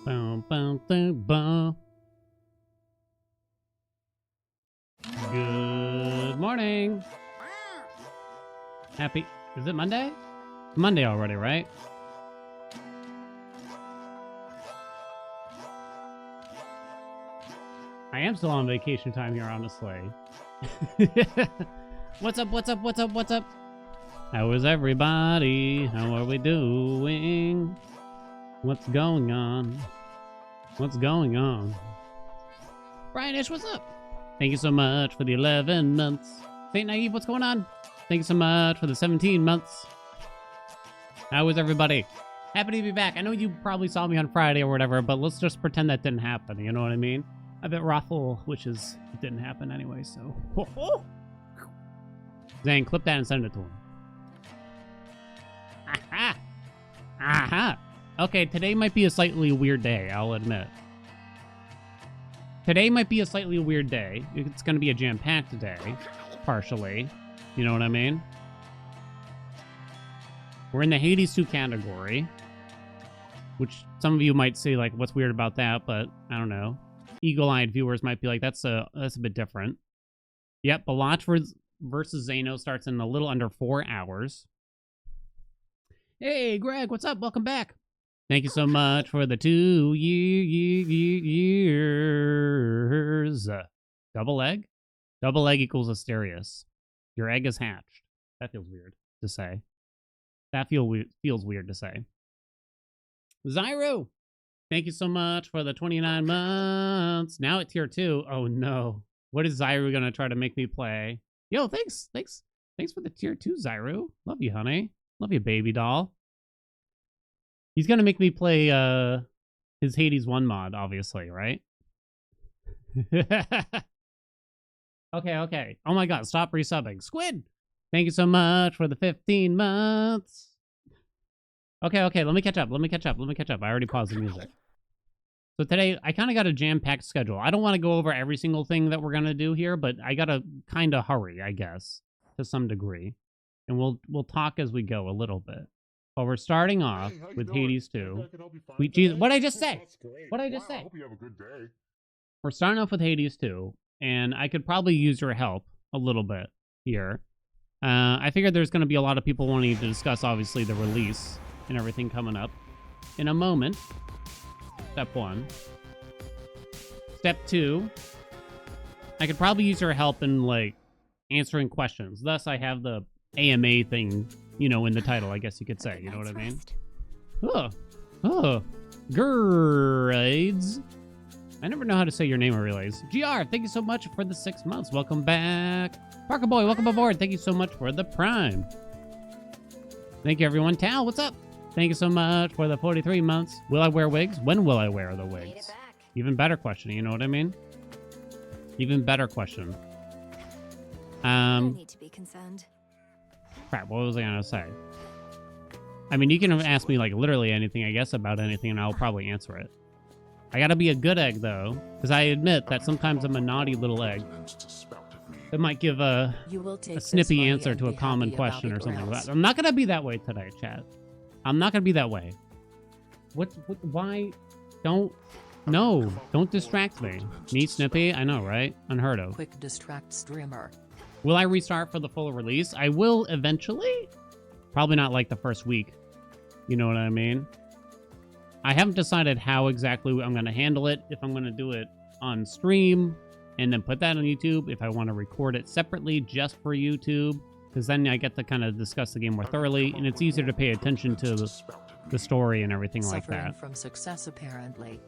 Bum, bum, bum, bum. Good morning. Happy. Is it Monday? Monday already, right? I am still on vacation time here, honestly. What's up? What's up? What's up? What's up? How is everybody? How are we doing? What's going on? What's going on? Brian-ish, what's up? Thank you so much for the 11 months. Saint Naive, what's going on? Thank you so much for the 17 months. How is everybody? Happy to be back. I know you probably saw me on Friday or whatever, but let's just pretend that didn't happen. You know what I mean? I bet Rothel wishes it didn't happen anyway, so. Zane, clip that and send it to him. Aha! Aha! Okay, today might be a slightly weird day, I'll admit. Today might be a slightly weird day. It's going to be a jam-packed day, partially. You know what I mean? We're in the Hades 2 category, which some of you might say, like, what's weird about that, but I don't know. Eagle-eyed viewers might be like, that's a bit different. Yep, Balatro versus Zano starts in a little under 4 hours. Hey, Greg, what's up? Welcome back. Thank you so much for the 2 years. Double egg? Double egg equals Asterius. Your egg is hatched. That feels weird to say. That feels weird to say. Zyro, thank you so much for the 29 months. Now at tier 2. Oh no. What is Zyro gonna try to make me play? Yo, thanks for the tier 2, Zyro. Love you, honey. Love you, baby doll. He's gonna make me play his Hades 1 mod, obviously, right? Okay. Oh my god, stop resubbing. Squid! Thank you so much for the 15 months. Okay, let me catch up. I already paused the music. So today, I kind of got a jam-packed schedule. I don't want to go over every single thing that we're going to do here, but I got to kind of hurry, I guess, to some degree. And we'll talk as we go a little bit. But we're starting off with Hades 2. What'd I just say? What'd I just say? I hope you have a good day. We're starting off with Hades 2, and I could probably use your help a little bit here. I figured there's going to be a lot of people wanting to discuss, obviously, the release and everything coming up in a moment. Step 1. Step 2. I could probably use your help in, like, answering questions. Thus, I have the AMA thing, you know, in the title, I guess you could say. You know what I mean? Grades. I never know how to say your name, I realize. GR, thank you so much for the 6 months. Welcome back. Parker Boy, welcome aboard. Thank you so much for the Prime. Thank you, everyone. Tal, what's up? Thank you so much for the 43 months. Will I wear wigs? When will I wear the wigs? Even better question, you know what I mean? Even better question. I need to be concerned. Crap, what was I gonna say? I mean, you can ask me, like, literally anything, I guess, about anything, and I'll probably answer it. I gotta be a good egg, though, because I admit that sometimes I'm a naughty little egg that might give a snippy answer to a common question or something like that. I'm not gonna be that way today, chat. I'm not gonna be that way. Why? Don't distract me. Me, Snippy? I know, right? Unheard of. Quick distract streamer. Will I restart for the full release? I will eventually. Probably not like the first week. You know what I mean? I haven't decided how exactly I'm going to handle it. If I'm going to do it on stream and then put that on YouTube. If I want to record it separately just for YouTube. Because then I get to kind of discuss the game more thoroughly. And it's easier to pay attention to the story and everything like that. From success, apparently.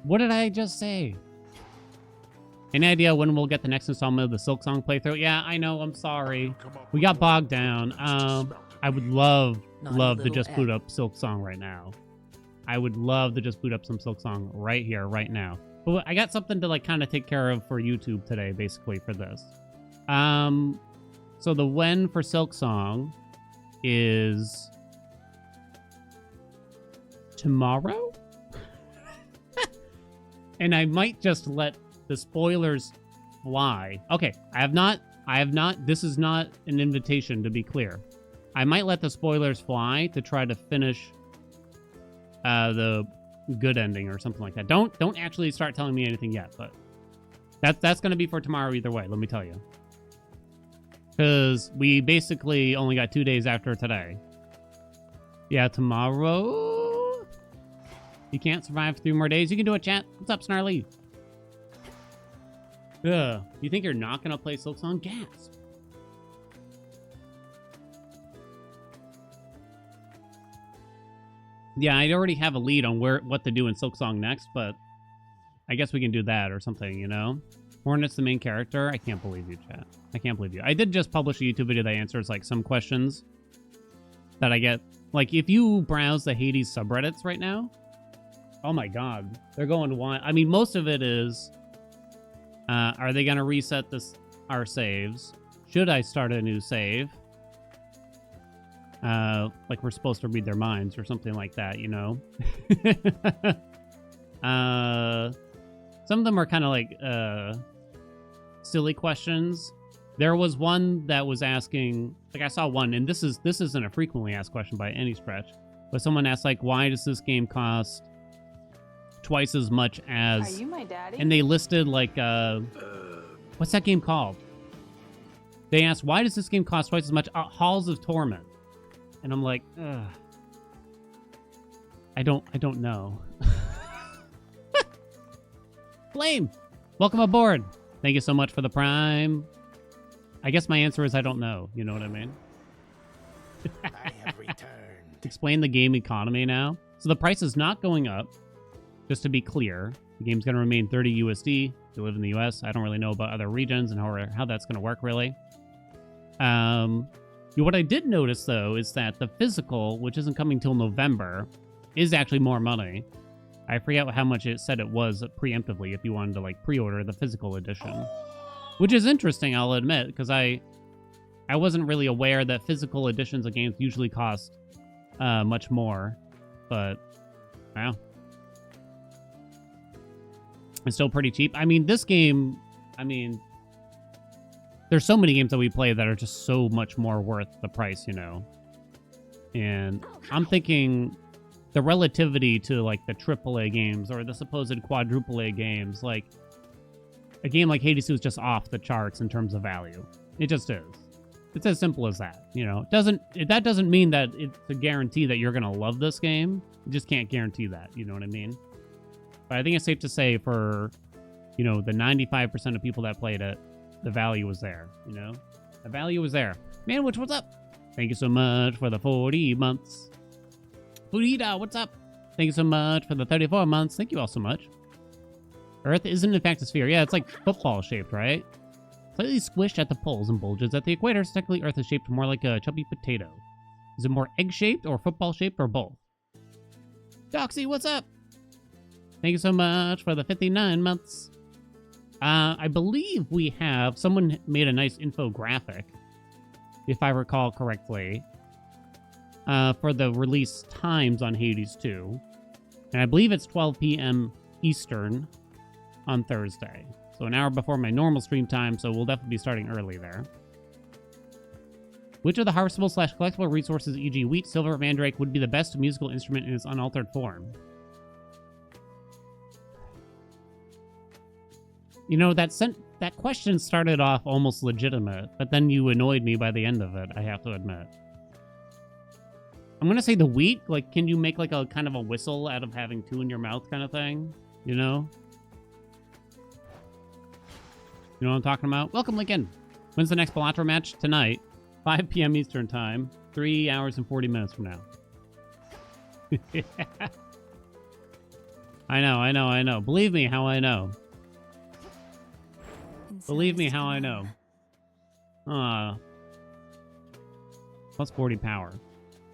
What did I just say? Any idea when we'll get the next installment of the Silk Song playthrough? Yeah, I know. I'm sorry. We got bogged down. I would love to just boot up Silk Song right now. I would love to just boot up some Silk Song right here, right now. But I got something to, like, kind of take care of for YouTube today, basically, for this. So the when for Silk Song is tomorrow? And I might just let the spoilers fly. Okay, I have not, this is not an invitation, to be clear. I might let the spoilers fly to try to finish the good ending or something like that. Don't actually start telling me anything yet, but that's going to be for tomorrow either way, let me tell you. Because we basically only got 2 days after today. Yeah, tomorrow... You can't survive 3 more days. You can do it, chat. What's up, Snarly? Ugh. You think you're not going to play Silksong? Gasp. Yeah, I already have a lead on what to do in Silksong next, but I guess we can do that or something, you know? Hornet's the main character. I can't believe you, chat. I can't believe you. I did just publish a YouTube video that answers, like, some questions that I get. Like, if you browse the Hades subreddits right now, oh my god, they're going wild. I mean, most of it is, are they going to reset our saves? Should I start a new save? Like we're supposed to read their minds or something like that, you know? Some of them are kind of like, silly questions. There was one that was asking, like I saw one, and this isn't a frequently asked question by any stretch, but someone asked, like, why does this game cost twice as much as... Are you my daddy? And they listed, like, what's that game called? They asked, why does this game cost twice as much? Halls of Torment. And I'm like, ugh. I don't know. Flame, welcome aboard. Thank you so much for the Prime. I guess my answer is I don't know. You know what I mean? I have returned. Explain the game economy now. So the price is not going up. Just to be clear, the game's going to remain 30 USD. If you live in the US, I don't really know about other regions and how that's going to work, really. What I did notice, though, is that the physical, which isn't coming till November, is actually more money. I forget how much it said it was preemptively if you wanted to, like, pre-order the physical edition. Which is interesting, I'll admit, because I wasn't really aware that physical editions of games usually cost much more. But, wow. It's still pretty cheap. I mean, this game, there's so many games that we play that are just so much more worth the price, you know? And I'm thinking the relativity to, like, the AAA games or the supposed quadruple A games, like, a game like Hades 2 is just off the charts in terms of value. It just is. It's as simple as that, you know? That doesn't mean that it's a guarantee that you're going to love this game. You just can't guarantee that, you know what I mean? But I think it's safe to say for, you know, the 95% of people that played it, the value was there, you know? The value was there. Manwich, what's up? Thank you so much for the 40 months. Fudida, what's up? Thank you so much for the 34 months. Thank you all so much. Earth isn't in fact a sphere. Yeah, it's like football shaped, right? Slightly squished at the poles and bulges at the equator. So technically, Earth is shaped more like a chubby potato. Is it more egg-shaped or football-shaped or both? Doxy, what's up? Thank you so much for the 59 months. I believe we have... Someone made a nice infographic, if I recall correctly, for the release times on Hades 2. And I believe it's 12 p.m. Eastern on Thursday. So an hour before my normal stream time, so we'll definitely be starting early there. Which of the harvestable / collectible resources, e.g. wheat, silver, mandrake, would be the best musical instrument in its unaltered form? You know, that question started off almost legitimate, but then you annoyed me by the end of it, I have to admit. I'm gonna say the wheat. Like, can you make like a kind of a whistle out of having two in your mouth kind of thing? You know? You know what I'm talking about? Welcome, Lincoln. When's the next Balatro match? Tonight, 5 p.m. Eastern time, 3 hours and 40 minutes from now. I know. Believe me how I know. Believe me how I know. Plus 40 power.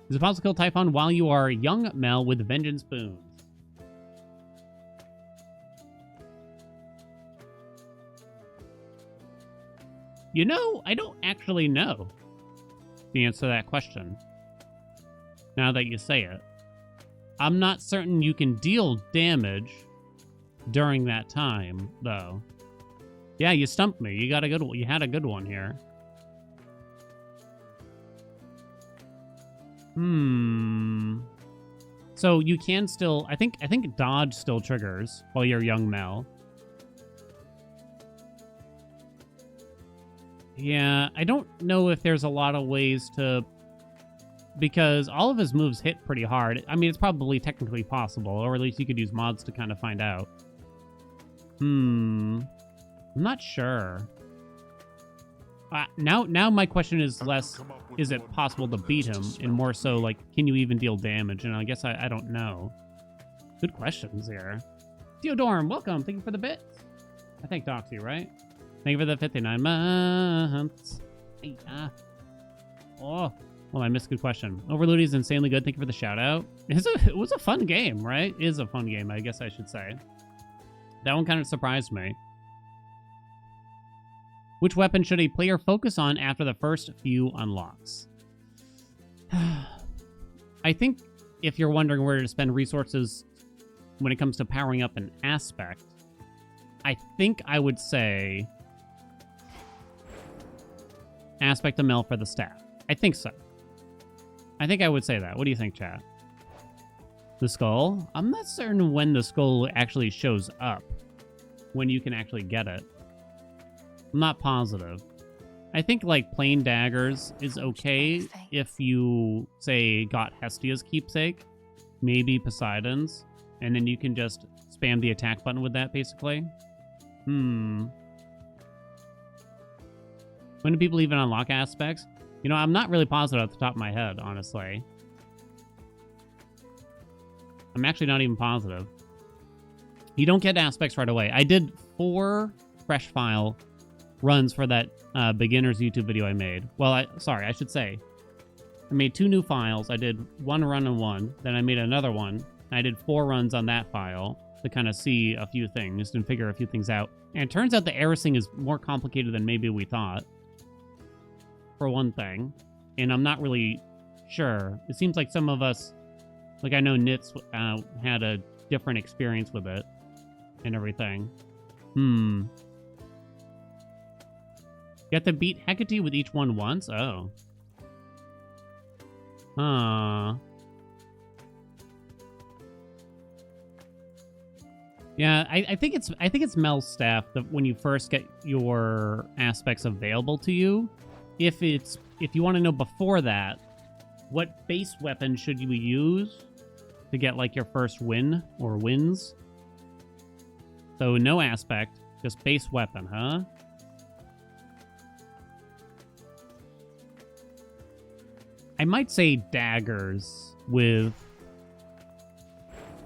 Is it possible to kill Typhon while you are young Mel with Vengeance Boons? You know, I don't actually know the answer to that question. Now that you say it. I'm not certain you can deal damage during that time, though. Yeah, you stumped me. You got a good one. You had a good one here. So you can still, I think dodge still triggers while you're young Mel. Yeah, I don't know if there's a lot of ways to, because all of his moves hit pretty hard. I mean, it's probably technically possible, or at least you could use mods to kind of find out. I'm not sure. Now my question is less, is it possible to beat him, and more so, like, can you even deal damage? And I guess I don't know. Good questions here. Theodorm, welcome. Thank you for the bit. I think Doxy, right? Thank you for the 59 months. Hey, oh, well, I missed a good question. Overloading is insanely good. Thank you for the shout out. It was a fun game, right? It is a fun game, I guess I should say. That one kind of surprised me. Which weapon should a player focus on after the first few unlocks? I think if you're wondering where to spend resources when it comes to powering up an aspect, I think I would say Aspect of Mel for the staff. I think so. I think I would say that. What do you think, chat? The skull? I'm not certain when the skull actually shows up. When you can actually get it. I'm not positive. I think, like, plain daggers is okay if you, say, got Hestia's keepsake. Maybe Poseidon's. And then you can just spam the attack button with that, basically. When do people even unlock aspects? You know, I'm not really positive at the top of my head, honestly. I'm actually not even positive. You don't get aspects right away. I did 4 fresh file runs for that beginner's YouTube video I made. Well, I should say. I made 2 new files. I did 1 run on one. Then I made another one. I did 4 runs on that file to kind of see a few things and figure a few things out. And it turns out the Erising is more complicated than maybe we thought. For one thing. And I'm not really sure. It seems like some of us, like I know Nitz had a different experience with it and everything. You have to beat Hecate with each one once? Oh. Yeah, I think it's Mel's staff that when you first get your aspects available to you, if you want to know before that, what base weapon should you use to get like your first win or wins? So no aspect, just base weapon, huh? I might say daggers with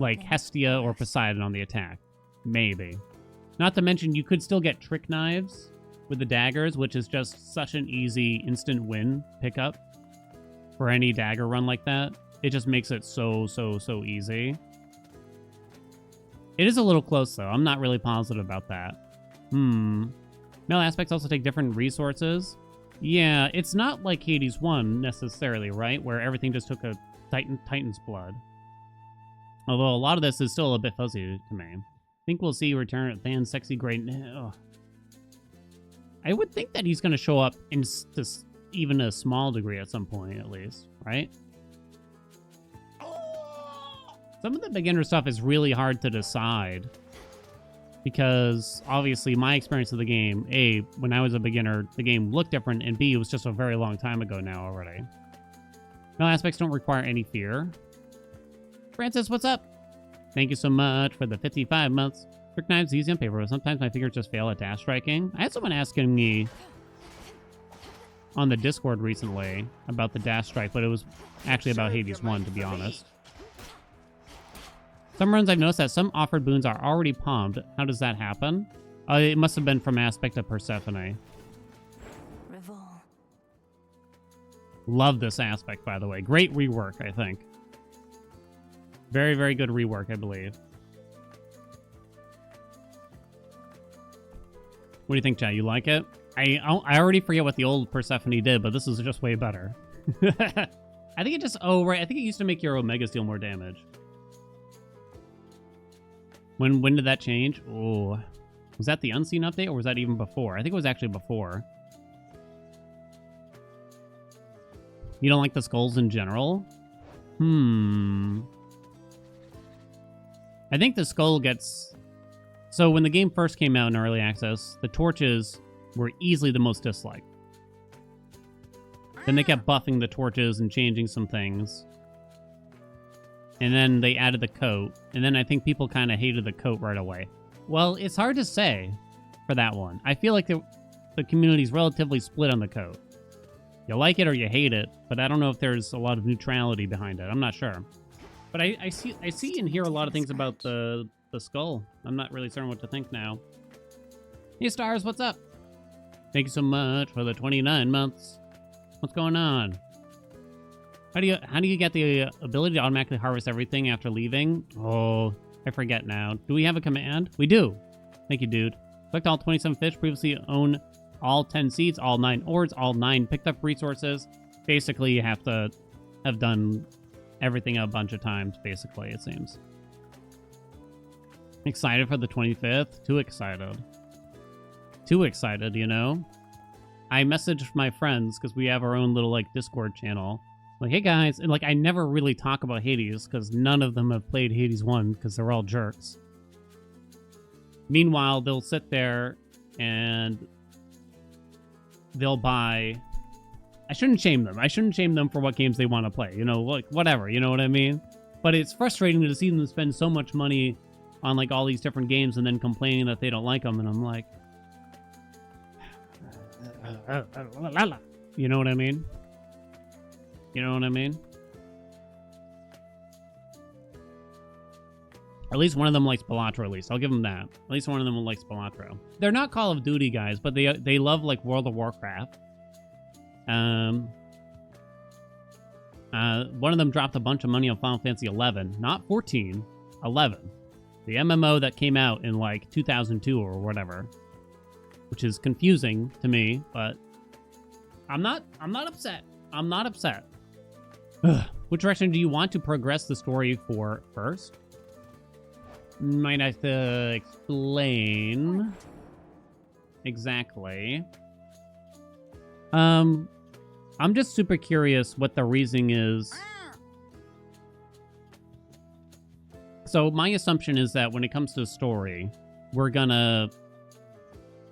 like Hestia or Poseidon on the attack. Maybe. Not to mention you could still get trick knives with the daggers, which is just such an easy instant win pickup for any dagger run like that. It just makes it so easy. It is a little close though. I'm not really positive about that. Male aspects also take different resources. Yeah, it's not like Hades 1 necessarily, right? Where everything just took a Titan's blood. Although a lot of this is still a bit fuzzy to me. I think we'll see return at Than's sexy great. I would think that he's going to show up in even a small degree at some point, at least, right? Some of the beginner stuff is really hard to decide. Because, obviously, my experience of the game, A, when I was a beginner, the game looked different, and B, it was just a very long time ago now already. No aspects don't require any fear. Francis, what's up? Thank you so much for the 55 months. Trick knives easy on paper, but sometimes my fingers just fail at dash striking. I had someone asking me on the Discord recently about the dash strike, but it was actually about Hades 1, to be honest. Some runs I've noticed that some offered boons are already palmed. How does that happen? It must have been from Aspect of Persephone. Revol. Love this aspect, by the way. Great rework, I think. Very, very good rework, I believe. What do you think, Chad? You like it? I already forget what the old Persephone did, but this is just way better. I think it just... Oh, right. I think it used to make your Omegas deal more damage. When did that change? Oh, was that the Unseen update, or was that even before? I think it was actually before. You don't like the skulls in general? I think the skull gets... So when the game first came out in early access, the torches were easily the most disliked. Then they kept buffing the torches and changing some things. And then they added the coat. And then I think people kind of hated the coat right away. Well, it's hard to say for that one. I feel like the community's relatively split on the coat. You like it or you hate it, but I don't know if there's a lot of neutrality behind it. I'm not sure. But I see and hear a lot of things about the skull. I'm not really certain what to think now. Hey, Stars, what's up? Thank you so much for the 29 months. What's going on? How do you get the ability to automatically harvest everything after leaving? Oh, I forget now. Do we have a command? We do. Thank you, dude. Collect all 27 fish. Previously own all 10 seeds, all 9 ores, all 9 picked up resources. Basically, you have to have done everything a bunch of times, basically, it seems. Excited for the 25th? Too excited. Too excited, you know? I messaged my friends, because we have our own little, like, Discord channel. Like, hey, guys. And, like, I never really talk about Hades, because none of them have played Hades 1, because they're all jerks. Meanwhile, they'll sit there and they'll buy... I shouldn't shame them. I shouldn't shame them for what games they want to play. You know, like, whatever. You know what I mean? But it's frustrating to see them spend so much money on, like, all these different games and then complaining that they don't like them. And I'm like... You know what I mean? You know what I mean? At least one of them likes Balatro, at least. I'll give them that. At least one of them likes Balatro. They're not Call of Duty guys, but they love, like, World of Warcraft. One of them dropped a bunch of money on Final Fantasy 11. Not 14, 11. The MMO that came out in, like, 2002 or whatever. Which is confusing to me, but I'm not upset. I'm not upset. Ugh. Which direction do you want to progress the story for first? Might have to explain exactly. I'm just super curious what the reasoning is. So my assumption is that when it comes to the story, we're gonna,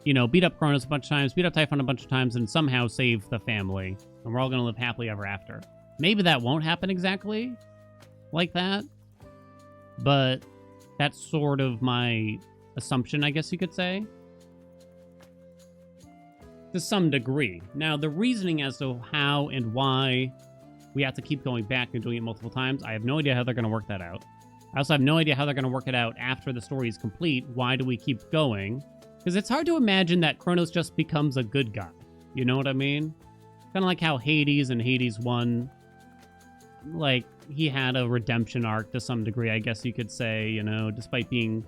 you know, beat up Kronos a bunch of times, beat up Typhon a bunch of times, and somehow save the family. And we're all gonna live happily ever after. Maybe that won't happen exactly like that, but that's sort of my assumption, I guess you could say. To some degree. Now, the reasoning as to how and why we have to keep going back and doing it multiple times, I have no idea how they're going to work that out. I also have no idea how they're going to work it out after the story is complete. Why do we keep going? Because it's hard to imagine that Kronos just becomes a good guy. You know what I mean? Kind of like how Hades and Hades 1, like, he had a redemption arc to some degree, I guess you could say, you know, despite being,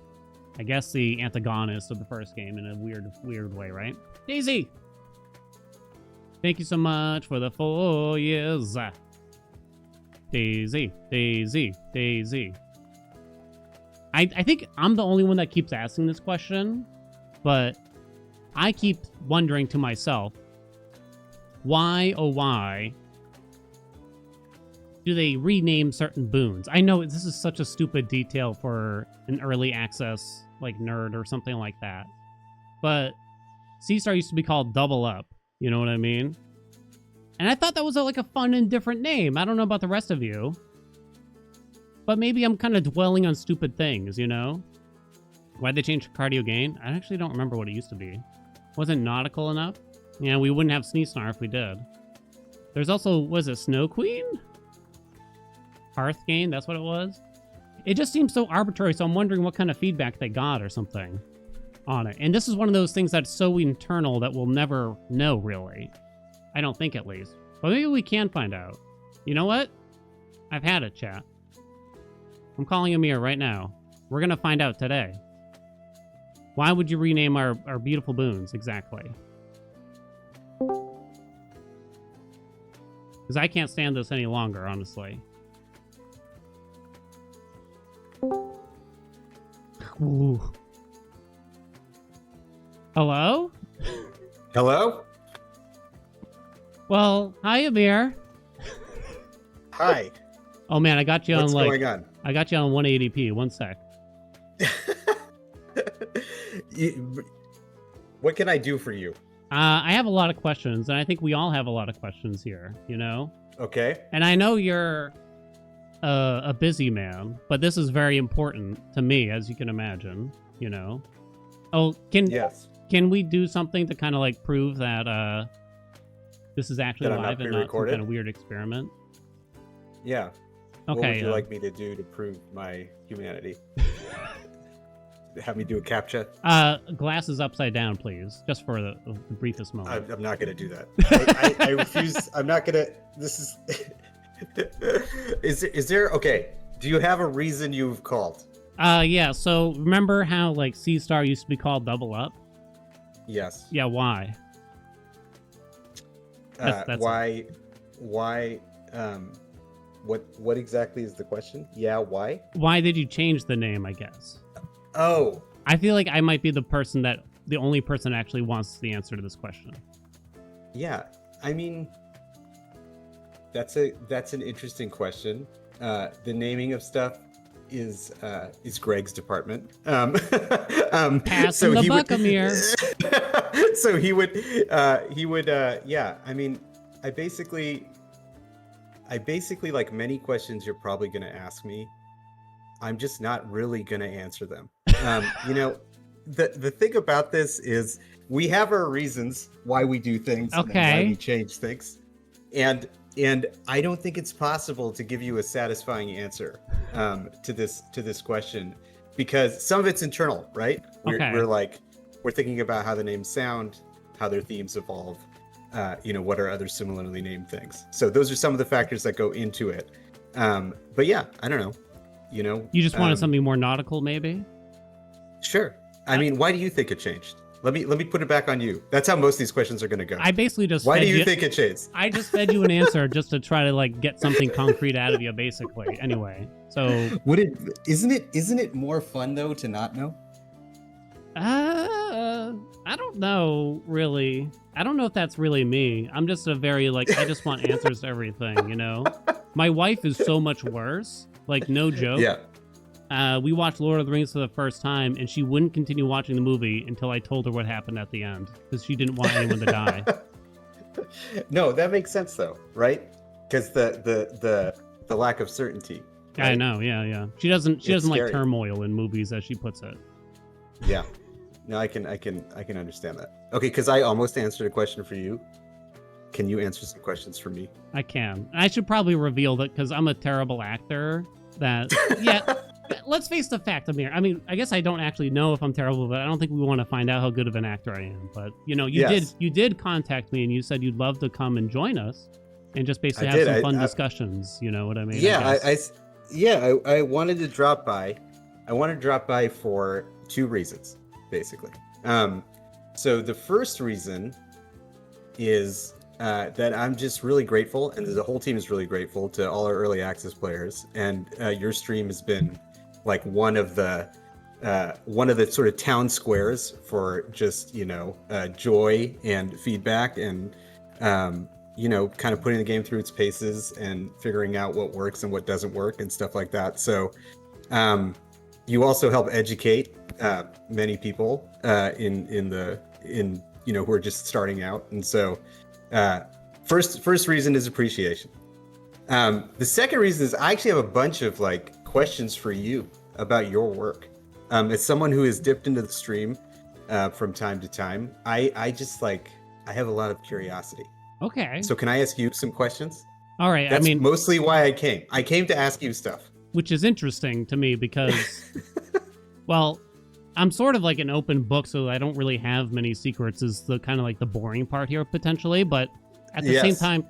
I guess, the antagonist of the first game in a weird way, right? Daisy! Thank you so much for the 4 years. Daisy, Daisy, Daisy. I think I'm the only one that keeps asking this question, but I keep wondering to myself, why, oh why, do they rename certain boons? I know this is such a stupid detail for an early access, like, nerd or something like that, but C-Star used to be called Double Up. You know what I mean? And I thought that was like a fun and different name. I don't know about the rest of you, but maybe I'm kind of dwelling on stupid things, you know? Why'd they change Cardio Gain? I actually don't remember what it used to be. Wasn't nautical enough? Yeah, we wouldn't have Sneesnar if we did. There's also, was it Snow Queen? Hearth Gain, that's what it was? It just seems so arbitrary, so I'm wondering what kind of feedback they got or something on it. And this is one of those things that's so internal that we'll never know, really. I don't think, at least. But maybe we can find out. You know what? I've had it, chat. I'm calling Amir right now. We're gonna find out today. Why would you rename our beautiful boons, exactly? Because I can't stand this any longer, honestly. Ooh. Hello? Hello? Well, hi, Amir. Hi. Oh man, I got you What's on, like, going on? I got you on 180p. One sec. What can I do for you? I have a lot of questions, and I think we all have a lot of questions here, you know? Okay. And I know you're a busy man, but this is very important to me, as you can imagine, you know? Oh, Yes. can we do something to kind of like prove that this is actually That I'm not live and not some pre-recorded? kind of weird experiment? Yeah. What Okay. would you like me to do to prove my humanity? Have me do a captcha? Glasses upside down, please, just for the briefest moment. I'm not going to do that. I refuse. I'm not going to. This is. Is there? Okay. Do you have a reason you've called? Yeah. So remember how like C Star used to be called Double Up? Yes. Yeah. Why? That's why? Why? What exactly is the question? Yeah. Why? Why did you change the name? I guess. Oh. I feel like I might be the only person that actually wants the answer to this question. Yeah. I mean, that's an interesting question. The naming of stuff is Greg's department. Passing the buck, Amir. So he would yeah. I mean, I basically like many questions you're probably going to ask me, I'm just not really going to answer them. You know, the thing about this is we have our reasons why we do things, and why we change things, and I don't think it's possible to give you a satisfying answer to this question, because some of it's internal, right? We're thinking about how the names sound, how their themes evolve, you know, what are other similarly named things. So those are some of the factors that go into it. But yeah, I don't know. You know, you just wanted something more nautical, maybe? Sure. I mean, why do you think it changed? Let me put it back on you. That's how most of these questions are going to go. I basically just why do you think it changed? I just fed you an answer just to try to like get something concrete out of you, basically. Anyway, so isn't it more fun though to not know? I don't know, really. I don't know if that's really me. I'm just a very like I just want answers to everything, you know. My wife is so much worse. Like, no joke. Yeah. We watched Lord of the Rings for the first time, and she wouldn't continue watching the movie until I told her what happened at the end, because she didn't want anyone to die. No, that makes sense though, right? Because the lack of certainty. Right? I know, yeah. She doesn't like turmoil in movies, as she puts it. Yeah. No, I can understand that. Okay, because I almost answered a question for you. Can you answer some questions for me? I can. I should probably reveal that because I'm a terrible actor. That yeah. Let's face the fact, Amir. I mean, I guess I don't actually know if I'm terrible, but I don't think we want to find out how good of an actor I am. But you know, you did contact me and you said you'd love to come and join us and just basically have some fun discussions. You know what I mean? Yeah, I wanted to drop by. I wanted to drop by for two reasons, basically. So the first reason is that I'm just really grateful, and the whole team is really grateful to all our early access players. And your stream has been like one of the sort of town squares for just, you know, joy and feedback, and you know, kind of putting the game through its paces and figuring out what works and what doesn't work and stuff like that. So you also help educate many people in you know, who are just starting out. And so first reason is appreciation. The second reason is I actually have a bunch of like questions for you about your work. As someone who has dipped into the stream from time to time, I just like, I have a lot of curiosity. Okay. So can I ask you some questions? All right. That's I mean, mostly why I came. I came to ask you stuff. Which is interesting to me because, well, I'm sort of like an open book, so I don't really have many secrets is the kind of like the boring part here potentially. But at the same time,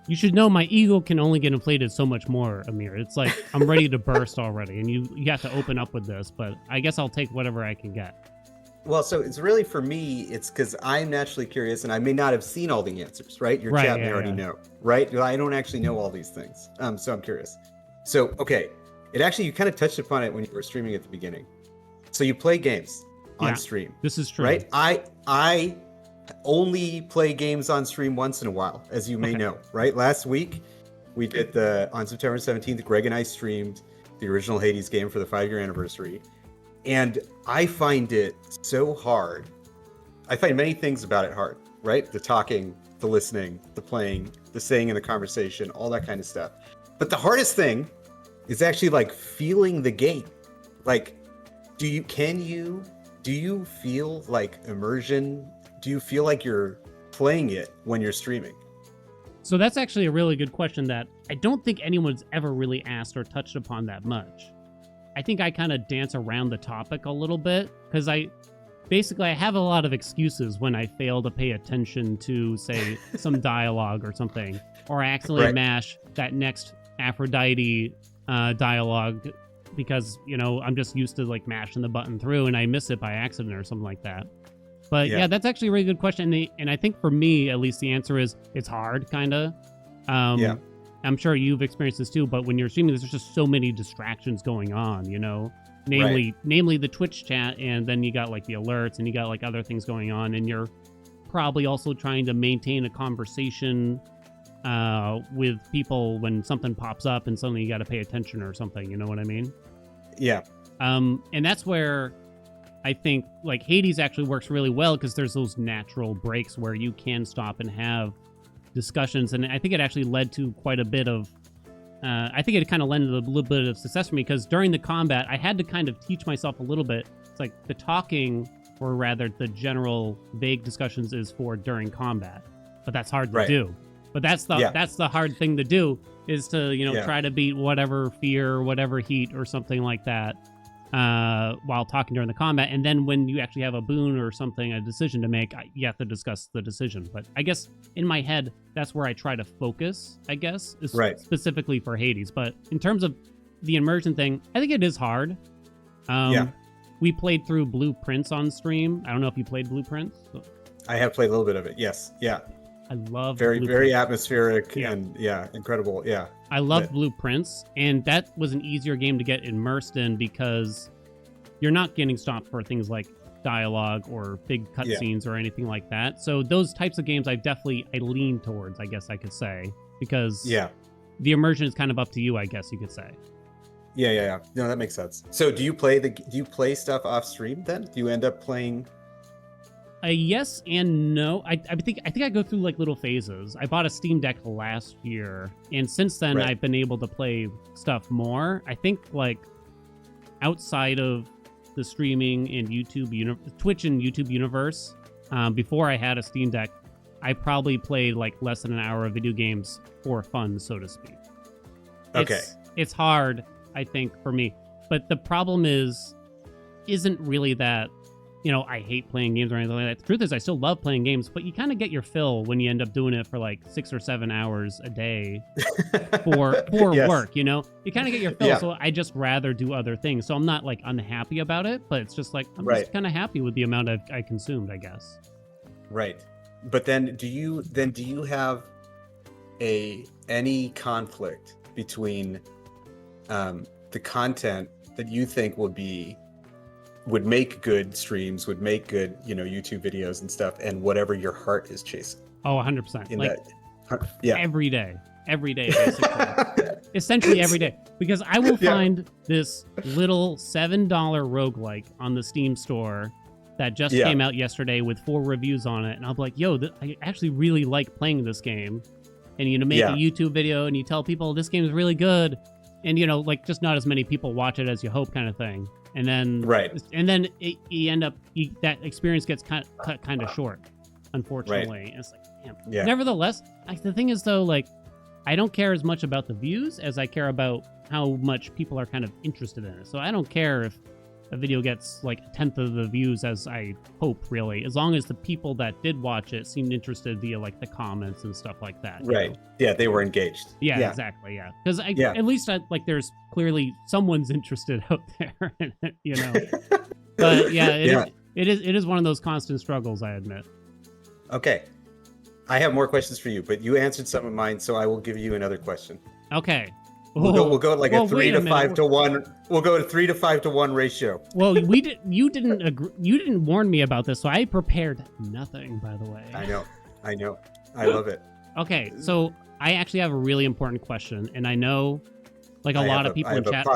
you should know my ego can only get inflated so much more, Amir. It's like I'm ready to burst already, and you have to open up with this. But I guess I'll take whatever I can get. Well, so it's really, for me, it's because I'm naturally curious, and I may not have seen all the answers, right? Your chat may already know, right? I don't actually know all these things, so I'm curious. So, okay, you kind of touched upon it when you were streaming at the beginning. So you play games on stream. This is true, right? I only play games on stream once in a while, as you may know, right? Last week, we did on September 17th, Greg and I streamed the original Hades game for the 5-year anniversary. And I find it so hard. I find many things about it hard, right? The talking, the listening, the playing, the saying in the conversation, all that kind of stuff. But the hardest thing is actually like feeling the game. Like, do you feel like immersion? Do you feel like you're playing it when you're streaming? So that's actually a really good question that I don't think anyone's ever really asked or touched upon that much. I think I kind of dance around the topic a little bit because I have a lot of excuses when I fail to pay attention to, say, some dialogue or something, or I accidentally mash that next Aphrodite dialogue because, you know, I'm just used to like mashing the button through and I miss it by accident or something like that. But yeah, that's actually a really good question. And I think for me, at least, the answer is it's hard, kind of. I'm sure you've experienced this too, but when you're streaming, there's just so many distractions going on, you know, namely the Twitch chat, and then you got like the alerts and you got like other things going on, and you're probably also trying to maintain a conversation with people when something pops up and suddenly you got to pay attention or something, you know what I mean? Yeah. And that's where I think like Hades actually works really well because there's those natural breaks where you can stop and have discussions. And I think it actually led to quite a bit of, I think it kind of led to a little bit of success for me because during the combat, I had to kind of teach myself a little bit. It's like the talking, or rather the general vague discussions, is for during combat, but that's hard to do. But that's the hard thing to do, is to, you know, try to beat whatever fear, whatever heat or something like that while talking during the combat. And then when you actually have a boon or something, a decision to make, you have to discuss the decision. But I guess in my head, that's where I try to focus, I guess, is specifically for Hades. But in terms of the immersion thing, I think it is hard. We played through Blueprints on stream. I don't know if you played Blueprints. I have played a little bit of it. Yes. Yeah. I love very atmospheric and incredible. Yeah. I love Blueprints, and that was an easier game to get immersed in because you're not getting stopped for things like dialogue or big cutscenes or anything like that. So those types of games I lean towards, I guess I could say, because the immersion is kind of up to you, I guess you could say. Yeah. No, that makes sense. So do you play stuff off stream then? Do you end up playing? Yes and no. I think I go through like little phases. I bought a Steam Deck last year, and since then I've been able to play stuff more. I think like outside of the streaming and Twitch and YouTube universe, before I had a Steam Deck, I probably played like less than an hour of video games for fun, so to speak. It's hard, I think, for me. But the problem isn't really that, you know, I hate playing games or anything like that. The truth is, I still love playing games, but you kind of get your fill when you end up doing it for like 6 or 7 hours a day for work, you know? You kind of get your fill, so I just rather do other things. So I'm not like unhappy about it, but it's just like, I'm just kind of happy with the amount I consumed, I guess. Right. But then do you have any conflict between the content that you think would make good streams, would make good, you know, YouTube videos and stuff, and whatever your heart is chasing? Oh, 100%. Like, every day, basically. Essentially every day. Because I will find this little $7 roguelike on the Steam store that just came out yesterday with 4 reviews on it, and I'll be like, yo, I actually really like playing this game. And, you know, make a YouTube video and you tell people this game is really good, and, you know, like, just not as many people watch it as you hope, kind of thing. And then, you end up, that experience gets cut kind of short, unfortunately. And it's like, damn. Nevertheless, the thing is, though, like, I don't care as much about the views as I care about how much people are kind of interested in it. So I don't care if a video gets like 1/10 of the views as I hope, really, as long as the people that did watch it seemed interested via like the comments and stuff like that. Right. Know? Yeah, they were engaged. Yeah, exactly. Yeah, because at least like there's clearly someone's interested out there, you know. But it is one of those constant struggles, I admit. Okay, I have more questions for you, but you answered some of mine, so I will give you another question. Okay. We'll go like a 3 to 5 to 1. We'll go to 3 to 5 to 1 ratio. Well, you didn't agree. You didn't warn me about this, so I prepared nothing. By the way, I know. I love it. Okay, so I actually have a really important question, and I know, like a lot of people in chat.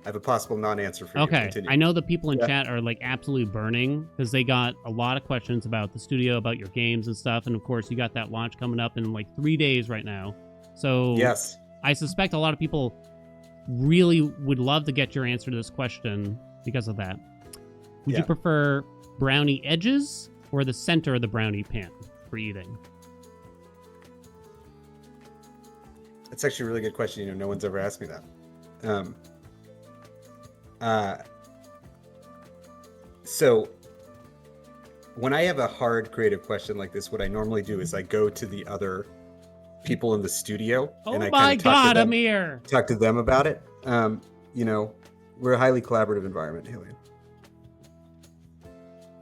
I have a possible non-answer for you. Okay, Continue. I know the people in Yeah. chat are like absolutely burning because they got a lot of questions about the studio, about your games and stuff, and of course you got that launch coming up in like 3 days right now. So Yes. I suspect a lot of people really would love to get your answer to this question because of that. Would Yeah. you prefer brownie edges or the center of the brownie pan for eating? That's actually a really good question. You know, no one's ever asked me that. So when I have a hard creative question like this, what I normally do is I go to the other people in the studio and I Oh my kind of talk to God, them, Amir! talk to them about it. You know, we're a highly collaborative environment, Haelian.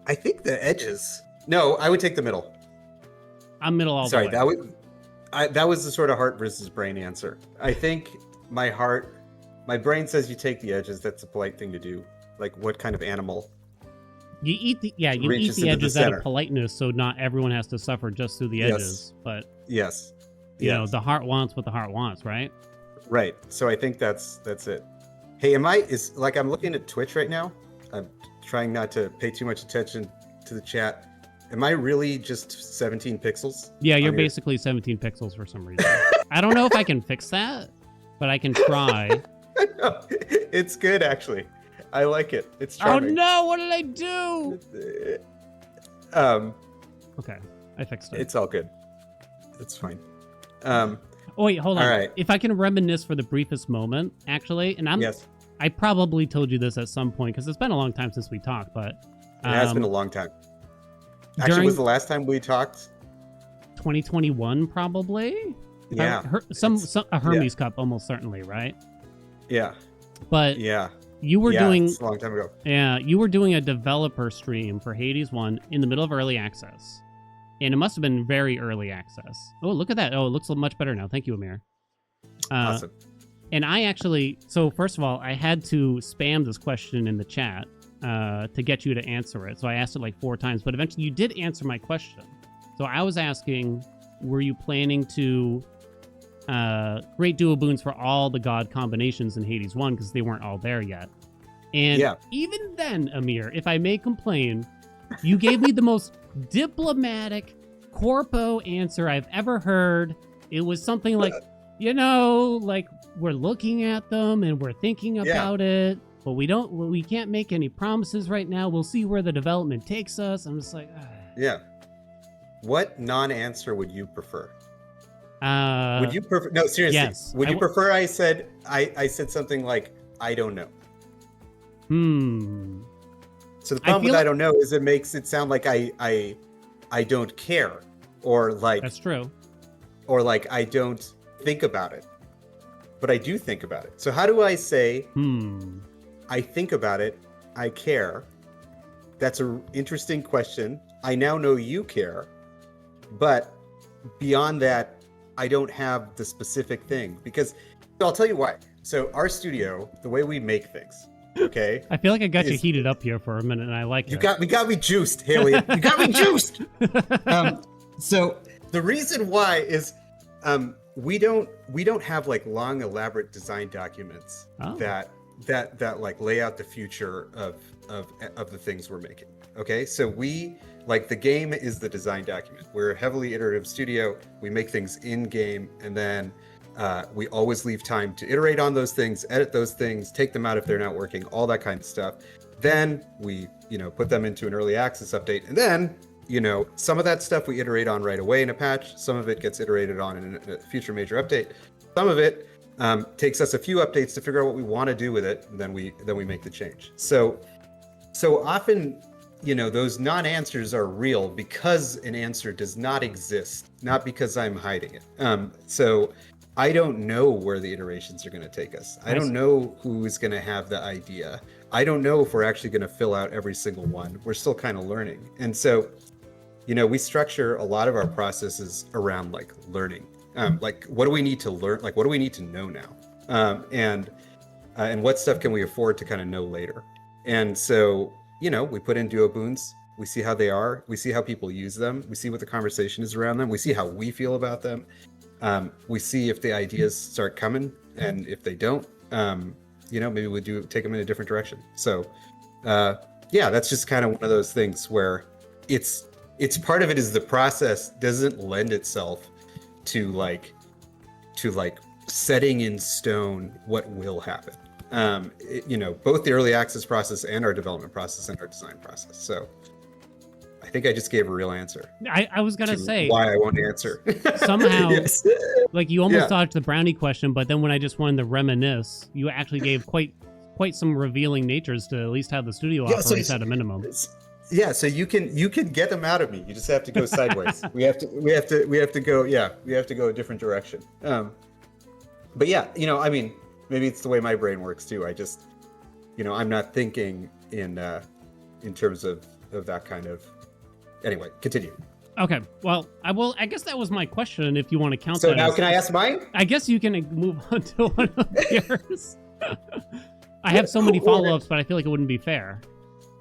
I think the edges. No, I would take the middle. I'm middle all Sorry, the way. that was the sort of heart versus brain answer. I think my brain says you take the edges. That's a polite thing to do. Like, what kind of animal? You eat the reaches into the edges out center. of politeness, so not everyone has to suffer just through the Yes. edges. But Yes. you know, Yes. the heart wants what the heart wants, right? Right. So I think that's it. Hey, I'm looking at Twitch right now. I'm trying not to pay too much attention to the chat. Am I really just 17 pixels? Yeah, you're on here? basically 17 pixels for some reason. I don't know if I can fix that, but I can try. It's good, actually. I like it. It's Oh charming. no, what did I do? Okay, I fixed it. It's all good. It's fine. Oh wait, hold on. all right. If I can reminisce for the briefest moment, actually, and Yes, I probably told you this at some point because it's been a long time since we talked, but it has been a long time. Actually, during was the last time we talked? 2021 probably. Yeah. Some It's- a Hermes Cup almost certainly, right? Yeah. But Yeah. you were Yeah, doing it's a long time ago. you were doing a developer stream for Hades 1 in the middle of early access. And it must have been very early access. Oh, look at that. Oh, it looks much better now. Thank you, Amir. Awesome. And I actually, so first of all, I had to spam this question in the chat to get you to answer it. So I asked it like 4 times, but eventually you did answer my question. So I was asking, were you planning to create duo boons for all the god combinations in Hades 1 because they weren't all there yet? And Yeah. even then, Amir, if I may complain, you gave me the most diplomatic corpo answer I've ever heard. It was something like, you know, like we're looking at them and we're thinking about it, but we can't make any promises right now. We'll see where the development takes us. I'm just like, Yeah. What non-answer would you prefer? uh, Would you prefer? No, seriously. yes, Would I you prefer I said something like I don't know? So the problem with feel I like- don't know is it makes it sound like I don't care, or like that's true. I don't think about it, but I do think about it. So how do I say I think about it, I care? That's an interesting question. I now know you care, but beyond that, I don't have the specific thing because I'll tell you why. So our studio, the way we make things, okay? I feel like I got you is- heated up here for a minute, and I like You it. got me juiced, Haelian. You got me juiced. So the reason why is we don't have like long elaborate design documents Oh. that like lay out the future of the things we're making. Okay, so we like the game is the design document. We're a heavily iterative studio. We make things in game, and then we always leave time to iterate on those things, edit those things, take them out if they're not working, all that kind of stuff. Then we, put them into an early access update, and then, some of that stuff we iterate on right away in a patch. Some of it gets iterated on in a future major update. Some of it takes us a few updates to figure out what we want to do with it, and then we make the change. So often, those non-answers are real because an answer does not exist, not because I'm hiding it. So I don't know where the iterations are going to take us. I don't know who is going to have the idea. I don't know if we're actually going to fill out every single one. We're still kind of learning. And so, we structure a lot of our processes around like learning. Like, what do we need to learn? Like, what do we need to know now? And what stuff can we afford to kind of know later? And so, we put in duo boons. We see how they are. We see how people use them. We see what the conversation is around them. We see how we feel about them. We see if the ideas start coming, and if they don't, maybe we do take them in a different direction. So, yeah, that's just kind of one of those things where it's part of it is the process doesn't lend itself to like setting in stone what will happen. Both the early access process and our development process and our design process. So I think I just gave a real answer. I was gonna say why I won't answer. somehow, Yes. like you almost dodged the brownie question, but then when I just wanted to reminisce, you actually gave quite some revealing natures to at least how the studio operates at a minimum. Yeah, so you can get them out of me. You just have to go sideways. we have to go. Yeah, we have to go a different direction. But yeah, I mean, maybe it's the way my brain works too. I just, I'm not thinking in terms of that kind of. Anyway, continue. Okay, well, I guess that was my question. If you want to count so that. So now, can I ask mine? I guess you can move on to one of yours. I have so many follow-ups, but I feel like it wouldn't be fair.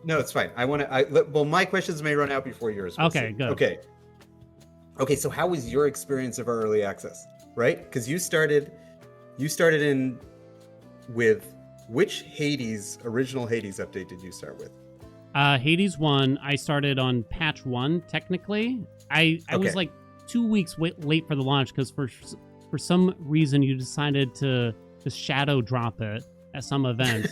No, it's fine. Well, my questions may run out before yours. Okay, good. Okay. So how was your experience of our early access? Right? Because you started in with which original Hades update did you start with? Hades 1, I started on patch 1, technically. I was like 2 weeks late for the launch because for some reason you decided to just shadow drop it at some event.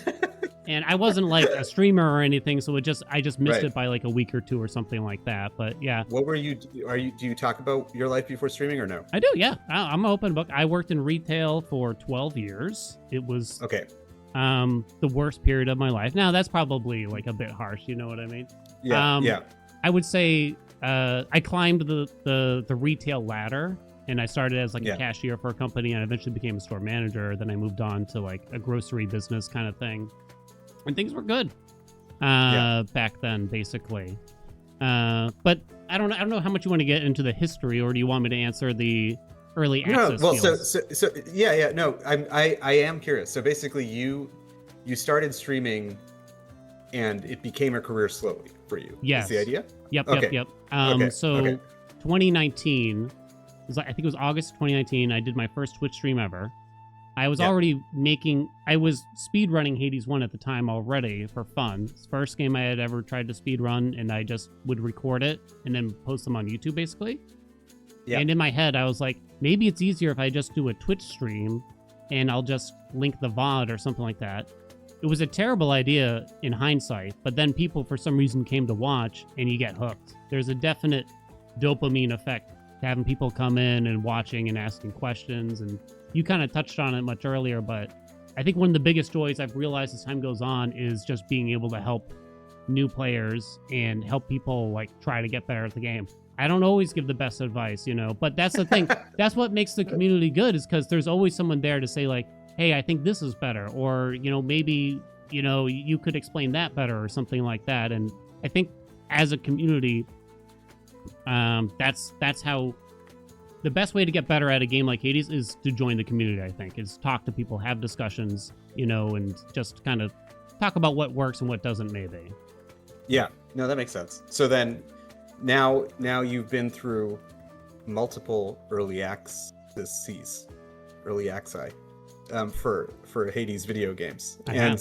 And I wasn't like a streamer or anything, so I just missed it by like a week or two or something like that. But yeah. What were you? Do you talk about your life before streaming or no? I do, yeah. I'm an open book. I worked in retail for 12 years. It was the worst period of my life. Now that's probably like a bit harsh. You know what I mean? Yeah. I would say I climbed the retail ladder. And I started as like a cashier for a company, and I eventually became a store manager. Then I moved on to like a grocery business kind of thing. And things were good back then, basically. But I don't know how much you want to get into the history, or do you want me to answer the early access? No, well, so yeah. No, I am curious. So basically, you started streaming, and it became a career slowly for you. Yes. Is the idea? Yep. 2019. I think it was August 2019. I did my first Twitch stream ever. I was already I was speedrunning Hades 1 at the time already for fun. It's the first game I had ever tried to speedrun, and I just would record it and then post them on YouTube, basically. Yeah. And in my head, I was like, maybe it's easier if I just do a Twitch stream and I'll just link the VOD or something like that. It was a terrible idea in hindsight, but then people for some reason came to watch and you get hooked. There's a definite dopamine effect to having people come in and watching and asking questions. And you kind of touched on it much earlier, but I think one of the biggest joys I've realized as time goes on is just being able to help new players and help people like try to get better at the game. I don't always give the best advice, but that's the thing. That's what makes the community good, is because there's always someone there to say like, hey, I think this is better, or, maybe, you could explain that better or something like that. And I think as a community, that's how the best way to get better at a game like Hades is to join the community. I think is talk to people, have discussions, and just kind of talk about what works and what doesn't, maybe. Yeah, no, that makes sense. So then now you've been through multiple early access for Hades video games. And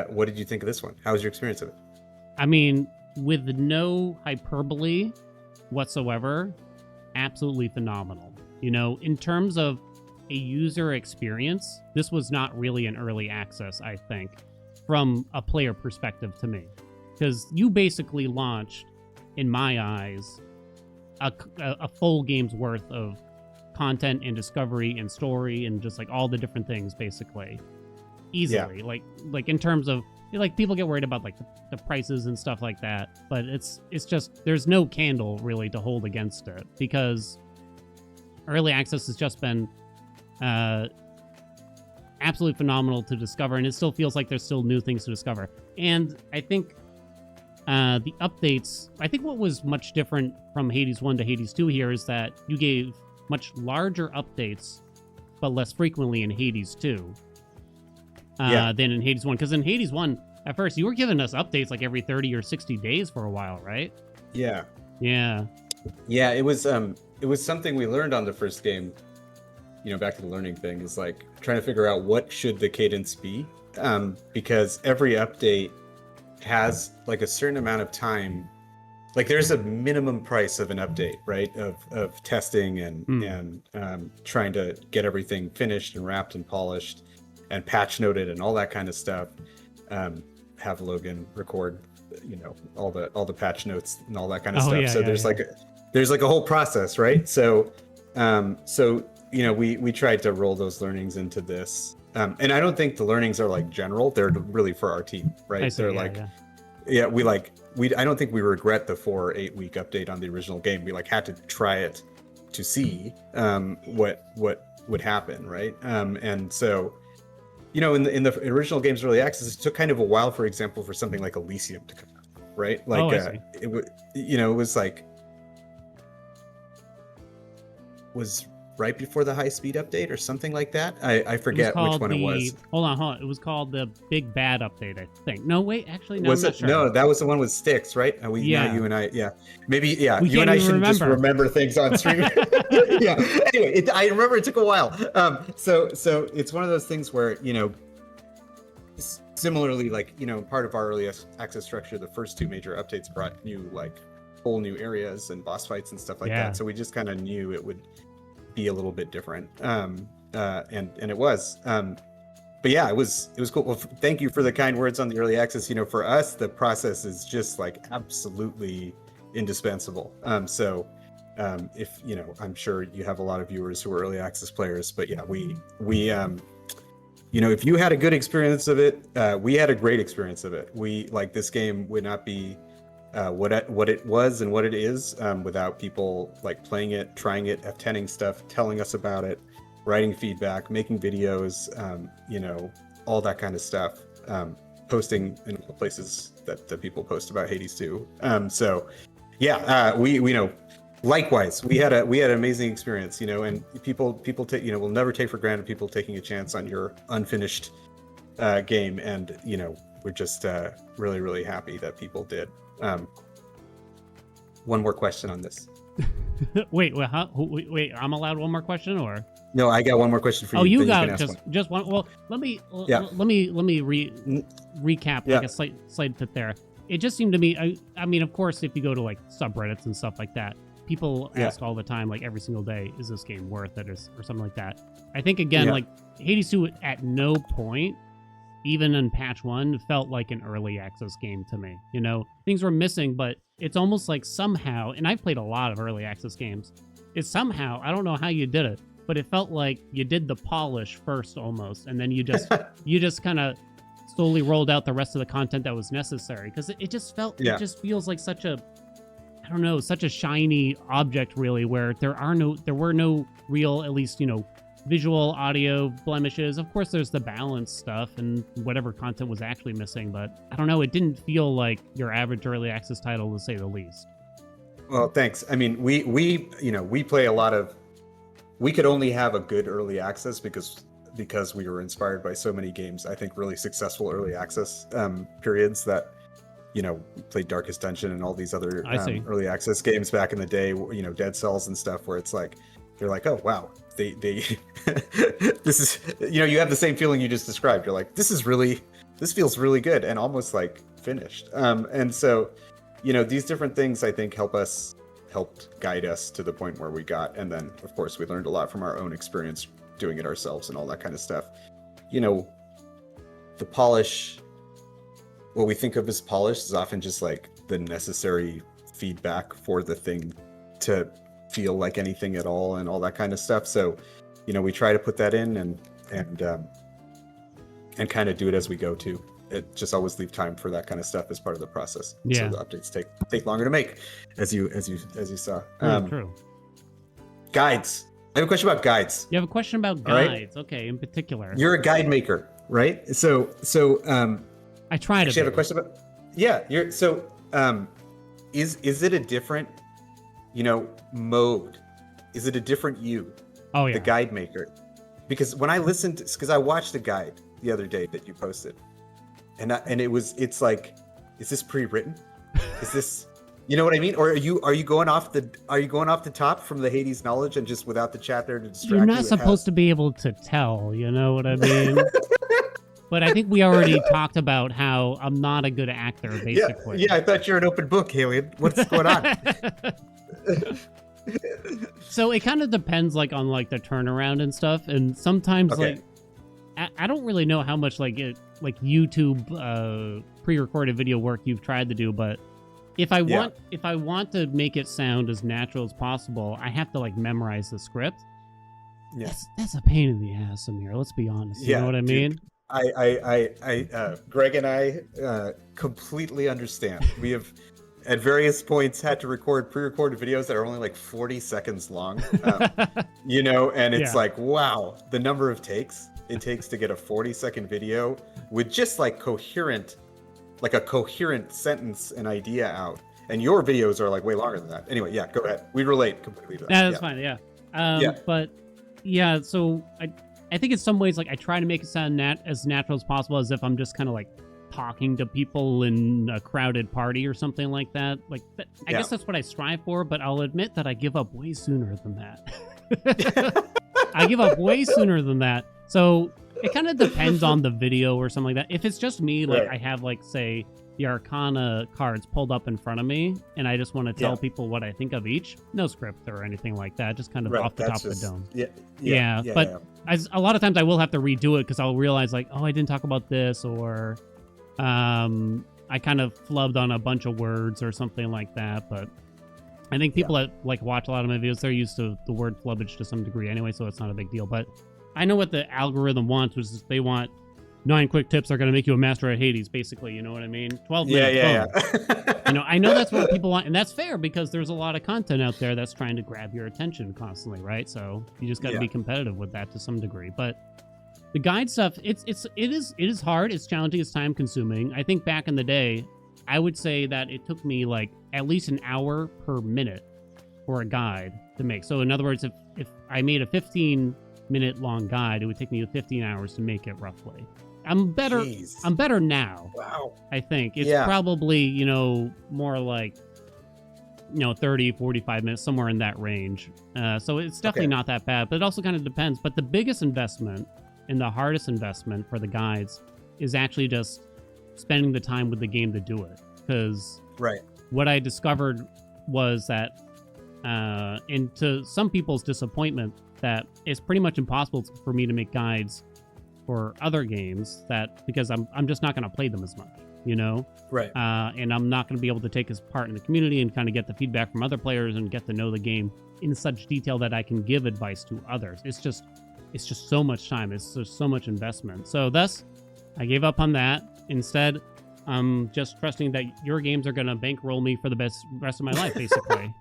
what did you think of this one? How was your experience of it? I mean, with no hyperbole whatsoever, absolutely phenomenal. In terms of a user experience, this was not really an early access, I think, from a player perspective to me. Because you basically launched, in my eyes, a full game's worth of content and discovery and story and just like all the different things, basically. Easily. Yeah. Like in terms of, like, people get worried about like the prices and stuff like that, but it's just, there's no candle really to hold against it, because early access has just been absolutely phenomenal to discover, and it still feels like there's still new things to discover. And I think the updates, I think what was much different from Hades 1 to Hades 2 here is that you gave much larger updates, but less frequently in Hades 2. Than in Hades 1. Because in Hades 1, at first, you were giving us updates like every 30 or 60 days for a while, right? Yeah. Yeah. Yeah, it was something we learned on the first game. back to the learning thing, is like trying to figure out what should the cadence be, because every update has like a certain amount of time. Like there's a minimum price of an update, right? Of testing and trying to get everything finished and wrapped and polished and patch noted and all that kind of stuff. Have Logan record, all the patch notes and all that kind of stuff. So there's like a whole process, right? So we tried to roll those learnings into this. And I don't think the learnings are like general. They're really for our team, right? They're I don't think we regret the 4 or 8 week update on the original game. We like had to try it to see what would happen, right? And so, in the original game's early access, it took kind of a while, for example, for something like Elysium to come out, right? Like it was like right before the high speed update or something like that. I forget which one it was. Hold on. It was called the Big Bad Update, I think. No, wait, actually, no. Was I'm not it? sure. No, that was the one with Styx, right? You and I, maybe, We you and I shouldn't just remember. remember things on stream. Yeah. Anyway, I remember it took a while. So it's one of those things where similarly, like part of our early access structure, the first 2 major updates brought whole new areas and boss fights and stuff like that. So we just kind of knew it would be a little bit different, and it was. But yeah, it was cool. Well, thank you for the kind words on the early access. For us, the process is just like absolutely indispensable. If I'm sure you have a lot of viewers who are early access players, but yeah, we if you had a good experience of it, we had a great experience of it. This game would not be what it was and what it is without people like playing it, trying it, attending stuff, telling us about it, writing feedback, making videos, all that kind of stuff, posting in all the places that people post about Hades too. We likewise, we had an amazing experience, and people take, we'll never take for granted people taking a chance on your unfinished game, and we're just really, really happy that people did. One more question on this. Wait, I'm allowed one more question, or? No, I got one more question for you. Oh, you got just one. Well, let me recap like a slight bit there. It just seemed to me, I mean, of course, if you go to like subreddits and stuff like that, people ask all the time, like every single day, is this game worth it, or something like that. I think again, like Hades 2 at no point, even in patch 1, felt like an early access game to me. Things were missing, but it's almost like somehow, and I've played a lot of early access games, it's somehow, I don't know how you did it, but it felt like you did the polish first almost, and then you just kind of slowly rolled out the rest of the content that was necessary, because it just felt, it just feels like such a, I don't know, such a shiny object really, where there were no real, at least, visual, audio blemishes. Of course, there's the balance stuff and whatever content was actually missing, but I don't know, it didn't feel like your average early access title, to say the least. Well, thanks. I mean, we play a lot of, we could only have a good early access because we were inspired by so many games, I think really successful early access periods that, we played Darkest Dungeon and all these other early access games back in the day, Dead Cells and stuff, where it's like, they're like, oh, wow, they this is, you have the same feeling you just described. You're like, this feels really good and almost like finished. And so, these different things I think helped guide us to the point where we got. And then of course we learned a lot from our own experience doing it ourselves and all that kind of stuff. The polish, what we think of as polish is often just like the necessary feedback for the thing to feel like anything at all and all that kind of stuff. So, we try to put that in and kind of do it as we go too. It just always leave time for that kind of stuff as part of the process. Yeah. So the updates take longer to make, as you saw. True. Guides. I have a question about guides. You have a question about guides, right? Okay, in particular. You're a guide maker, right? So I try to. Actually, I have a question about. Yeah, is it a different, mode? Is it a different you? Oh yeah. The guide maker, because when I listened, because I watched the guide the other day that you posted, and it's like, is this pre-written? Is You know what I mean? Or are you going off the top from the Hades knowledge and just without the chat there to distract you? You're not supposed to be able to tell, you know what I mean? But I think we already talked about how I'm not a good actor, basically. Yeah, I thought you're an open book, Haelian. What's going on? So it kind of depends, like, on like the turnaround and stuff, and sometimes Okay. like I don't really know how much like YouTube pre-recorded video work you've tried to do, but if I want to make it sound as natural as possible, I have to like memorize the script. Yeah. That's a pain in the ass, Amir. Let's be honest. You know what I mean? Greg and I completely understand. We have at various points had to record pre-recorded videos that are only like 40 seconds long, you know, and it's like, wow, the number of takes it takes to get a 40-second video with just like a coherent sentence and idea out. And your videos are like way longer than that. Anyway, yeah, go ahead. We relate completely to that. That's fine. Yeah. But yeah, so I think in some ways, like, I try to make it sound as natural as possible, as if I'm just kind of like talking to people in a crowded party or something like that. Like, I guess that's what I strive for, but I'll admit that I give up way sooner than that. I give up way sooner than that. So it kind of depends on the video or something like that. If it's just me, like I have like, say, the Arcana cards pulled up in front of me, and I just want to tell people what I think of each. No script or anything like that, just kind of off the top of the dome. But a lot of times I will have to redo it because I'll realize like, oh, I didn't talk about this, or I kind of flubbed on a bunch of words or something like that. But I think people that like watch a lot of my videos, they're used to the word flubbage to some degree anyway, so it's not a big deal. But I know what the algorithm wants, which is they want 9 quick tips are going to make you a master at Hades, basically. You know what I mean? 12 minutes. You know, I know that's what people want, and that's fair because there's a lot of content out there that's trying to grab your attention constantly, right? So you just got to be competitive with that to some degree. But the guide stuff, it is hard, it's challenging, it's time consuming. I think back in the day, I would say that it took me like at least an hour per minute for a guide to make. So in other words, if I made a 15-minute long guide, it would take me 15 hours to make it roughly. I'm better. Jeez. I'm better now. Wow. I think it's probably, you know, more like, you know, 30, 45 minutes, somewhere in that range. So it's definitely not that bad, but it also kind of depends. But the biggest investment and the hardest investment for the guides is actually just spending the time with the game to do it. Because what I discovered was that, and to some people's disappointment, that it's pretty much impossible for me to make guides for other games because I'm just not going to play them as much, you know? Right. And I'm not going to be able to take his part in the community and kind of get the feedback from other players and get to know the game in such detail that I can give advice to others. It's just so much time. It's just so much investment. So thus, I gave up on that. Instead, I'm just trusting that your games are going to bankroll me for the rest of my life, basically.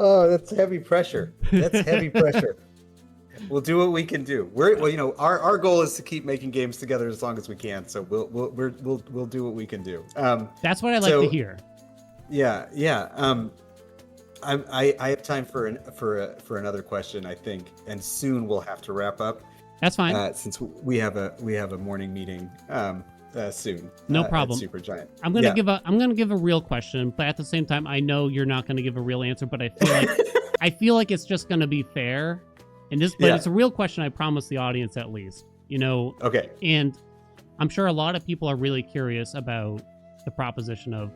Oh, that's heavy pressure. That's heavy pressure. We'll do what we can do. Well, you know, our goal is to keep making games together as long as we can. So we'll do what we can do. That's what I like to hear. Yeah. I have time for another question, I think, and soon we'll have to wrap up. That's fine. Since we have a morning meeting soon. No problem. Supergiant. I'm gonna give a real question, but at the same time, I know you're not gonna give a real answer. But I feel like it's just gonna be fair. And it's a real question. I promise the audience, at least, you know. Okay. And I'm sure a lot of people are really curious about the proposition of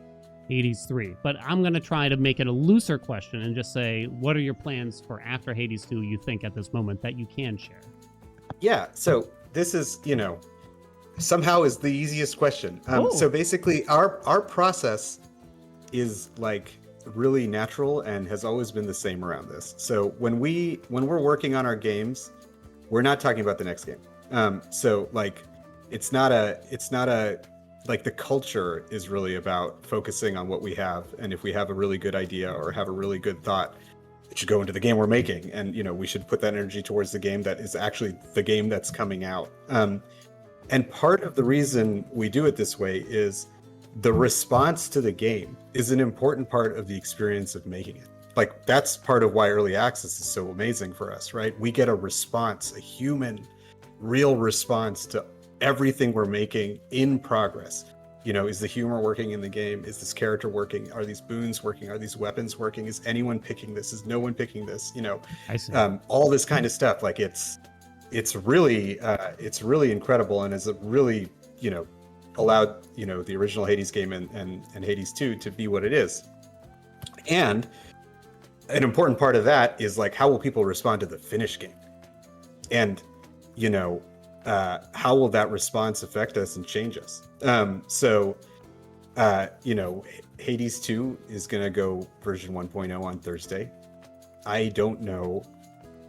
Hades 3, but I'm going to try to make it a looser question and just say, what are your plans for after Hades 2 you think at this moment that you can share? Yeah. So this is, you know, somehow is the easiest question. So basically our process is like really natural and has always been the same around this. So when we're working on our games, we're not talking about the next game. So like it's not a like the culture is really about focusing on what we have, and if we have a really good idea or have a really good thought, it should go into the game we're making, and you know, we should put that energy towards the game that is actually the game that's coming out. And part of the reason we do it this way is the response to the game is an important part of the experience of making it. Like, that's part of why early access is so amazing for us, right? We get a response, a human, real response to everything we're making in progress. Is the humor working in the game? Is this character working? Are these boons working? Are these weapons working? Is anyone picking this? Is no one picking this? I see. All this kind of stuff. Like it's really incredible, and is really allowed the original Hades game and Hades 2 to be what it is. And an important part of that is like, how will people respond to the finished game? And how will that response affect us and change us? Hades 2 is going to go version 1.0 on Thursday. I don't know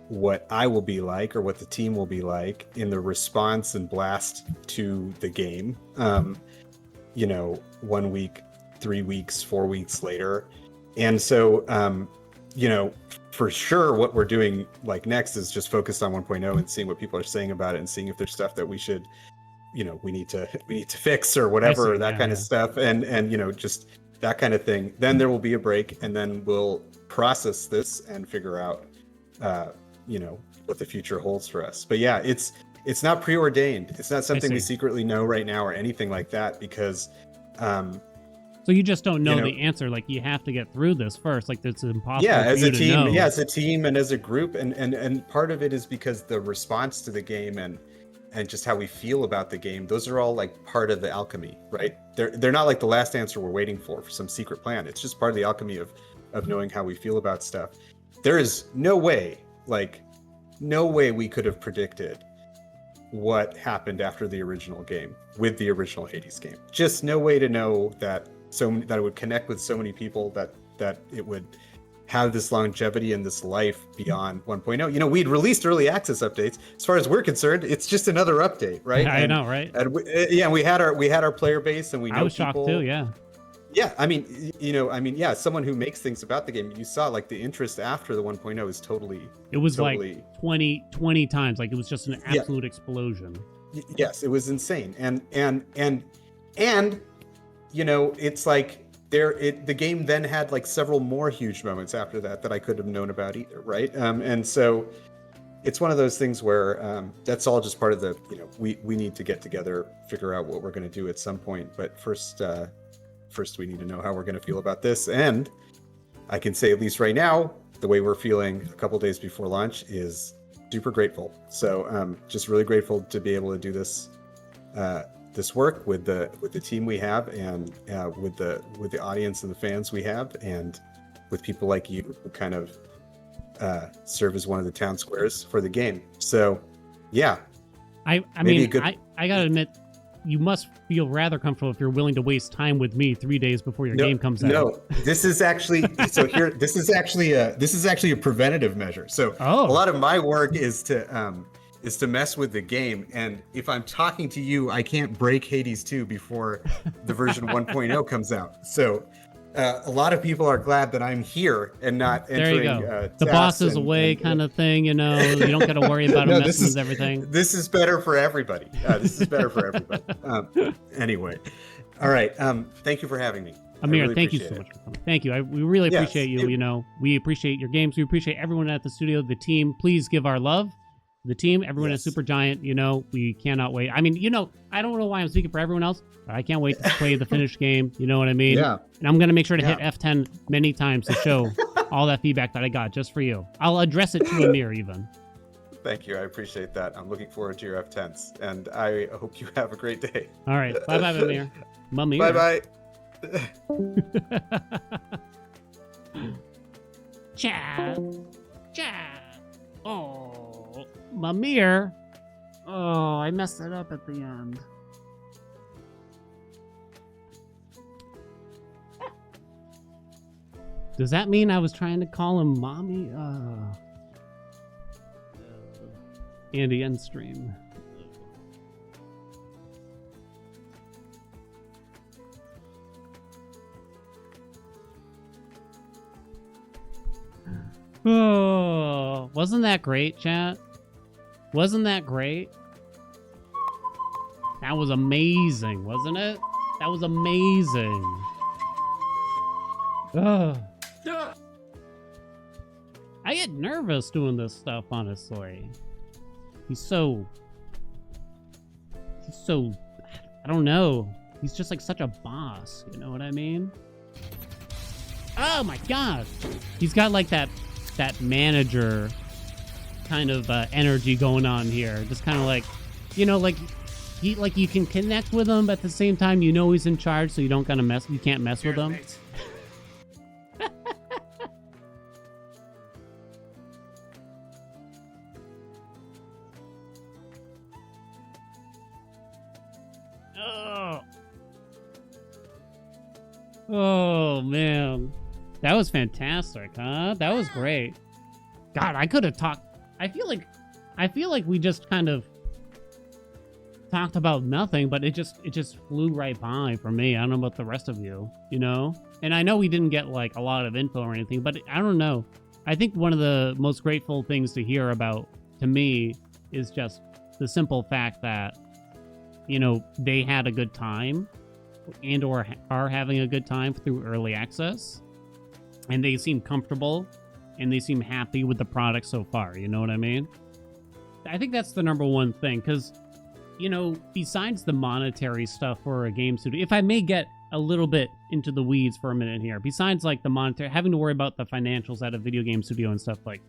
what I will be like or what the team will be like in the response and blast to the game. 1 week, 3 weeks, 4 weeks later. And so, for sure what we're doing like next is just focused on 1.0 and seeing what people are saying about it and seeing if there's stuff that we should, we need to fix or whatever, or that kind of stuff. And just that kind of thing. Then there will be a break, and then we'll process this and figure out, what the future holds for us. But yeah, it's not preordained. It's not something we secretly know right now or anything like that, because, so you just don't know the answer. Like, you have to get through this first. Like, it's impossible. Yeah, as for a you team. to know. Yeah, as a team and as a group, and part of it is because the response to the game and just how we feel about the game. Those are all like part of the alchemy, right? They're not like the last answer we're waiting for some secret plan. It's just part of the alchemy of knowing how we feel about stuff. There is no way we could have predicted what happened after the original game with the original Hades game. Just no way to know that it would connect with so many people, that it would have this longevity and this life beyond 1.0. We'd released early access updates. As far as we're concerned, it's just another update, right? I know, right? And we had our player base, and we know I was people. shocked too. Yeah. Yeah, someone who makes things about the game. You saw like the interest after the 1.0 is totally. It was like 20 times. Like, it was just an absolute explosion. Yes, it was insane, and it's like the game then had like several more huge moments after that I could have known about either, right? And so it's one of those things where that's all just part of the we need to get together, figure out what we're going to do at some point. But first we need to know how we're going to feel about this. And I can say, at least right now, the way we're feeling a couple days before launch is super grateful. So just really grateful to be able to do this work with the team we have, and with the audience and the fans we have, and with people like you who kind of serve as one of the town squares for the game. So yeah, I gotta admit, you must feel rather comfortable if you're willing to waste time with me 3 days before your game comes out. No, this is actually this is actually a preventative measure. So a lot of my work is to mess with the game. And if I'm talking to you, I can't break Hades 2 before the version 1.0 comes out. So a lot of people are glad that I'm here and not entering. There you go. The boss is away, kind of thing. You don't got to worry about him messing with everything. This is better for everybody. Anyway, all right. Thank you for having me. Amir, really thank you so much for coming. Thank you. We really appreciate you. We appreciate your games. We appreciate everyone at the studio, the team. Please give our love. The team, everyone at Supergiant, we cannot wait. I mean, I don't know why I'm speaking for everyone else, but I can't wait to play the finished game. You know what I mean? Yeah. And I'm going to make sure to hit F10 many times to show all that feedback that I got just for you. I'll address it to Amir even. Thank you. I appreciate that. I'm looking forward to your F10s, and I hope you have a great day. All right. Bye-bye, Amir. Mummy. Bye-bye. Chat. Oh. Amir. Oh, I messed it up at the end. Does that mean I was trying to call him mommy? Andy end stream. Oh, wasn't that great, chat? Wasn't that great? That was amazing, wasn't it? That was amazing. Ugh. I get nervous doing this stuff, honestly. He's so, I don't know. He's just like such a boss, you know what I mean? Oh my god! He's got like that manager kind of energy going on here. Just kind of like, you know, like you can connect with him, but at the same time, you know he's in charge, so you can't mess with him. Oh man, that was fantastic, huh? That was great. God, I could have talked. I feel like we just kind of talked about nothing, but it just flew right by for me. I don't know about the rest of you, you know? And I know we didn't get like a lot of info or anything, but I don't know. I think one of the most grateful things to hear about to me is just the simple fact that, you know, they had a good time and or are having a good time through early access, and they seem comfortable and they seem happy with the product so far. You know what I mean? I think that's the number one thing, because, you know, besides the monetary stuff for a game studio, if I may get a little bit into the weeds for a minute here, besides like the monetary, having to worry about the financials at a video game studio and stuff, like,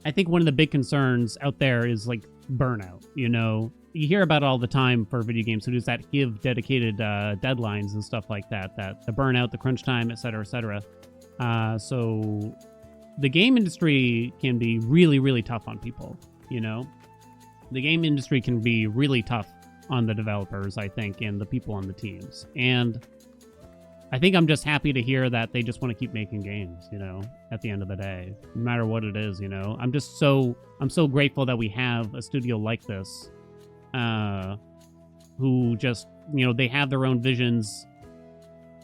I think one of the big concerns out there is like burnout. You know, you hear about it all the time for video game studios that give dedicated deadlines and stuff like that, that the burnout, the crunch time, et cetera, et cetera. So the game industry can be really, really tough on people, you know? The game industry can be really tough on the developers, I think, and the people on the teams. And I think I'm just happy to hear that they just want to keep making games, you know, at the end of the day, no matter what it is, you know. I'm so grateful that we have a studio like this, who just, you know, they have their own visions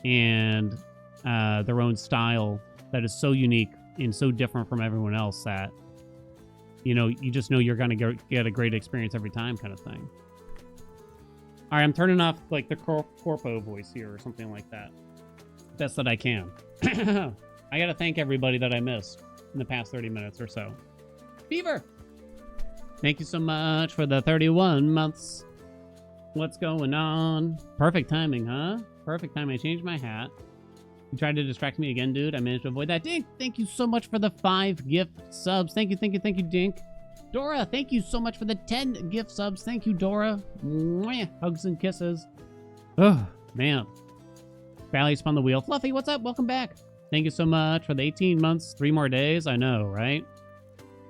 and their own style that is so unique and so different from everyone else that, you know, you just know you're going to get a great experience every time, kind of thing. All right, I'm turning off like the corpo voice here or something like that. Best that I can. I got to thank everybody that I missed in the past 30 minutes or so. Beaver! Thank you so much for the 31 months. What's going on? Perfect timing, huh? Perfect timing. I changed my hat. You tried to distract me again, dude. I managed to avoid that. Dink, thank you so much for the 5 gift subs. Thank you, Dink. Dora, thank you so much for the 10 gift subs. Thank you, Dora. Mwah. Hugs and kisses. Oh, man. Valley spun the wheel. Fluffy, what's up? Welcome back. Thank you so much for the 18 months. 3 more days. I know, right?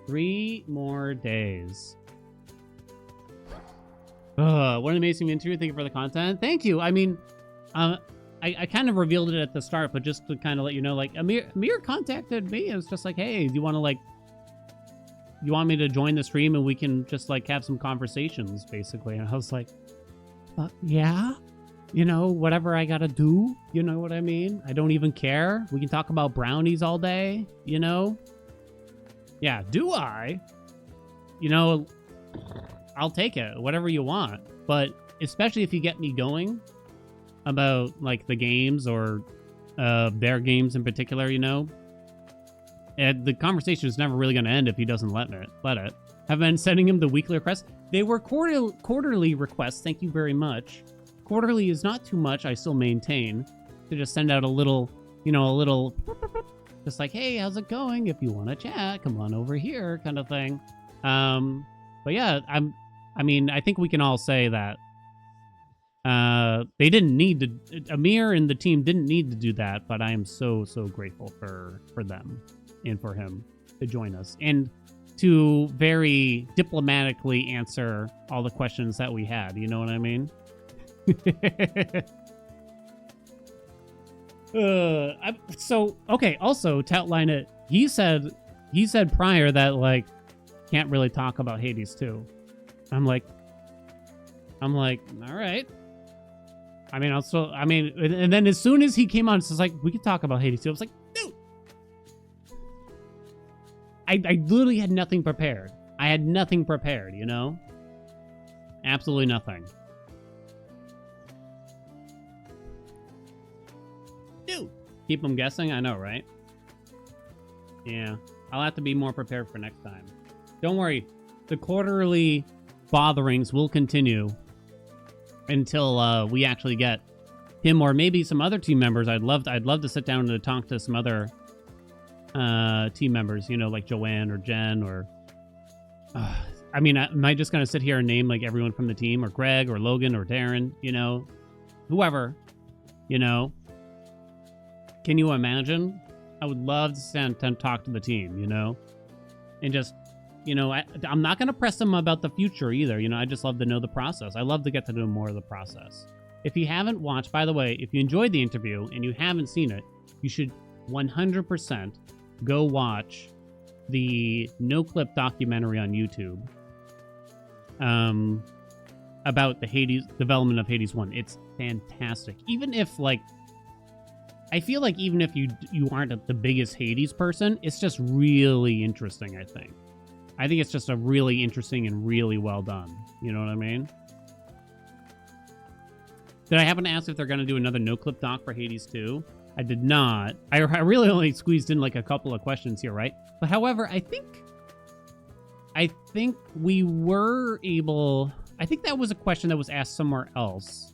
3 more days. What an amazing interview. Thank you for the content. Thank you. I mean, I kind of revealed it at the start, but just to kind of let you know, like, Amir contacted me. It was just like, hey, do you want to, like, you want me to join the stream and we can just, like, have some conversations, basically? And I was like, yeah, you know, whatever I gotta do, you know what I mean? I don't even care. We can talk about brownies all day, you know? Yeah, do I? You know, I'll take it, whatever you want. But especially if you get me going about, like, the games or their games in particular, you know? And the conversation is never really going to end if he doesn't let it. Have been sending him the weekly requests. They were quarterly requests. Thank you very much. Quarterly is not too much. I still maintain to just send out a little, you know, just like, hey, how's it going? If you want to chat, come on over here, kind of thing. But yeah, I mean, I think we can all say that they didn't need to. Amir and the team didn't need to do that, but I am so grateful for them and for him to join us and to very diplomatically answer all the questions that we had. You know what I mean? Okay. Also, to outline it, he said prior that, like, can't really talk about Hades 2. I'm like, all right. I mean, and then as soon as he came on, it's just like, we could talk about Hades 2. I was like, dude. I literally had nothing prepared. You know? Absolutely nothing. Dude. Keep them guessing? I know, right? Yeah. I'll have to be more prepared for next time. Don't worry. The quarterly botherings will continue. until we actually get him or maybe some other team members. I'd love to sit down and talk to some other team members, you know, like Joanne or Jen or I mean, am I just gonna sit here and name like everyone from the team, or Greg or Logan or Darren, you know, whoever, you know? Can you imagine? I would love to stand and talk to the team, you know, and just, you know, I'm not gonna press them about the future either, you know. I just love to know the process. I love to get to know more of the process. If you haven't watched, by the way, if you enjoyed the interview and you haven't seen it, you should 100% go watch the No Clip documentary on YouTube about the Hades development of Hades 1. It's fantastic. Even if, like, I feel like even if you aren't the biggest Hades person, it's just really interesting, I think. I think it's just a really interesting and really well done. You know what I mean? Did I happen to ask if they're going to do another no-clip doc for Hades 2? I did not. I really only squeezed in like a couple of questions here, right? But however, I think we were able... I think that was a question that was asked somewhere else.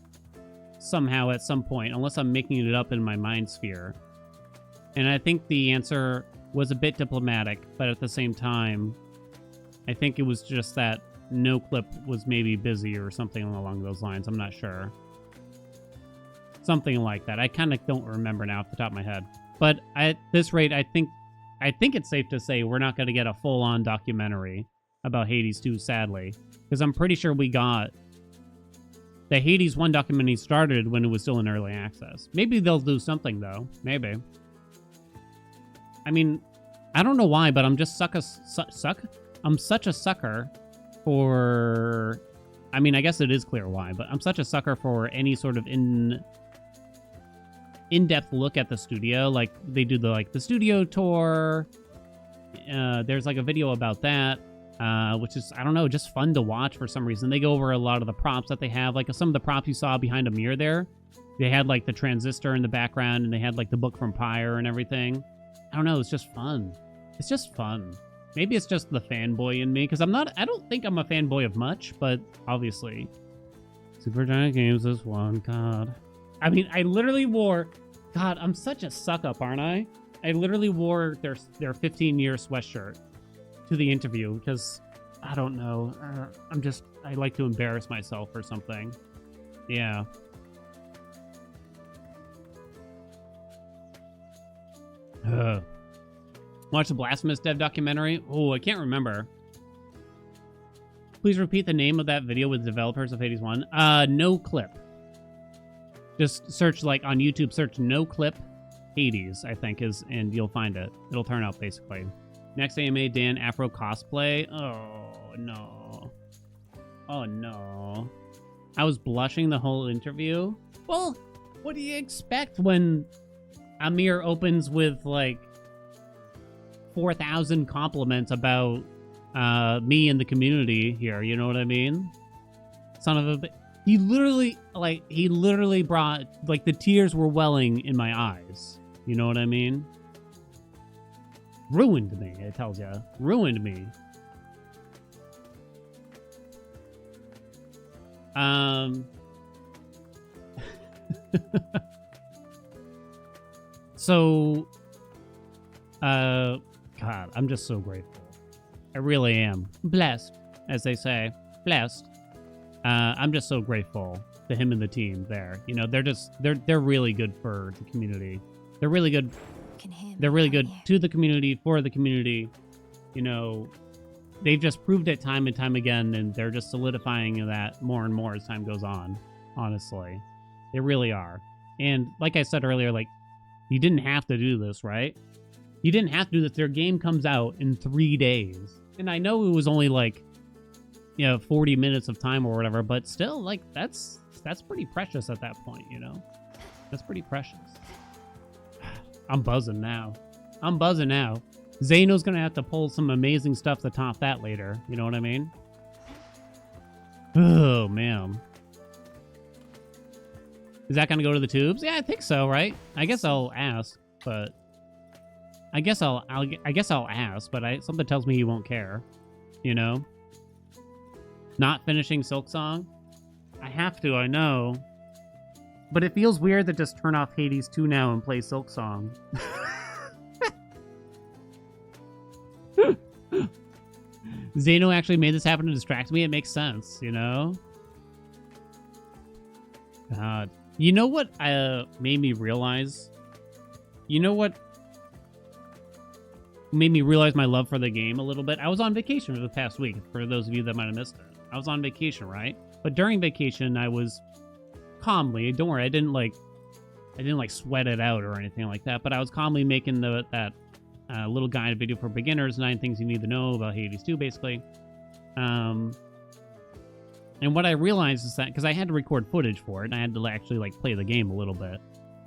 Somehow at some point, unless I'm making it up in my mind sphere. And I think the answer was a bit diplomatic, but at the same time, I think it was just that no clip was maybe busy or something along those lines. I'm not sure. Something like that. I kind of don't remember now off the top of my head. But at this rate, I think it's safe to say we're not going to get a full-on documentary about Hades 2, sadly. Because I'm pretty sure we got... The Hades 1 documentary started when it was still in early access. Maybe they'll do something, though. Maybe. I mean, I don't know why, but I'm just I'm such a sucker for... I mean, I guess it is clear why, but I'm such a sucker for any sort of in-depth look at the studio. Like, they do the studio tour. There's like a video about that. Which is, I don't know, just fun to watch for some reason. They go over a lot of the props that they have. Like some of the props you saw behind Amir there. They had like the transistor in the background and they had like the book from Pyre and everything. I don't know, it's just fun. It's just fun. Maybe it's just the fanboy in me, because I don't think I'm a fanboy of much, but obviously. Supergiant Games is one, God. I mean, I literally wore... God, I'm such a suck-up, aren't I? I literally wore their 15-year sweatshirt to the interview because I don't know. I like to embarrass myself or something. Yeah. Watch the Blasphemous Dev documentary. Oh, I can't remember. Please repeat the name of that video with the developers of Hades 1. No clip. Just search, like, on YouTube, search no clip Hades, I think, and you'll find it. It'll turn out, basically. Next AMA, Dan Afro cosplay. Oh, no. Oh, no. I was blushing the whole interview. Well, what do you expect when Amir opens with, like, 4,000 compliments about me and the community here? You know what I mean? Son of a... He literally brought... Like, the tears were welling in my eyes. You know what I mean? Ruined me, it tells ya. Ruined me. So, God, I'm just so grateful. I really am. Blessed, as they say. Blessed. I'm just so grateful to him and the team there. You know, they're really good for the community. They're really good. They're really good to the community, for the community. You know, they've just proved it time and time again, and they're just solidifying that more and more as time goes on, honestly. They really are. And like I said earlier, like, you didn't have to do this, right? You didn't have to do this. Their game comes out in 3 days. And I know it was only like, 40 minutes of time or whatever, but still, like, that's pretty precious at that point, you know? That's pretty precious. I'm buzzing now. Zeno's gonna have to pull some amazing stuff to top that later. You know what I mean? Oh, man. Is that gonna go to the tubes? Yeah, I think so, right? I guess I'll ask, but... I guess I'll ask, but something tells me he won't care. You know? Not finishing Silk Song? I have to, I know. But it feels weird to just turn off Hades 2 now and play Silk Song. Zeno actually made this happen to distract me. It makes sense, you know? God. You know what made me realize? You know what made me realize my love for the game a little bit? I was on vacation for the past week, for those of you that might have missed it. I was on vacation, right? But during vacation, I was calmly, don't worry, I didn't like sweat it out or anything like that, but I was calmly making that little guide video for beginners, 9 things you need to know about Hades 2, basically. And what I realized is that, because I had to record footage for it, and I had to actually like play the game a little bit,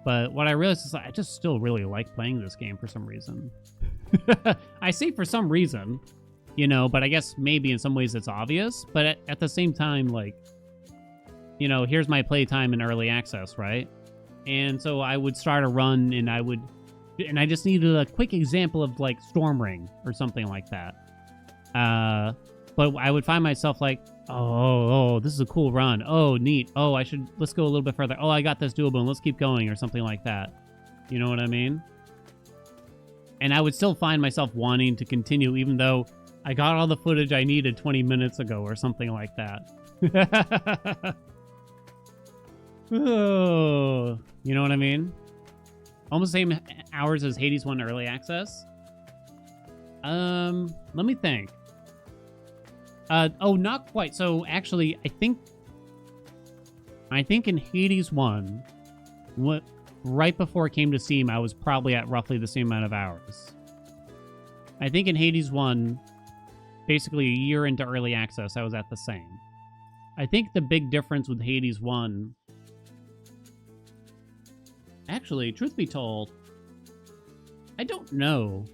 but what I realized is that I just still really like playing this game for some reason. I say for some reason, you know, but I guess maybe in some ways it's obvious, but at the same time, like, you know, here's my playtime in early access, right? And so I would start a run, and I just needed a quick example of like Storm Ring or something like that. But I would find myself like, oh, this is a cool run. Oh, neat. Oh, let's go a little bit further. Oh, I got this doable, and let's keep going or something like that. You know what I mean? And I would still find myself wanting to continue, even though I got all the footage I needed 20 minutes ago or something like that. Oh, you know what I mean? Almost the same hours as Hades 1 early access. Let me think. Oh, not quite. So actually, I think in Hades 1, right before it came to Steam, I was probably at roughly the same amount of hours. I think in Hades 1, basically a year into early access, I was at the same. I think the big difference with Hades 1... Actually, truth be told, I don't know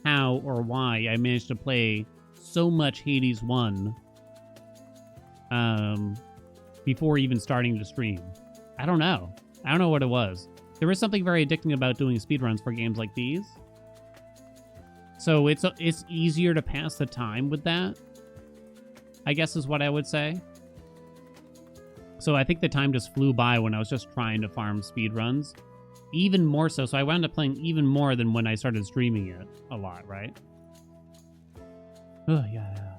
how or why I managed to play so much Hades 1 before even starting to stream. I don't know. I don't know what it was. There is something very addicting about doing speedruns for games like these. So it's easier to pass the time with that, I guess is what I would say. So I think the time just flew by when I was just trying to farm speedruns. Even more so. So I wound up playing even more than when I started streaming it a lot, right? Oh, yeah.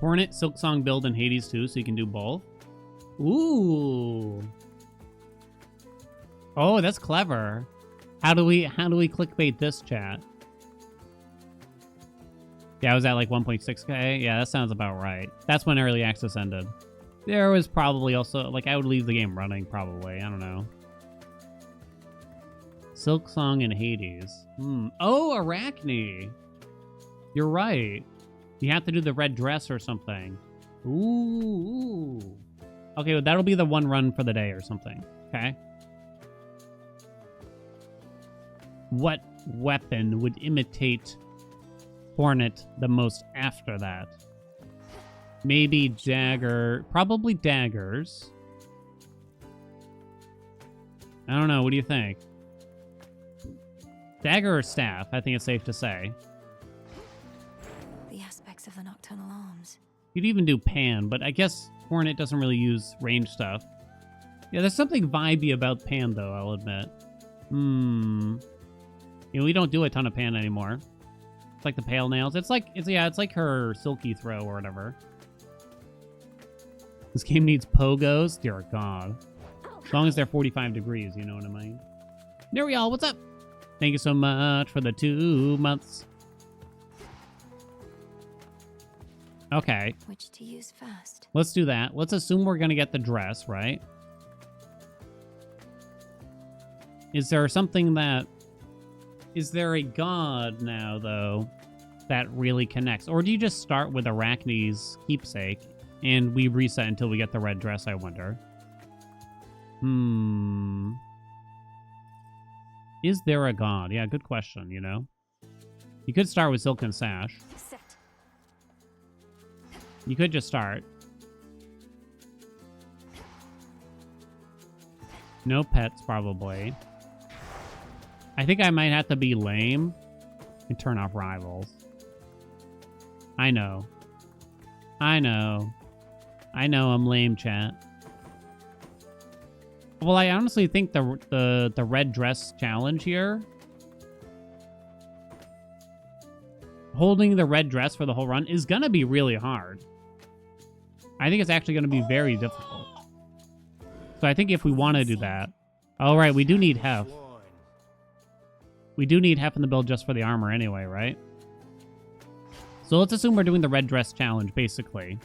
Hornet, Silksong build, and Hades 2, so you can do both. Ooh. Oh, that's clever. How do we clickbait this, chat? Yeah, I was at like 1.6K. Yeah, that sounds about right. That's when early access ended. There was probably also, like, I would leave the game running, probably. I don't know. Silksong and Hades. Oh, Arachne. You're right. You have to do the red dress or something. Ooh. Okay, well, that'll be the one run for the day or something. Okay. What weapon would imitate Hornet the most after that? Maybe dagger. Probably daggers. I don't know. What do you think? Dagger or staff? I think it's safe to say. The aspects of the nocturnal arms. You'd even do Pan, but I guess Hornet doesn't really use range stuff. Yeah, there's something vibey about Pan, though, I'll admit. You know, we don't do a ton of Pan anymore. It's like the pale nails. It's like her silky throw or whatever. This game needs pogos? Dear God. As long as they're 45 degrees, you know what I mean? There we are. What's up? Thank you so much for the 2 months. Okay. Which to use first? Let's do that. Let's assume we're going to get the dress, right? Is there something that... Is there a god now, though, that really connects? Or do you just start with Arachne's keepsake and we reset until we get the red dress, I wonder? Is there a god? Yeah, good question, you know? You could start with Silken Sash. Sept. You could just start. No pets, probably. I think I might have to be lame and turn off rivals. I know. I know. I know I'm lame, chat. Well, I honestly think the red dress challenge here, holding the red dress for the whole run, is gonna be really hard. I think it's actually gonna be very difficult. So I think if we want to do that, all right, we do need Hef. We do need Hef in the build just for the armor anyway, right? So let's assume we're doing the red dress challenge, basically.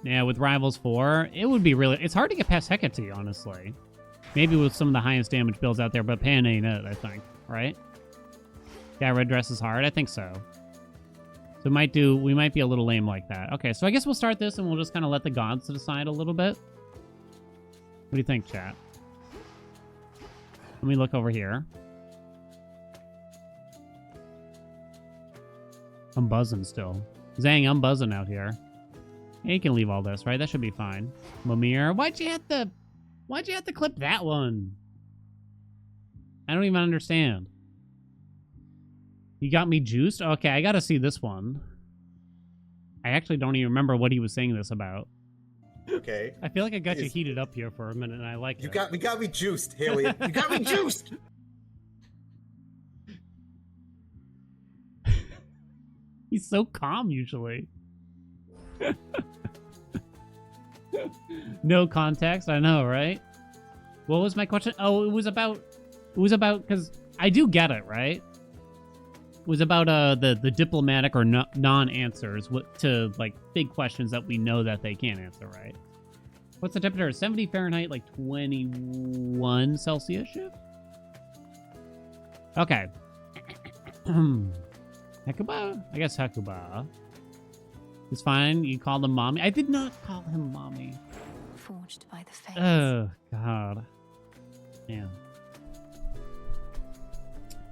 Yeah, with Rivals 4, it would be really... It's hard to get past Hecate, honestly. Maybe with some of the highest damage builds out there, but Pan ain't it, I think. Right? Yeah, red dress is hard? I think so. So we might be a little lame like that. Okay, so I guess we'll start this and we'll just kind of let the gods decide a little bit. What do you think, chat? Let me look over here. I'm buzzing still. Zang, I'm buzzing out here. Yeah, you can leave all this, right? That should be fine. Amir, why'd you have to clip that one? I don't even understand. You got me juiced? Okay, I gotta see this one. I actually don't even remember what he was saying this about. Okay. I feel like I got you heated up here for a minute, and I like You it. got me juiced, Haelian. You got me juiced! He's so calm usually. No context, I know, right? What was my question? Oh, it was about because I do get it, right? It was about the diplomatic or non-answers to like big questions that we know that they can't answer, right? What's the temperature? 70 Fahrenheit, like 21 Celsius shift? Okay. Hekuba? I guess Hekuba. It's fine. You called him mommy. I did not call him mommy. Forged by the fates. Oh, God. Yeah.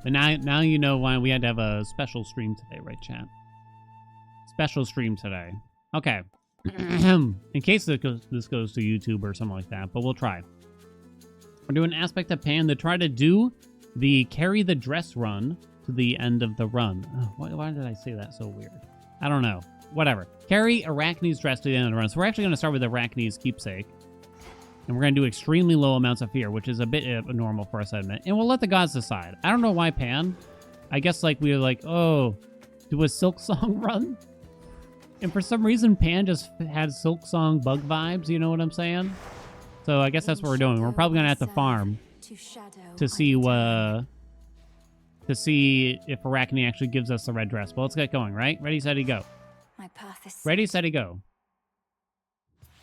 But now you know why we had to have a special stream today, right, chat? Special stream today. Okay. In case this goes to YouTube or something like that, but we'll try. We're doing Aspect of Pan to try to do the carry the dress run to the end of the run. Oh, why did I say that so weird? I don't know. Whatever. Carry Arachne's dress to the end of the run. So we're actually going to start with Arachne's keepsake. And we're going to do extremely low amounts of fear, which is a bit normal for us to admit. And we'll let the gods decide. I don't know why Pan. I guess like we were like, oh, do a Silk Song run? And for some reason, Pan just had Silk Song bug vibes, you know what I'm saying? So I guess that's what we're doing. We're probably going to have to farm to see if Arachne actually gives us the red dress. But let's get going, right? Ready, steady, go. My path is Ready, steady, go.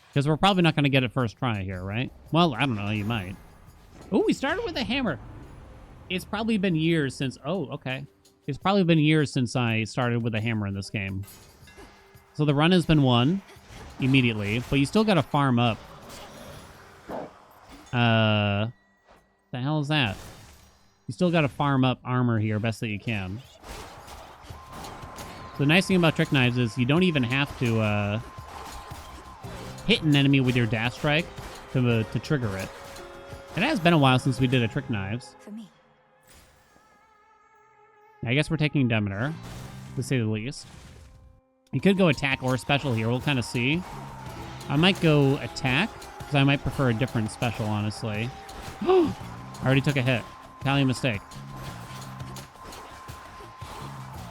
Because we're probably not going to get it first try here, right? Well, I don't know. You might. Oh, we started with a hammer. It's probably been years since... Oh, okay. It's probably been years since I started with a hammer in this game. So the run has been won immediately, but you still got to farm up. The hell is that? You still got to farm up armor here best that you can. So the nice thing about Trick Knives is you don't even have to hit an enemy with your dash strike to trigger it. It has been a while since we did a Trick Knives. for me. I guess we're taking Demeter, to say the least. You could go attack or special here. We'll kind of see. I might go attack, because I might prefer a different special, honestly. I already took a hit. Italian mistake.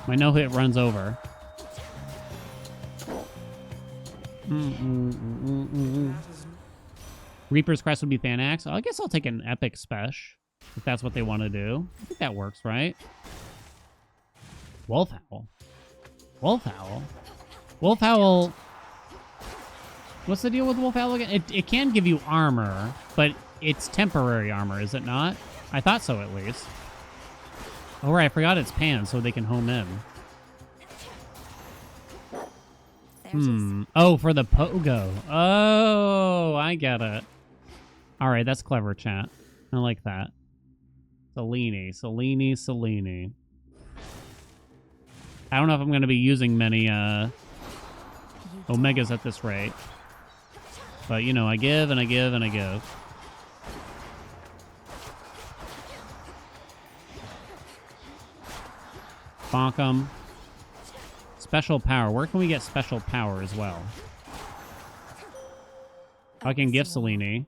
My no-hit runs over. Reaper's Crest would be Thanax. I guess I'll take an epic special, if that's what they want to do. I think that works, right? Wolf Howl. Wolf Howl? Wolf Howl... What's the deal with Wolf Howl again? It can give you armor, but it's temporary armor, is it not? I thought so, at least. Oh, right, I forgot it's Pan, so they can home in. Oh, for the pogo. Oh, I get it. All right, that's clever, chat. I like that. Selene. I don't know if I'm going to be using many Omegas at this rate. But, you know, I give and I give and I give. Bonk 'em. Special power. Where can we get special power as well? I can gift Selene.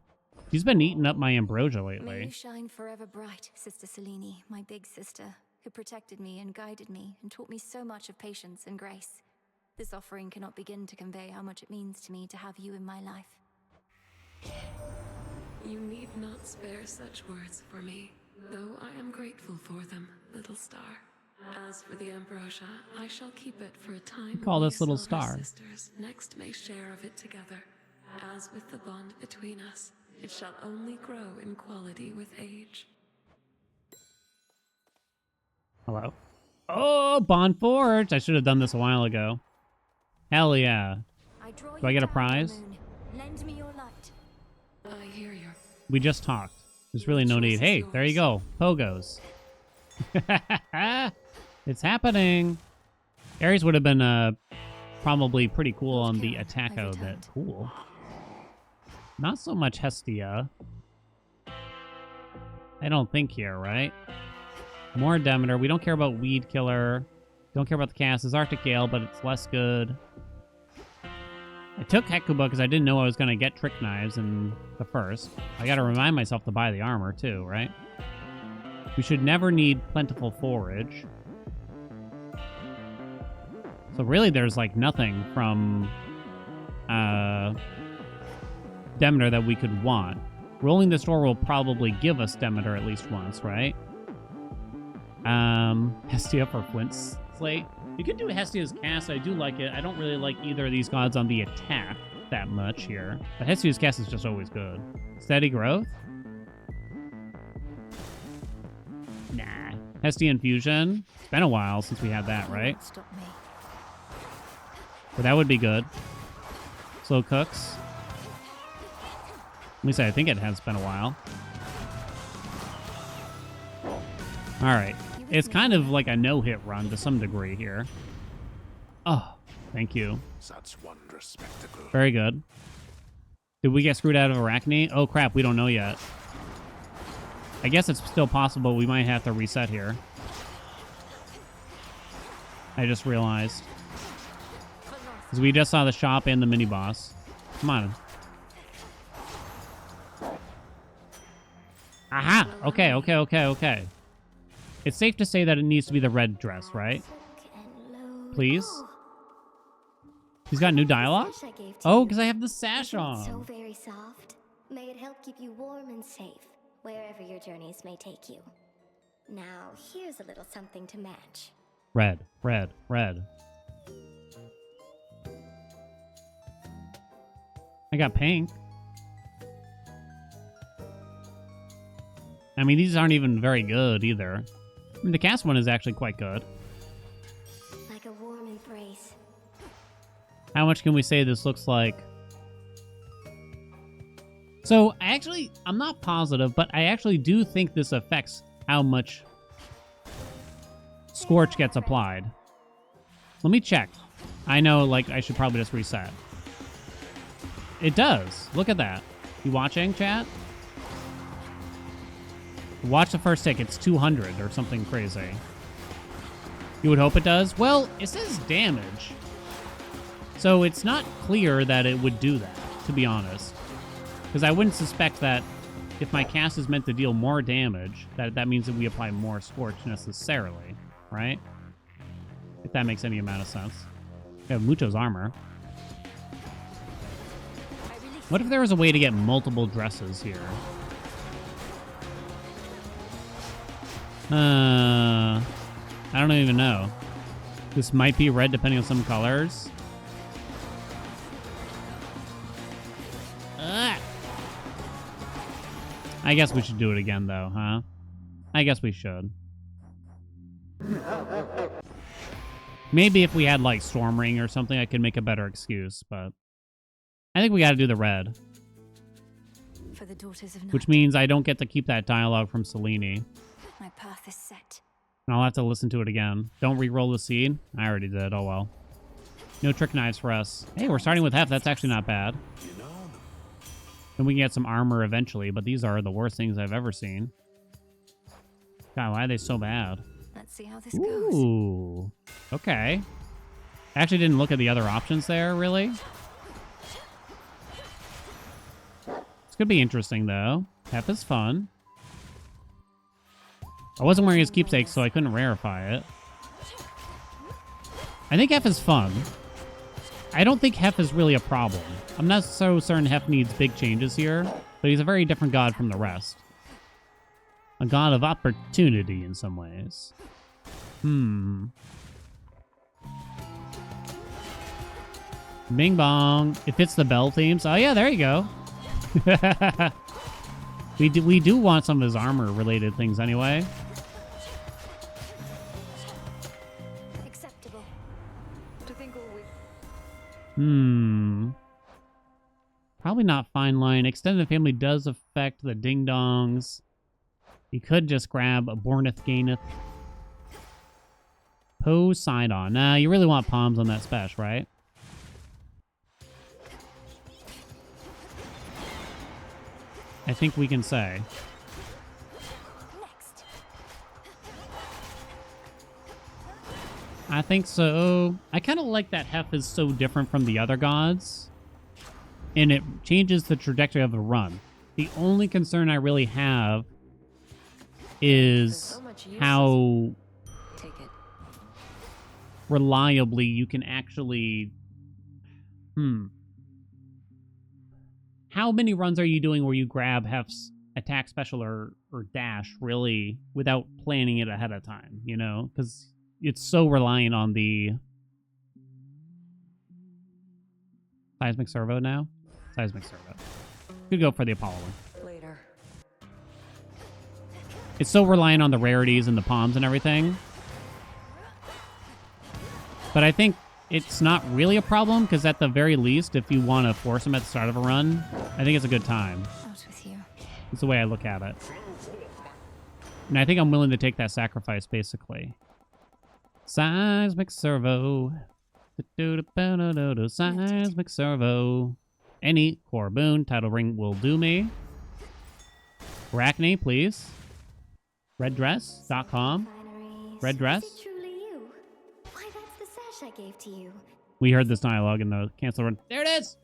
She's been eating up my ambrosia May lately. you shine forever bright, Sister Selene, my big sister, who protected me and guided me and taught me so much of patience and grace. This offering cannot begin to convey how much it means to me to have you in my life. You need not spare such words for me, though I am grateful for them, little star. As for the ambrosia, I shall keep it for a time. Call when this we little silver star. Sisters next may share of it together. As with the bond between us, it shall only grow in quality with age. Hello? Oh, Bond Forge! I should have done this a while ago. Hell yeah. Do I get a prize? Lend me your light. I hear you. We just talked. There's really no need. Hey, there you go. Pogos. It's happening. Ares would have been probably pretty cool on the attack of that. Cool. Not so much Hestia. I don't think here, right? More Demeter. We don't care about Weed Killer. Don't care about the cast. It's Arctic Gale, but it's less good. I took Hecuba because I didn't know I was going to get Trick Knives in the first. I got to remind myself to buy the armor, too, right? We should never need Plentiful Forage. So really, there's, like, nothing from Demeter that we could want. Rolling this door will probably give us Demeter at least once, right? Hestia for Flint's Slate. You can do Hestia's cast. I do like it. I don't really like either of these gods on the attack that much here. But Hestia's cast is just always good. Steady growth? Nah. Hestia Infusion. It's been a while since we had that, right? Stop me. But that would be good. Slow Cooks. At least I think it has been a while. Alright. It's kind of like a no-hit run to some degree here. Oh, thank you. Such wondrous spectacle. Very good. Did we get screwed out of Arachne? Oh crap, we don't know yet. I guess it's still possible we might have to reset here. I just realized. Because we just saw the shop and the mini-boss. Come on. Aha! Okay. It's safe to say that it needs to be the red dress, right? Please? He's got new dialogue? Oh, because I have the sash So on. very soft. May it help keep you warm and safe wherever your journeys may take you. Now, here's a little something to match. Red. I got pink. I mean, these aren't even very good either. I mean, the cast one is actually quite good. Like a warm embrace. How much can we say this looks like? So, I'm not positive, but I actually do think this affects how much Scorch gets applied. Let me check. I know, like, I should probably just reset. It does. Look at that. You watching, chat? Watch the first tick. It's 200 or something crazy. You would hope it does? Well, it says damage. So it's not clear that it would do that, to be honest. Because I wouldn't suspect that if my cast is meant to deal more damage, that means that we apply more Scorch necessarily, right? If that makes any amount of sense. We have Mucho's armor. What if there was a way to get multiple dresses here? I don't even know. This might be red depending on some colors. I guess we should do it again, though, huh? I guess we should. Maybe if we had, like, Storm Ring or something, I could make a better excuse, but I think we gotta do the red. For the daughters of Which night, means I don't get to keep that dialogue from Selene. my path is set. And I'll have to listen to it again. Don't re-roll the seed. I already did. Oh, well. No trick knives for us. Hey, we're starting with Hef. That's actually not bad. You know them. And we can get some armor eventually, but these are the worst things I've ever seen. God, why are they so bad? That Let's see how this goes. Ooh. Okay. Actually didn't look at the other options there, really. It's gonna be interesting, though. Hef is fun. I wasn't wearing his keepsake, so I couldn't rarefy it. I think Hef is fun. I don't think Hef is really a problem. I'm not so certain Hef needs big changes here, but he's a very different god from the rest. A god of opportunity in some ways. Bing bong. It fits the bell themes. Oh yeah, there you go. we do want some of his armor related things anyway. Acceptable. To think all we... Probably not fine line. Extended family does affect the ding dongs. You could just grab a Borneth Gaineth. Poseidon. Nah, you really want palms on that special, right? I think we can say. Next. I think so. I kind of like that Hef is so different from the other gods. And it changes the trajectory of the run. The only concern I really have is how Take it. reliably you can actually... How many runs are you doing where you grab Hef's attack special or dash, really, without planning it ahead of time, you know? Because it's so reliant on the... Seismic Servo now? Seismic Servo. Could go for the Apollo one. Later. It's so reliant on the rarities and the palms and everything. But I think it's not really a problem, because at the very least, if you want to force him at the start of a run, I think it's a good time. Out with you. It's the way I look at it. And I think I'm willing to take that sacrifice, basically. Seismic Servo. Seismic Servo. Any core boon. Title ring will do me. Arachne, please. Reddress.com. Fineries. Red dress? Is it truly you? Why, that's the sash I gave to you. We heard this dialogue in the cancel run. There it is!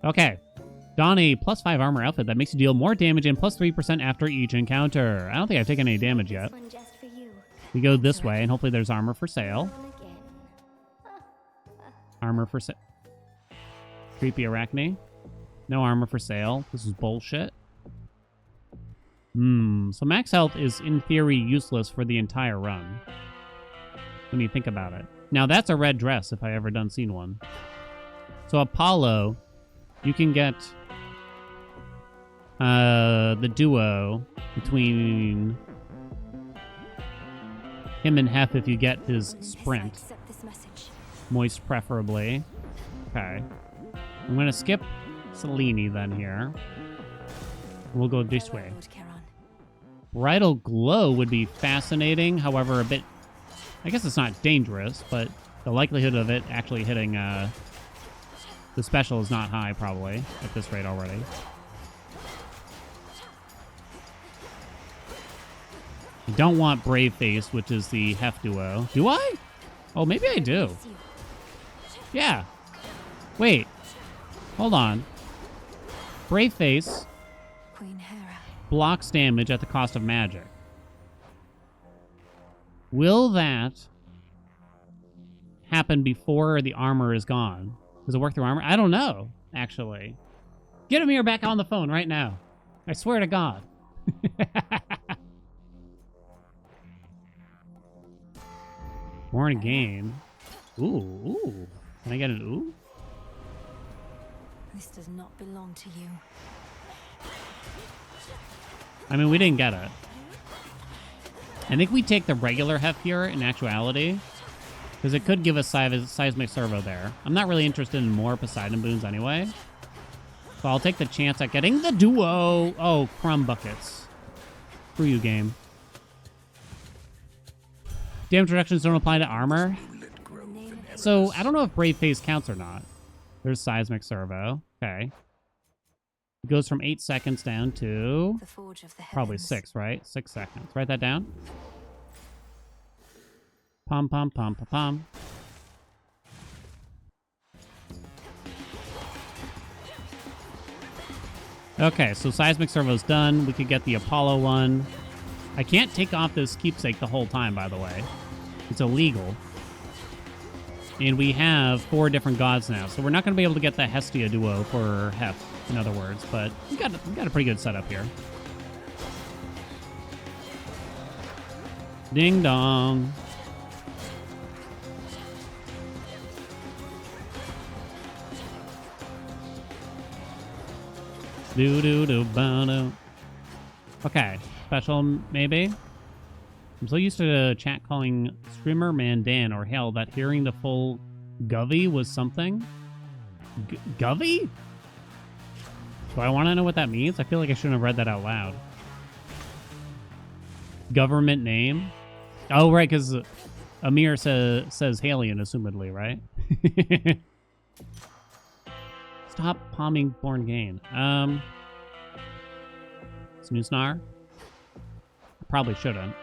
Okay. Don a +5 armor outfit that makes you deal more damage and +3% after each encounter. I don't think I've taken any damage yet. This one just for you. We go this way, and hopefully there's armor for sale. On again. Armor for sale. Creepy Arachne. No armor for sale. This is bullshit. So max health is, in theory, useless for the entire run. When you think about it. Now, that's a red dress, if I ever done seen one. So Apollo, you can get the duo between him and Hef if you get his sprint. Accept this message. Moist, preferably. Okay. I'm going to skip Selene then here. We'll go this Farewell, way. Lord Charon. Bridal Glow would be fascinating, however, a bit... I guess it's not dangerous, but the likelihood of it actually hitting the special is not high, probably, at this rate already. You don't want Brave Face, which is the Hef duo. Do I? Oh, maybe I do. Yeah. Wait. Hold on. Brave Face Queen Hera. blocks damage at the cost of magic. Will that happen before the armor is gone? Does it work through armor? I don't know, actually. Get Amir back on the phone right now. I swear to God. More in a game. Ooh. Can I get an ooh? This does not belong to you. I mean, we didn't get it. I think we take the regular Hef here in actuality, because it could give us Seismic Servo there. I'm not really interested in more Poseidon boons anyway. So I'll take the chance at getting the duo. Oh, crumb buckets. Screw you, game. Damage reductions don't apply to armor. So I don't know if Brave Face counts or not. There's Seismic Servo. Okay. It goes from 8 seconds down to The forge of the probably heavens. 6, right? 6 seconds. Write that down. Pom, pom, pom, pom, pom. Okay, so seismic servo's done. We could get the Apollo one. I can't take off this keepsake the whole time, by the way. It's illegal. And we have 4 different gods now, so we're not going to be able to get the Hestia duo for Hef, in other words, but we got a pretty good setup here. Ding dong. Do-do-do-ba-do. Okay, special maybe? I'm so used to chat calling streamer Mandan or hell that hearing the full Govey was something. Govey? Do I want to know what that means? I feel like I shouldn't have read that out loud. Government name? Oh, right, because Amir says Haelian, assumedly, right? Stop palming Born Gain. Snoosnar? Probably shouldn't.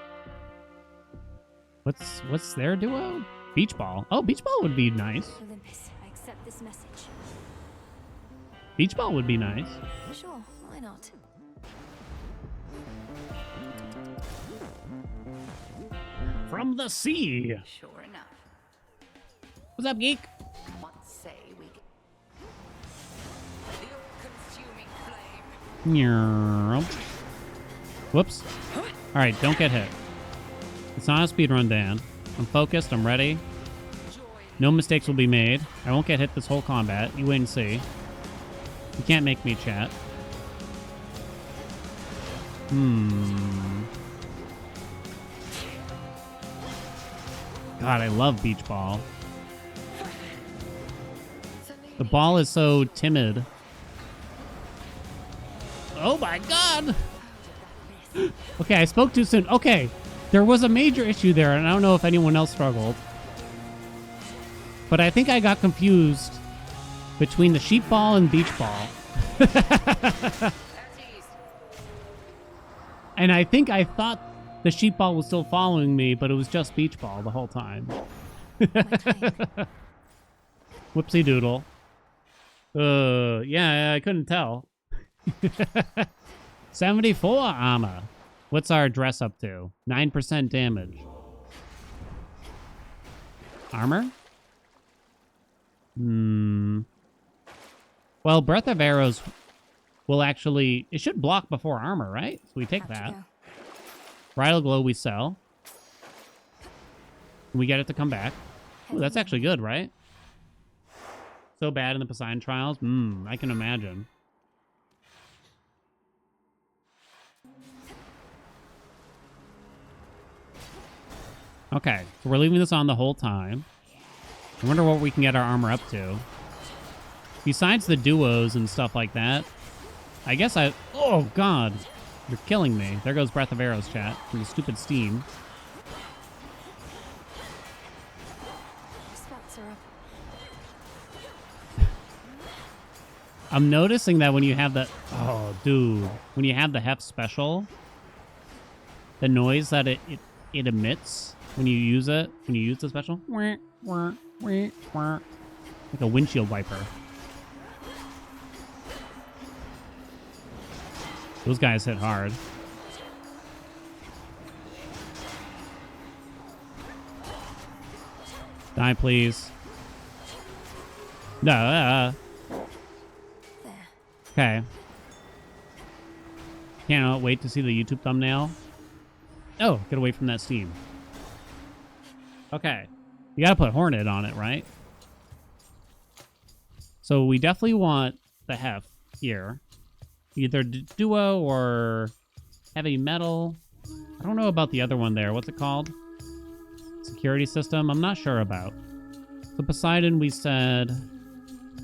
What's their duo? Beach Ball. Oh, Beach Ball would be nice. Olympus, I accept this message. Beach Ball would be nice. Sure, why not? From the sea. Sure enough. What's up, geek? What say we... The consuming flame. Nyeh. Whoops. All right, don't get hit. It's not a speed run, Dan. I'm focused. I'm ready. No mistakes will be made. I won't get hit this whole combat. You wait and see. You can't make me chat. God, I love Beach Ball. The ball is so timid. Oh my god! Okay, I spoke too soon. Okay, there was a major issue there, and I don't know if anyone else struggled. But I think I got confused between the sheep ball and beach ball. And I think I thought the sheep ball was still following me, but it was just beach ball the whole time. Whoopsie doodle. Yeah, I couldn't tell. 74 armor. What's our dress up to? 9% damage. Armor? Well, Breath of Arrows will actually... It should block before armor, right? So we take that. Bridal Glow we sell. We get it to come back. Ooh, that's actually good, right? So bad in the Poseidon Trials? I can imagine. Okay, so we're leaving this on the whole time. I wonder what we can get our armor up to. Besides the duos and stuff like that, I guess oh, God. You're killing me. There goes Breath of Arrows, chat. From the stupid Steam. Spots are up. I'm noticing that when you have the... Oh, dude. When you have the Hef special, the noise that it emits when you use it, when you use the special, like a windshield wiper. Those guys hit hard. Die, please. No. Okay. Cannot wait to see the YouTube thumbnail. Oh, get away from that steam. Okay. You gotta put Hornet on it, right? So we definitely want the Hef here. Either Duo or Heavy Metal. I don't know about the other one there. What's it called? Security System? I'm not sure about. So Poseidon, we said...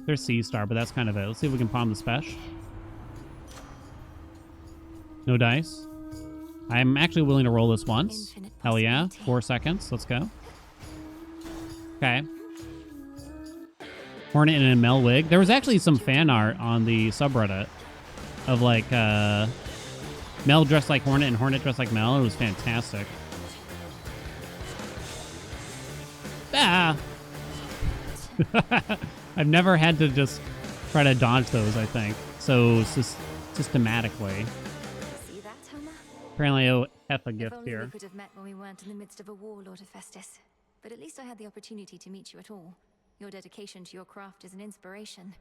There's Sea Star, but that's kind of it. Let's see if we can palm the Spesh. No dice. I'm actually willing to roll this once. Hell yeah. 4 seconds. Let's go. Okay. Hornet in a Mel wig. There was actually some fan art on the subreddit of like Mel dressed like Hornet and Hornet dressed like Mel. It was fantastic. Ah! I've never had to just try to dodge those, I think. So systematically. See that, Homer? Apparently I owe F a If gift only here. we could have met when we weren't in the midst of a war, Lord Hephaestus. But at least I had the opportunity to meet you at all. Your dedication to your craft is an inspiration.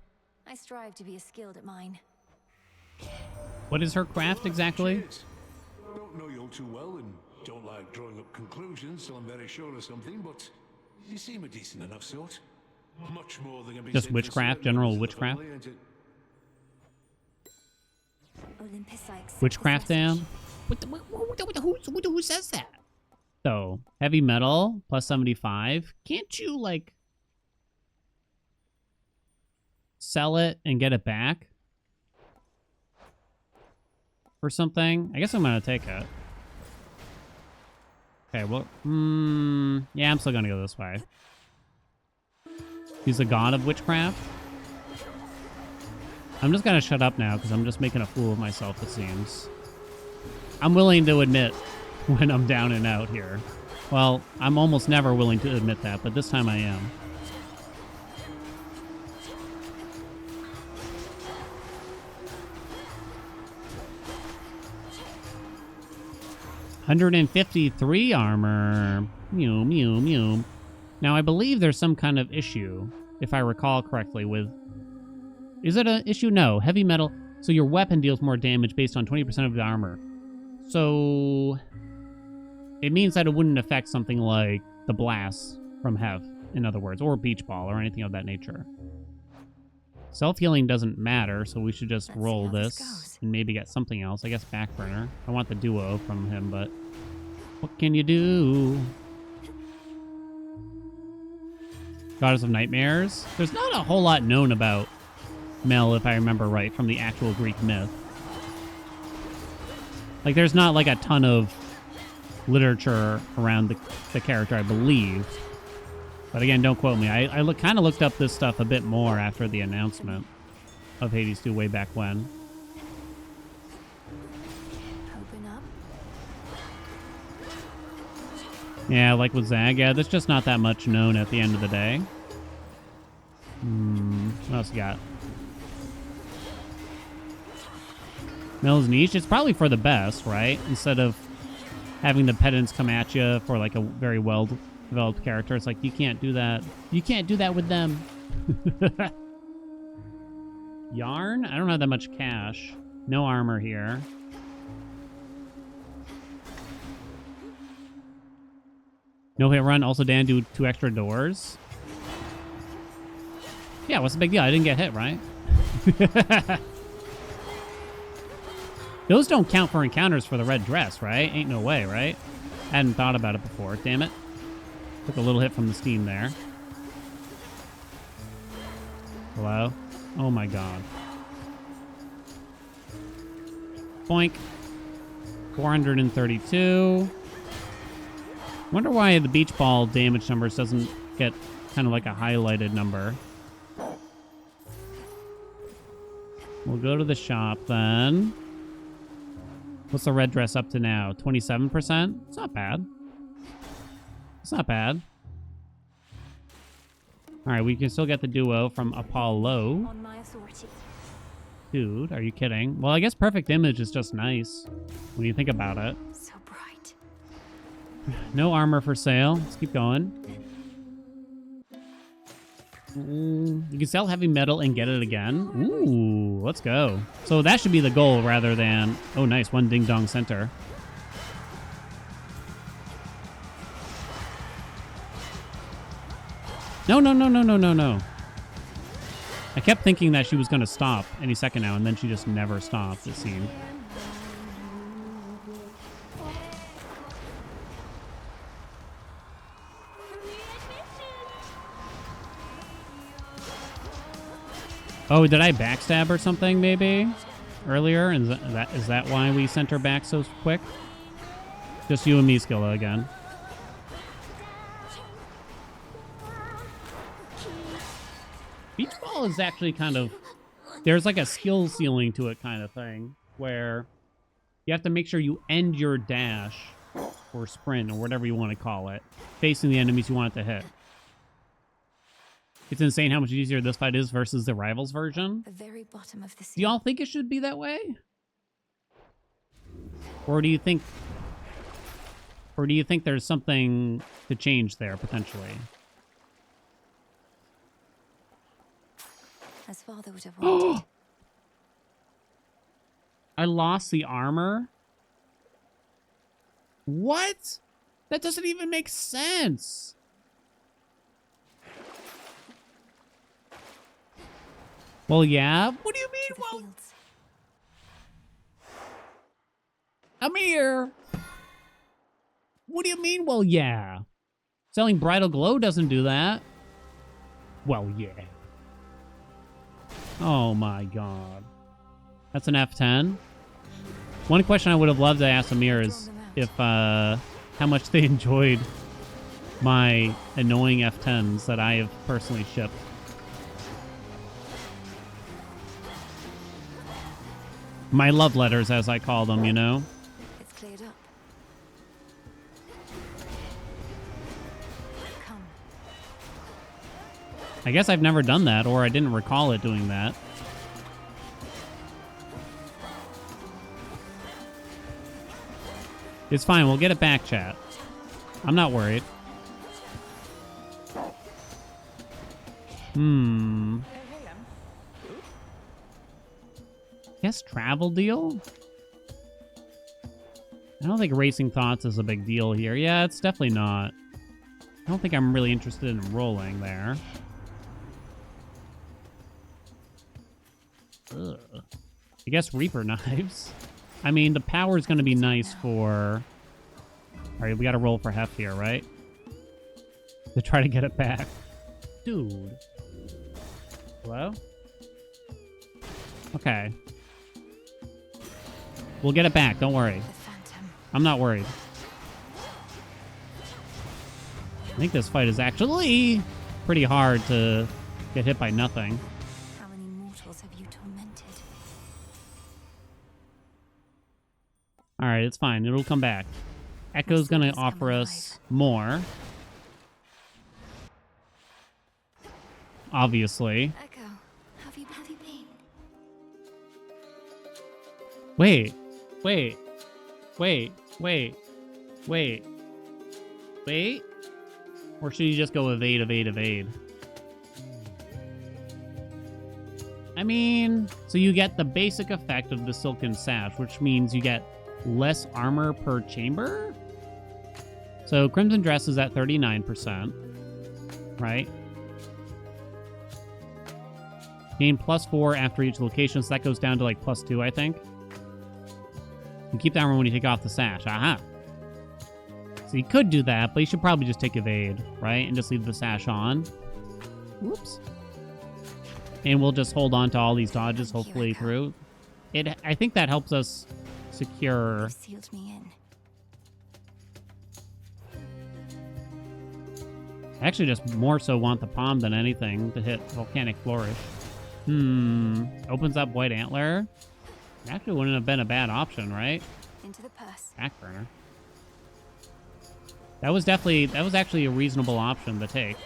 I strive to be as skilled at mine. What is her craft exactly? Cheers. Don't know you all too well and don't like drawing up conclusions till I'm very sure of something, but you seem a decent enough sort. Much more than can be Just said for witchcraft, certain general members of the witchcraft? family, ain't it? Olympus accepts Witchcraft this message. damn? Who says that? So, heavy metal, plus 75. Can't you, like, sell it and get it back? Or something? I guess I'm gonna take it. Okay, well, yeah, I'm still gonna go this way. He's the god of witchcraft. I'm just gonna shut up now because I'm just making a fool of myself, it seems. I'm willing to admit when I'm down and out here. Well, I'm almost never willing to admit that, but this time I am. $153 armor. Mew, mew, mew. Now, I believe there's some kind of issue, if I recall correctly, with... Is it an issue? No. Heavy metal. So your weapon deals more damage based on 20% of the armor. So... It means that it wouldn't affect something like the blast from Hev, in other words, or Beach Ball, or anything of that nature. Self-healing doesn't matter, so we should just Let's roll see how this this goes. and maybe get something else. I guess Backburner. I want the duo from him, but what can you do? Goddess of Nightmares. There's not a whole lot known about Mel, if I remember right, from the actual Greek myth. Like, there's not like a ton of literature around the character, I believe. But again, don't quote me. I kind of looked up this stuff a bit more after the announcement of Hades 2 way back when. Open up. Yeah, like with Zag. Yeah, there's just not that much known at the end of the day. What else you got? Mel's niche. It's probably for the best, right? Instead of having the pedants come at you for like a very well-developed character. It's like, you can't do that. You can't do that with them. Yarn? I don't have that much cash. No armor here. No hit run. Also, Dan, do 2 extra doors. Yeah, what's the big deal? I didn't get hit, right? Those don't count for encounters for the red dress, right? Ain't no way, right? Hadn't thought about it before. Damn it. Took a little hit from the steam there. Hello? Oh my god. Boink. 432. Wonder why the beach ball damage numbers doesn't get kind of like a highlighted number. We'll go to the shop then. What's the red dress up to now? 27%? It's not bad. It's not bad. All right, we can still get the duo from Apollo. On my authority. Dude, are you kidding? Well, I guess Perfect Image is just nice when you think about it. So bright. No armor for sale. Let's keep going. You can sell heavy metal and get it again. Ooh, let's go. So that should be the goal rather than... Oh, nice. 1 ding-dong center. No, no, no, no, no, no, no. I kept thinking that she was going to stop any second now, and then she just never stopped, it seemed. Oh, did I backstab or something, maybe? Earlier? And is that why we sent her back so quick? Just you and me, Skilla, again. Beach Ball is actually kind of there's like a skill ceiling to it kind of thing where you have to make sure you end your dash or sprint or whatever you want to call it facing the enemies you want it to hit. It's insane how much easier this fight is versus the Rivals version. The very bottom of the sea. Do y'all think it should be that way? Or do you think there's something to change there potentially? As father would have wanted. I lost the armor? What? That doesn't even make sense. Well, yeah. What do you mean? To the Well, fields. Amir. What do you mean? Well, yeah. Selling Bridal Glow doesn't do that. Well, yeah. Oh my god. That's an F10. One question I would have loved to ask Amir is if how much they enjoyed my annoying F10s that I have personally shipped. My love letters, as I call them, you know? It's cleared up. Come. I guess I've never done that, or I didn't recall it doing that. It's fine, we'll get it back, chat. I'm not worried. Guess travel deal? I don't think Racing Thoughts is a big deal here. Yeah, it's definitely not. I don't think I'm really interested in rolling there. Ugh. I guess Reaper Knives. I mean, the power is going to be nice for... Alright, we got to roll for Heft here, right? To try to get it back. Dude. Hello? Okay. We'll get it back, don't worry. I'm not worried. I think this fight is actually pretty hard to get hit by nothing. How many mortals have you tormented? Alright, it's fine. It'll come back. Echo's gonna offer us more. Obviously. Echo, have you been? Wait. Or should you just go evade, evade, evade? I mean, so you get the basic effect of the Silken Sash, which means you get less armor per chamber? So Crimson Dress is at 39%, right? Gain +4 after each location, so that goes down to like +2, I think. You keep the armor when you take off the sash. Aha. So you could do that, but you should probably just take evade, right? And just leave the sash on. Whoops. And we'll just hold on to all these dodges, hopefully, through. I think that helps us secure... Sealed me in. I actually just more so want the palm than anything to hit Volcanic Flourish. Opens up White Antler. Actually wouldn't have been a bad option, right? Into the purse. Backburner. That was actually a reasonable option to take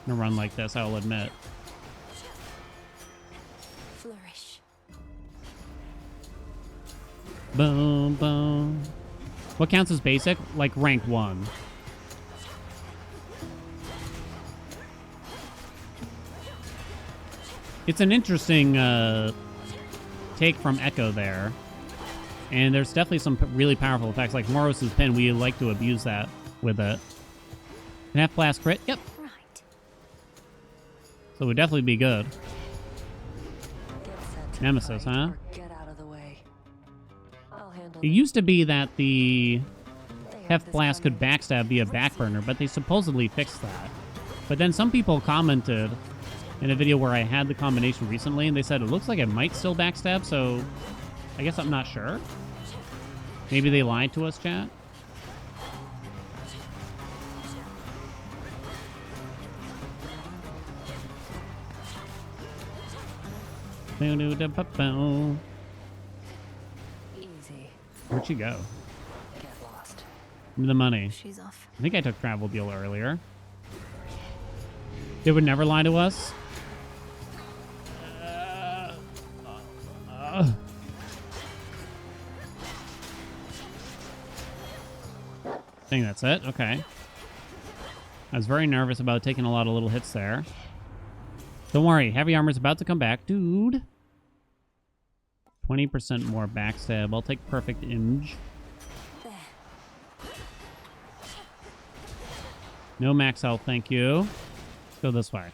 in a run like this, I will admit. Flourish. Boom, boom. What counts as basic? Like rank 1. It's an interesting take from Echo there. And there's definitely some really powerful effects. Like Moros' Pin, we like to abuse that with it. Can have Blast crit? Yep. Right. So it would definitely be good. Nemesis, huh? Get out of the way. I'll handle It used to be that the Heft Blast could backstab via backburner, but they supposedly fixed that. But then some people commented in a video where I had the combination recently, and they said it looks like it might still backstab, so I guess I'm not sure. Maybe they lied to us, chat? Boo-doo-da-ba-boom. Easy. Where'd she go? Get lost. The money. She's off. I think I took travel deal earlier. They would never lie to us. I think that's it. Okay. I was very nervous about taking a lot of little hits there. Don't worry. Heavy armor's about to come back. Dude. 20% more backstab. I'll take perfect image. There. No max health, thank you. Let's go this way.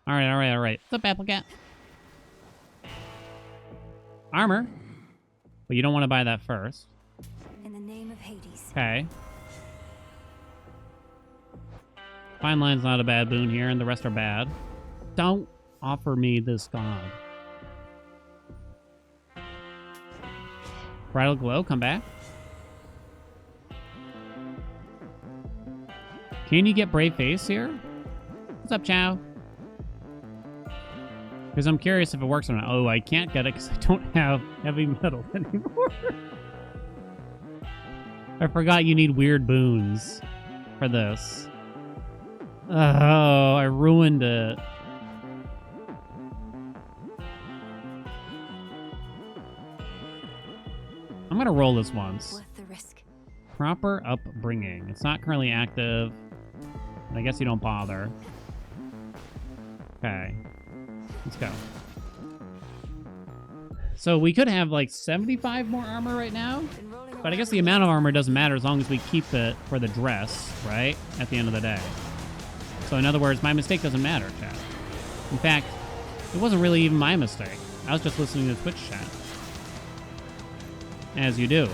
All right, all right, all right. What's up, Applecat? Armor. But you don't want to buy that first. In the name of Hades. Okay. Fine line's not a bad boon here, and the rest are bad. Don't offer me this god. Bridal glow, come back. Can you get brave face here? What's up, Chow? Because I'm curious if it works or not. Oh, I can't get it because I don't have heavy metal anymore. I forgot you need weird boons for this. Oh, I ruined it. I'm gonna roll this once. Worth the risk. Proper upbringing. It's not currently active. I guess you don't bother. Okay. Let's go. So we could have like 75 more armor right now. But I guess the amount of armor doesn't matter as long as we keep it for the dress, right? At the end of the day. So in other words, my mistake doesn't matter, chat. In fact, it wasn't really even my mistake. I was just listening to Twitch chat. As you do.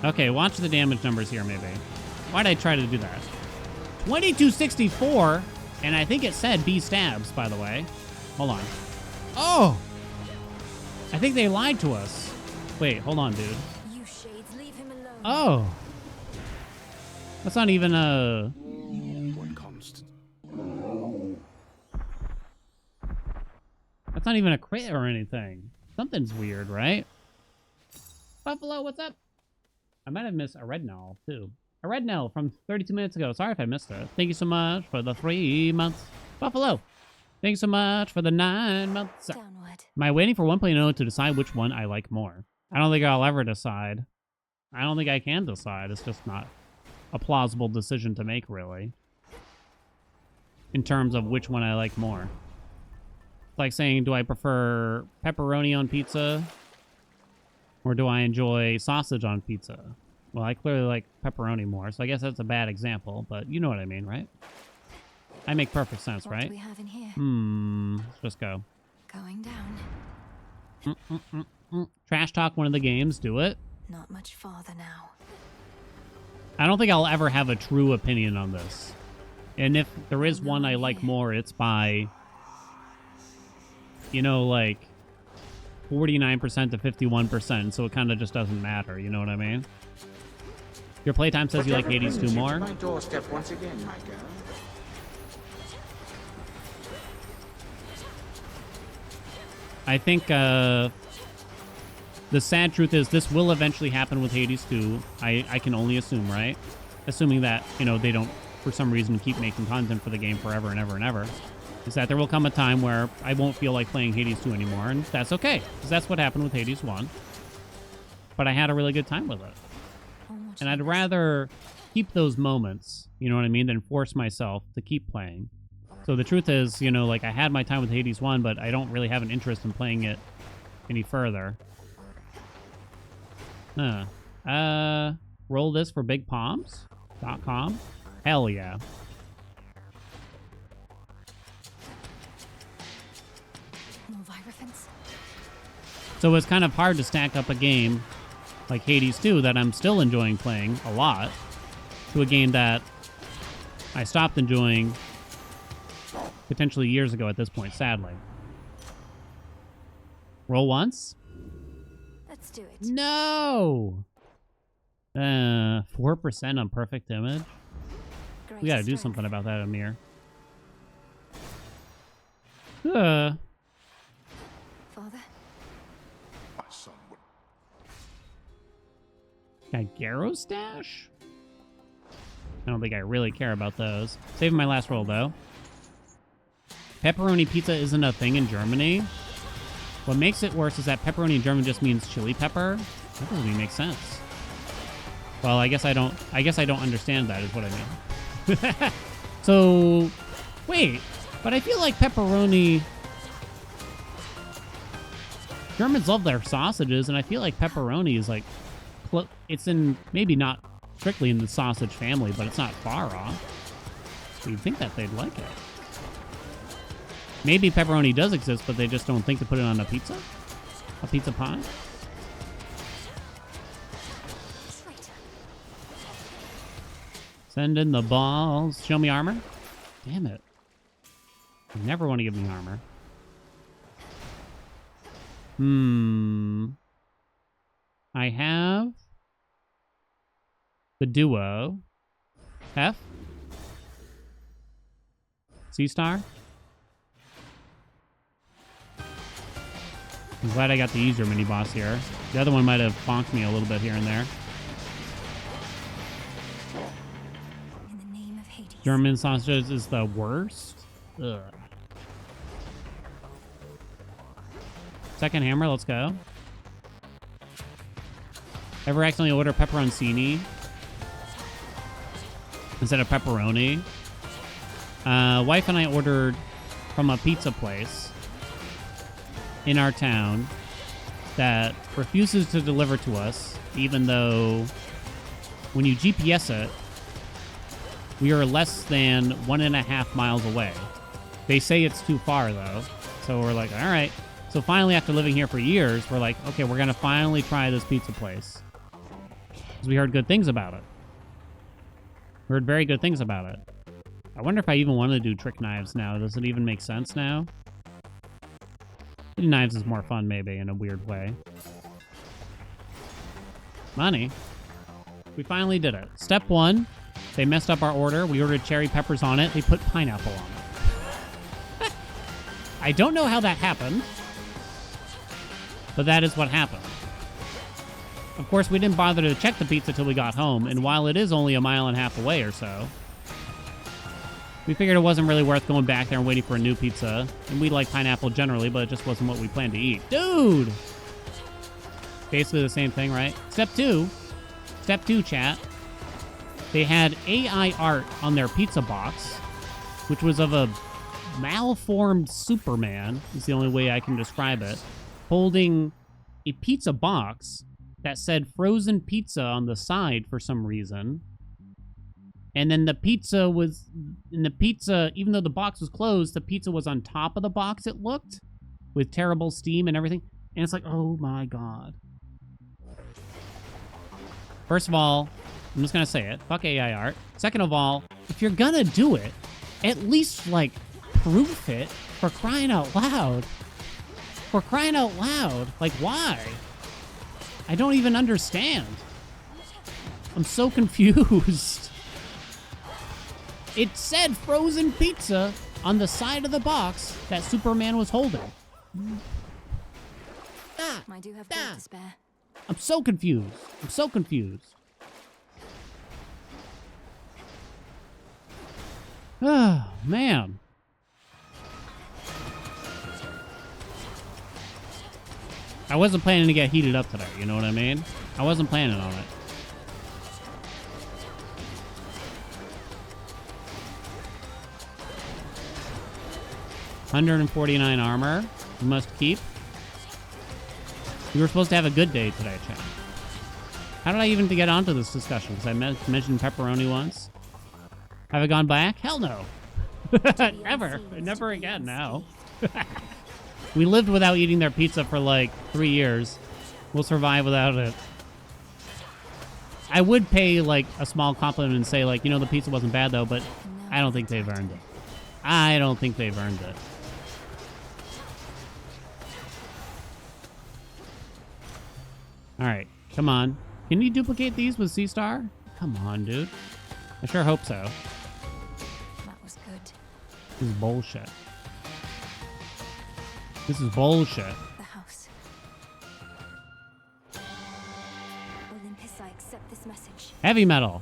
Okay, watch the damage numbers here, maybe. Why'd I try to do that? 2264, and I think it said B stabs, by the way. Hold on. Oh! I think they lied to us. Wait, hold on, dude. You shades, leave him alone. Oh! That's not even a... One constant. That's not even a crit or anything. Something's weird, right? Buffalo, what's up? I might have missed a red null, too. A red null from 32 minutes ago. Sorry if I missed it. Thank you so much for the 3 months. Buffalo, thanks so much for the 9 months. Downward. Am I waiting for 1.0 to decide which one I like more? I don't think I'll ever decide. I don't think I can decide. It's just not a plausible decision to make, really. In terms of which one I like more. It's like saying, do I prefer pepperoni on pizza? Or do I enjoy sausage on pizza? Well, I clearly like pepperoni more, so I guess that's a bad example, but you know what I mean, right? I make perfect sense, What right? do we have in here? Let's just go. Going down. Trash talk one of the games, do it. Not much farther now. I don't think I'll ever have a true opinion on this. And if there is one I like more, it's by, you know, like 49% to 51%, so it kind of just doesn't matter, you know what I mean? Your playtime says you like Hades 2 more. My doorstep once again, my girl. I think the sad truth is this will eventually happen with Hades 2. I can only assume, right? Assuming that, you know, they don't, for some reason, keep making content for the game forever and ever and ever. Is that there will come a time where I won't feel like playing Hades 2 anymore, and that's okay, because that's what happened with Hades 1. But I had a really good time with it. And I'd rather keep those moments, you know what I mean, than force myself to keep playing. So the truth is, you know, like I had my time with Hades 1, but I don't really have an interest in playing it any further. Roll this for bigpalms.com. Hell yeah. More Vibraphants. So it's kind of hard to stack up a game like Hades 2 that I'm still enjoying playing a lot to a game that I stopped enjoying potentially years ago at this point, sadly. Roll once? Let's do it. No! 4% on perfect image? We gotta do something about that, Amir. Uh, Father? My son would. got Gyro stash? I don't think I really care about those. Saving my last roll, though. Pepperoni pizza isn't a thing in Germany. What makes it worse is that pepperoni in German just means chili pepper. That doesn't even make sense. Well, I guess I don't understand that, is what I mean. So, wait. But I feel like pepperoni... Germans love their sausages, and I feel like pepperoni is like... It's in... Maybe not strictly in the sausage family, but it's not far off. So you'd think that they'd like it. Maybe pepperoni does exist, but they just don't think to put it on a pizza? A pizza pie? Send in the balls. Show me armor? Damn it. You never want to give me armor. I have the duo. F. C-star. I'm glad I got the easier mini-boss here. The other one might have bonked me a little bit here and there. In the name of Hades. German sausages is the worst. Ugh. Second hammer, let's go. Ever accidentally order pepperoncini instead of pepperoni? Wife and I ordered from a pizza place in our town that refuses to deliver to us, even though when you GPS it, we are less than 1.5 miles away. They say it's too far, though. So we're like, all right. So finally, after living here for years, we're like, okay, we're going to finally try this pizza place. Because we heard good things about it. We heard very good things about it. I wonder if I even want to do trick knives now. Does it even make sense now? Knives is more fun, maybe, in a weird way. Money. We finally did it. Step 1. They messed up our order. We ordered cherry peppers on it. They put pineapple on it. I don't know how that happened, but that is what happened. Of course, we didn't bother to check the pizza till we got home, and while it is only 1.5 miles away or so, we figured it wasn't really worth going back there and waiting for a new pizza. And we like pineapple generally, but it just wasn't what we planned to eat. Dude! Basically the same thing, right? Step 2, chat. They had AI art on their pizza box, which was of a malformed Superman, is the only way I can describe it, holding a pizza box that said frozen pizza on the side for some reason. And then the pizza was, even though the box was closed, the pizza was on top of the box, it looked, with terrible steam and everything. And it's like, oh my God. First of all, I'm just going to say it. Fuck AI art. Second of all, if you're going to do it, at least, like, proof it. For crying out loud. For crying out loud. Like, why? I don't even understand. I'm so confused. It said frozen pizza on the side of the box that Superman was holding. I do have food to spare. I'm so confused. I'm so confused. Oh, man. I wasn't planning to get heated up today, you know what I mean? I wasn't planning on it. $149 armor. You must keep. You were supposed to have a good day today, chat. How did I even get onto this discussion? Because I mentioned pepperoni once. Have I gone back? Hell no. Never. Never again now. We lived without eating their pizza for like 3 years. We'll survive without it. I would pay like a small compliment and say like, you know, the pizza wasn't bad though, but I don't think they've earned it. I don't think they've earned it. All right, come on. Can you duplicate these with C-Star? Come on, dude. I sure hope so. That was good. This is bullshit. This is bullshit. The house. Olympus, I accept this message. Heavy metal.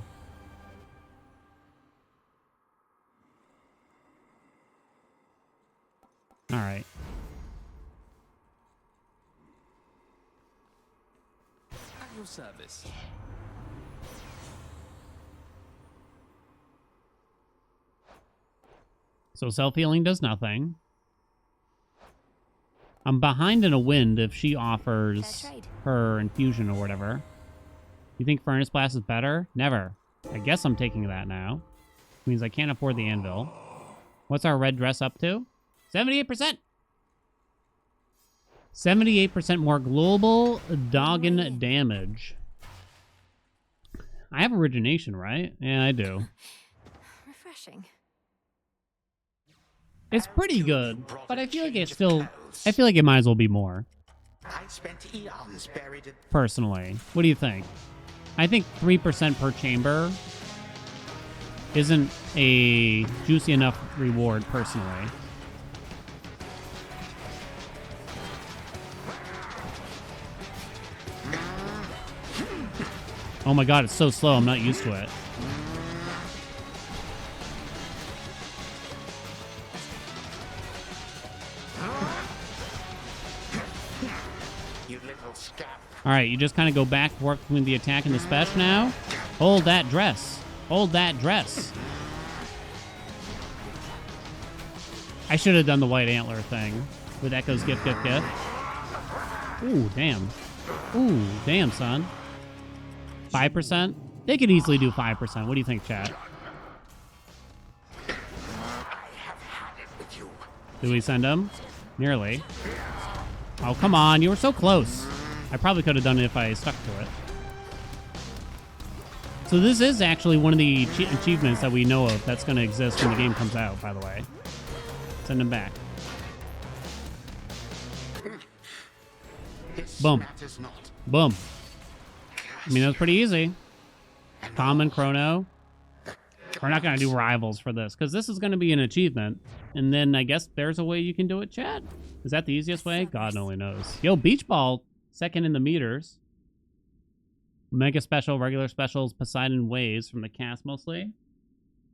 All right. At your service. So self-healing does nothing. I'm behind in a wind if she offers her infusion or whatever. You think Furnace Blast is better? Never. I guess I'm taking that now. Means I can't afford the anvil. What's our red dress up to? 78%! 78% more global doggin damage. I have origination, right? Yeah, I do. Refreshing. It's pretty good, but I feel like it's still... I feel like it might as well be more. I spent eons buried in... Personally. What do you think? I think 3% per chamber isn't a juicy enough reward, personally. Oh my god, it's so slow, I'm not used to it. Alright, you just kind of go back and forth between the attack and the special now. Hold that dress. Hold that dress. I should have done the white antler thing with Echo's gift. Ooh, damn. Ooh, damn, son. 5%? They could easily do 5%. What do you think, chat? Do we send him? Nearly. Oh, come on. You were so close. I probably could have done it if I stuck to it. So this is actually one of the achievements that we know of that's going to exist when the game comes out, by the way. Send him back. Boom. Boom. I mean, that was pretty easy. Common Chrono. We're not going to do rivals for this, because this is going to be an achievement. And then I guess there's a way you can do it, chat. Is that the easiest way? God only knows. Yo, Beach Ball, second in the meters. Mega Special, regular specials, Poseidon Waves from the cast mostly.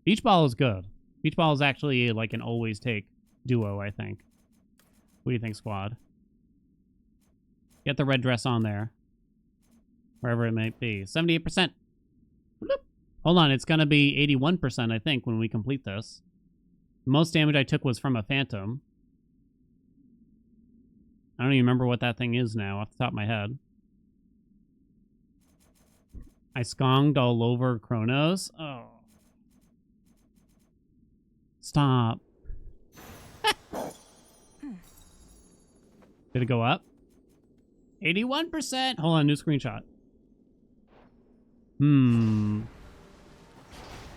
Beach Ball is good. Beach Ball is actually like an always take duo, I think. What do you think, squad? Get the red dress on there. Wherever it might be. 78%. Bloop. Hold on, it's going to be 81%, I think, when we complete this. The most damage I took was from a phantom. I don't even remember what that thing is now off the top of my head. I skonged all over Chronos. Oh. Stop. Did it go up? 81%. Hold on, new screenshot.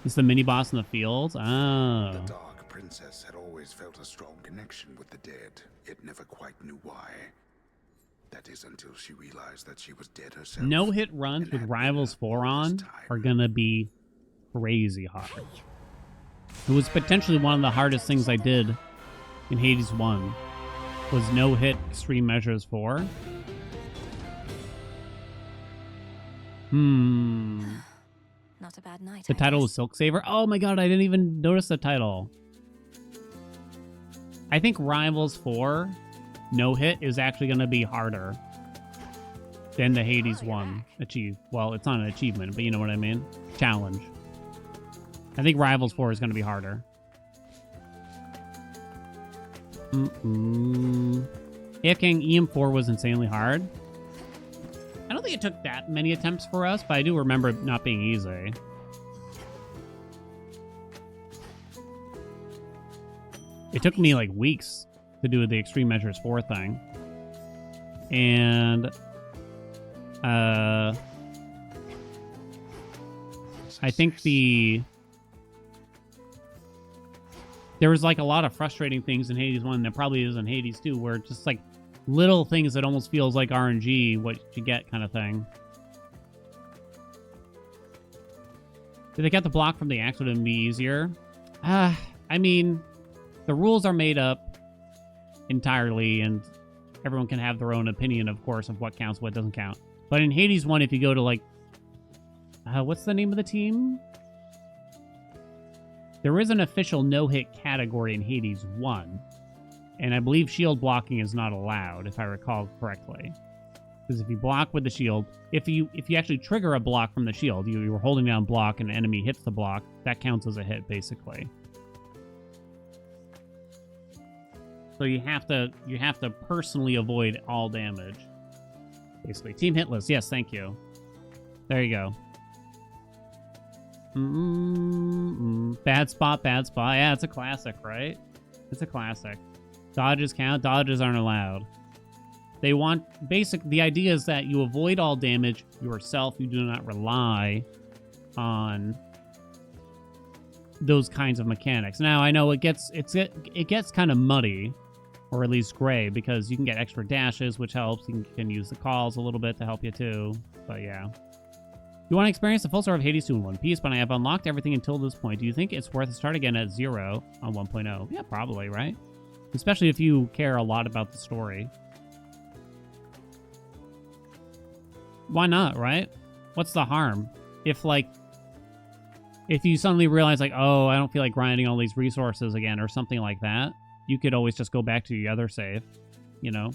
It's the mini boss in the field. Oh. The Dark Princess had always felt a strong connection with the dead, yet never quite knew why. That is until she realized that she was dead herself. No-hit runs with Rivals 4 on are gonna be crazy hard. It was potentially one of the hardest things I did in Hades 1. Was no-hit Extreme Measures 4. Not a bad night. The title was Silk Saver. Oh my god, I didn't even notice the title. I think Rivals 4 no-hit is actually going to be harder than the Hades 1 achieve. Well, it's not an achievement, but you know what I mean? Challenge. I think Rivals 4 is going to be harder. AF King EM4 was insanely hard. I don't think it took that many attempts for us, but I do remember it not being easy. It took me like weeks to do the Extreme Measures 4 thing. And I think there was like a lot of frustrating things in Hades 1 that probably is in Hades 2, where it's just like little things that almost feels like RNG, what you get kind of thing. Did they get the block from the axe? Would it be easier? I mean, the rules are made up, entirely, and everyone can have their own opinion, of course, of what counts, what doesn't count. But in Hades 1, if you go to, like, what's the name of the team? There is an official no-hit category in Hades 1, and I believe shield blocking is not allowed, if I recall correctly. Because if you block with the shield, if you actually trigger a block from the shield, you're holding down block and an enemy hits the block, that counts as a hit, basically. So you have to personally avoid all damage. Basically. Team hitless, yes, thank you. There you go. Bad spot, bad spot. Yeah, it's a classic, right? It's a classic. Dodges count, dodges aren't allowed. They want the idea is that you avoid all damage yourself. You do not rely on those kinds of mechanics. Now, I know it gets kind of muddy, or at least gray, because you can get extra dashes, which helps. You can use the calls a little bit to help you too. But yeah. You want to experience the full story of Hades 2 in one piece, but I have unlocked everything until this point. Do you think it's worth a start again at 0 on 1.0? Yeah, probably, right? Especially if you care a lot about the story. Why not, right? What's the harm? If you suddenly realize, like, oh, I don't feel like grinding all these resources again or something like that, you could always just go back to the other save, you know?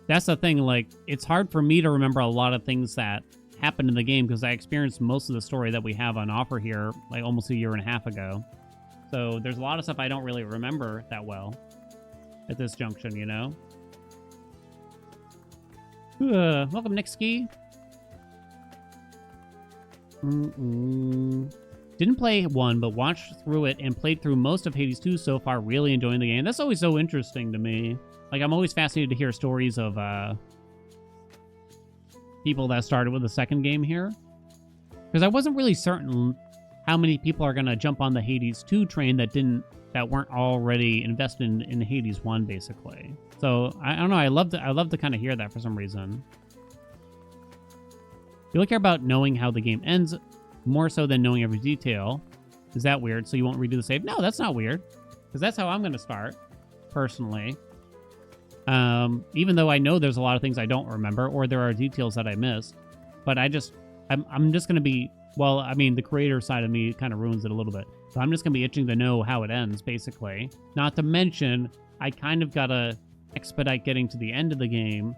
That's the thing, like, it's hard for me to remember a lot of things that happened in the game because I experienced most of the story that we have on offer here, like, almost a year and a half ago. So there's a lot of stuff I don't really remember that well at this junction, you know? Welcome, Nick Ski. Didn't play 1, but watched through it and played through most of Hades 2 so far, really enjoying the game. That's always so interesting to me. Like, I'm always fascinated to hear stories of people that started with the second game here. Because I wasn't really certain how many people are going to jump on the Hades 2 train that weren't already invested in Hades 1, basically. So, I don't know, I love to kind of hear that for some reason. You really care about knowing how the game ends, more so than knowing every detail. Is that weird? So you won't redo the save? No, that's not weird. Because that's how I'm going to start, personally. Even though I know there's a lot of things I don't remember, or there are details that I missed. But I'm just going to be, well, I mean, the creator side of me kind of ruins it a little bit. So I'm just going to be itching to know how it ends, basically. Not to mention, I kind of got to expedite getting to the end of the game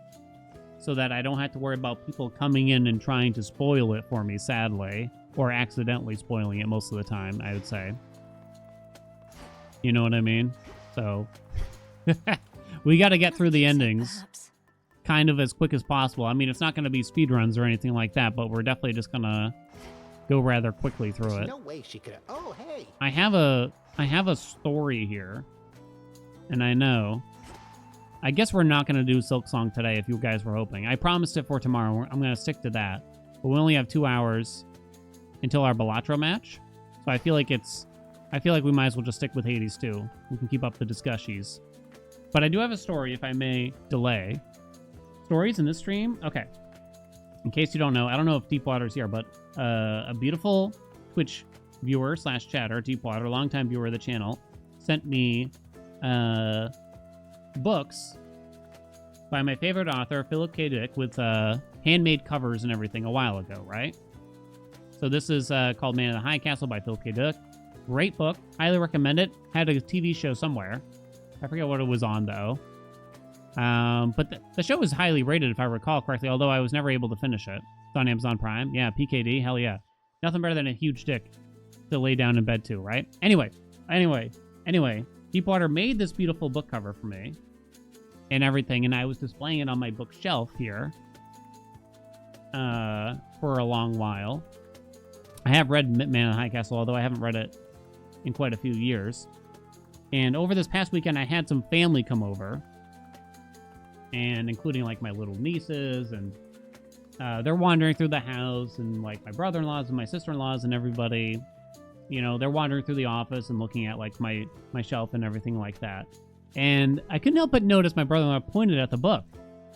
so that I don't have to worry about people coming in and trying to spoil it for me, sadly. Or accidentally spoiling it most of the time, I would say. You know what I mean? So, we got to get through the endings kind of as quick as possible. I mean, it's not going to be speedruns or anything like that, but we're definitely just going to go rather quickly through it. No way she could. Oh, hey. I have a story here, and I know. I guess we're not going to do Silk Song today if you guys were hoping. I promised it for tomorrow. I'm going to stick to that. But we only have 2 hours until our Balatro match. So I feel like we might as well just stick with Hades 2. We can keep up the discussions. But I do have a story, if I may delay. Stories in this stream? Okay. In case you don't know, I don't know if Deepwater's here, but a beautiful Twitch viewer / chatter, Deepwater, longtime viewer of the channel, sent me books by my favorite author, Philip K. Dick, with handmade covers and everything a while ago, right? So this is called Man in the High Castle by Philip K. Dick. Great book. Highly recommend it. Had a TV show somewhere. I forget what it was on, though. But the show was highly rated, if I recall correctly, although I was never able to finish it. It's on Amazon Prime. Yeah, PKD. Hell yeah. Nothing better than a huge dick to lay down in bed, too, right? Anyway. Deepwater made this beautiful book cover for me and everything, and I was displaying it on my bookshelf here for a long while. I have read Man in the High Castle, although I haven't read it in quite a few years. And over this past weekend, I had some family come over, and including, like, my little nieces, and they're wandering through the house, and, like, my brother-in-laws and my sister-in-laws and everybody, you know, they're wandering through the office and looking at, like, my shelf and everything like that. And I couldn't help but notice my brother-in-law pointed at the book.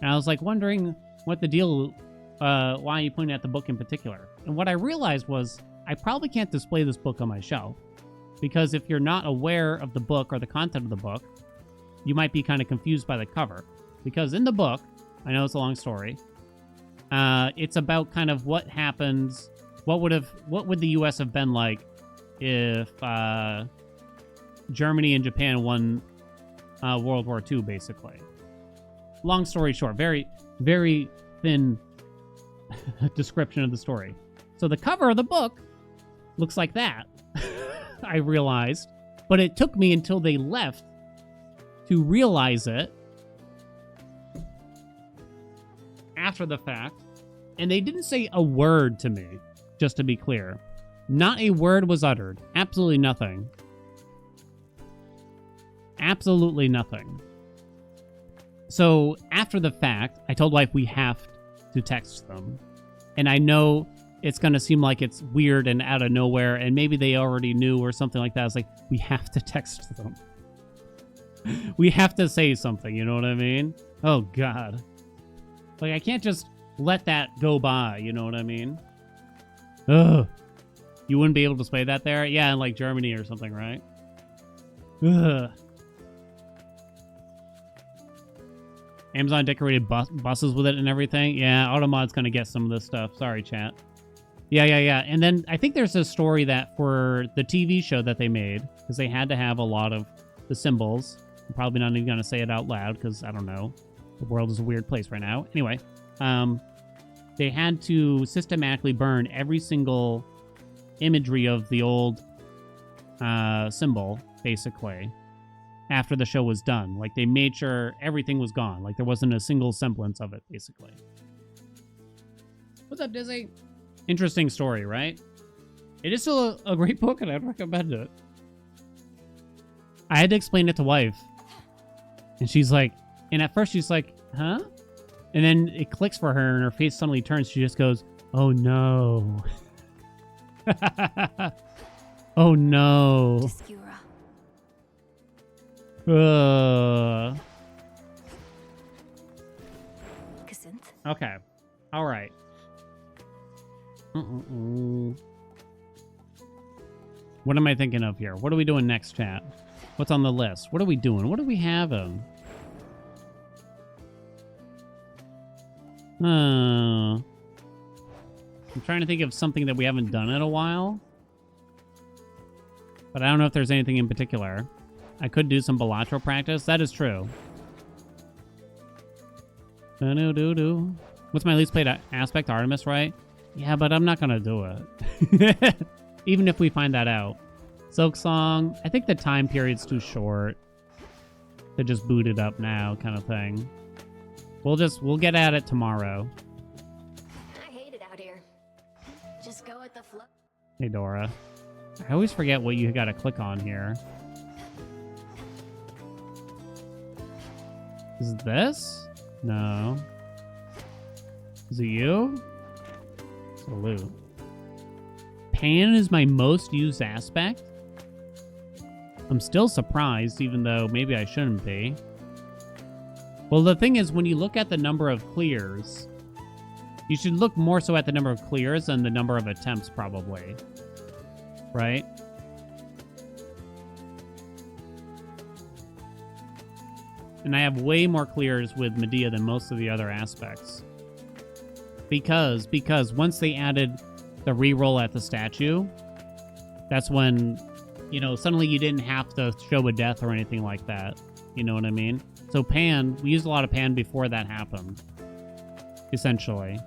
And I was, like, wondering what the deal, why he pointed at the book in particular. And what I realized was I probably can't display this book on my shelf because if you're not aware of the book or the content of the book, you might be kind of confused by the cover. Because in the book, I know it's a long story, it's about kind of what happens, what would the U.S. have been like if Germany and Japan won World War II, basically. Long story short, very, very thin description of the story. So the cover of the book looks like that, I realized. But it took me until they left to realize it after the fact. And they didn't say a word to me, just to be clear. Not a word was uttered. Absolutely nothing. Absolutely nothing. So after the fact, I told wife we have to text them. And I know it's going to seem like it's weird and out of nowhere, and maybe they already knew or something like that. I was like, we have to text them. We have to say something, you know what I mean? Oh, God. Like, I can't just let that go by, you know what I mean? Ugh. You wouldn't be able to display that there? Yeah, in like Germany or something, right? Ugh. Amazon decorated buses with it and everything. Yeah, Automod's gonna get some of this stuff. Sorry, chat. Yeah. And then I think there's a story that for the TV show that they made, because they had to have a lot of the symbols. I'm probably not even gonna say it out loud because I don't know. The world is a weird place right now. Anyway, they had to systematically burn every single imagery of the old symbol, basically, after the show was done. Like, they made sure everything was gone. Like, there wasn't a single semblance of it, basically. What's up, Dizzy? Interesting story, right? It is still a great book, and I'd recommend it. I had to explain it to wife. And she's like, and at first she's like, huh? And then it clicks for her, and her face suddenly turns. She just goes, oh, no. Oh, no. Okay. All right. What am I thinking of here? What are we doing next, chat? What's on the list? What are we doing? What do we have? I'm trying to think of something that we haven't done in a while. But I don't know if there's anything in particular. I could do some Balatro practice. That is true. What's my least played aspect? Artemis, right? Yeah, but I'm not going to do it. Even if we find that out. Silk Song. I think the time period's too short to just boot it up now, kind of thing. We'll get at it tomorrow. I hate it out here. Just go with the flow. Hey, Dora. I always forget what you gotta click on here. Is it this? No. Is it you? Salute. Pan is my most used aspect? I'm still surprised, even though maybe I shouldn't be. Well, the thing is, when you look at the number of clears, you should look more so at the number of clears than the number of attempts, probably. Right? And I have way more clears with Medea than most of the other aspects. Because once they added the reroll at the statue, that's when, you know, suddenly you didn't have to show a death or anything like that. You know what I mean? So Pan, we used a lot of Pan before that happened. Essentially.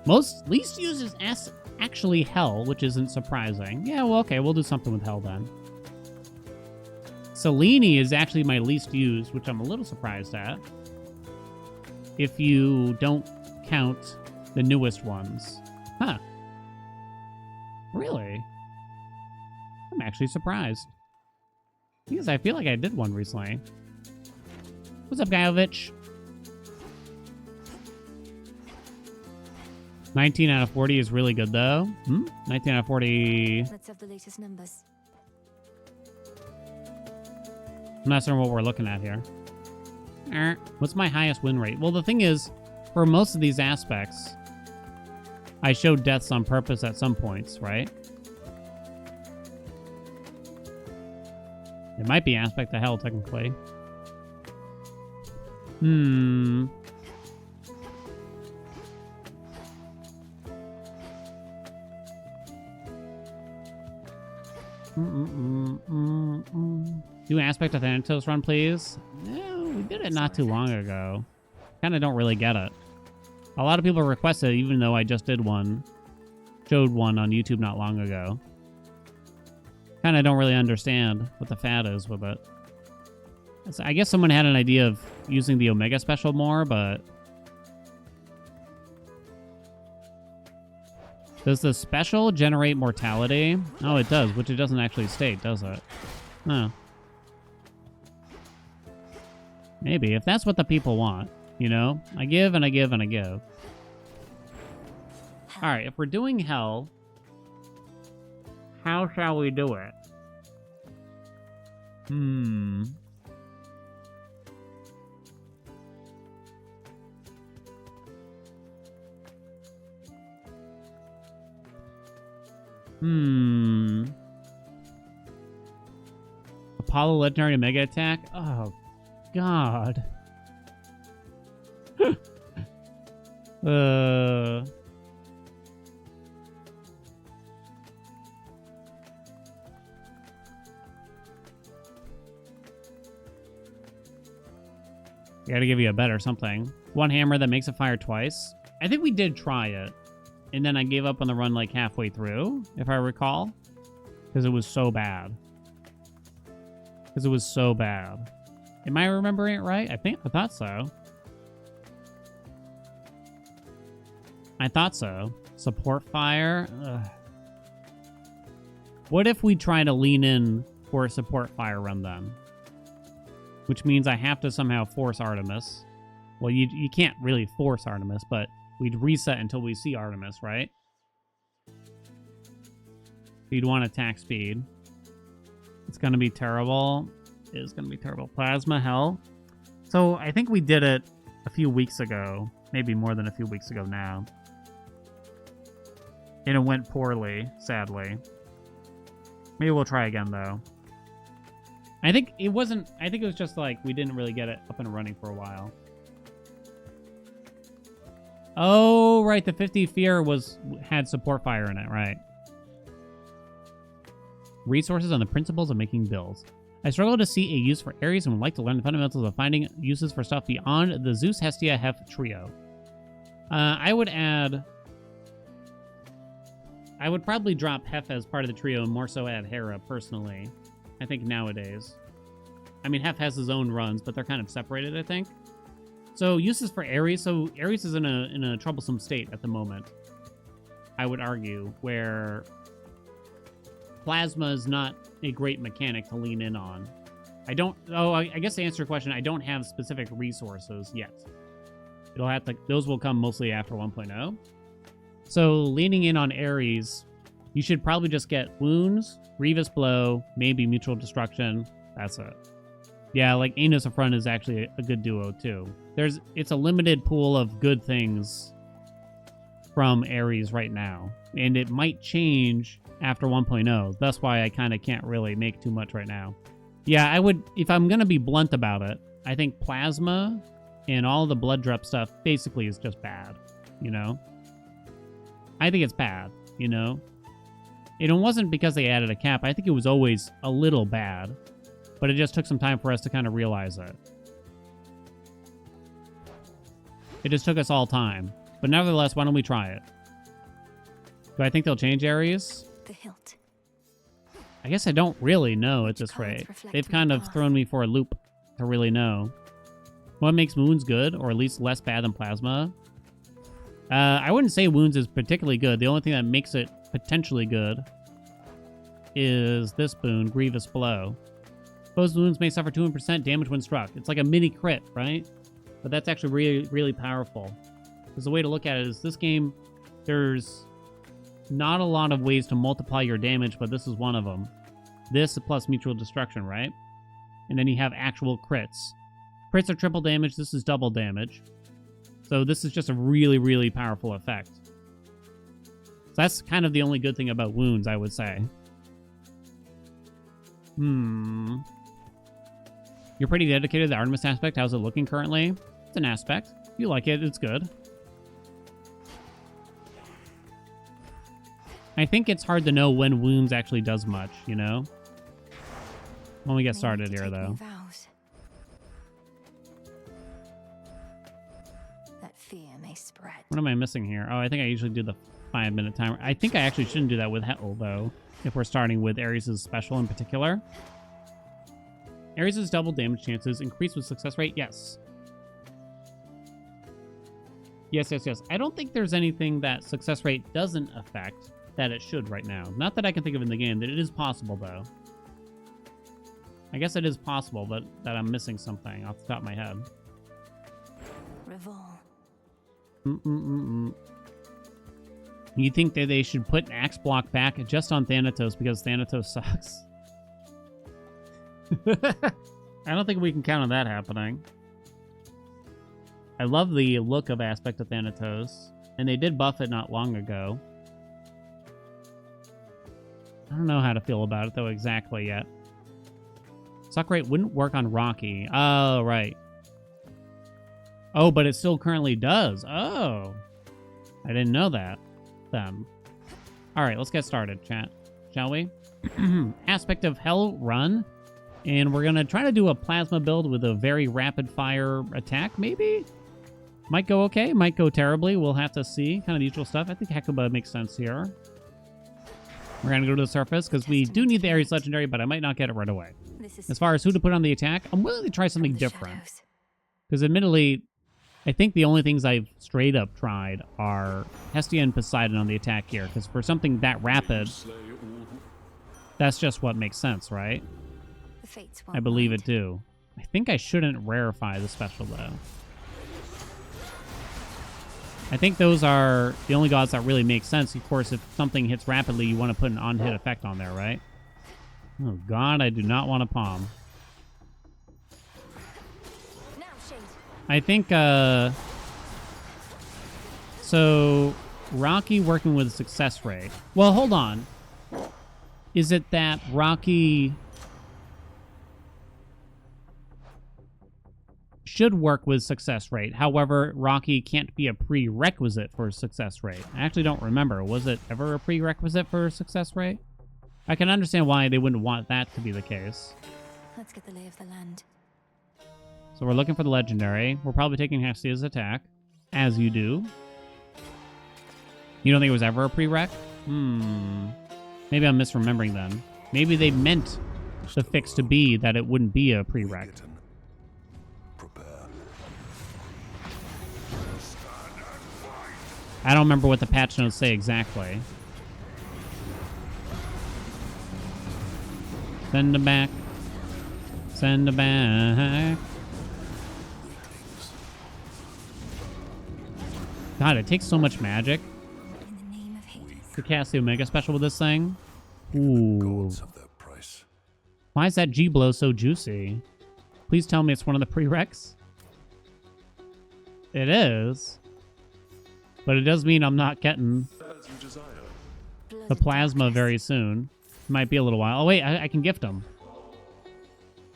Least uses actually Hell, which isn't surprising. Yeah, well, okay, we'll do something with Hell then. Selene is actually my least used, which I'm a little surprised at. If you don't count the newest ones. Huh. Really? I'm actually surprised. Because I feel like I did one recently. What's up, Gaiovich? 19 out of 40 is really good, though. 19 out of 40... Let's have the latest numbers. I'm not certain what we're looking at here. What's my highest win rate? Well, the thing is, for most of these aspects, I showed deaths on purpose at some points, right? It might be Aspect of Hell, technically. Hmm. Do Aspect of Thanatos run, please. No, we did it not too long ago. Kind of don't really get it. A lot of people requested it, even though I just did one. Showed one on YouTube not long ago. Kind of don't really understand what the fad is with it. So I guess someone had an idea of using the Omega Special more, but... Does the special generate mortality? Oh, it does, which it doesn't actually state, does it? No. Maybe, if that's what the people want, you know? I give and I give and I give. Alright, if we're doing hell, how shall we do it? Apollo Legendary Mega Attack? Oh, God. Gotta give you a better something. One hammer that makes it fire twice. I think we did try it. And then I gave up on the run like halfway through, if I recall. Because it was so bad. Am I remembering it right? I thought so. Support fire? Ugh. What if we try to lean in for a support fire run then? Which means I have to somehow force Artemis. Well, you can't really force Artemis, but we'd reset until we see Artemis, right? You'd want attack speed. It's going to be terrible. It is going to be terrible. Plasma Hell. So I think we did it a few weeks ago. Maybe more than a few weeks ago now. And it went poorly, sadly. Maybe we'll try again, though. I think it was just like we didn't really get it up and running for a while. Oh, right. The 50 Fear had support fire in it, right? Resources on the principles of making bills. I struggle to see a use for Ares and would like to learn the fundamentals of finding uses for stuff beyond the Zeus, Hestia, Hef trio. I would probably drop Hef as part of the trio and more so add Hera, personally. I think nowadays. I mean, Hef has his own runs, but they're kind of separated, I think. So, uses for Ares. So, Ares is in a troublesome state at the moment, I would argue, where Plasma is not a great mechanic to lean in on. I guess to answer your question, I don't have specific resources yet. Those will come mostly after 1.0. So, leaning in on Ares, you should probably just get Wounds, Grievous Blow, maybe Mutual Destruction. That's it. Yeah, like Anos Affront is actually a good duo, too. It's a limited pool of good things from Ares right now. And it might change after 1.0. That's why I kind of can't really make too much right now. Yeah, if I'm going to be blunt about it, I think Plasma and all the blood drop stuff basically is just bad, you know? I think it's bad, you know? It wasn't because they added a cap. I think it was always a little bad, but it just took some time for us to kind of realize it. It just took us all time. But nevertheless, why don't we try it? Do I think they'll change Ares? The hilt. I guess I don't really know at this rate. They've kind of thrown me for a loop to really know. What makes Wounds good, or at least less bad than Plasma? I wouldn't say Wounds is particularly good. The only thing that makes it potentially good is this boon, Grievous Blow. Exposed wounds may suffer 200% damage when struck. It's like a mini crit, right? But that's actually really, really powerful. Because the way to look at it is this game, there's not a lot of ways to multiply your damage, but this is one of them. This plus Mutual Destruction, right? And then you have actual crits. Crits are triple damage. This is double damage. So this is just a really, really powerful effect. So that's kind of the only good thing about Wounds, I would say. You're pretty dedicated to the Artemis aspect. How's it looking currently? It's an aspect. If you like it, it's good. I think it's hard to know when wounds actually does much, you know? When we get started here, though. That fear may spread. What am I missing here? Oh, I think I usually do the 5-minute timer. I think I actually shouldn't do that with Hel, though, if we're starting with Ares' special in particular. Ares' double damage chances increase with success rate? Yes. Yes, yes, yes. I don't think there's anything that success rate doesn't affect that it should right now. Not that I can think of in the game. That it is possible, though. I guess it is possible, but that I'm missing something off the top of my head. Revol. You think that they should put Axe Block back just on Thanatos because Thanatos sucks? I don't think we can count on that happening. I love the look of aspect of Thanatos, and they did buff it not long ago. I don't know how to feel about it, though, exactly yet. Suck rate wouldn't work on Rocky. Oh, right. Oh, but it still currently does. Oh. I didn't know that. All right, let's get started, chat. Shall we? Aspect of Hell run. And we're going to try to do a plasma build with a very rapid fire attack, maybe? Might go okay, might go terribly. We'll have to see. Kind of the usual stuff. I think Hecuba makes sense here. We're going to go to the surface because we do need the Ares Legendary, but I might not get it right away. As far as who to put on the attack, I'm willing to try something different. Because admittedly, I think the only things I've straight up tried are Hestia and Poseidon on the attack here. Because for something that rapid, that's just what makes sense, right? I believe it do. I think I shouldn't rarefy the special, though. I think those are the only gods that really make sense. Of course, if something hits rapidly, you want to put an on-hit effect on there, right? Oh, God, I do not want a palm. I think, so, Rocky working with success rate. Well, hold on. Is it that Rocky should work with success rate? However, Rocky can't be a prerequisite for success rate. I actually don't remember. Was it ever a prerequisite for success rate? I can understand why they wouldn't want that to be the case. Let's get the lay of the land. So we're looking for the legendary. We're probably taking Hestia's attack, as you do. You don't think it was ever a prereq? Maybe I'm misremembering then. Maybe they meant the fix to be that it wouldn't be a prereq. I don't remember what the patch notes say exactly. Send them back. Send them back. God, it takes so much magic to cast the Omega special with this thing. Ooh. Why is that G-Blow so juicy? Please tell me it's one of the prereqs. It is. But it does mean I'm not getting the plasma very soon. Might be a little while. Oh, wait, I can gift them.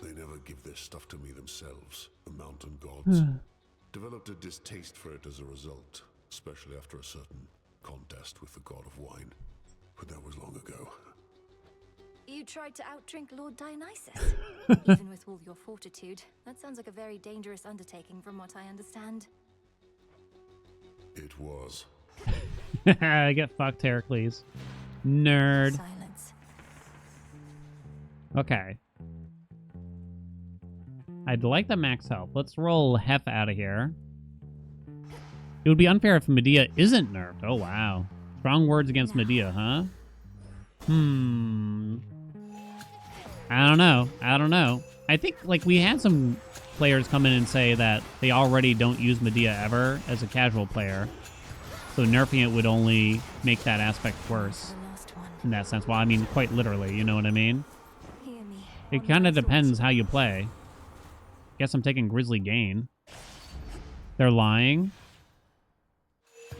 They never give their stuff to me themselves, the mountain gods. Developed a distaste for it as a result, especially after a certain contest with the god of wine. But that was long ago. You tried to outdrink Lord Dionysus? Even with all your fortitude, that sounds like a very dangerous undertaking from what I understand. It was. I get fucked, Heracles. Nerd. Silence. Okay. I'd like the max health. Let's roll Hef out of here. It would be unfair if Medea isn't nerfed. Oh, wow. Strong words against Medea, huh? I don't know. I think, like, we had some players come in and say that they already don't use Medea ever as a casual player. So nerfing it would only make that aspect worse. In that sense. Well, I mean, quite literally, you know what I mean? It kind of depends how you play. Guess I'm taking Grizzly Gain. They're lying. I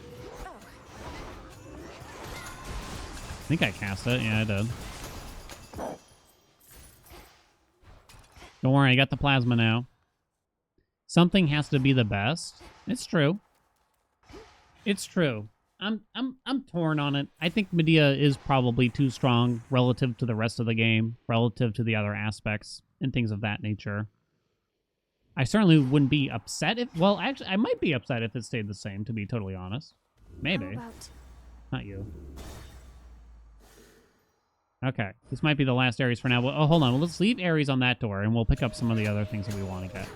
think I cast it. Yeah, I did. Don't worry, I got the plasma now. Something has to be the best. It's true. It's true. I'm torn on it. I think Medea is probably too strong relative to the rest of the game, relative to the other aspects and things of that nature. I certainly wouldn't be upset if... Well, actually, I might be upset if it stayed the same, to be totally honest. Maybe. Not you. Okay. This might be the last Ares for now. Well, oh, hold on. Well, let's leave Ares on that door, and we'll pick up some of the other things that we want to get.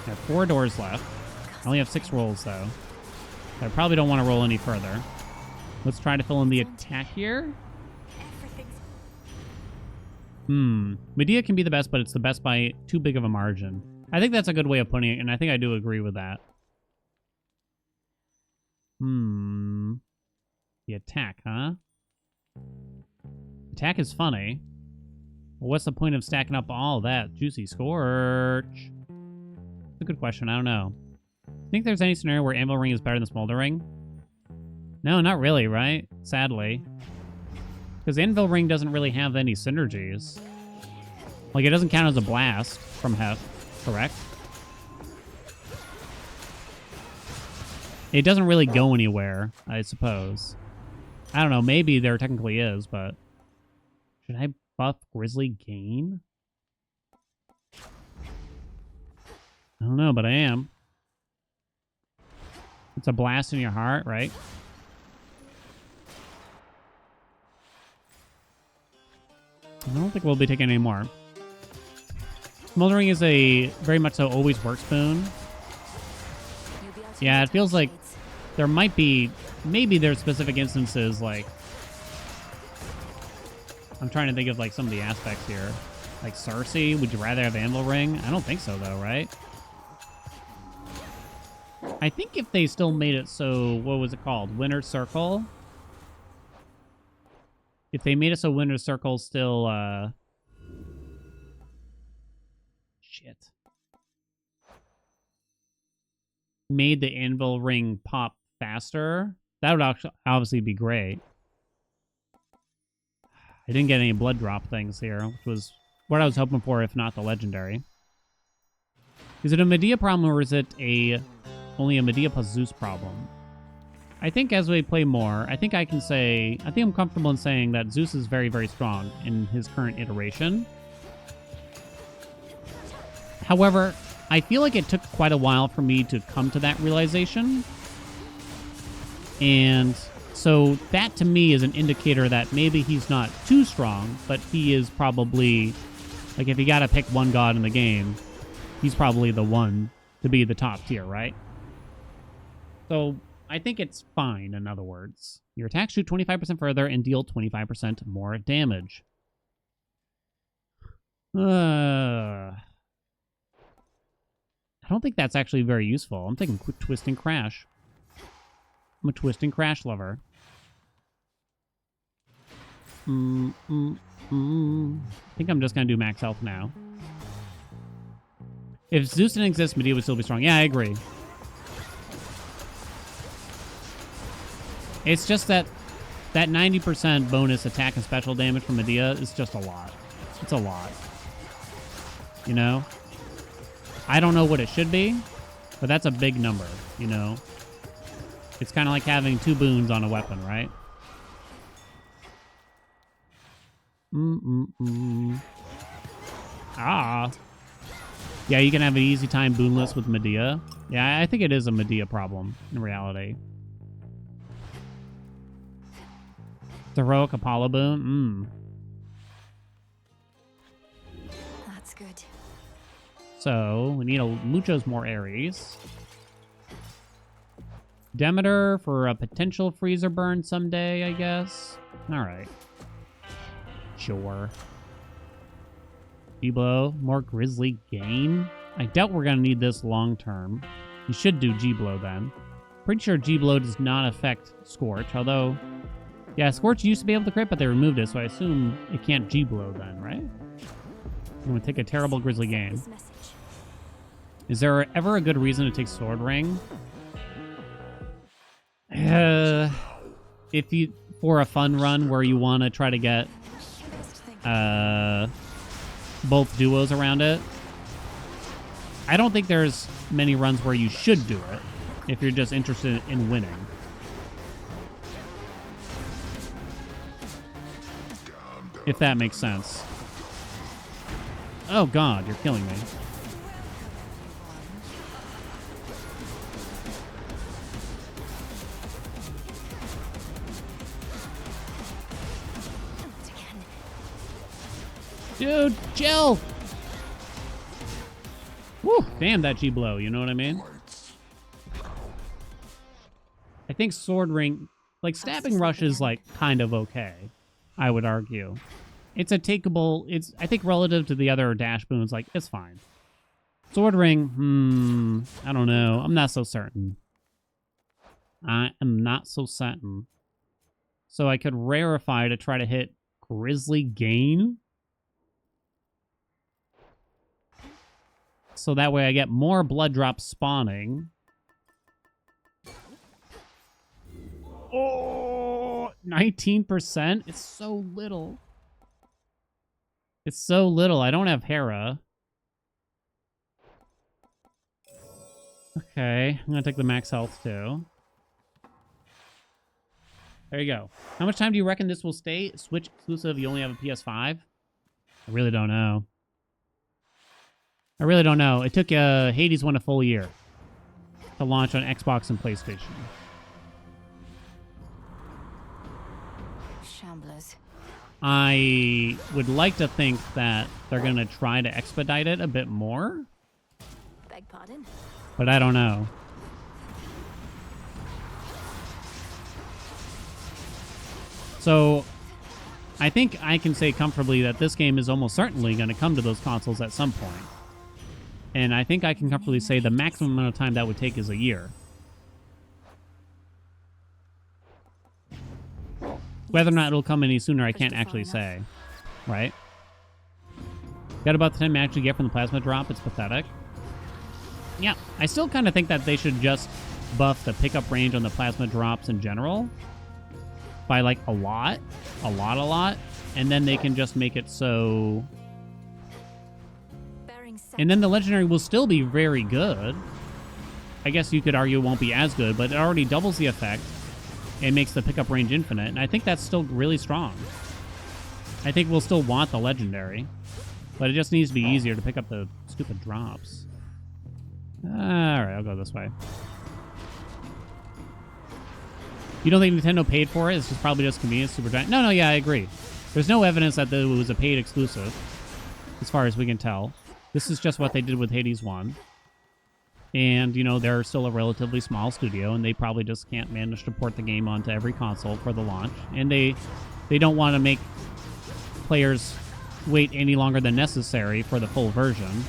I have 4 doors left. I only have 6 rolls, though. I probably don't want to roll any further. Let's try to fill in the attack here. Medea can be the best, but it's the best by too big of a margin. I think that's a good way of putting it, and I think I do agree with that. The attack, huh? Attack is funny. Well, what's the point of stacking up all that? Juicy Scorch. It's a good question. I don't know. Think there's any scenario where Anvil Ring is better than Smolder Ring? No, not really, right? Sadly. Because Anvil Ring doesn't really have any synergies. Like, it doesn't count as a blast from Hef, correct? It doesn't really go anywhere, I suppose. I don't know, maybe there technically is, but... Should I buff Grizzly Gain? I don't know, but I am. It's a blast in your heart, right? I don't think we'll be taking any more. Smoldering is a very much so always works boon. Yeah, it feels like there might be... Maybe there's specific instances, like... I'm trying to think of, like, some of the aspects here. Like Cersei, would you rather have Anvil Ring? I don't think so, though, right? I think if they still made it so... What was it called? Winter Circle? If they made it so Winter Circle still, Shit. Made the Anvil Ring pop faster, that would obviously be great. I didn't get any blood drop things here, which was what I was hoping for, if not the legendary. Is it a Medea problem, or is it only a Medea plus Zeus problem? I think as we play more, I think I'm comfortable in saying that Zeus is very, very strong in his current iteration. However, I feel like it took quite a while for me to come to that realization. And so that to me is an indicator that maybe he's not too strong, but he is probably, like, if you gotta pick one god in the game, he's probably the one to be the top tier, right? So I think it's fine, in other words. Your attacks shoot 25% further and deal 25% more damage. I don't think that's actually very useful. I'm thinking quick twist and crash. I'm a twist and crash lover. I think I'm just gonna do max health now. If Zeus didn't exist, Medea would still be strong. Yeah, I agree. It's just that 90% bonus attack and special damage from Medea is just a lot. It's a lot. You know? I don't know what it should be, but that's a big number, you know? It's kind of like having 2 boons on a weapon, right? Ah. Yeah, you can have an easy time boonless with Medea. Yeah, I think it is a Medea problem, in reality. Heroic Apollo boon? That's good. So, we need muchos more Ares. Demeter for a potential freezer burn someday, I guess. Alright. Sure. G-Blow, more Grizzly Gain. I doubt we're going to need this long term. You should do G-Blow then. Pretty sure G-Blow does not affect Scorch, although... Yeah, Scorch used to be able to crit, but they removed it, so I assume it can't G-Blow then, right? I'm going to take a terrible Grizzly Gain. Is there ever a good reason to take Sword Ring? If you... For a fun run where you want to try to get... both duos around it. I don't think there's many runs where you should do it if you're just interested in winning. If that makes sense. Oh god, you're killing me. Dude, chill! Woo, damn that G-blow, you know what I mean? I think Sword Ring, like Stabbing Rush is like kind of okay, I would argue. It's a takeable, it's, I think relative to the other dash boons, like, it's fine. Sword Ring, I don't know. I'm not so certain. I am not so certain. So I could rarefy to try to hit Grizzly Gain. So that way I get more blood drops spawning. Oh, 19%? It's so little. It's so little. I don't have Hera. Okay, I'm gonna take the max health too. There you go. How much time do you reckon this will stay Switch exclusive? You only have a PS5? I really don't know. I really don't know. It took Hades 1 a full year to launch on Xbox and PlayStation. Shamblers. I would like to think that they're going to try to expedite it a bit more. Beg pardon? But I don't know. So, I think I can say comfortably that this game is almost certainly going to come to those consoles at some point. And I think I can comfortably say the maximum amount of time that would take is a year. Whether or not it'll come any sooner, I can't actually say. Right? Got about the time I actually get from the plasma drop. It's pathetic. Yeah, I still kind of think that they should just buff the pickup range on the plasma drops in general. By like a lot. A lot. And then they can just make it so... And then the legendary will still be very good. I guess you could argue it won't be as good, but it already doubles the effect and makes the pickup range infinite. And I think that's still really strong. I think we'll still want the legendary, but it just needs to be easier to pick up the stupid drops. Alright, I'll go this way. You don't think Nintendo paid for it? It's just probably just convenience, super giant. No, yeah, I agree. There's no evidence that it was a paid exclusive, as far as we can tell. This is just what they did with Hades 1. And, you know, they're still a relatively small studio, and they probably just can't manage to port the game onto every console for the launch. And they don't want to make players wait any longer than necessary for the full version.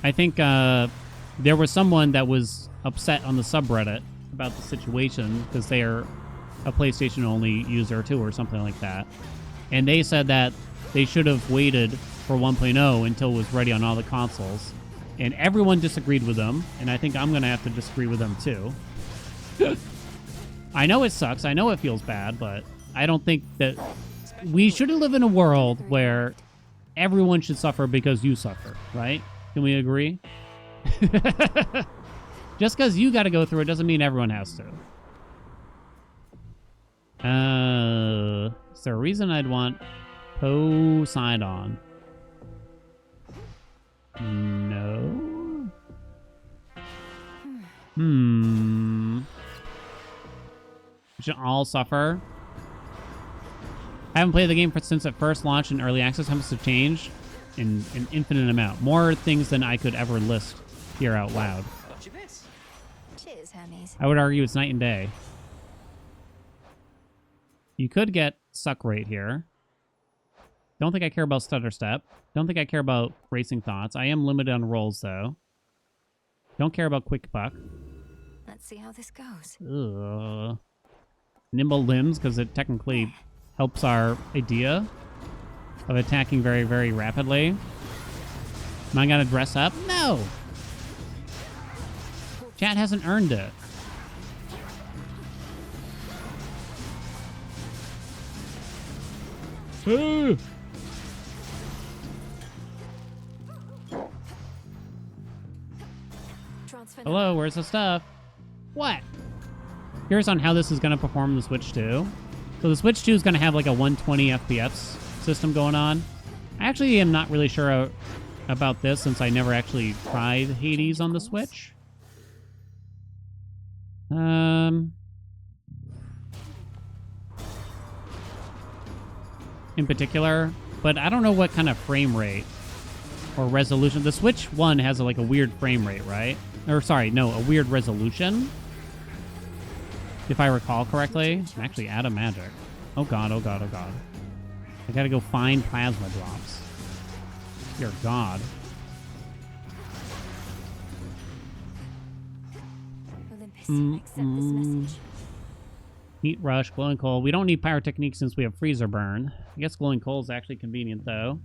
I think there was someone that was upset on the subreddit about the situation because they are a PlayStation-only user, too, or something like that. And they said that they should have waited for 1.0 until it was ready on all the consoles. And everyone disagreed with them, and I think I'm going to have to disagree with them too. I know it sucks, I know it feels bad, but I don't think that... We shouldn't live in a world where everyone should suffer because you suffer, right? Can we agree? Just because you got to go through it doesn't mean everyone has to. Is there a reason I'd want Poseidon? No. We should all suffer. I haven't played the game since it first launched in early access. How much has changed? In an infinite amount. More things than I could ever list here out loud. Cheers, Hermes. I would argue it's night and day. You could get suck rate here. Don't think I care about stutter step. Don't think I care about racing thoughts. I am limited on rolls though. Don't care about quick buck. Let's see how this goes. Ugh. Nimble limbs, because it technically helps our idea of attacking very, very rapidly. Am I gonna dress up? No! Chat hasn't earned it. Hello, where's the stuff? What? Curious on how this is going to perform the Switch 2. So the Switch 2 is going to have like a 120 FPS system going on. I actually am not really sure about this since I never actually tried Hades on the Switch. In particular, but I don't know what kind of frame rate or resolution. The Switch 1 has like a weird frame rate, right? Or sorry, no, a weird resolution. If I recall correctly. I'm actually out of magic. Oh god, oh god, oh god. I gotta go find plasma drops. Dear god. Heat rush, glowing coal. We don't need pyrotechnique since we have freezer burn. I guess glowing coal is actually convenient though.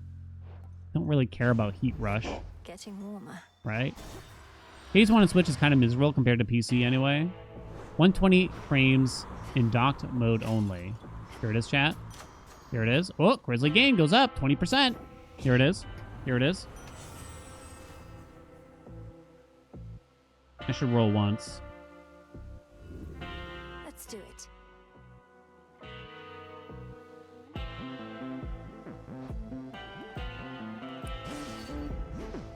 Don't really care about heat rush. Getting warmer. Right? Hades 1 and Switch is kind of miserable compared to PC anyway. 120 frames in docked mode only. Here it is, chat. Here it is. Oh, Grizzly Gain goes up 20%. Here it is. Here it is. I should roll once. Let's do it.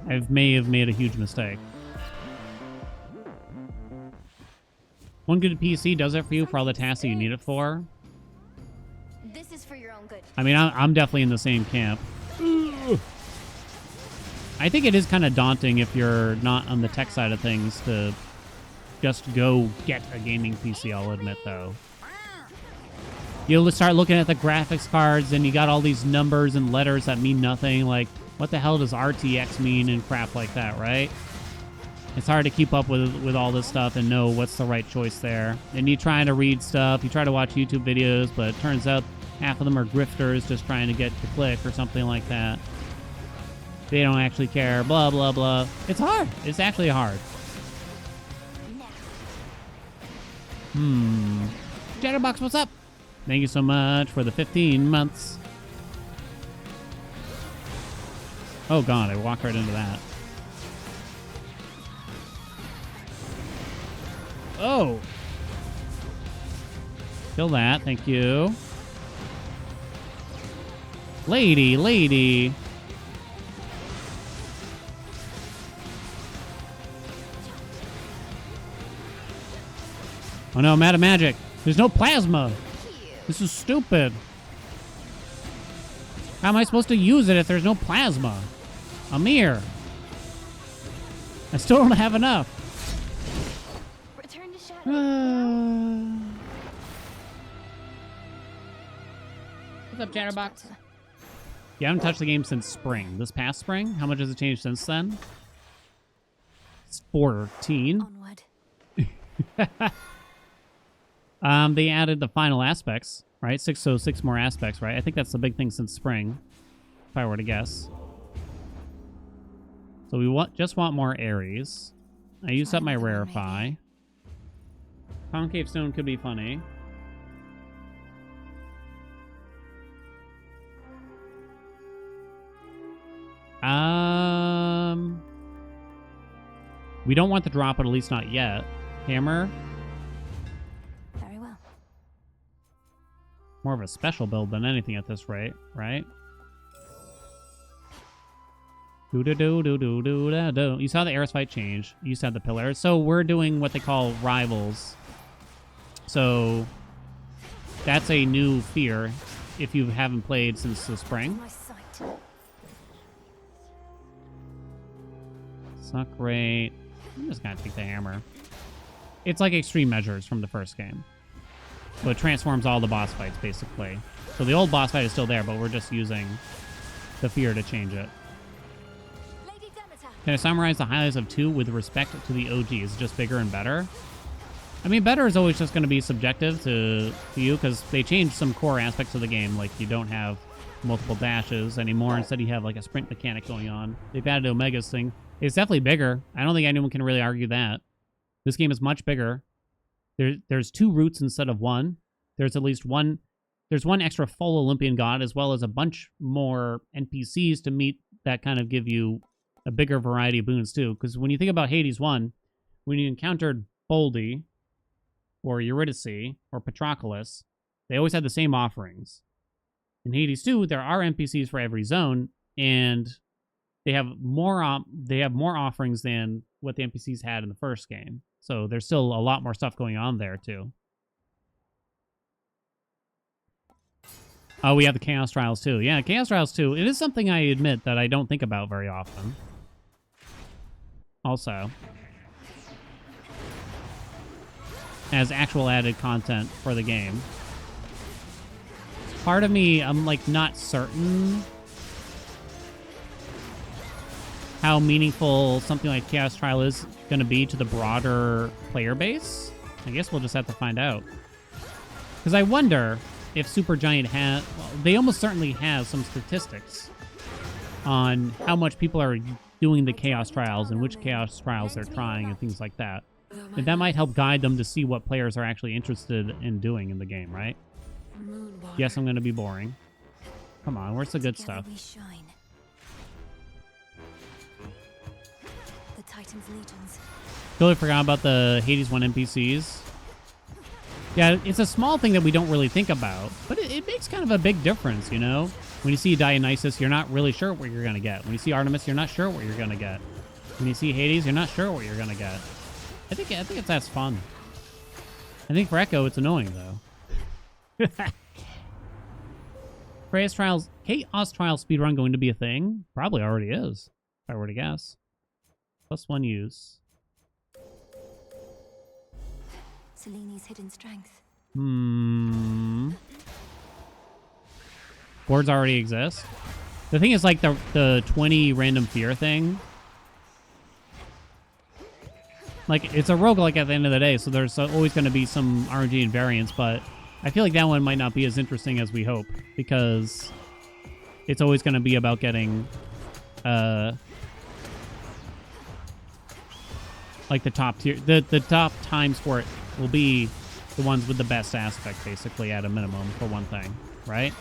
I may have made a huge mistake. One good PC does it for you for all the tasks that you need it for. This is for your own good. I mean, I'm definitely in the same camp. I think it is kind of daunting if you're not on the tech side of things to just go get a gaming PC, I'll admit, though. You'll start looking at the graphics cards, and you got all these numbers and letters that mean nothing. Like, what the hell does RTX mean and crap like that, right? It's hard to keep up with all this stuff and know what's the right choice there. And you trying to read stuff, you try to watch YouTube videos, but it turns out half of them are grifters just trying to get to click or something like that. They don't actually care, blah, blah, blah. It's hard. It's actually hard. Jitterbox, what's up? Thank you so much for the 15 months. Oh god, I walked right into that. Oh! Kill that, thank you. Lady! Oh no, I'm out of magic. There's no plasma. This is stupid. How am I supposed to use it if there's no plasma? Amir. I still don't have enough. Return to shadow. What's up, Chatterbox? You haven't touched the game since spring. This past spring? How much has it changed since then? It's 14. Onward. They added the final aspects, right? Six more aspects, right? I think that's the big thing since spring, if I were to guess. So we just want more Aries. I used up my Rarefy. Concave Stone could be funny. We don't want the drop, but at least not yet. Hammer. Very well. More of a special build than anything at this rate, right? Do-do-do-do-do-do-do. You saw the Ares fight change. You used to have the pillars. So we're doing what they call rivals. So that's a new fear if you haven't played since the spring. Suck rate. I'm just gonna take the hammer. It's like extreme measures from the first game. So it transforms all the boss fights, basically. So the old boss fight is still there, but we're just using the fear to change it. Can I summarize the highlights of 2 with respect to the OG? Is it just bigger and better? I mean, better is always just going to be subjective to you, because they changed some core aspects of the game. Like, you don't have multiple dashes anymore. Instead, you have, like, a sprint mechanic going on. They've added Omega's thing. It's definitely bigger. I don't think anyone can really argue that. This game is much bigger. There's 2 routes instead of 1. There's at least one there's one extra full Olympian god as well as a bunch more NPCs to meet that kind of give you a bigger variety of boons too. Because when you think about Hades 1, when you encountered Boldy or Eurydice or Patroclus, they always had the same offerings. In Hades 2, there are NPCs for every zone, and they have more offerings than what the NPCs had in the first game. So there's still a lot more stuff going on there too. Oh, we have the Chaos Trials too. Yeah, Chaos Trials too. It is something I admit that I don't think about very often. Also, as actual added content for the game. Part of me, I'm like not certain how meaningful something like Chaos Trial is going to be to the broader player base. I guess we'll just have to find out. Because I wonder if Supergiant has... Well, they almost certainly have some statistics on how much people are doing the Chaos Trials and which Chaos Trials they're trying and things like that. And that might help guide them to see what players are actually interested in doing in the game, right? Yes, I'm going to be boring. Come on, where's the good stuff? The Titan's legions. Totally forgot about the Hades 1 NPCs. Yeah, it's a small thing that we don't really think about, but it makes kind of a big difference, you know? When you see Dionysus, you're not really sure what you're going to get. When you see Artemis, you're not sure what you're going to get. When you see Hades, you're not sure what you're going to get. I think that's fun. I think for Echo, it's annoying, though. Chaos Trials speedrun going to be a thing? Probably already is, if I were to guess. +1 use. Seleni's hidden strength. Boards already exist. The thing is, like, the 20 random fear thing. Like, it's a roguelike at the end of the day, so there's always going to be some RNG and variance, but I feel like that one might not be as interesting as we hope, because it's always going to be about getting, like, the top tier. The top times for it will be the ones with the best aspect, basically, at a minimum, for one thing, right?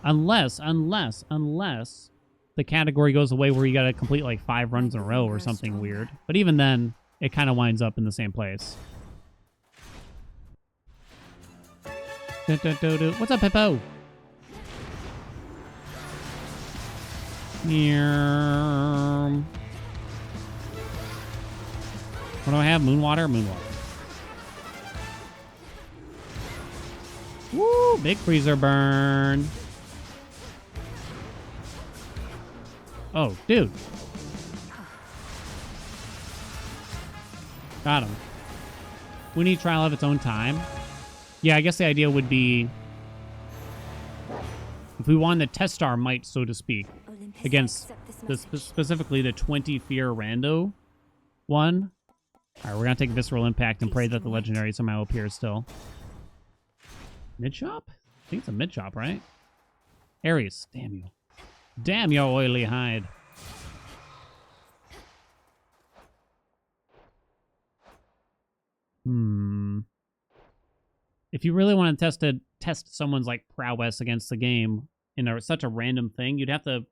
Unless the category goes away where you gotta complete like 5 runs in a row or something weird. But even then, it kind of winds up in the same place. What's up, Hippo? What do I have? Moonwater? Moonwater. Woo! Big freezer burn. Oh, dude. Got him. We need trial of its own time. Yeah, I guess the idea would be if we wanted to test our might, so to speak, against specifically the 20 fear rando one. All right, we're going to take Visceral Impact and pray that the legendary somehow appears still. Mid-shop? I think it's a mid-shop, right? Ares, damn you. Damn your oily hide. If you really want to test someone's like prowess against the game in such a random thing, you'd have to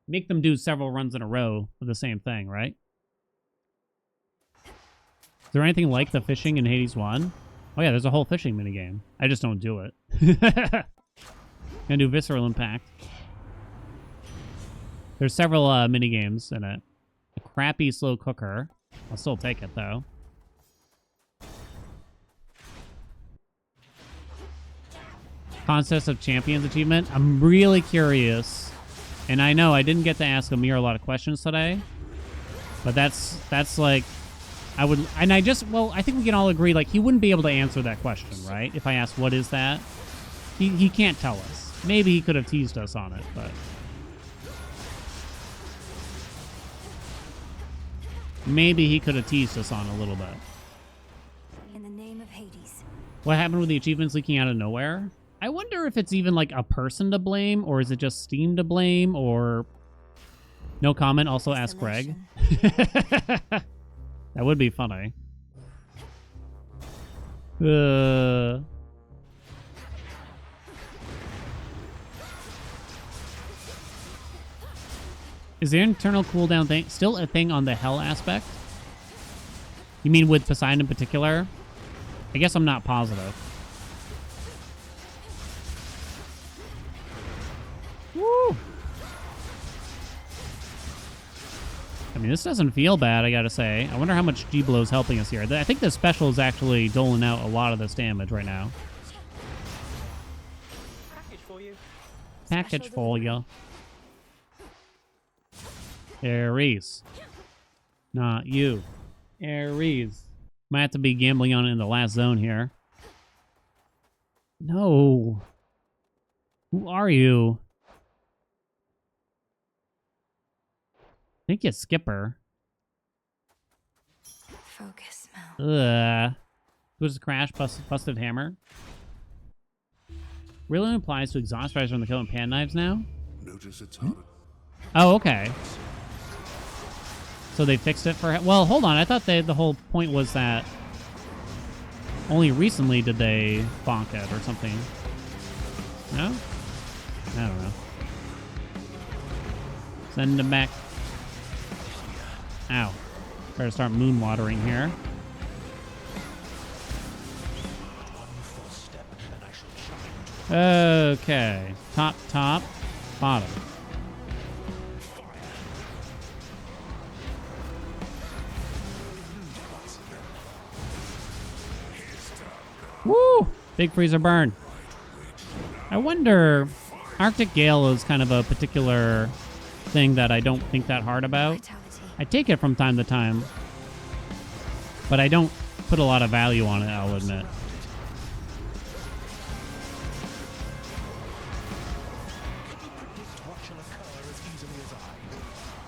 make them do several runs in a row with the same thing, right? Is there anything like the fishing in Hades 1? Oh yeah, there's a whole fishing minigame. I just don't do it. Gonna do Visceral Impact. There's several minigames in it. A crappy slow cooker. I'll still take it, though. Contest of Champions achievement. I'm really curious. And I know I didn't get to ask Amir a lot of questions today. But that's like... I think we can all agree, like, he wouldn't be able to answer that question, right? If I asked, what is that? He can't tell us. Maybe he could have teased us on it, but... Maybe he could have teased us on a little bit. In the name of Hades. What happened with the achievements leaking out of nowhere? I wonder if it's even like a person to blame, or is it just Steam to blame, or... No comment, also ask Greg. That would be funny. Is the internal cooldown thing still a thing on the hell aspect? You mean with Poseidon in particular? I guess I'm not positive. Woo! I mean, this doesn't feel bad, I gotta say. I wonder how much G-Blow's helping us here. I think this special is actually doling out a lot of this damage right now. Package for you. Package for you. Ares. Not you. Ares. Might have to be gambling on it in the last zone here. No. Who are you? I think it's Skipper. Focus, Mel. Who's the crash? Busted hammer? Really applies to exhaust riser on the kill and pan knives now? Notice it's harder. Oh, okay. So they fixed it for... Well, hold on. I thought the whole point was that only recently did they bonk it or something. No? I don't know. Send him back. Ow. Try to start moon watering here. Okay. Top, bottom. Woo! Big freezer burn. I wonder... Arctic Gale is kind of a particular thing that I don't think that hard about. I take it from time to time, but I don't put a lot of value on it, I'll admit.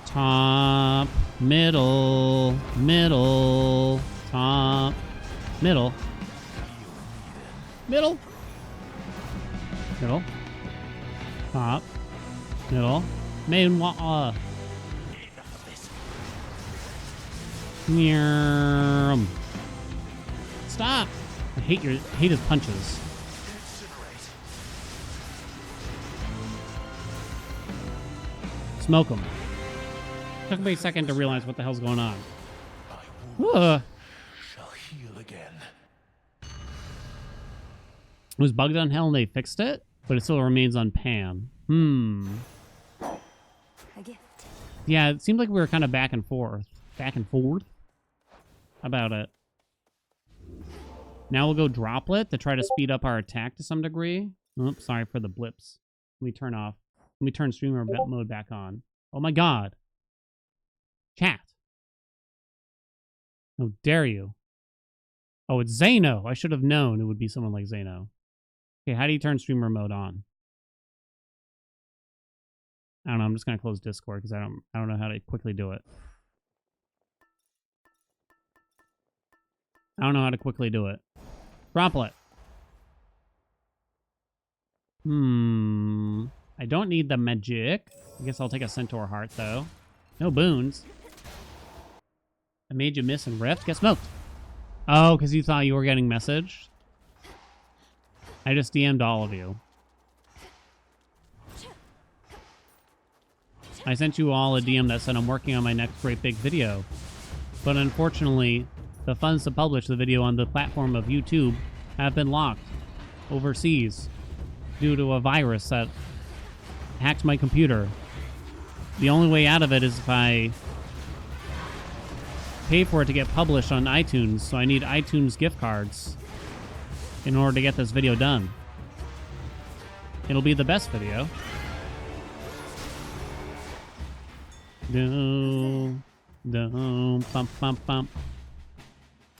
Top, middle, top, middle, top, middle, main wall. Stop! I hate his punches. Smoke him. Took me a second to realize what the hell's going on. Shall heal again. It was bugged on hell and they fixed it, but it still remains on Pan. A gift. Yeah, it seemed like we were kind of back and forth about it. Now we'll go Droplet to try to speed up our attack to some degree. Oops, sorry for the blips. Let me turn streamer mode back on. Oh my god. Chat. How dare you? Oh, it's Zeno. I should have known it would be someone like Zeno. Okay, how do you turn streamer mode on? I don't know. I'm just gonna close Discord because I don't know how to quickly do it. I don't know how to quickly do it. Droplet. I don't need the magic. I guess I'll take a Centaur Heart, though. No boons. I made you miss and rift. Get smoked. Oh, because you thought you were getting messaged? I just DM'd all of you. I sent you all a DM that said I'm working on my next great big video. But unfortunately, the funds to publish the video on the platform of YouTube have been locked overseas due to a virus that hacked my computer. The only way out of it is if I pay for it to get published on iTunes, so I need iTunes gift cards in order to get this video done. It'll be the best video. Bump.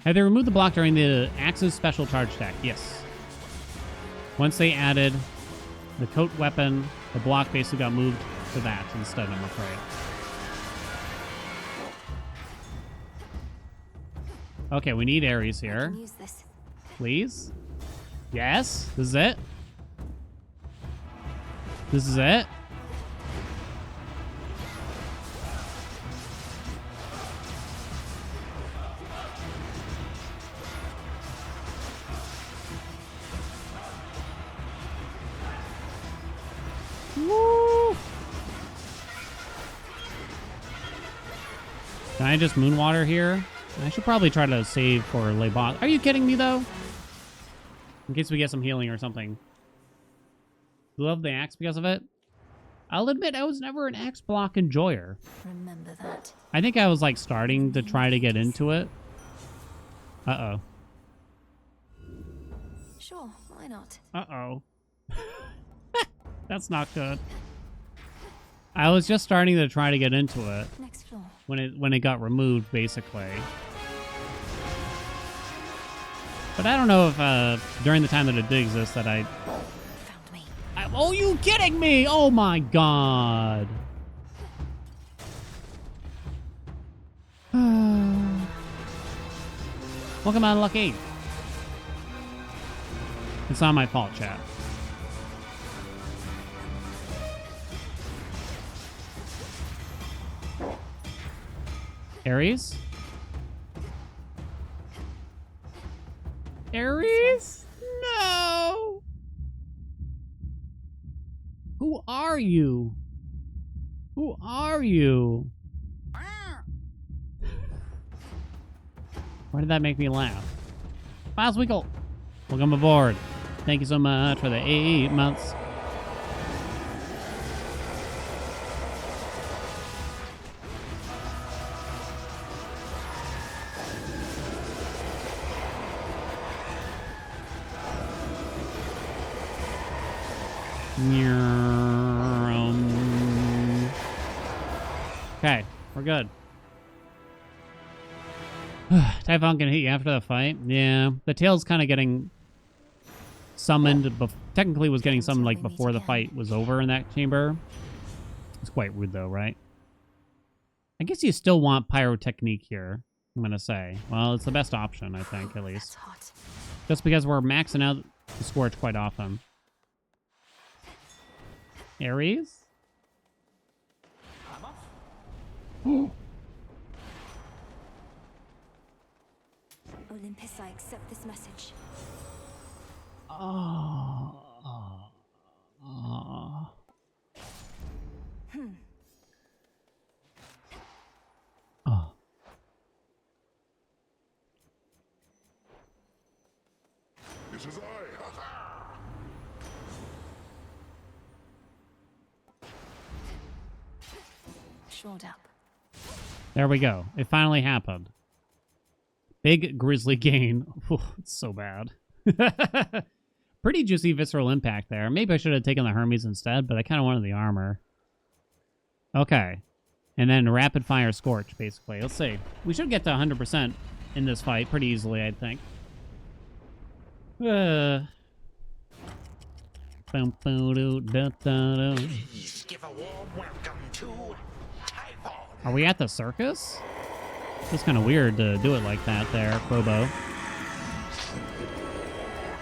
Have they removed the block during the Axe's special charge stack? Yes. Once they added the coat weapon, the block basically got moved to that instead, I'm afraid. Okay, we need Ares here. Please? Yes? This is it? This is it? Woo! Can I just Moonwater here? I should probably try to save for lay boss. Are you kidding me, though? In case we get some healing or something. Love the axe because of it. I'll admit I was never an axe block enjoyer. Remember that. I think I was like starting to try to get into it. Uh-oh. Sure, why not? Uh-oh. That's not good. I was just starting to try to get into it. Next floor. When it got removed, basically. But I don't know if during the time that it did exist that I... Found me. Oh, you kidding me? Oh my god. Welcome on Lucky. It's not my fault, chat. Ares? Ares? No! Who are you? Who are you? Why did that make me laugh? Foswinkle! Welcome aboard. Thank you so much for the 8 months. Okay, we're good. Typhon can hit you after the fight. Yeah, the tail's kind of getting summoned. Technically, was getting summoned like before the fight was over in that chamber. It's quite rude, though, right? I guess you still want pyrotechnique here. I'm gonna say. Well, it's the best option, I think, at least. Just because we're maxing out the Scorch quite often. Ares? Olympus, I accept this message. This is I. Shored up. There we go. It finally happened. Big grizzly gain. Ooh, it's so bad. Pretty juicy visceral impact there. Maybe I should have taken the Hermes instead, but I kind of wanted the armor. Okay. And then rapid fire Scorch, basically. Let's see. We should get to 100% in this fight pretty easily, I think. Please give a warm welcome to Typhon. Are we at the circus? It's kind of weird to do it like that there, Probo.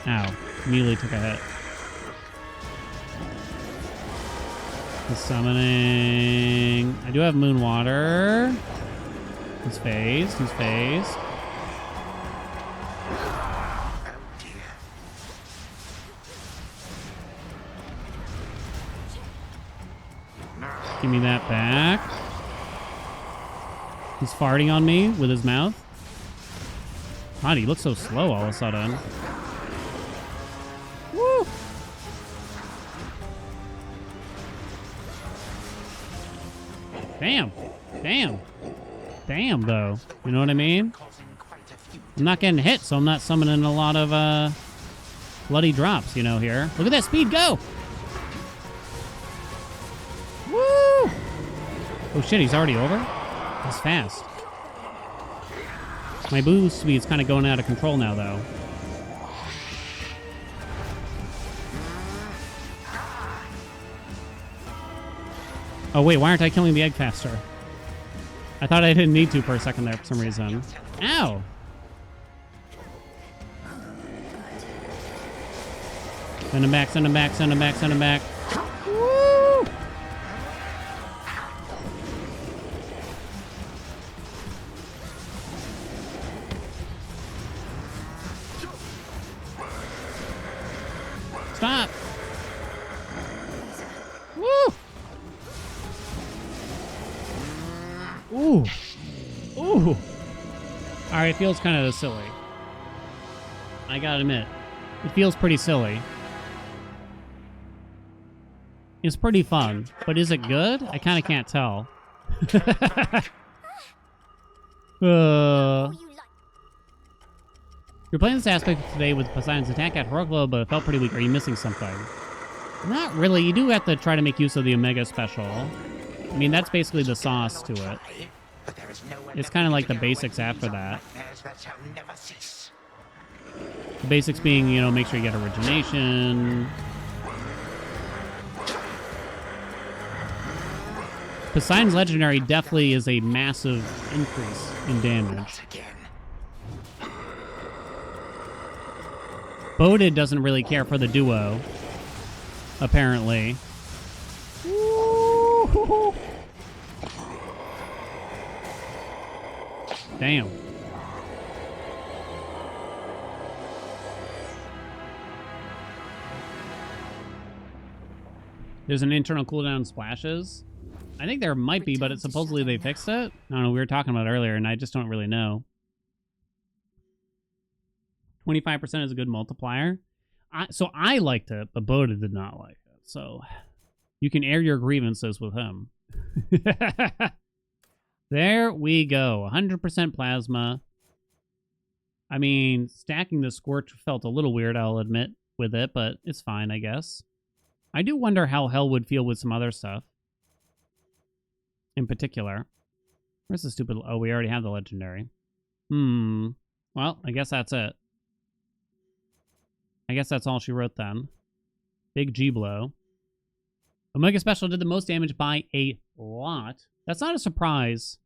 Ow. Immediately took a hit. The summoning. I do have Moonwater. He's phased. He's phased. Give me that back. He's farting on me with his mouth. God, he looks so slow all of a sudden. Woo! Damn. Damn. Damn, though. You know what I mean? I'm not getting hit, so I'm not summoning a lot of bloody drops, you know, here. Look at that speed go! Woo! Oh shit, he's already over? That's fast. My boost speed's kind of going out of control now, though. Oh wait, why aren't I killing the egg faster? I thought I didn't need to for a second there for some reason. Ow! Send him back, send him back, send him back, send him back. Woo! Stop! Woo! Ooh. Ooh. Alright, it feels kind of silly. I gotta admit. It feels pretty silly. It's pretty fun, but is it good? I kind of can't tell. You're playing this aspect today with Poseidon's attack at heroic level, but it felt pretty weak. Are you missing something? Not really. You do have to try to make use of the Omega Special. I mean, that's basically the sauce to it. It's kind of like the basics after that. The basics being, you know, make sure you get origination. Poseidon's Legendary definitely is a massive increase in damage. Boded doesn't really care for the duo, apparently. Woo-hoo-hoo. Damn. There's an internal cooldown splashes. I think there might be, but supposedly they fixed it. I don't know, we were talking about it earlier, and I just don't really know. 25% is a good multiplier. So I liked it, but Boda did not like it. So you can air your grievances with him. There we go. 100% plasma. I mean, stacking the Scorch felt a little weird, I'll admit, with it, but it's fine, I guess. I do wonder how Hell would feel with some other stuff. In particular. Where's the stupid... Oh, we already have the Legendary. Well, I guess that's it. I guess that's all she wrote then. Big G-Blow. Omega Special did the most damage by a lot. That's not a surprise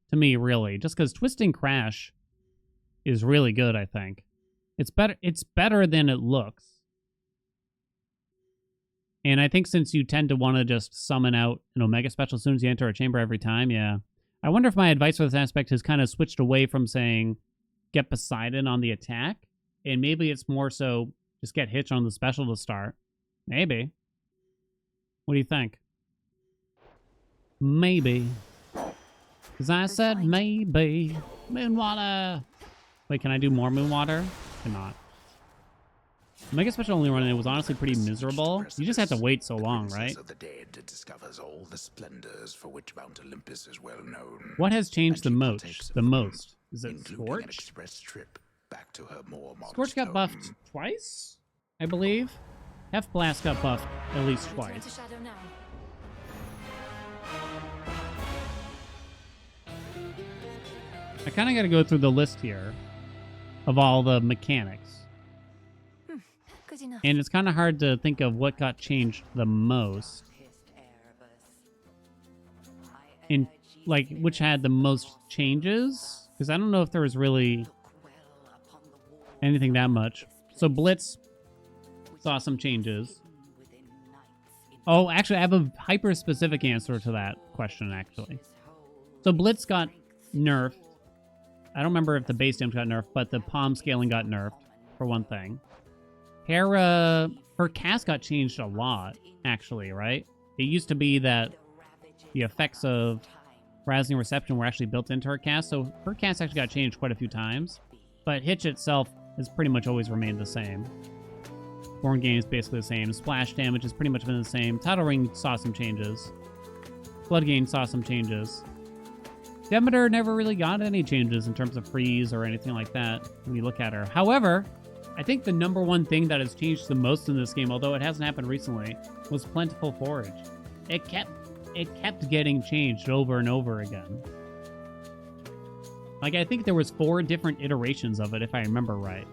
to me, really. Just because Twisting Crash is really good, I think. It's better than it looks. And I think since you tend to want to just summon out an Omega Special as soon as you enter a chamber every time, yeah. I wonder if my advice for this aspect has kind of switched away from saying get Poseidon on the attack. And maybe it's more so just get Hitch on the special to start. Maybe. What do you think? Maybe. Because I said maybe. Moonwater. Wait, can I do more Moonwater? Cannot. Omega Special only run, and it was honestly pretty miserable. You just have to wait so long, right? Of the dead discovers all the splendors for which Mount Olympus is well known. What has changed the most? The most? Is it Scorch? An express trip back to her more modest Scorch got home. buffed twice, I believe. F-Blast got buffed at least twice. I kind of got to go through the list here of all the mechanics. And it's kind of hard to think of what got changed the most. In, like, which had the most changes? Because I don't know if there was really anything that much. So Blitz saw some changes. Oh, actually, I have a hyper-specific answer to that question, actually. So Blitz got nerfed. I don't remember if the base damage got nerfed, but the palm scaling got nerfed, for one thing. Hera, her cast got changed a lot, actually, right? It used to be that the effects of Rousing Reception were actually built into her cast, so her cast actually got changed quite a few times. But Hitch itself has pretty much always remained the same. Born Gain is basically the same. Splash damage has pretty much been the same. Tidal Ring saw some changes. Blood Gain saw some changes. Demeter never really got any changes in terms of freeze or anything like that when you look at her. However, I think the number one thing that has changed the most in this game, although it hasn't happened recently, was Plentiful Forage. It kept getting changed over and over again. Like, I think there was 4 different iterations of it, if I remember right.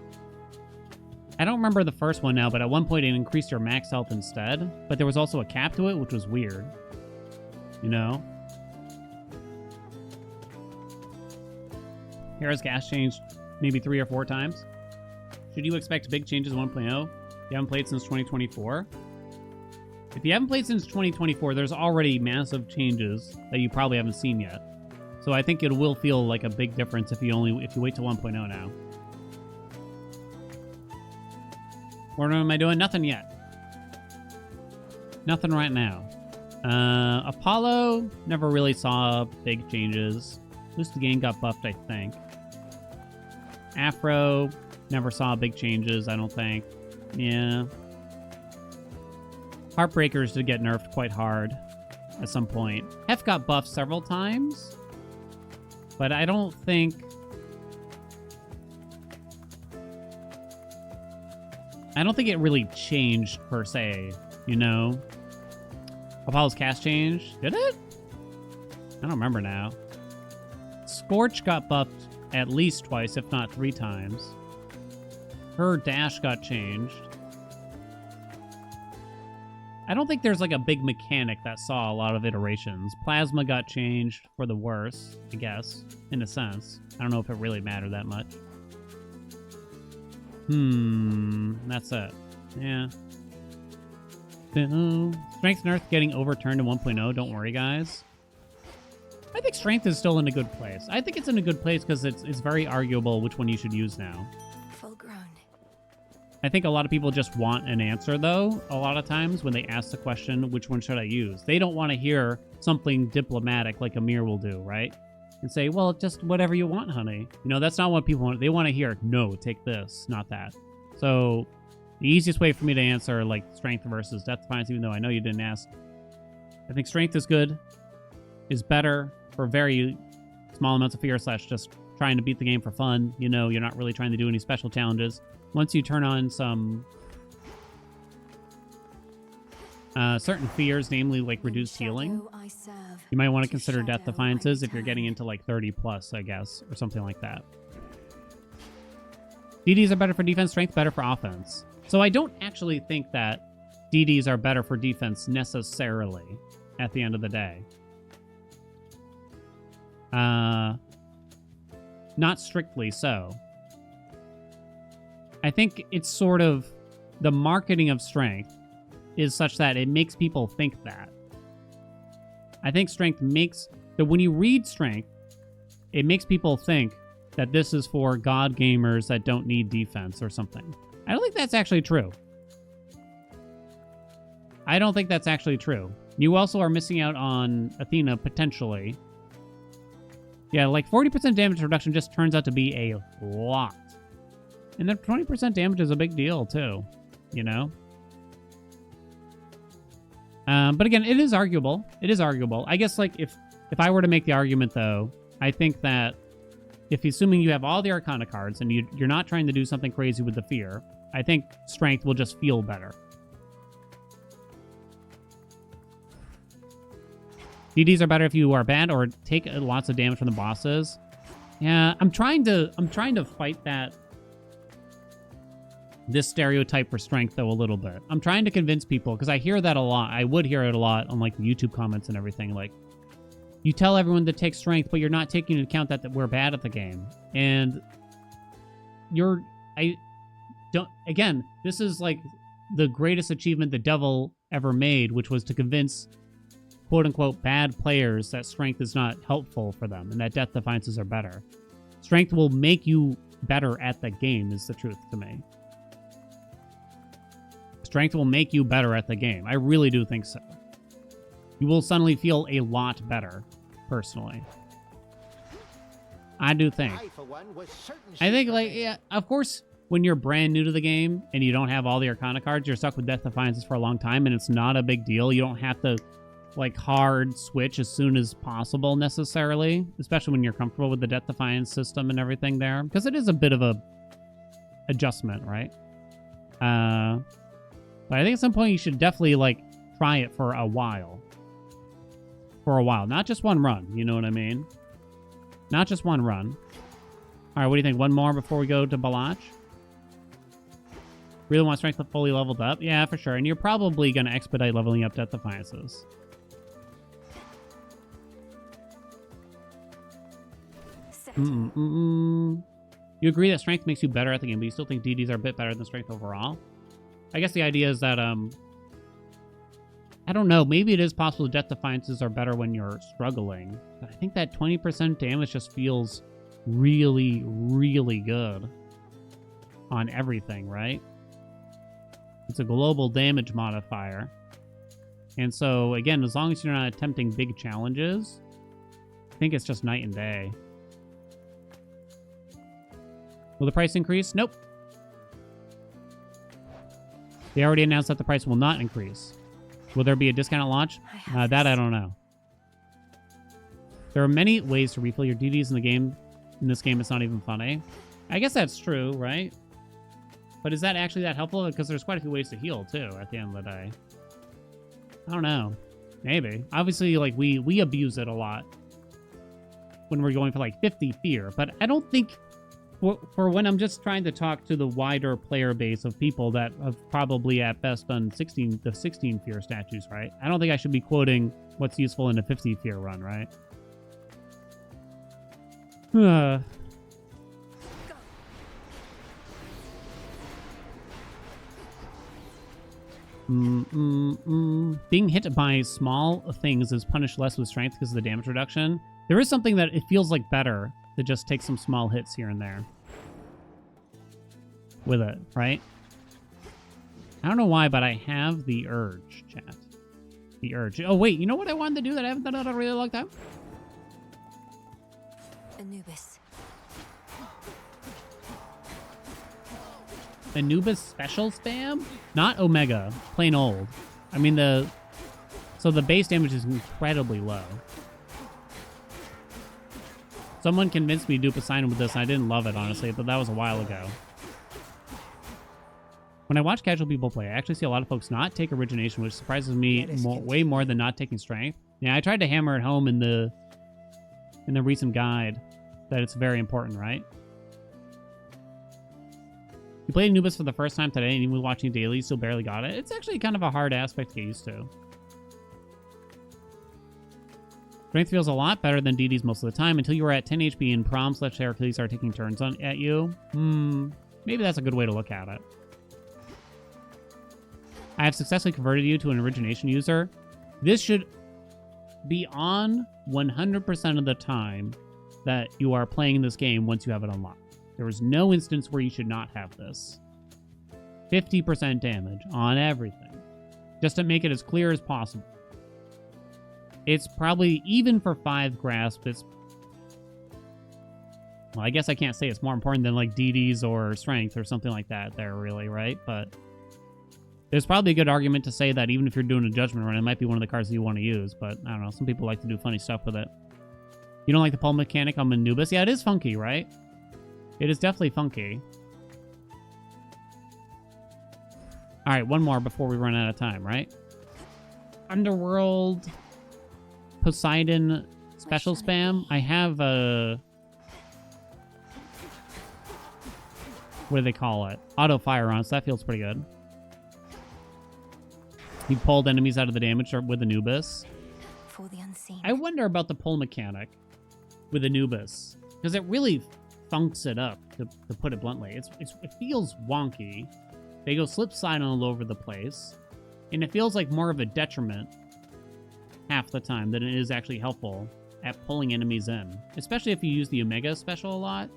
I don't remember the first one now, but at one point it increased your max health instead. But there was also a cap to it, which was weird. You know? Hera's gas changed maybe 3 or 4 times. Should you expect big changes 1.0? You haven't played since 2024? If you haven't played since 2024, there's already massive changes that you probably haven't seen yet. So I think it will feel like a big difference if you wait till 1.0 now. What am I doing? Nothing yet. Nothing right now. Apollo never really saw big changes. Most of the game got buffed, I think. Afro, never saw big changes, I don't think. Yeah. Heartbreakers did get nerfed quite hard at some point. Hef got buffed several times, but I don't think... it really changed, per se, you know? Apollo's cast changed? Did it? I don't remember now. Scorch got buffed at least twice, if not 3 times. Her dash got changed. I don't think there's like a big mechanic that saw a lot of iterations. Plasma got changed for the worse, I guess, in a sense. I don't know if it really mattered that much. That's it. Yeah. Strength nerf getting overturned in 1.0. Don't worry, guys. I think strength is still in a good place. I think it's in a good place because it's very arguable which one you should use now. Full grown. I think a lot of people just want an answer, though, a lot of times when they ask the question, which one should I use? They don't want to hear something diplomatic like Amir will do, right? And say, well, just whatever you want, honey. You know, that's not what people want. They want to hear, no, take this, not that. So the easiest way for me to answer, like, strength versus death defiance, even though I know you didn't ask, I think strength is good, is better for very small amounts of fear / just trying to beat the game for fun. You know, you're not really trying to do any special challenges. Once you turn on some certain fears, namely like reduced healing, you might want to consider death defiances if you're getting into like 30 plus, I guess, or something like that. DDs are better for defense, strength better for offense. So I don't actually think that DDs are better for defense necessarily at the end of the day. Not strictly so. I think it's sort of the marketing of strength is such that it makes people think that. I think strength makes that when you read strength, it makes people think that this is for god gamers that don't need defense or something. I don't think that's actually true. I don't think that's actually true. You also are missing out on Athena potentially. Yeah, like 40% damage reduction just turns out to be a lot. And then 20% damage is a big deal too, you know? But again, it is arguable. It is arguable. I guess like if I were to make the argument though, I think that if assuming you have all the Arcana cards and you're not trying to do something crazy with the fear, I think strength will just feel better. DDs are better if you are bad or take lots of damage from the bosses. Yeah, I'm trying to fight this stereotype for strength though a little bit. I'm trying to convince people because I hear that a lot. I would hear it a lot on like the YouTube comments and everything. Like, you tell everyone to take strength, but you're not taking into account that we're bad at the game. And again, this is like the greatest achievement the devil ever made, which was to convince quote unquote bad players that strength is not helpful for them and that death defiances are better. Strength will make you better at the game is the truth to me. Strength will make you better at the game. I really do think so. You will suddenly feel a lot better, personally. I do think. I think, like, yeah, of course, when you're brand new to the game and you don't have all the Arcana cards, you're stuck with Death Defiances for a long time, and it's not a big deal. You don't have to, like, hard switch as soon as possible, necessarily, especially when you're comfortable with the Death Defiance system and everything there, because it is a bit of a adjustment, right? But I think at some point you should definitely, like, try it for a while. Not just one run, you know what I mean? Not just one run. All right, what do you think? One more before we go to Balatro? Really want strength fully leveled up? Yeah, for sure. And you're probably going to expedite leveling up Death Defiances. You agree that strength makes you better at the game, but you still think DDs are a bit better than strength overall? I guess the idea is that, I don't know, maybe it is possible Death Defiances are better when you're struggling. But I think that 20% damage just feels really, really good on everything, right? It's a global damage modifier. And so, again, as long as you're not attempting big challenges, I think it's just night and day. Will the price increase? Nope. They already announced that the price will not increase. Will there be a discount at launch? That I don't know. There are many ways to refill your DDs in the game. In this game, it's not even funny. I guess that's true, right? But is that actually that helpful? Because there's quite a few ways to heal, too, at the end of the day. I don't know. Maybe. Obviously, like, we abuse it a lot when we're going for, like, 50 fear. But I don't think... For when I'm just trying to talk to the wider player base of people that have probably at best done the 16 fear statues, right? I don't think I should be quoting what's useful in a 50 fear run, right? Being hit by small things is punished less with strength because of the damage reduction. There is something that it feels like better to just take some small hits here and there with it, right? I don't know why, but I have the urge, chat. The urge. Oh, wait, you know what I wanted to do that I haven't done in a really long time? Anubis. Anubis special spam? Not Omega. Plain old. I mean, so the base damage is incredibly low. Someone convinced me to do Poseidon with this, and I didn't love it, honestly, but that was a while ago. When I watch casual people play, I actually see a lot of folks not take origination, which surprises me way more than not taking strength. Yeah, I tried to hammer it home in the recent guide that it's very important, right? You played Anubis for the first time today, and even watching daily, you still barely got it. It's actually kind of a hard aspect to get used to. Strength feels a lot better than DDs most of the time until you are at 10 HP and Prom/Heracles are taking turns at you. Maybe that's a good way to look at it. I have successfully converted you to an origination user. This should be on 100% of the time that you are playing this game once you have it unlocked. There is no instance where you should not have this. 50% damage on everything. Just to make it as clear as possible. It's probably, even for 5 grasp, it's... Well, I guess I can't say it's more important than, like, DDs or strength or something like that there, really, right? But there's probably a good argument to say that even if you're doing a judgment run, it might be one of the cards that you want to use. But, I don't know, some people like to do funny stuff with it. You don't like the pull mechanic on Anubis? Yeah, it is funky, right? It is definitely funky. Alright, one more before we run out of time, right? Underworld... Poseidon special spam. I have a... What do they call it? Auto fire on, so that feels pretty good. You pulled enemies out of the damage with Anubis. For the unseen. I wonder about the pull mechanic with Anubis. Because it really funks it up, to put it bluntly. It feels wonky. They go slip slide all over the place. And it feels like more of a detriment half the time than it is actually helpful at pulling enemies in. Especially if you use the Omega special a lot.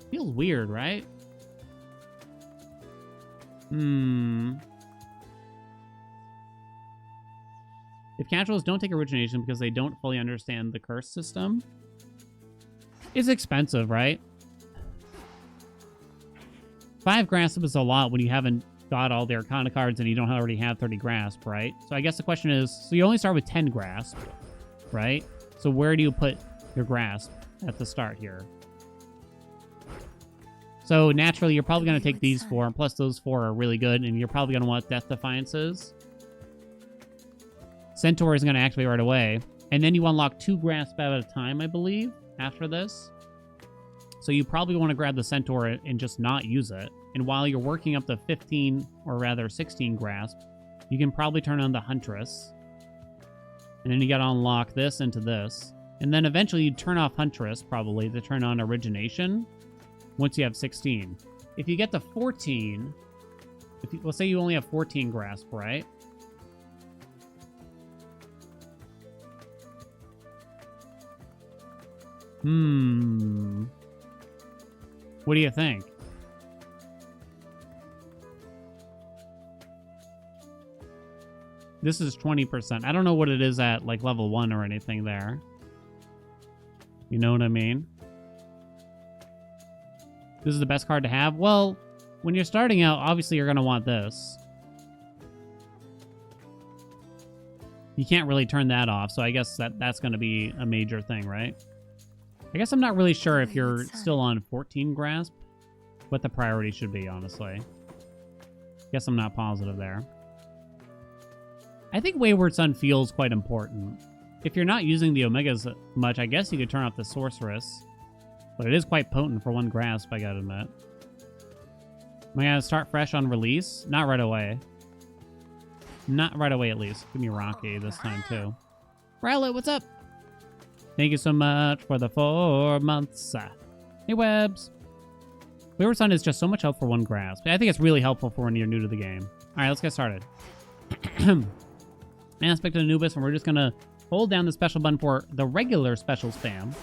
Feels weird, right? If casuals don't take origination because they don't fully understand the curse system, it's expensive, right? 5 grasp is a lot when you haven't got all the Arcana cards and you don't already have 30 grasp, right? So I guess the question is, so you only start with 10 grasp, right? So where do you put your grasp at the start here? So naturally, you're probably going to take these 4, and plus those 4 are really good, and you're probably going to want Death Defiances. Centaur is going to activate right away, and then you unlock 2 grasp at a time, I believe, after this. So you probably want to grab the Centaur and just not use it. And while you're working up to 15, or rather 16 grasp, you can probably turn on the Huntress. And then you got to unlock this into this. And then eventually you turn off Huntress, probably, to turn on Origination once you have 16. If you get to 14, let's say you only have 14 grasp, right? What do you think? This is 20%. I don't know what it is at, like, level 1 or anything there. You know what I mean? This is the best card to have. Well, when you're starting out, obviously you're going to want this. You can't really turn that off, so I guess that's going to be a major thing, right? I guess I'm not really sure if you're still on 14 Grasp, what the priority should be, honestly. Guess I'm not positive there. I think Wayward Son feels quite important. If you're not using the Omegas much, I guess you could turn off the Sorceress. But it is quite potent for 1 Grasp, I gotta admit. Am I gonna start fresh on release? Not right away. Not right away, at least. Give me Rocky this time, too. Rowlet, what's up? Thank you so much for the 4 months. Hey, Webs. Wayward Son is just so much help for 1 Grasp. I think it's really helpful for when you're new to the game. All right, let's get started. Aspect of Anubis, and we're just gonna hold down the special button for the regular special spam.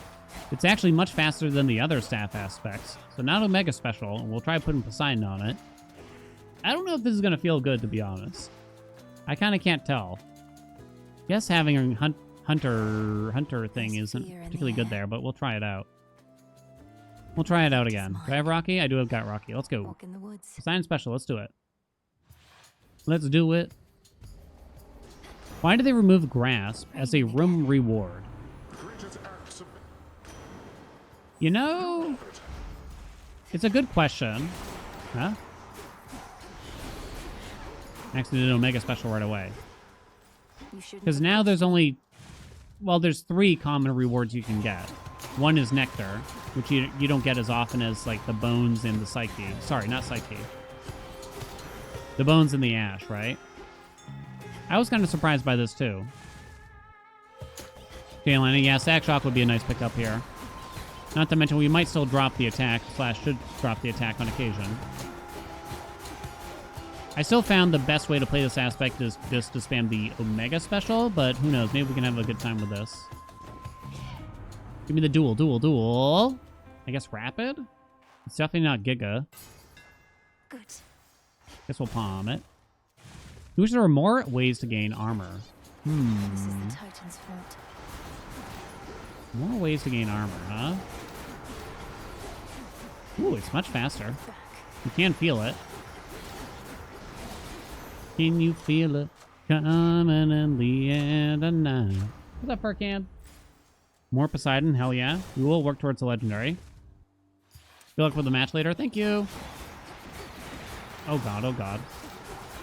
It's actually much faster than the other staff aspects, so not Omega Special, and we'll try putting Poseidon on it. I don't know if this is going to feel good, to be honest. I kind of can't tell. Guess having a hunter thing isn't particularly good there, but we'll try it out. We'll try it out again. Do I have Rocky? I do have got Rocky. Let's go. Poseidon Special, let's do it. Let's do it. Why did they remove Grasp as a room reward? You know, it's a good question. Huh? Actually, did an Omega Special right away. Because now there's only... Well, there's 3 common rewards you can get. One is Nectar, which you don't get as often as, like, the Bones and the Psyche. Sorry, not Psyche. The Bones and the Ash, right? I was kind of surprised by this, too. Haelian, yeah, Sack Shock would be a nice pickup here. Not to mention, we might still drop the attack, / should drop the attack on occasion. I still found the best way to play this aspect is just to spam the Omega Special, but who knows, maybe we can have a good time with this. Give me the duel. I guess Rapid? It's definitely not Giga. Good. Guess we'll palm it. Wish there were more ways to gain armor. This is the Titan's fault. More ways to gain armor, huh? Ooh, it's much faster. You can feel it. Can you feel it coming in the end of night? What's up, Furcan? More Poseidon, hell yeah. We will work towards the legendary. Good luck with the match later. Thank you. Oh god, oh god.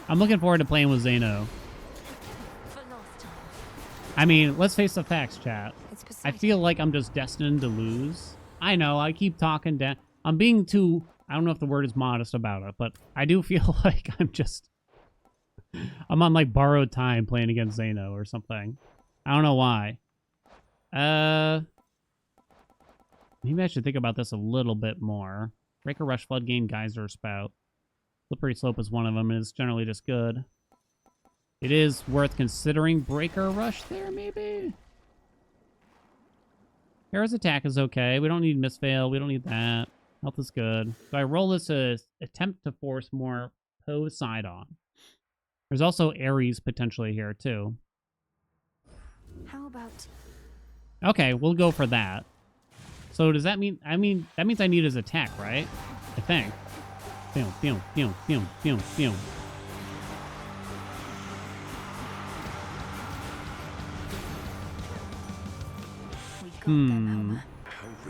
I'm looking forward to playing with Zeno. I mean, let's face the facts, chat. I feel like I'm just destined to lose. I know, I keep talking down. I'm being too, I don't know if the word is modest about it, but I do feel like I'm on like borrowed time playing against Zeno or something. I don't know why. Maybe I should think about this a little bit more. Breaker Rush, Floodgate, Geyser Spout. Slippery Slope is one of them, and it's generally just good. It is worth considering Breaker Rush there, maybe? Hera's attack is okay. We don't need Misfail. We don't need that. Health is good. So I roll this to attempt to force more Poseidon. There's also Ares potentially here, too. How about... Okay, we'll go for that. So does that mean... that means I need his attack, right? I think. Boom, boom, boom, boom, boom, boom.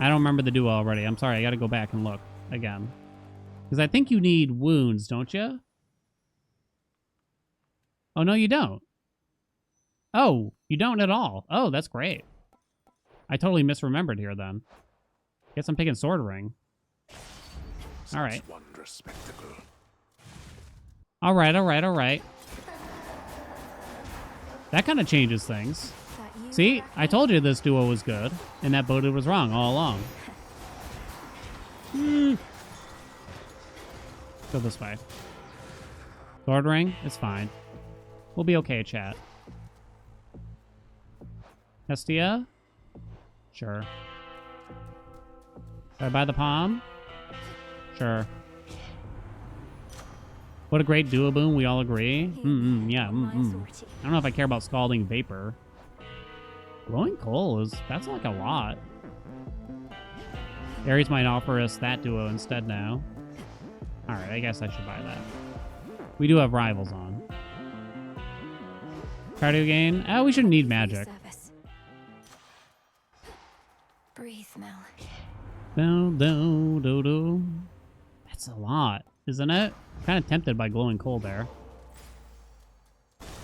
I don't remember the duo already. I'm sorry, I gotta go back and look again. Because I think you need wounds, don't you? Oh, no, you don't. Oh, you don't at all. Oh, that's great. I totally misremembered here then. Guess I'm picking Sword Ring. All right. All right. That kind of changes things. See, I told you this duo was good, and that Boda was wrong all along. Go this way. Sword Ring, it's fine. We'll be okay, chat. Hestia? Sure. Should I buy the palm? Sure. What a great duo boom, we all agree. Yeah. I don't know if I care about Scalding Vapor. Glowing Coal that's like a lot. Ares might offer us that duo instead now. Alright, I guess I should buy that. We do have rivals on. Cardio gain? Oh, we shouldn't need magic. Breathe, Mel. Do. That's a lot, isn't it? I'm kind of tempted by glowing coal there.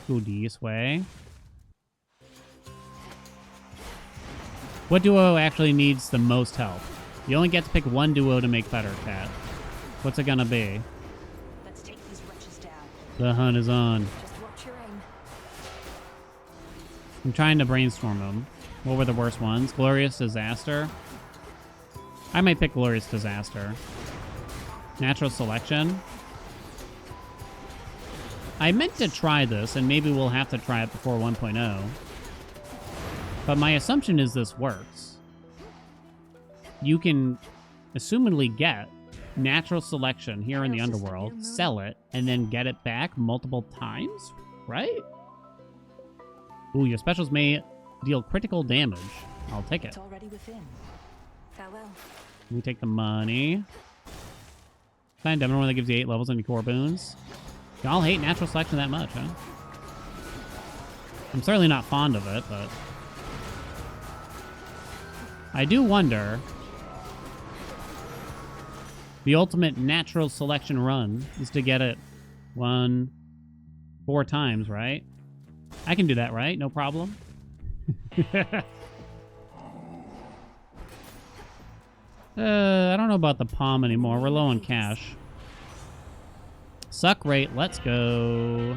Go this way. What duo actually needs the most help? You only get to pick one duo to make better, Cat. What's it gonna be? Let's take these wretches down. The hunt is on. Just watch your aim. I'm trying to brainstorm them. What were the worst ones? Glorious Disaster? I might pick Glorious Disaster. Natural Selection? I meant to try this, and maybe we'll have to try it before 1.0. But my assumption is this works. You can assumedly get Natural Selection here in the Underworld, sell it, and then get it back multiple times, right? Ooh, your specials may deal critical damage. I'll take it. It's already within. Farewell. We take the money. Find Demon one that gives you 8 levels on your core boons. Y'all hate Natural Selection that much, huh? I'm certainly not fond of it, but I do wonder. The ultimate Natural Selection run is to get it 4 times, right? I can do that, right? No problem. I don't know about the palm anymore. We're low on cash. Suck rate. Let's go.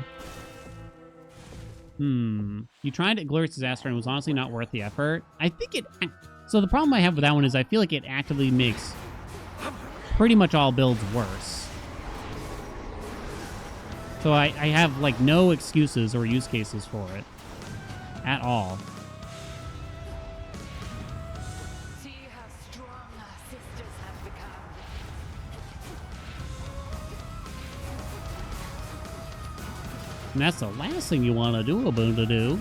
You tried it, Glorious Disaster, and it was honestly not worth the effort. I think it... So the problem I have with that one is I feel like it actively makes pretty much all builds worse. So I have, like, no excuses or use cases for it. At all. See how strong our sisters have become. And that's the last thing you want to do, Boon to do.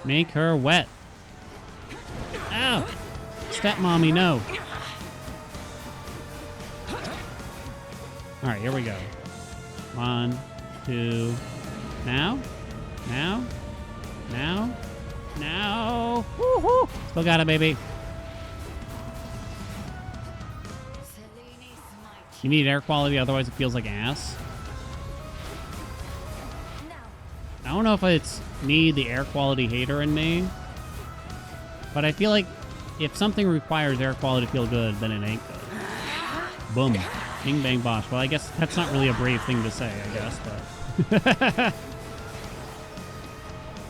Make her wet. Ow! Stepmommy, no. Alright, here we go. 1, 2. Now? Now? Now? Now? Woohoo! Still got it, baby. You need air quality, otherwise it feels like ass. I don't know if it's me, the air quality hater in me, but I feel like if something requires air quality to feel good, then it ain't good. Boom. Bing, bang, bosh. Well, I guess that's not really a brave thing to say, I guess, but...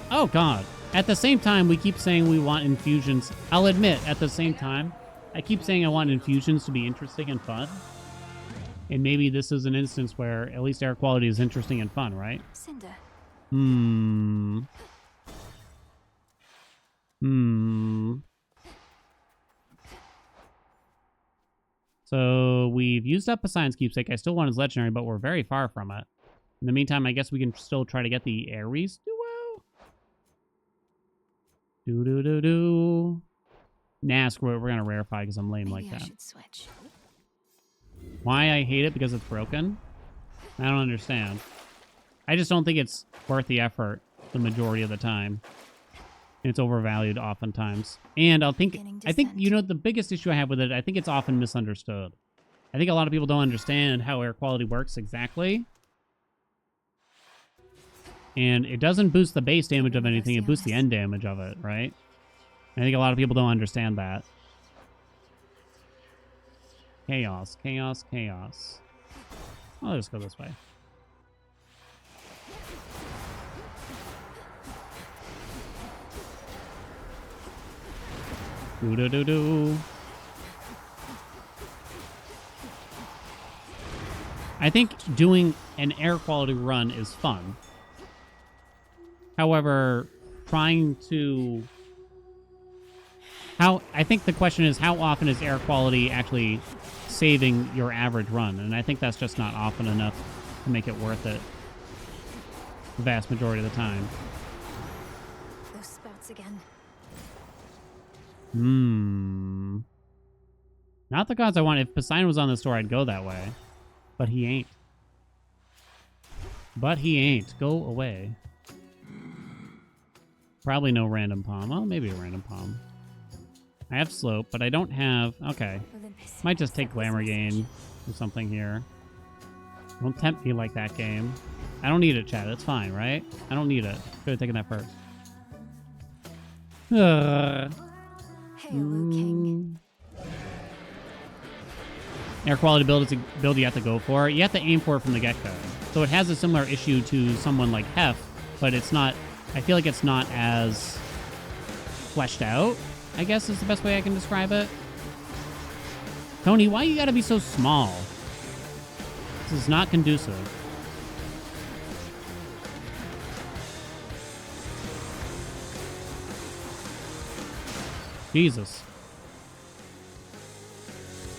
Oh, God. At the same time, we keep saying we want infusions. I'll admit, at the same time, I keep saying I want infusions to be interesting and fun. And maybe this is an instance where at least air quality is interesting and fun, right? Cinder. So we've used up a science keepsake. I still want his legendary, but we're very far from it. In the meantime, I guess we can still try to get the Ares duo. Nah, screw it. We're gonna rarefy because I'm lame like that. Should switch. Why I hate it? Because it's broken? I don't understand. I just don't think it's worth the effort the majority of the time. It's overvalued oftentimes. And I think, you know, the biggest issue I have with it, I think it's often misunderstood. I think a lot of people don't understand how air quality works exactly. And it doesn't boost the base damage of anything, it boosts the end damage of it, right? I think a lot of people don't understand that. Chaos, chaos, chaos. I'll just go this way. I think doing an air quality run is fun. However, I think the question is, how often is air quality actually saving your average run? And I think that's just not often enough to make it worth it. the vast majority of the time. Those spouts again. Not the gods I want. If Poseidon was on the store, I'd go that way. But he ain't. Go away. Probably no random palm. Well, maybe a random palm. I have slope, but I don't have... Okay. Might just take glamour gain or something here. Don't tempt me like that, game. I don't need it, chat. It's fine, right? I don't need it. Could have taken that first. Air quality build is a build you have to go for. You have to aim for it from the get-go. So it has a similar issue to someone like Hef, but it's not... I feel like it's not as fleshed out, I guess is the best way I can describe it. Tony, why you gotta be so small? This is not conducive. Jesus.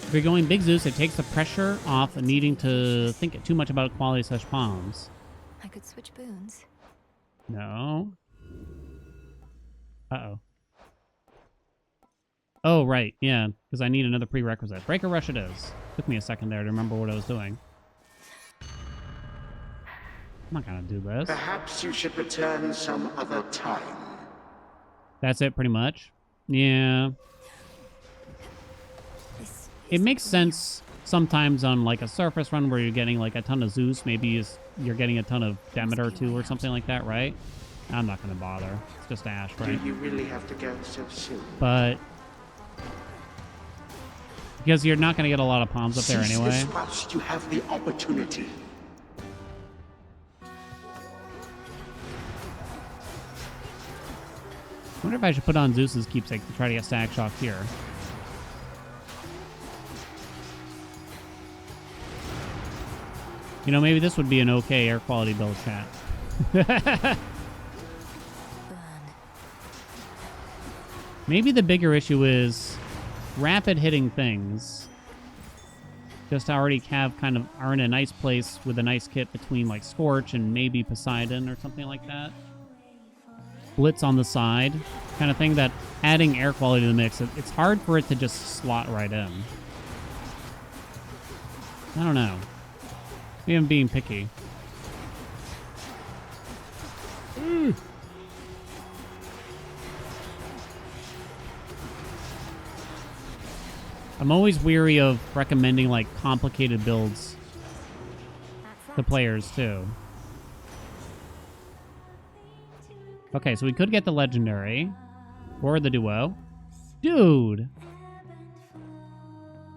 If you're going Big Zeus, it takes the pressure off of needing to think too much about quality such palms. I could switch boons. No. Uh-oh. Oh, right. Yeah, because I need another prerequisite. Breaker Rush it is. Took me a second there to remember what I was doing. I'm not gonna do this. Perhaps you should return some other time. That's it, pretty much. Yeah. It makes sense sometimes on, like, a surface run where you're getting, like, a ton of Zeus. Maybe you're getting a ton of Demeter, too, or something like that, right? I'm not gonna bother. It's just Ash, right? Do you really have to go so soon? But... because you're not gonna get a lot of palms up there anyway. Cease this whilst you have the opportunity. I wonder if I should put on Zeus's keepsake to try to get stack shocked here. You know, maybe this would be an okay air quality build, chat. Maybe the bigger issue is rapid hitting things. Just already have are in a nice place with a nice kit between like Scorch and maybe Poseidon or something like that. Blitz on the side, kind of thing that adding air quality to the mix, it's hard for it to just slot right in. I don't know. Maybe I'm being picky. I'm always weary of recommending like complicated builds to players too. Okay, so we could get the legendary or the duo. Dude!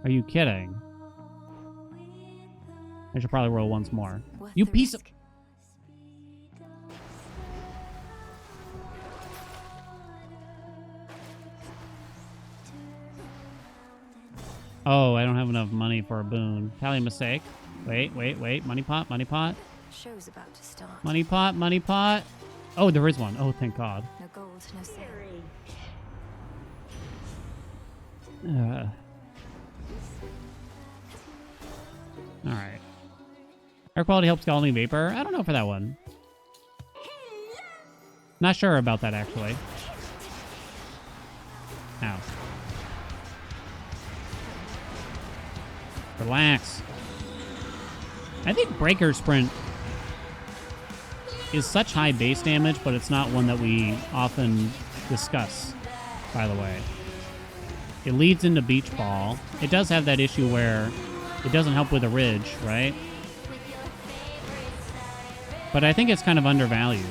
Are you kidding? I should probably roll once more. You piece of... Oh, I don't have enough money for a boon. Tally mistake. Wait. Money pot, money pot. Show's about to start. Money pot, money pot. Oh, there is one. Oh, thank God. No gold, no silver. All right. Air quality helps scalding vapor. I don't know for that one. Not sure about that, actually. Ow. Relax. I think Breaker Sprint is such high base damage, but it's not one that we often discuss, by the way. It leads into Beach Ball. It does have that issue where it doesn't help with a ridge, right? But I think it's kind of undervalued.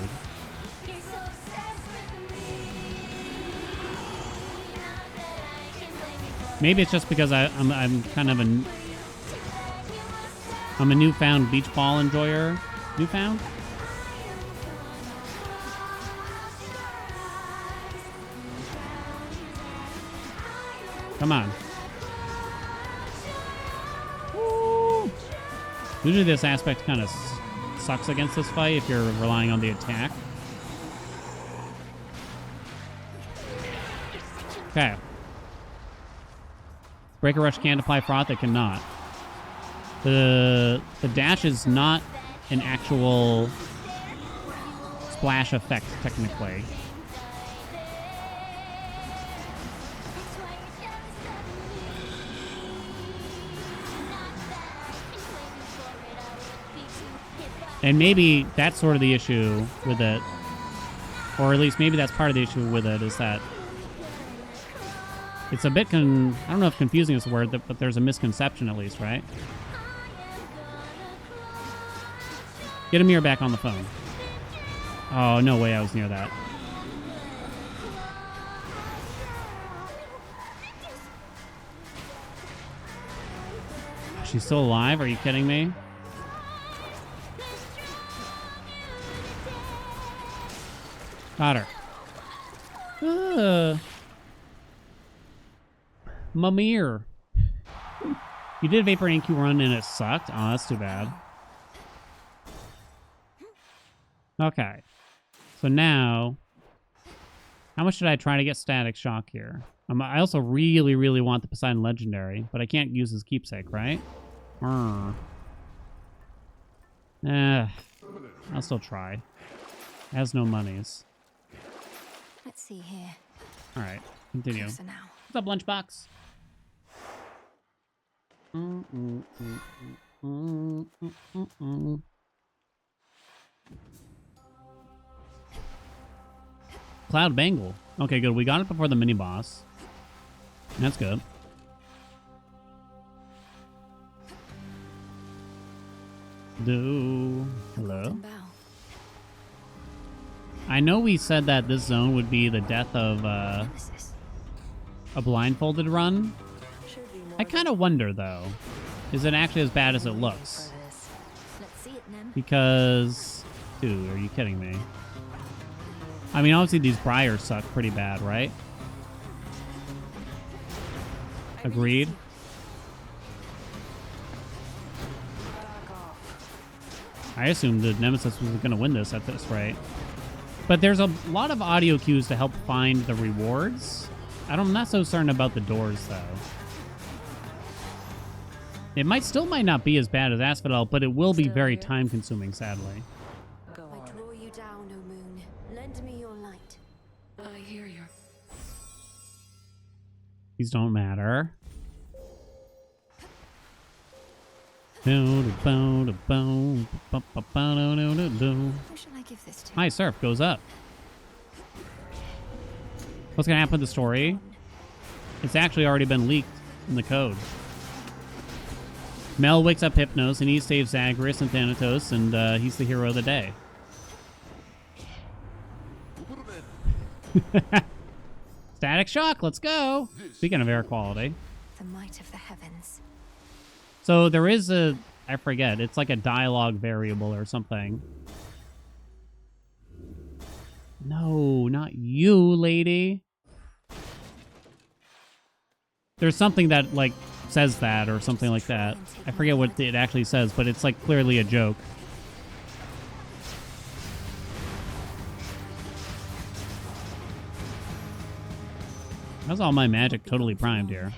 Maybe it's just because I'm kind of I'm a newfound beach ball enjoyer. Newfound? Come on. Woo. Usually this aspect kind of sucks against this fight if you're relying on the attack. Okay. Breaker Rush can't apply Froth, it cannot. The dash is not an actual splash effect, technically. And maybe that's sort of the issue with it. Or at least maybe that's part of the issue with it, is that it's a bit I don't know if confusing is the word, but there's a misconception at least, right? Get Amir back on the phone. Oh, no way I was near that. She's still alive? Are you kidding me? Got her. Amir. You did Vapor Inc. run and it sucked? Oh, that's too bad. Okay. So now, how much should I try to get Static Shock here? I also really, really want the Poseidon Legendary, but I can't use his keepsake, right? I'll still try. Has no monies. Let's see here. All right, continue. Closer now. What's up, Lunchbox? Cloud Bangle. Okay, good. We got it before the mini boss. That's good. Hello. I know we said that this zone would be the death of a blindfolded run. I kind of wonder, though, is it actually as bad as it looks? Because, dude, are you kidding me? I mean, obviously these briars suck pretty bad, right? Agreed. I assumed the Nemesis was going to win this at this rate. But there's a lot of audio cues to help find the rewards. I'm not so certain about the doors, though. It might not be as bad as Asphodel, but it will be very time-consuming, sadly. I draw you down, O moon. Lend me your light. I hear you. These don't matter. Who shall I give this to? Hi, Surf goes up. What's gonna happen with the story? It's actually already been leaked in the code. Mel wakes up Hypnos and he saves Zagreus and Thanatos, and he's the hero of the day. Static Shock, let's go! Speaking of air quality. The might of the heavens. So there is I forget, it's like a dialogue variable or something. No, not you, lady. There's something that, like, says that or something like that. I forget what it actually says, but it's, like, clearly a joke. How's all my magic totally primed here?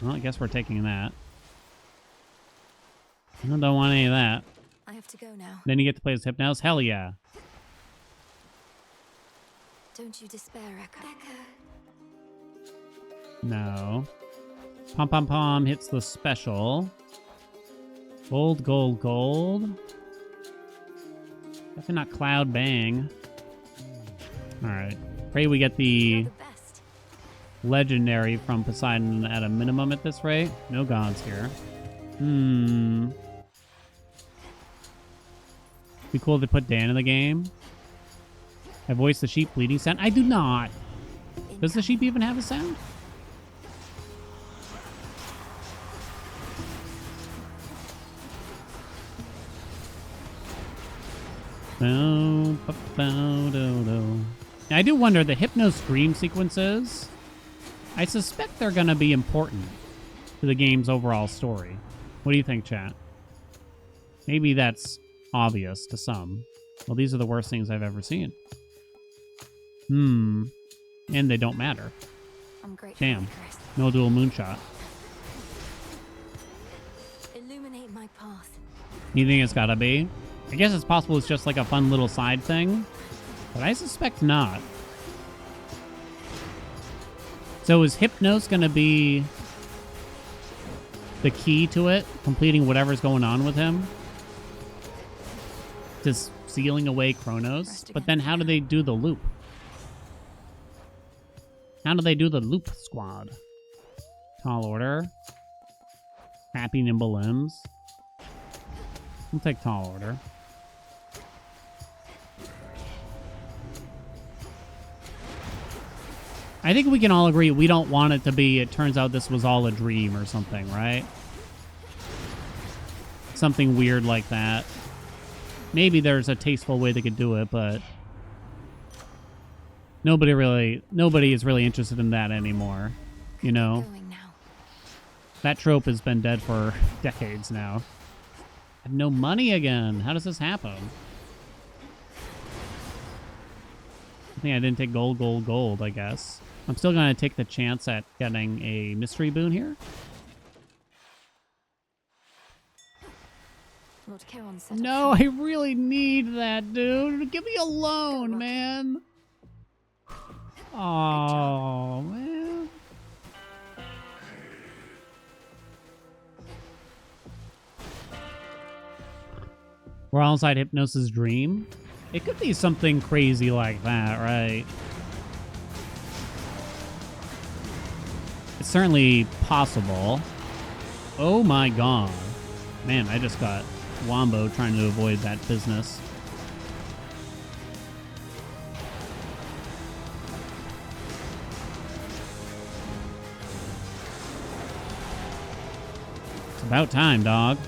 Well, I guess we're taking that. I don't want any of that. I have to go now. Then you get to play as Hypnos? Hell yeah. Don't you despair, Echo. No. Pom Pom Pom hits the special. Gold, gold, gold. Definitely not Cloud Bang. Alright. Pray we get the legendary from Poseidon at a minimum at this rate. No gods here. Be cool to put Dan in the game. I voice the sheep bleeding sound. I do not. Does the sheep even have a sound? I do wonder, the Hypno Scream sequences, I suspect they're going to be important to the game's overall story. What do you think, chat? Maybe that's obvious to some. Well, these are the worst things I've ever seen. And they don't matter. Damn. No dual moonshot. Illuminate my path. You think it's gotta be? I guess it's possible it's just like a fun little side thing, but I suspect not. So is Hypnos going to be the key to it, completing whatever's going on with him? Just sealing away Kronos? But then how do they do the loop? How do they do the loop, squad? Tall order. Happy nimble limbs. We'll take tall order. I think we can all agree we don't want it to be, it turns out this was all a dream or something, right? Something weird like that. Maybe there's a tasteful way they could do it, but nobody is really interested in that anymore, you know? That trope has been dead for decades now. I have no money again. How does this happen? I think I didn't take gold, gold, gold, I guess. I'm still going to take the chance at getting a mystery boon here. No, I really need that, dude. Give me a loan, man. Oh, man. We're all inside Hypnos' dream. It could be something crazy like that, right? It's certainly possible. Oh my god. Man, I just got Wombo trying to avoid that business. It's about time, dog.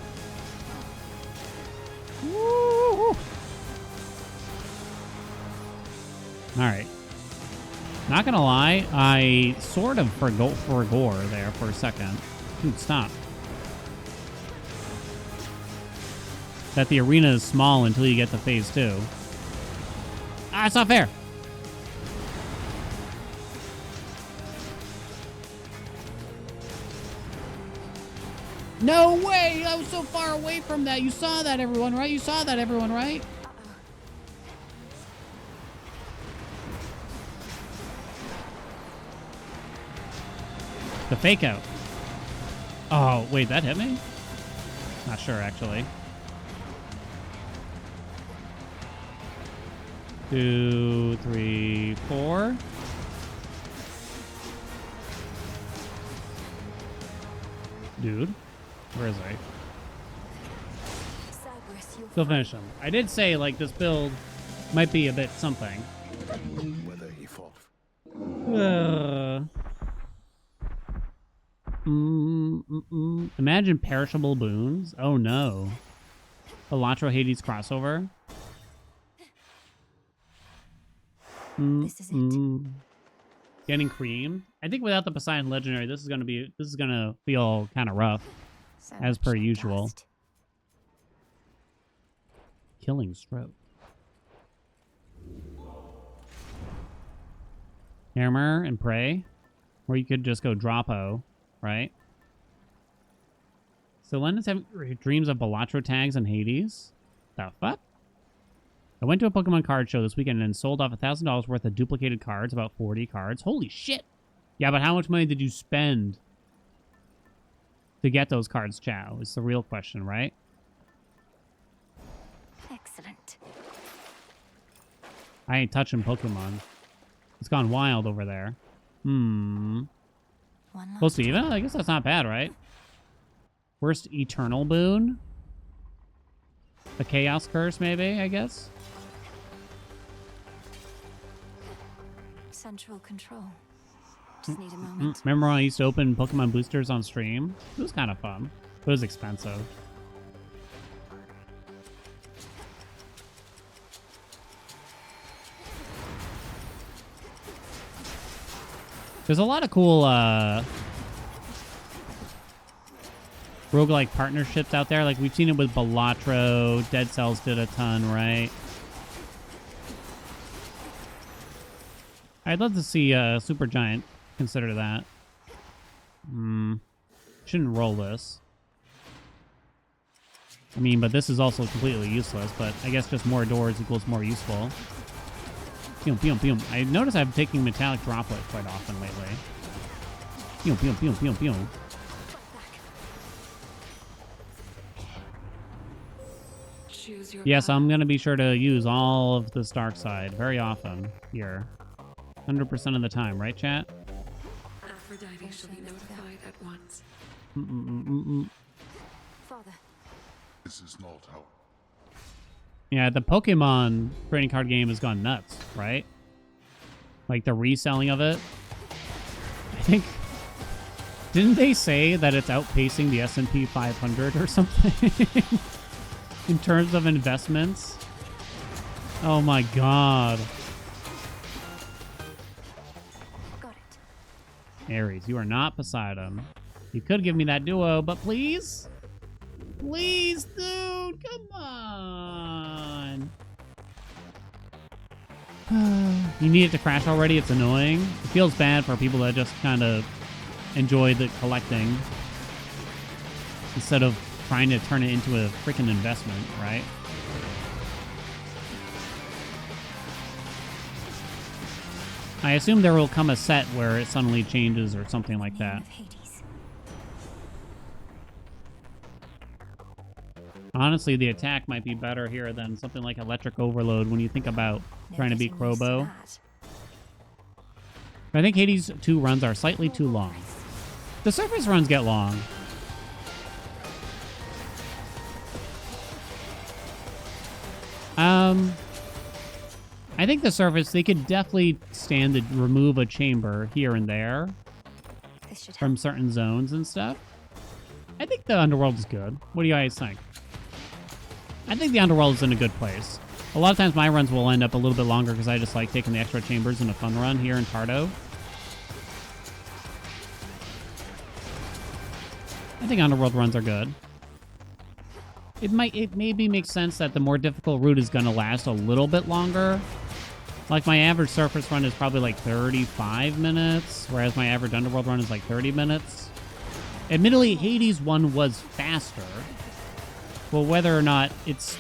Woo! Alright. Not gonna lie, I sort of forgot there for a second. Dude, stop. That the arena is small until you get to phase 2. Ah, it's not fair! No way! I was so far away from that. You saw that, everyone, right? You saw that, everyone, right? The fake out. Oh, wait, that hit me? Not sure, actually. 2, 3, 4. Dude, where is I? Still finish him. I did say, like, this build might be a bit something. Whether he fought. Imagine perishable boons. Oh no. Balatro Hades crossover. This is it. Getting cream. I think without the Poseidon Legendary, this is gonna feel kind of rough, So as per much usual. dust. Killing stroke. Hammer and pray, or you could just go drop-o, right? So London's having dreams of Balatro tags and Hades. The fuck? I went to a Pokemon card show this weekend and sold off $1,000 worth of duplicated cards, about 40 cards. Holy shit! Yeah, but how much money did you spend to get those cards, Chow? Is the real question, right? Excellent. I ain't touching Pokemon. It's gone wild over there. One Close to last even? I guess that's not bad, right? Worst Eternal Boon? The Chaos Curse, maybe, I guess? central control. Just need a moment. Remember when I used to open Pokemon boosters on stream? It was kind of fun. It was expensive. There's a lot of cool roguelike partnerships out there. Like, we've seen it with Balatro. Dead Cells did a ton, right? I'd love to see Supergiant consider that. Shouldn't roll this. I mean, but this is also completely useless, but I guess just more doors equals more useful. Pew, pew, pew. I notice I'm taking metallic droplet quite often lately. Pew, pew, pew, pew, pew. Choose your Yes, path. I'm going to be sure to use all of this dark side very often here. 100% of the time, right, chat? Aphrodite shall be notified at once. Father. This is not how. Yeah, the Pokemon trading card game has gone nuts, right? Like the reselling of it. I think... Didn't they say that it's outpacing the S&P 500 or something? In terms of investments? Oh my god. Got it. Ares, you are not Poseidon. You could give me that duo, but please? Please, dude, come on. You need it to crash already? It's annoying. It feels bad for people that just kind of enjoy the collecting instead of trying to turn it into a freaking investment, right? I assume there will come a set where it suddenly changes or something like that. Honestly, the attack might be better here than something like Electric Overload when you think about trying to beat Crobo. I think Hades' 2 runs are slightly too long. The surface runs get long. I think the surface, they could definitely stand to remove a chamber here and there from certain zones and stuff. I think the Underworld is good. What do you guys think? I think the Underworld is in a good place. A lot of times my runs will end up a little bit longer because I just like taking the extra chambers in a fun run here in Tardo. I think Underworld runs are good. It maybe makes sense that the more difficult route is going to last a little bit longer. Like my average surface run is probably like 35 minutes, whereas my average Underworld run is like 30 minutes. Admittedly, Hades 1 was faster. Well, whether or not it's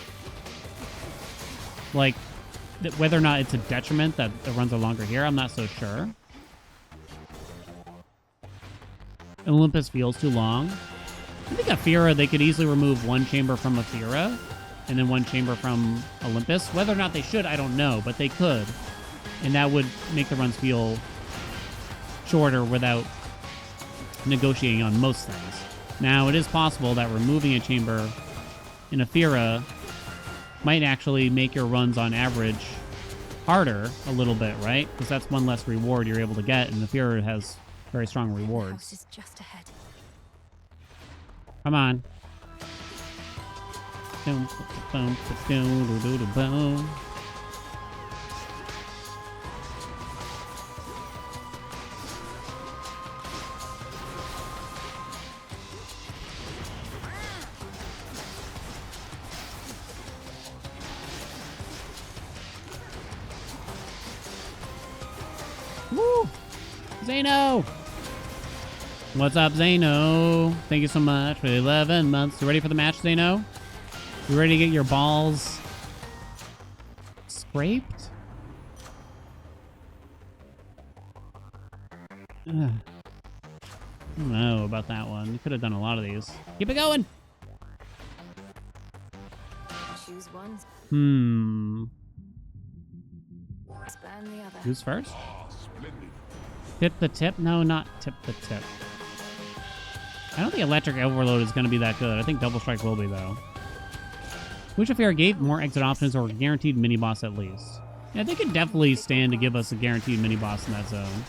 like, whether or not it's a detriment that the runs are longer here, I'm not so sure. Olympus feels too long. I think Aphira, they could easily remove one chamber from Aphira and then one chamber from Olympus. Whether or not they should, I don't know, but they could. And that would make the runs feel shorter without negotiating on most things. Now, it is possible that removing a chamber in Aphira might actually make your runs on average harder a little bit, right? Because that's one less reward you're able to get, and Aphira has very strong rewards. The house is just ahead. Come on. Boom, boom, boom, boom, boom, boom. Woo! Zeno! What's up, Zeno? Thank you so much for 11 months. You ready for the match, Zeno? You ready to get your balls scraped? Ugh. I don't know about that one. You could have done a lot of these. Keep it going! Choose one. Spurn the other. Who's first? Tip the tip? No, not tip the tip. I don't think Electric Overload is going to be that good. I think Double Strike will be, though. Lucifer gave more exit options or guaranteed mini-boss at least. Yeah, they could definitely stand to give us a guaranteed mini-boss in that zone.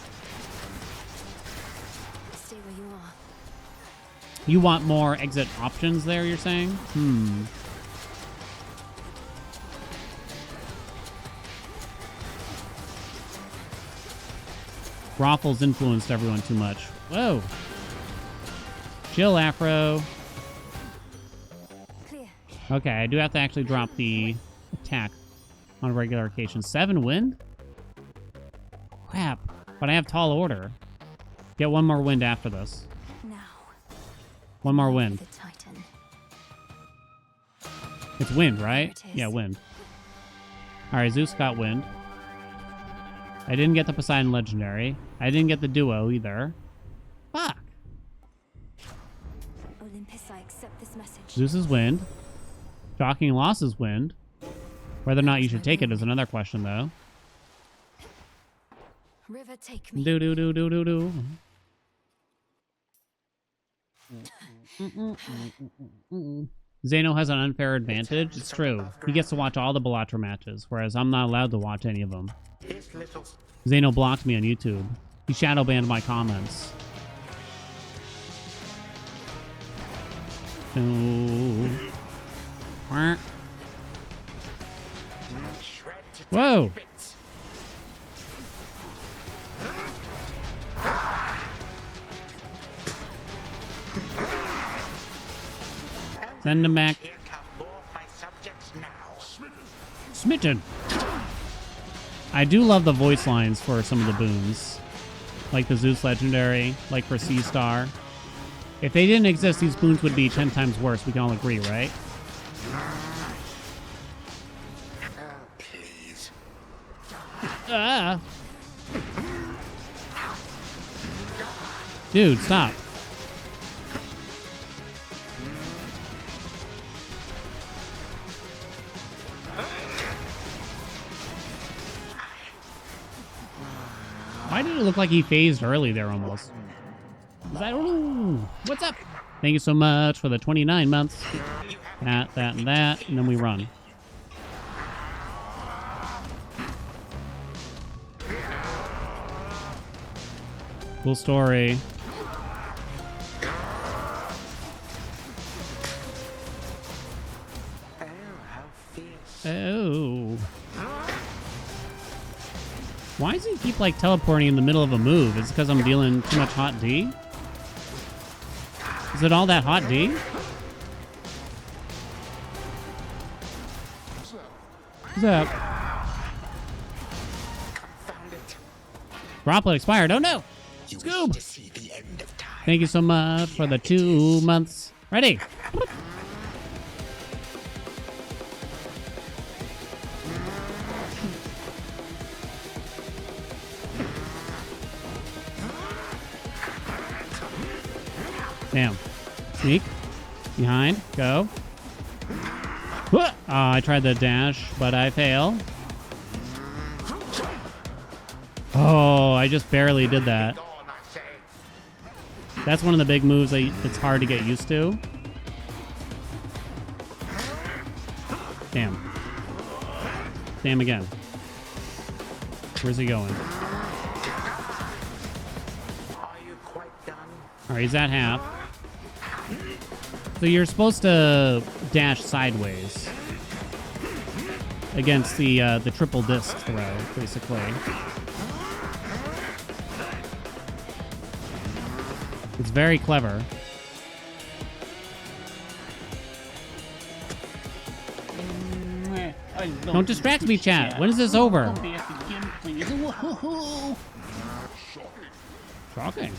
Stay where you are. You want more exit options there, you're saying? Raffles influenced everyone too much. Whoa. Chill, Afro. Clear. Okay, I do have to actually drop the attack on a regular occasion. 7 wind? Crap. But I have tall order. Get one more wind after this. Now. One more wind. The Titan. It's wind, right? There it is. Yeah, wind. Alright, Zeus got wind. I didn't get the Poseidon Legendary. I didn't get the duo either. Fuck. Olympus, I accept this message. Zeus is wind. Shocking loss is wind. Whether or not you should take it is another question, though. River, take me. Do do do do do do. Zeno has an unfair advantage. It's true. He gets to watch all the Balatro matches, whereas I'm not allowed to watch any of them. Zeno blocked me on YouTube. He shadow banned my comments. Oh. Whoa! Send him back. Smitten. I do love the voice lines for some of the boons. Like the Zeus Legendary, like for Sea Star. If they didn't exist, these boons would be 10 times worse. We can all agree, right? Please. Ah. Dude, stop. Why did it look like he phased early there almost? Is that, ooh, what's up? Thank you so much for the 29 months. That, and that, and then we run. Cool story. Oh. Why does he keep, like, teleporting in the middle of a move? Is it because I'm dealing too much hot D? Is it all that hot D? What's up? Droplet expired. Oh, no! Scoob! Thank you so much for the 2 months. Ready? Damn. Sneak. Behind. Go. Oh, I tried the dash, but I fail. Oh, I just barely did that. That's one of the big moves that it's hard to get used to. Damn. Damn again. Where's he going? Alright, he's at half. So you're supposed to dash sideways against the triple disc throw, basically. It's very clever. Don't distract me, chat. When is this over? Shocking.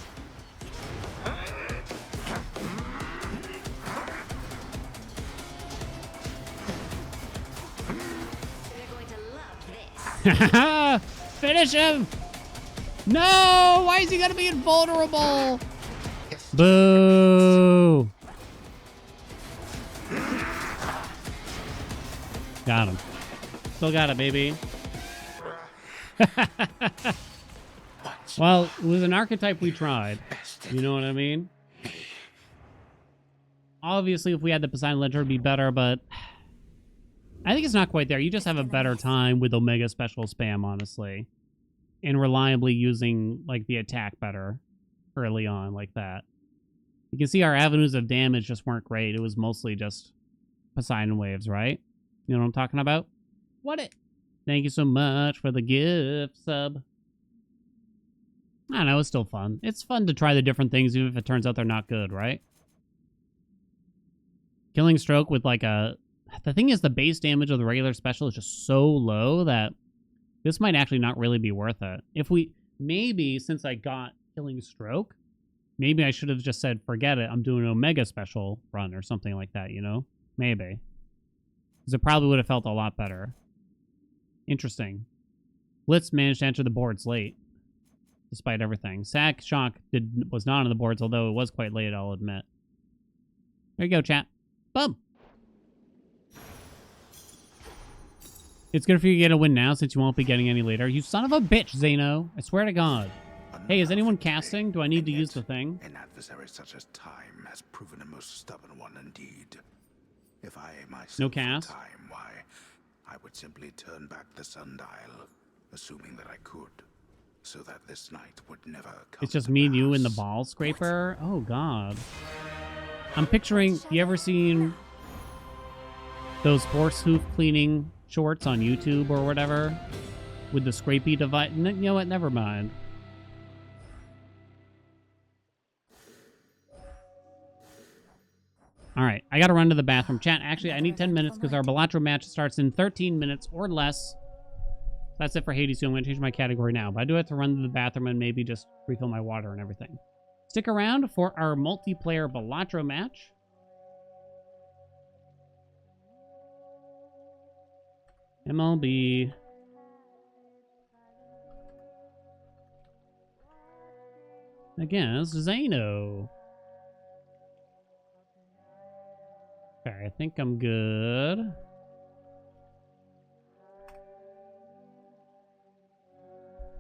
Finish him! No! Why is he gonna be invulnerable? Boo! Got him. Still got it, baby. Well, it was an archetype we tried. You know what I mean? Obviously, if we had the Poseidon Ledger, it'd be better, but I think it's not quite there. You just have a better time with Omega Special spam, honestly. And reliably using, like, the attack better early on, like that. You can see our avenues of damage just weren't great. It was mostly just Poseidon waves, right? You know what I'm talking about? What it? Thank you so much for the gift sub. I don't know, it's still fun. It's fun to try the different things, even if it turns out they're not good, right? Killing Stroke with, like, a... The thing is, the base damage of the regular special is just so low that this might actually not really be worth it. If we... Maybe, since I got Killing Stroke, maybe I should have just said, forget it, I'm doing an Omega special run or something like that, you know? Maybe. Because it probably would have felt a lot better. Interesting. Blitz managed to enter the boards late, despite everything. Sack Shock was not on the boards, although it was quite late, I'll admit. There you go, chat. Boom! It's good for you to get a win now, since you won't be getting any later. You son of a bitch, Zeno! I swear to God. Hey, is anyone casting? Do I need to use the thing? An adversary such as time has proven a most stubborn one indeed. If I myself No cast? were time, why, I would simply turn back the sundial, assuming that I could, so that this night would never come. It's just me and you in the ball scraper? Oh, God. I'm picturing... You ever seen those horse hoof cleaning shorts on YouTube or whatever? With the scrapey device? You know what? Never mind. All right, I gotta run to the bathroom. Chat, actually, I need 10 minutes because our Balatro match starts in 13 minutes or less. That's it for Hades 2. I'm gonna change my category now, but I do have to run to the bathroom and maybe just refill my water and everything. Stick around for our multiplayer Balatro match. MLB. Against Zeno. Okay, I think I'm good.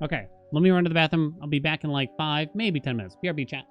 Okay, let me run to the bathroom. I'll be back in like 5, maybe 10 minutes. BRB chat.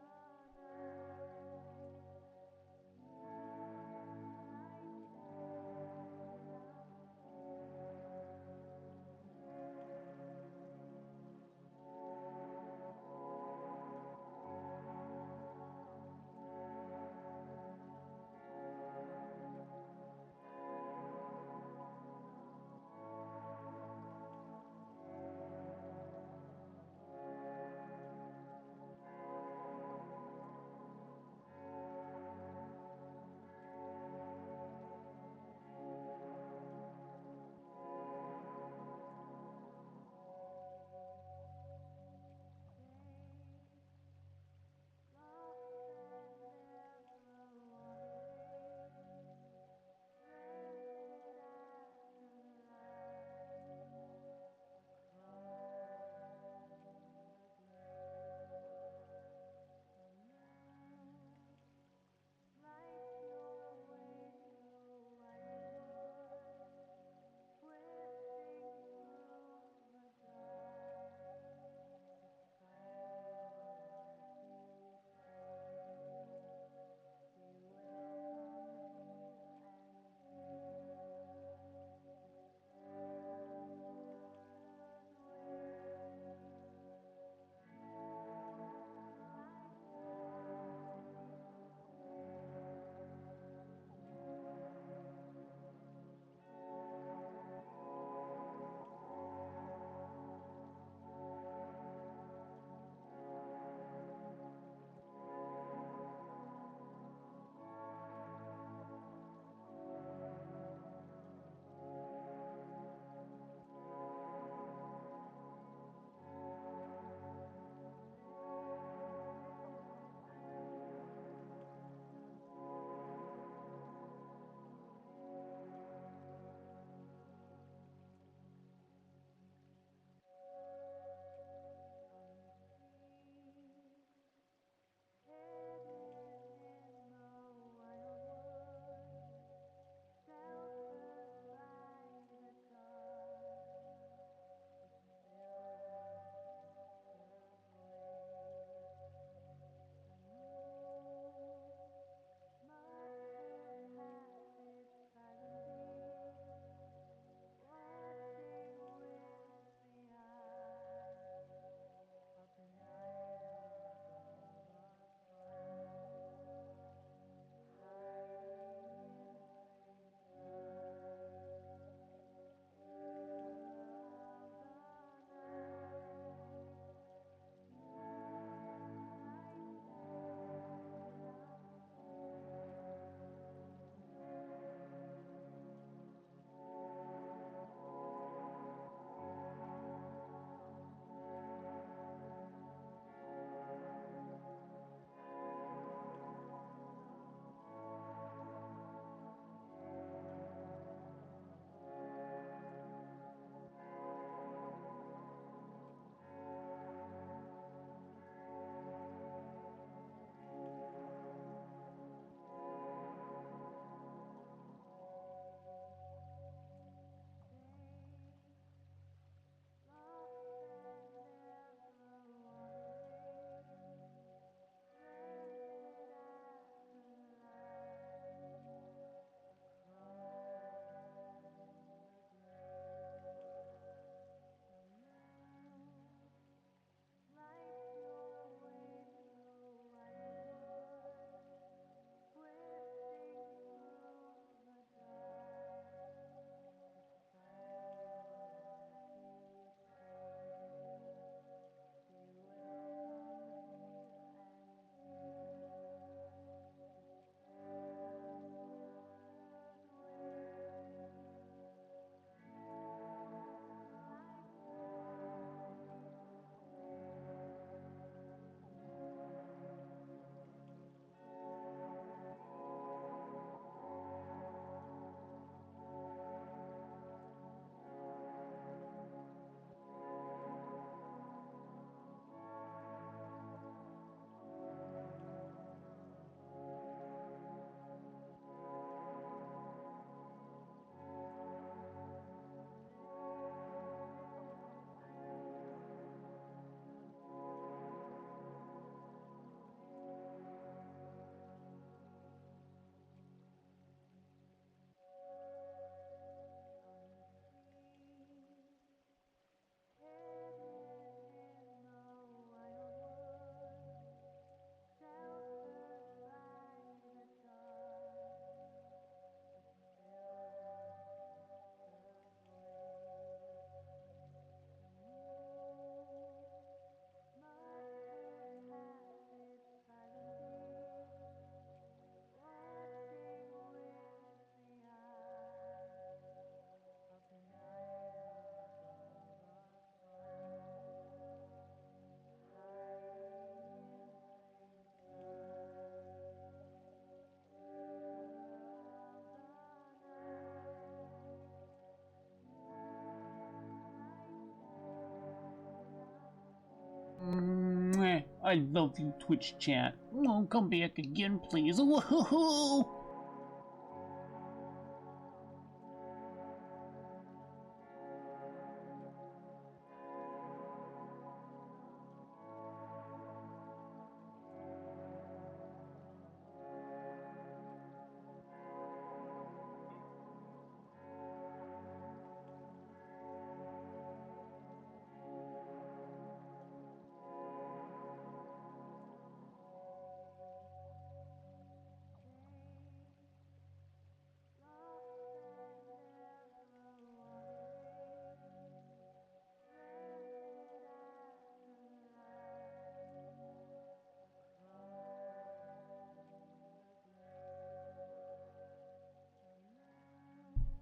I love you, Twitch chat. Oh, come back again, please. Whoa.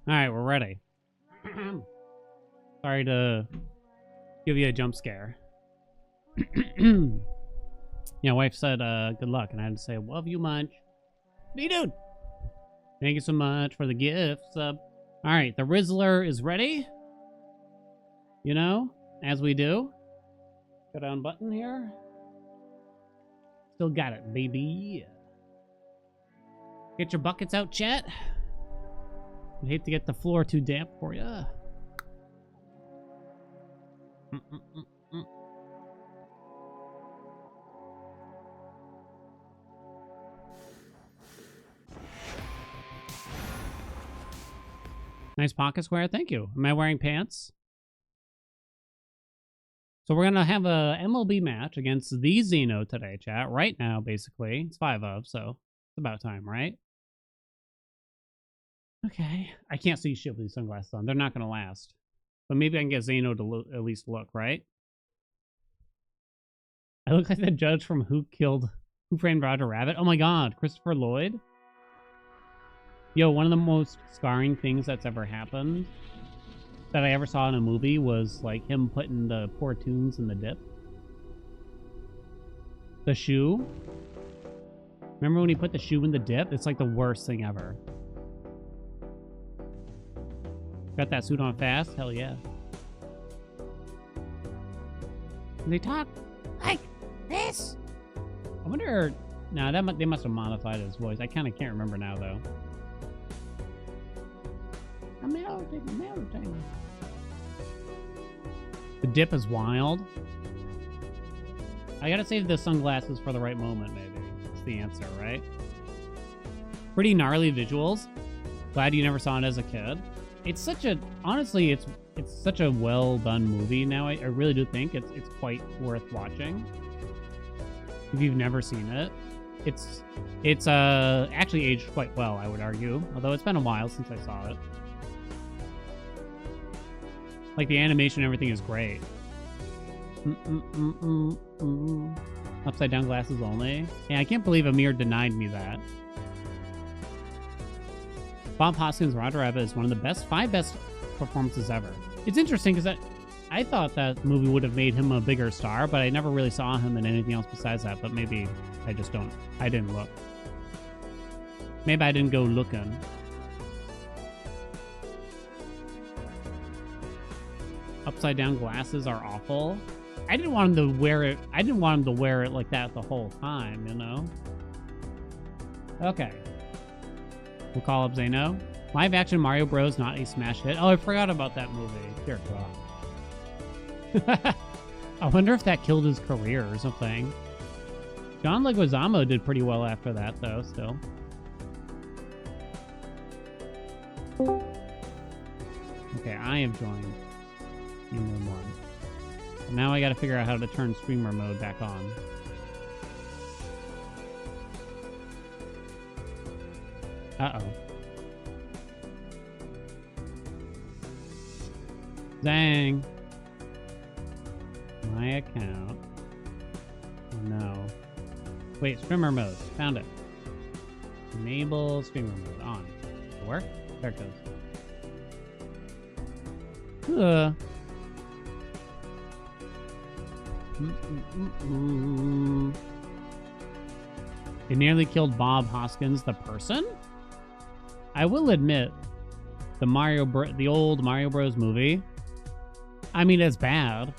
All right, we're ready. Sorry to give you a jump scare. Yeah, wife said, good luck, and I had to say, love you much. Me, dude. Thank you so much for the gifts. All right, the Rizzler is ready. You know, as we do. Go down button here. Still got it, baby. Get your buckets out, chat. I'd hate to get the floor too damp for you. Nice pocket square, thank you. Am I wearing pants? So we're gonna have a MLB match against the Xeno today, chat. Right now, basically. It's 5 of, so it's about time, right? Okay. I can't see shit with these sunglasses on. They're not gonna last. But maybe I can get Xeno to at least look, right? I look like the judge from Who Framed Roger Rabbit? Oh my god, Christopher Lloyd? Yo, one of the most scarring things that's ever happened that I ever saw in a movie was like him putting the poor tunes in the dip. The shoe. Remember when he put the shoe in the dip? It's like the worst thing ever. Got that suit on fast? Hell yeah. Can they talk like this? I wonder... Nah, they must have modified his voice. I kind of can't remember now, though. I'm melting. The dip is wild. I gotta save the sunglasses for the right moment, maybe. That's the answer, right? Pretty gnarly visuals. Glad you never saw it as a kid. It's such a... Honestly, it's such a well-done movie now. I really do think it's quite worth watching. If you've never seen it. It's actually aged quite well, I would argue. Although it's been a while since I saw it. Like, the animation and everything is great. Upside down glasses only. Yeah, I can't believe Amir denied me that. Bob Hoskins' Roger Rabbit is one of the 5 best performances ever. It's interesting because I thought that movie would have made him a bigger star, but I never really saw him in anything else besides that. But maybe I just don't. I didn't look. Maybe I didn't go looking. Upside down glasses are awful. I didn't want him to wear it. I didn't want him to wear it like that the whole time, you know? Okay. We'll call up Xeno. Live action Mario Bros. Not a smash hit. Oh, I forgot about that movie. Dear God. I wonder if that killed his career or something. John Leguizamo did pretty well after that, though, still. Okay, I have joined Team Room 1. Now I gotta figure out how to turn streamer mode back on. Uh-oh. Dang. My account. Oh no. Wait, streamer mode. Found it. Enable streamer mode. On. Does it work? There it goes. It nearly killed Bob Hoskins, the person? I will admit, the old Mario Bros. Movie, I mean, it's bad.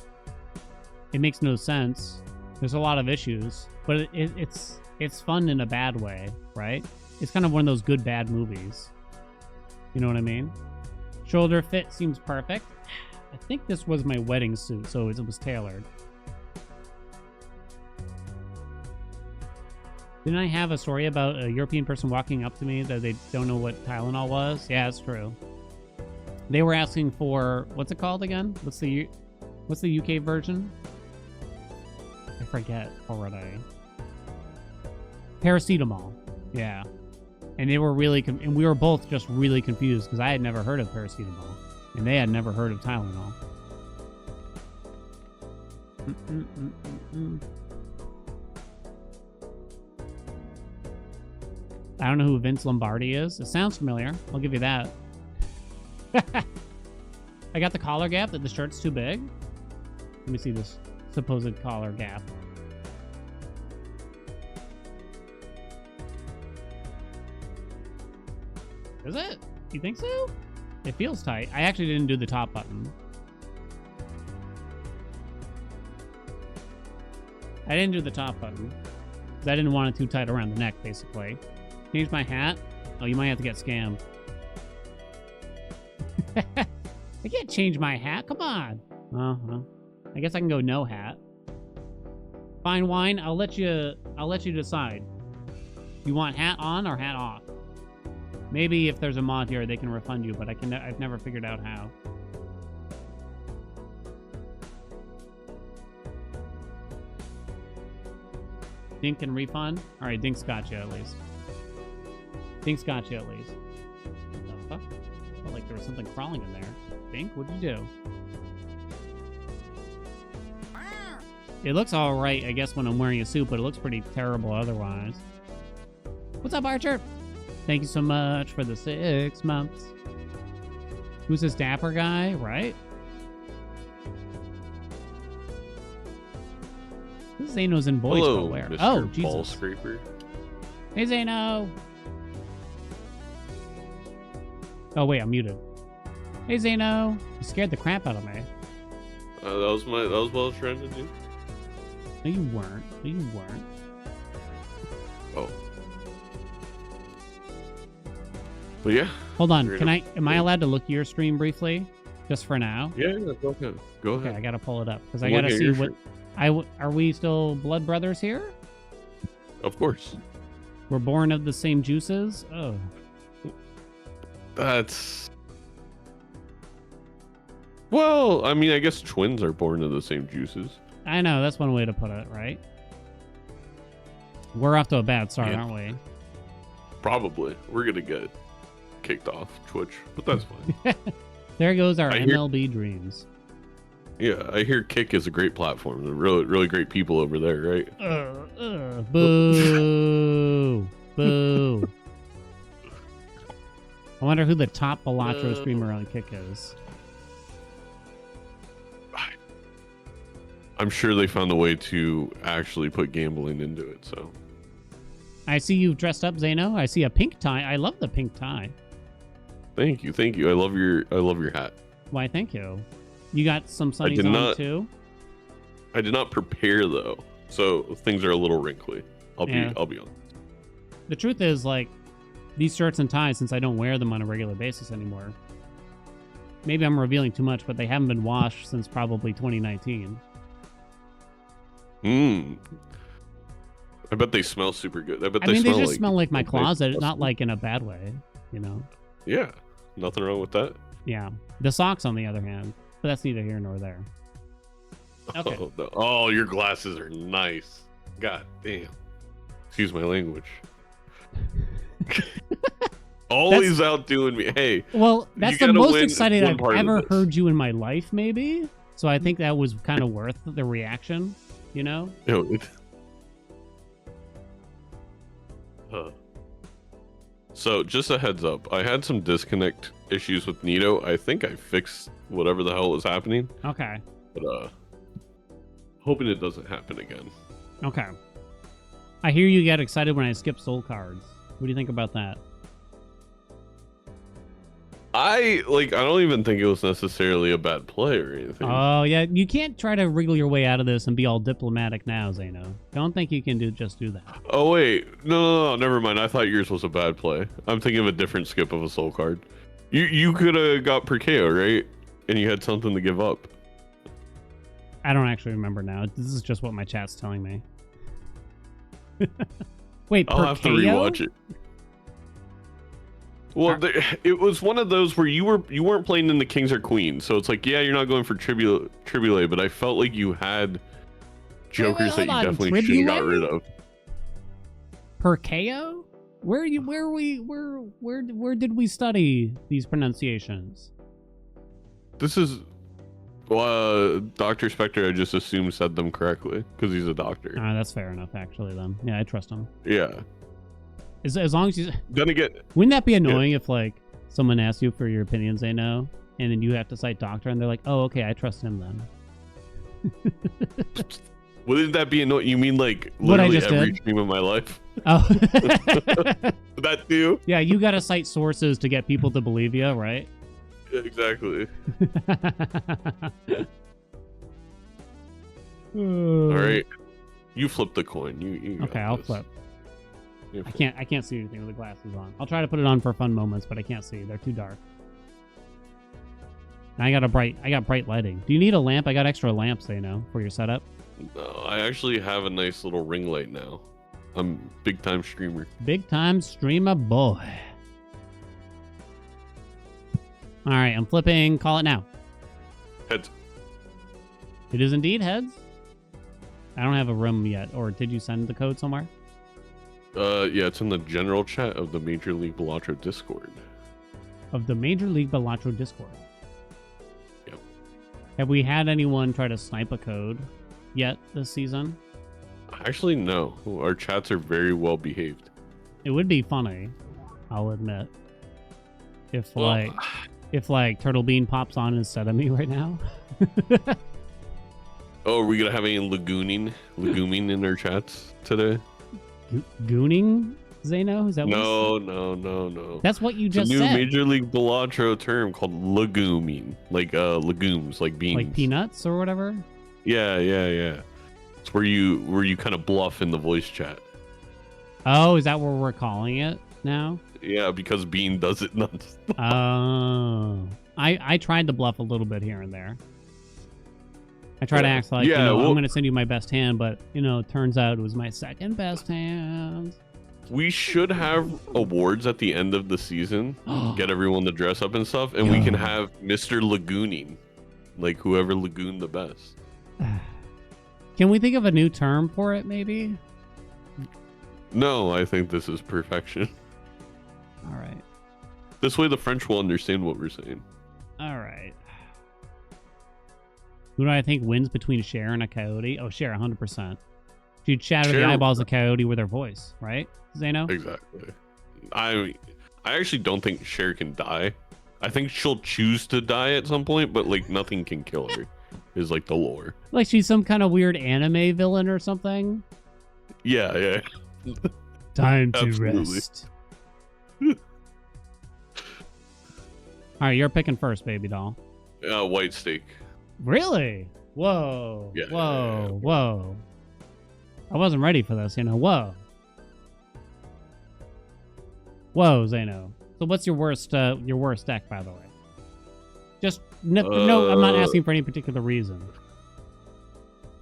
It makes no sense. There's a lot of issues, but it's fun in a bad way, right? It's kind of one of those good bad movies. You know what I mean? Shoulder fit seems perfect. I think this was my wedding suit, so it was tailored. Didn't I have a story about a European person walking up to me that they don't know what Tylenol was? Yeah, it's true. They were asking for, what's it called again? What's the UK version? I forget already. Paracetamol. Yeah. And they were really, and we were both just really confused because I had never heard of paracetamol, and they had never heard of Tylenol. I don't know who Vince Lombardi is. It sounds familiar. I'll give you that. I got the collar gap that the shirt's too big. Let me see this supposed collar gap. Is it? You think so? It feels tight. I actually didn't do the top button. I didn't do the top button because I didn't want it too tight around the neck, basically. Change my hat? Oh, you might have to get scammed. I can't change my hat. Come on. Uh-huh. I guess I can go no hat. Fine wine. I'll let you decide. You want hat on or hat off? Maybe if there's a mod here, they can refund you, but I've never figured out how. Dink can refund? All right, Dink's got you at least. Dink's got you at least. What the fuck? Felt like there was something crawling in there. Dink, what'd you do? It looks all right, I guess, when I'm wearing a suit, but it looks pretty terrible otherwise. What's up, Archer? Thank you so much for the 6 months. Who's this dapper guy, right? This is Zeno's in voice, Hello, but where? Mr. Oh, Ball Jesus. Scraper. Hey, Zeno. Oh, wait, I'm muted. Hey, Zeno. You scared the crap out of me. That was what I was trying to do. No, you weren't. No, you weren't. Oh. Well, yeah. Hold on. Am I allowed to look at your stream briefly? Just for now? Yeah, go ahead. Go ahead. Okay, I gotta pull it up because I gotta see what. Are we still blood brothers here? Of course. We're born of the same juices? Oh. That's... Well, I mean, I guess twins are born of the same juices. I know, that's one way to put it, right? We're off to a bad start, aren't we? Probably. We're gonna get kicked off Twitch, but that's fine. There goes our MLB dreams. Yeah, I hear Kick is a great platform. They're really great people over there, right? Boo! Boo! I wonder who the top Balatro streamer on Kick is. I'm sure they found a way to actually put gambling into it, so. I see you've dressed up, Zeno. I see a pink tie. I love the pink tie. Thank you. I love your hat. Why, thank you. You got some sunnies on too? I did not prepare though, so things are a little wrinkly. I'll be honest. The truth is, like, these shirts and ties, since I don't wear them on a regular basis anymore. Maybe I'm revealing too much, but they haven't been washed since probably 2019. I bet they smell super good. I mean, they just smell like my closet, not like in a bad way, you know? Yeah, nothing wrong with that. Yeah. The socks, on the other hand, but that's neither here nor there. Okay. Oh, no. Oh, your glasses are nice. God damn. Excuse my language. Always outdoing me. Hey. Well, that's the most excited I've ever heard you in my life, maybe. So I think that was kind of worth the reaction, you know? So just a heads up, I had some disconnect issues with Nito. I think I fixed whatever the hell was happening. Okay. But hoping it doesn't happen again. Okay. I hear you get excited when I skip soul cards. What do you think about that? I don't even think it was necessarily a bad play or anything. Oh, yeah. You can't try to wriggle your way out of this and be all diplomatic now, Zeno. Don't think you can just do that. Oh, wait. No, never mind. I thought yours was a bad play. I'm thinking of a different skip of a soul card. You could have got per KO, right? And you had something to give up. I don't actually remember now. This is just what my chat's telling me. Wait, I'll have to rewatch it. Well, it was one of those where you weren't playing in the kings or queens, so it's like, yeah, you're not going for tribulate, but I felt like you had jokers that you definitely should have got rid of. Per KO? Where did we study these pronunciations? This is Dr. Spectre, I just assumed said them correctly because he's a doctor. That's fair enough, actually. Then, yeah, I trust him. Yeah. As long as you wouldn't that be annoying if like someone asks you for your opinions, they know, and then you have to cite doctor, and they're like, "Oh, okay, I trust him then." Wouldn't that be annoying? You mean like what I literally just every did? stream of my life? Oh, that too. Yeah, you gotta cite sources to get people to believe you, right? Exactly. All right, you flip the coin. You okay? I'll flip. I can't see anything with the glasses on. I'll try to put it on for fun moments, but I can't see. They're too dark. And I got bright lighting. Do you need a lamp? I got extra lamps, for your setup. No, I actually have a nice little ring light now. I'm big time streamer. Big time streamer boy. All right, I'm flipping. Call it now. Heads. It is indeed heads. I don't have a room yet, or did you send the code somewhere? Yeah, it's in the general chat of the Major League Balatro Discord. Of the Major League Balatro Discord. Yep. Have we had anyone try to snipe a code yet this season? Actually, no. Our chats are very well behaved. It would be funny, I'll admit, if Turtle Bean pops on instead of me right now. Oh, are we gonna have any lagooning in our chats today? Gooning, Zeno? Is that No. That's what you just said. said. It's a new Major League Balatro term called lagooming, like legumes, like beans, like peanuts or whatever. Yeah. It's where you kind of bluff in the voice chat. Oh, is that what we're calling it now? Yeah, because Bean does it nuts. Oh, I tried to bluff a little bit here and there. I try to act like, I'm going to send you my best hand, but, it turns out it was my second best hand. We should have awards at the end of the season, get everyone to dress up and stuff, and we can have Mr. Lagooning, like whoever lagooned the best. Can we think of a new term for it, maybe? No, I think this is perfection. All right. This way the French will understand what we're saying. All right. Who do I think wins between Cher and a coyote? Oh, Cher, 100%. She'd shatter the eyeballs of a coyote with her voice, right, Zeno? Exactly. I actually don't think Cher can die. I think she'll choose to die at some point, but like nothing can kill her. Is like the lore. Like she's some kind of weird anime villain or something? Yeah. Time to rest. All right, you're picking first, baby doll. White steak. Really? Whoa. Yeah. Whoa. I wasn't ready for this, Whoa. Whoa, Zeno. So what's your worst deck, by the way? Just no, I'm not asking for any particular reason.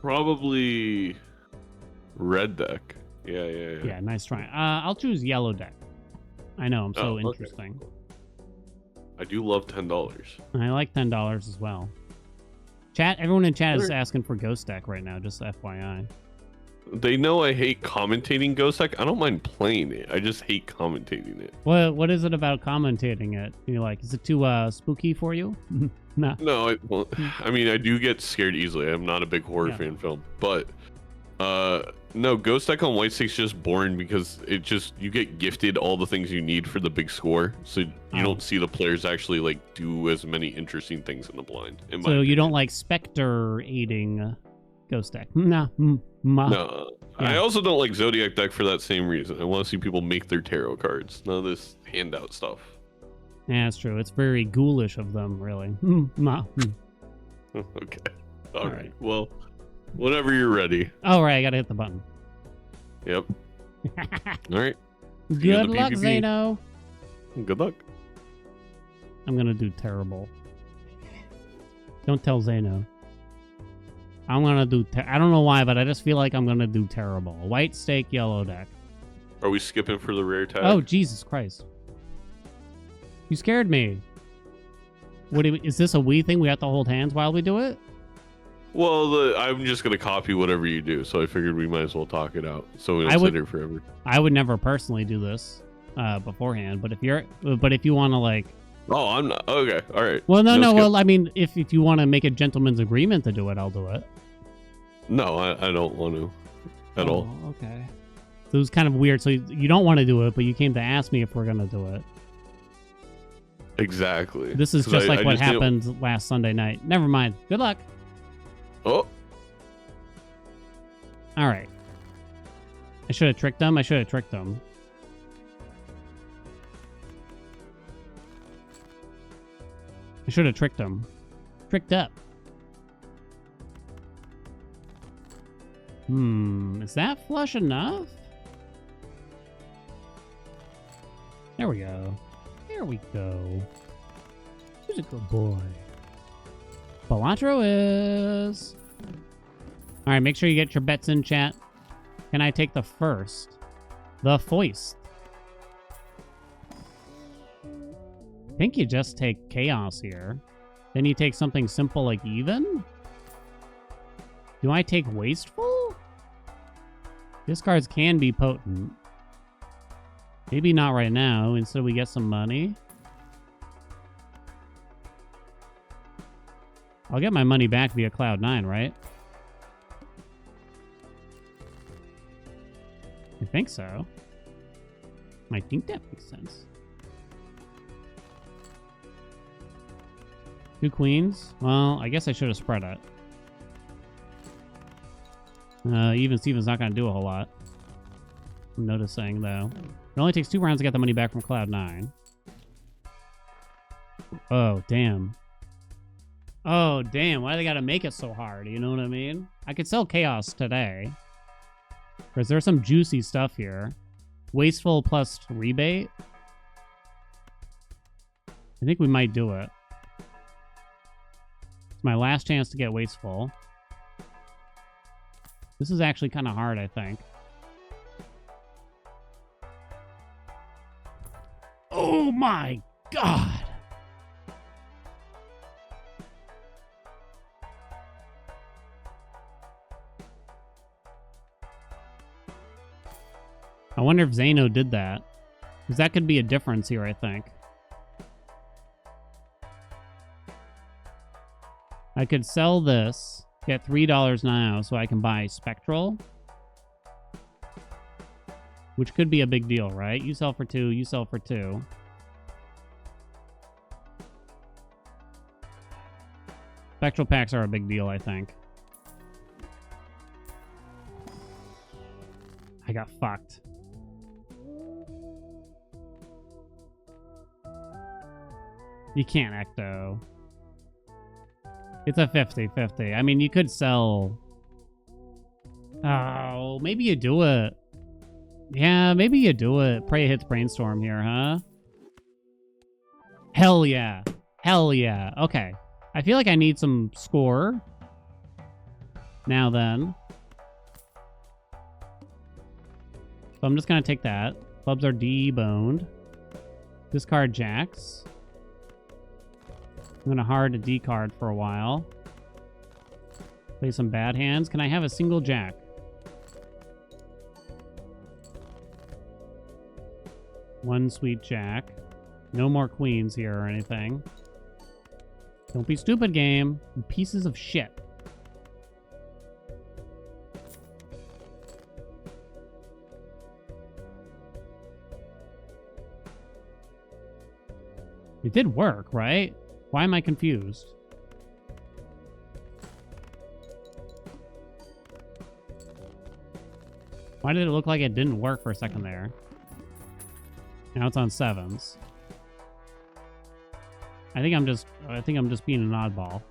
Probably red deck. Yeah. Yeah, nice try. I'll choose yellow deck. I know, I'm so interesting. Okay. I do love $10. I like $10 as well. Chat, everyone in chat is asking for Ghost deck right now, just FYI. They know I hate commentating Ghost deck. I don't mind playing it. I just hate commentating it. What is it about commentating it? You're like, is it too spooky for you? No. No, I mean, I do get scared easily. I'm not a big horror fan film, but no, Ghost deck on white sticks just boring because you get gifted all the things you need for the big score, so you don't see the players actually like do as many interesting things in the blind. So you don't like Spectre aiding Ghost deck? No. No. Yeah. I also don't like Zodiac deck for that same reason. I want to see people make their tarot cards. None of this handout stuff. Yeah, it's true. It's very ghoulish of them, really. Okay. All right. Well, whenever you're ready. Oh, right. I gotta hit the button. Yep. All right. Good luck, Zeno. Good luck. I'm gonna do terrible. Don't tell Zeno. I'm gonna do. I don't know why, but I just feel like I'm gonna do terrible. White stake, yellow deck. Are we skipping for the rare tag? Oh, Jesus Christ! You scared me. What is this a we thing? We have to hold hands while we do it? Well, I'm just gonna copy whatever you do, so I figured we might as well talk it out, so we don't sit here forever. I would never personally do this beforehand, but if you want to like. Oh, I'm not. Okay, all right. Well, no. Well, I mean, if you want to make a gentleman's agreement to do it, I'll do it. No, I don't want to at all. Okay. So it was kind of weird. So you don't want to do it, but you came to ask me if we're gonna do it. Exactly. This is just like what happened last Sunday night. Never mind. Good luck. Oh. All right. I should have tricked them. I should have tricked them. I should have tricked him. Tricked up. Is that flush enough? There we go. There we go. Who's a good boy? Balatro is. Alright, make sure you get your bets in, chat. Can I take the first? The foist. I think you just take chaos here. Then you take something simple like even? Do I take wasteful? Discards can be potent. Maybe not right now. Instead we get some money. I'll get my money back via Cloud 9, right? I think so. I think that makes sense. 2 queens. Well, I guess I should have spread it. Even Steven's not going to do a whole lot. I'm noticing, though. It only takes 2 rounds to get the money back from Cloud 9. Oh, damn. Oh, damn. Why do they got to make it so hard? You know what I mean? I could sell Chaos today. Because there's some juicy stuff here. Wasteful plus rebate. I think we might do it. It's my last chance to get wasteful. This is actually kind of hard, I think. Oh my god! I wonder if Zeno did that. Because that could be a difference here, I think. I could sell this, get $3 now so I can buy Spectral. Which could be a big deal, right? You sell for 2, you sell for 2. Spectral packs are a big deal, I think. I got fucked. You can't Ecto. It's a 50-50. I mean, you could sell... Oh, maybe you do it. Yeah, maybe you do it. Prey hits Brainstorm here, huh? Hell yeah. Hell yeah. Okay. I feel like I need some score. Now then. So I'm just going to take that. Clubs are deboned. Discard jacks. I'm going to hard a D card for a while. Play some bad hands. Can I have a single jack? One sweet jack. No more queens here or anything. Don't be stupid, game. You pieces of shit. It did work, right? Why am I confused? Why did it look like it didn't work for a second there? Now it's on 7s. I think I'm just being an oddball.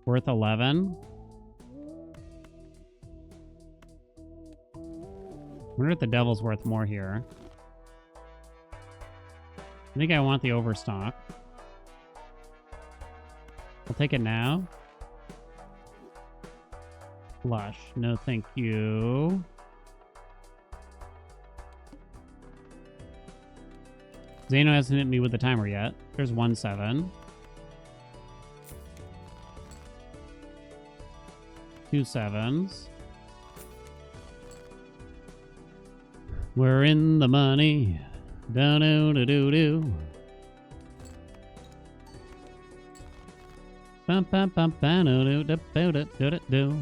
Worth 11. Wonder if the devil's worth more here. I think I want the overstock. I'll take it now. Flush. No, thank you. Zeno hasn't hit me with the timer yet. There's 1-7. 2 7s. We're in the money. Do-do-do-do-do. Bum-bum-bum-bum-do-do-do-do-do-do.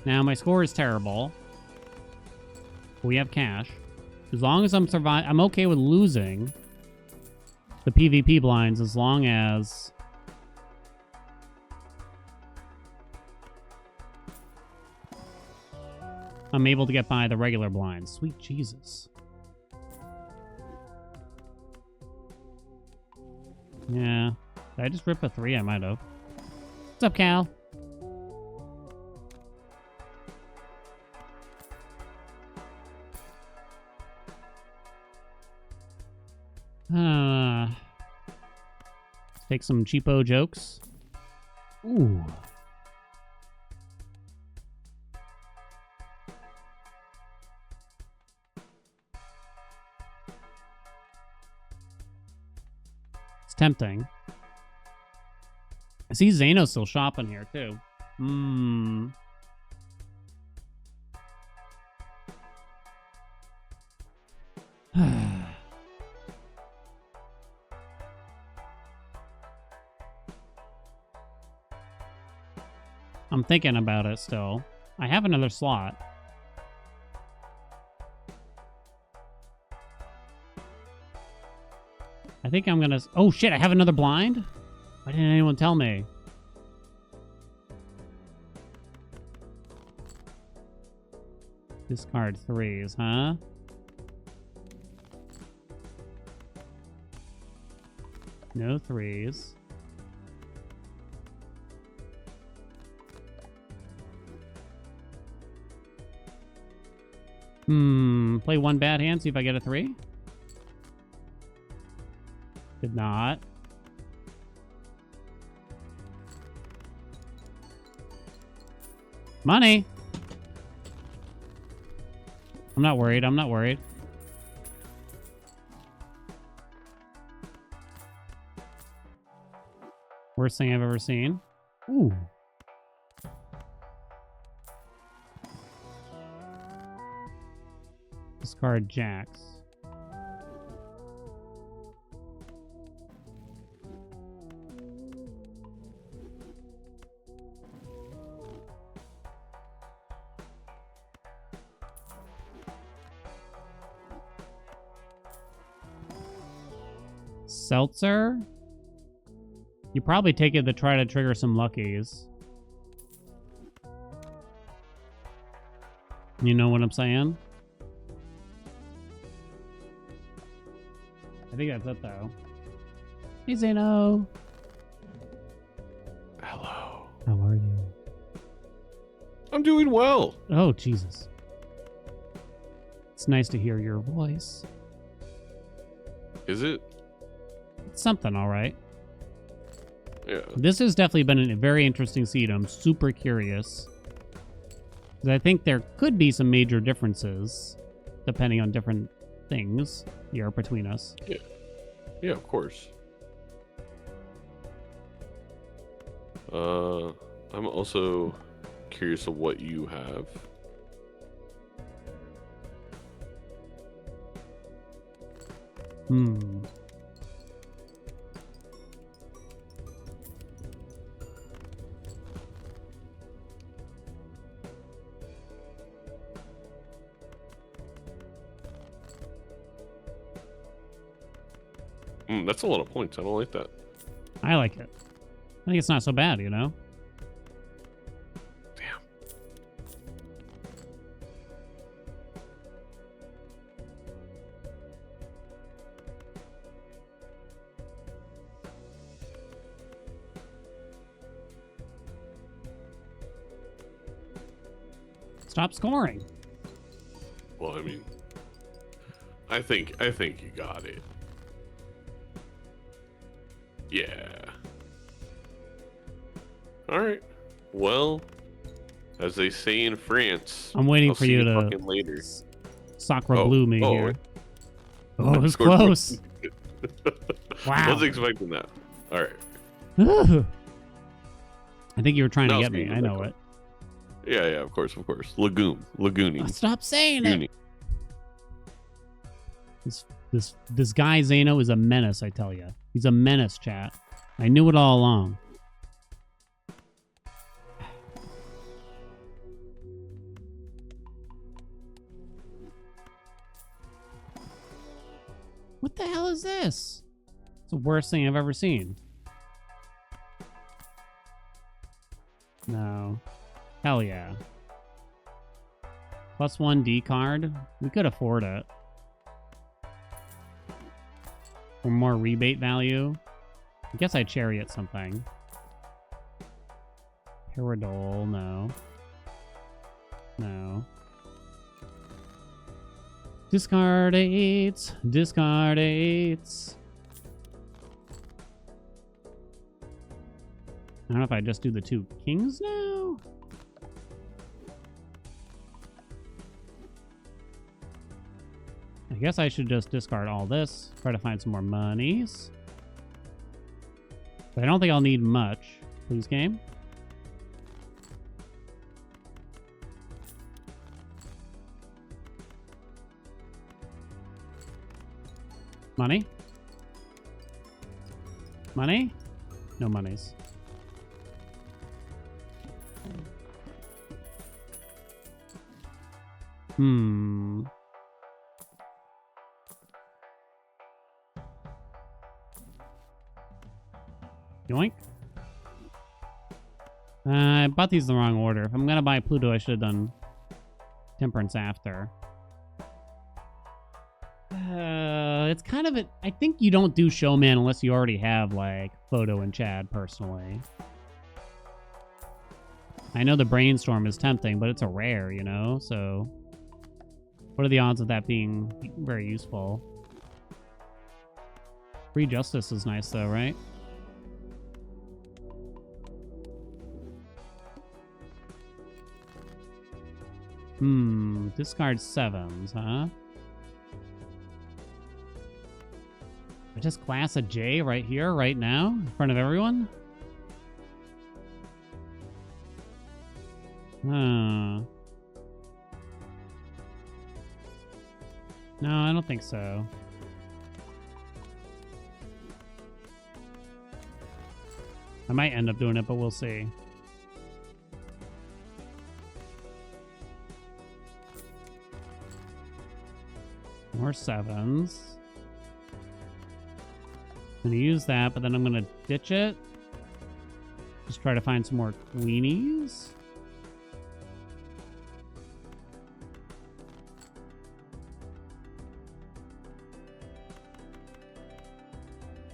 Now, my score is terrible. We have cash. As long as I'm okay with losing the PvP blinds as long as I'm able to get by the regular blinds. Sweet Jesus. Yeah. Did I just rip a 3? I might have. What's up, Cal? Let's take some cheapo jokes. Ooh. It's tempting. I see Zeno still shopping here, too. I'm thinking about it still. I have another slot. I think I'm gonna... Oh shit, I have another blind? Why didn't anyone tell me? Discard 3s, huh? No 3s. Play one bad hand, see if I get a 3. Did not. Money! I'm not worried, I'm not worried. Worst thing I've ever seen. Ooh. Discard jacks. Seltzer? You probably take it to try to trigger some luckies. You know what I'm saying? I think that's it, though. Hey, Zeno. Hello. How are you? I'm doing well. Oh, Jesus. It's nice to hear your voice. Is it? It's something, all right. Yeah. This has definitely been a very interesting seed. I'm super curious. Because I think there could be some major differences depending on different things here between us. Yeah. Yeah, of course. I'm also curious of what you have. That's a lot of points. I don't like that. I like it. I think it's not so bad, you know? Damn. Stop scoring. Well, I mean, I think you got it. Yeah. All right. Well, as they say in France, I'm waiting I'll for see you to fucking later. Sacre bleu me here. Oh, it was scored close. Wow. Wasn't expecting that. All right. I think you were trying to No, get me. I know it. Yeah, of course. Lagooning. Stop saying it. This guy Zano is a menace, I tell you. He's a menace, chat. I knew it all along. What the hell is this? It's the worst thing I've ever seen. No. Hell yeah. +1 D card. We could afford it. For more rebate value. I guess I chariot something. Paradol, no. No. Discard 8. Discard 8. I don't know if I just do the 2 kings now. I guess I should just discard all this. Try to find some more monies. But I don't think I'll need much. Please, game. Money? Money? No monies. Yoink. I bought these in the wrong order. If I'm gonna buy Pluto, I should have done Temperance after. It's kind of I think you don't do Showman unless you already have, like, Photo and Chad, personally. I know the Brainstorm is tempting, but it's a rare, you know? So, what are the odds of that being very useful? Free Justice is nice, though, right? Discard 7s, huh? I just class a J right here, right now, in front of everyone? No, I don't think so. I might end up doing it, but we'll see. More 7s. I'm gonna use that, but then I'm gonna ditch it. Just try to find some more queenies.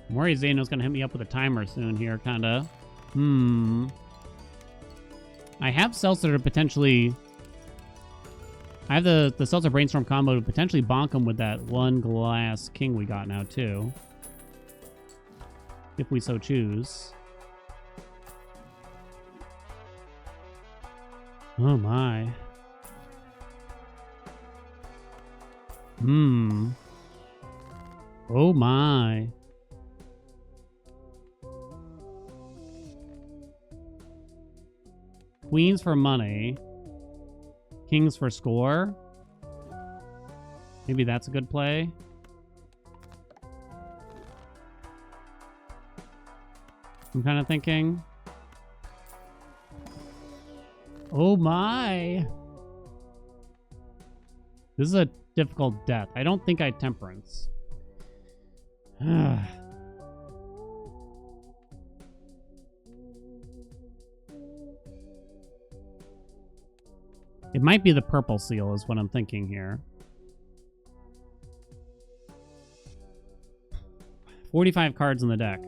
I'm worried Zano's gonna hit me up with a timer soon here, kinda. I have Seltzer to potentially... I have the Seltzer Brainstorm combo to potentially bonk him with that 1 glass king we got now, too. If we so choose. Oh my. Oh my. Queens for money. Kings for score. Maybe that's a good play. I'm kind of thinking. Oh my. This is a difficult death. I don't think I temperance. It might be the purple seal is what I'm thinking here. 45 cards in the deck.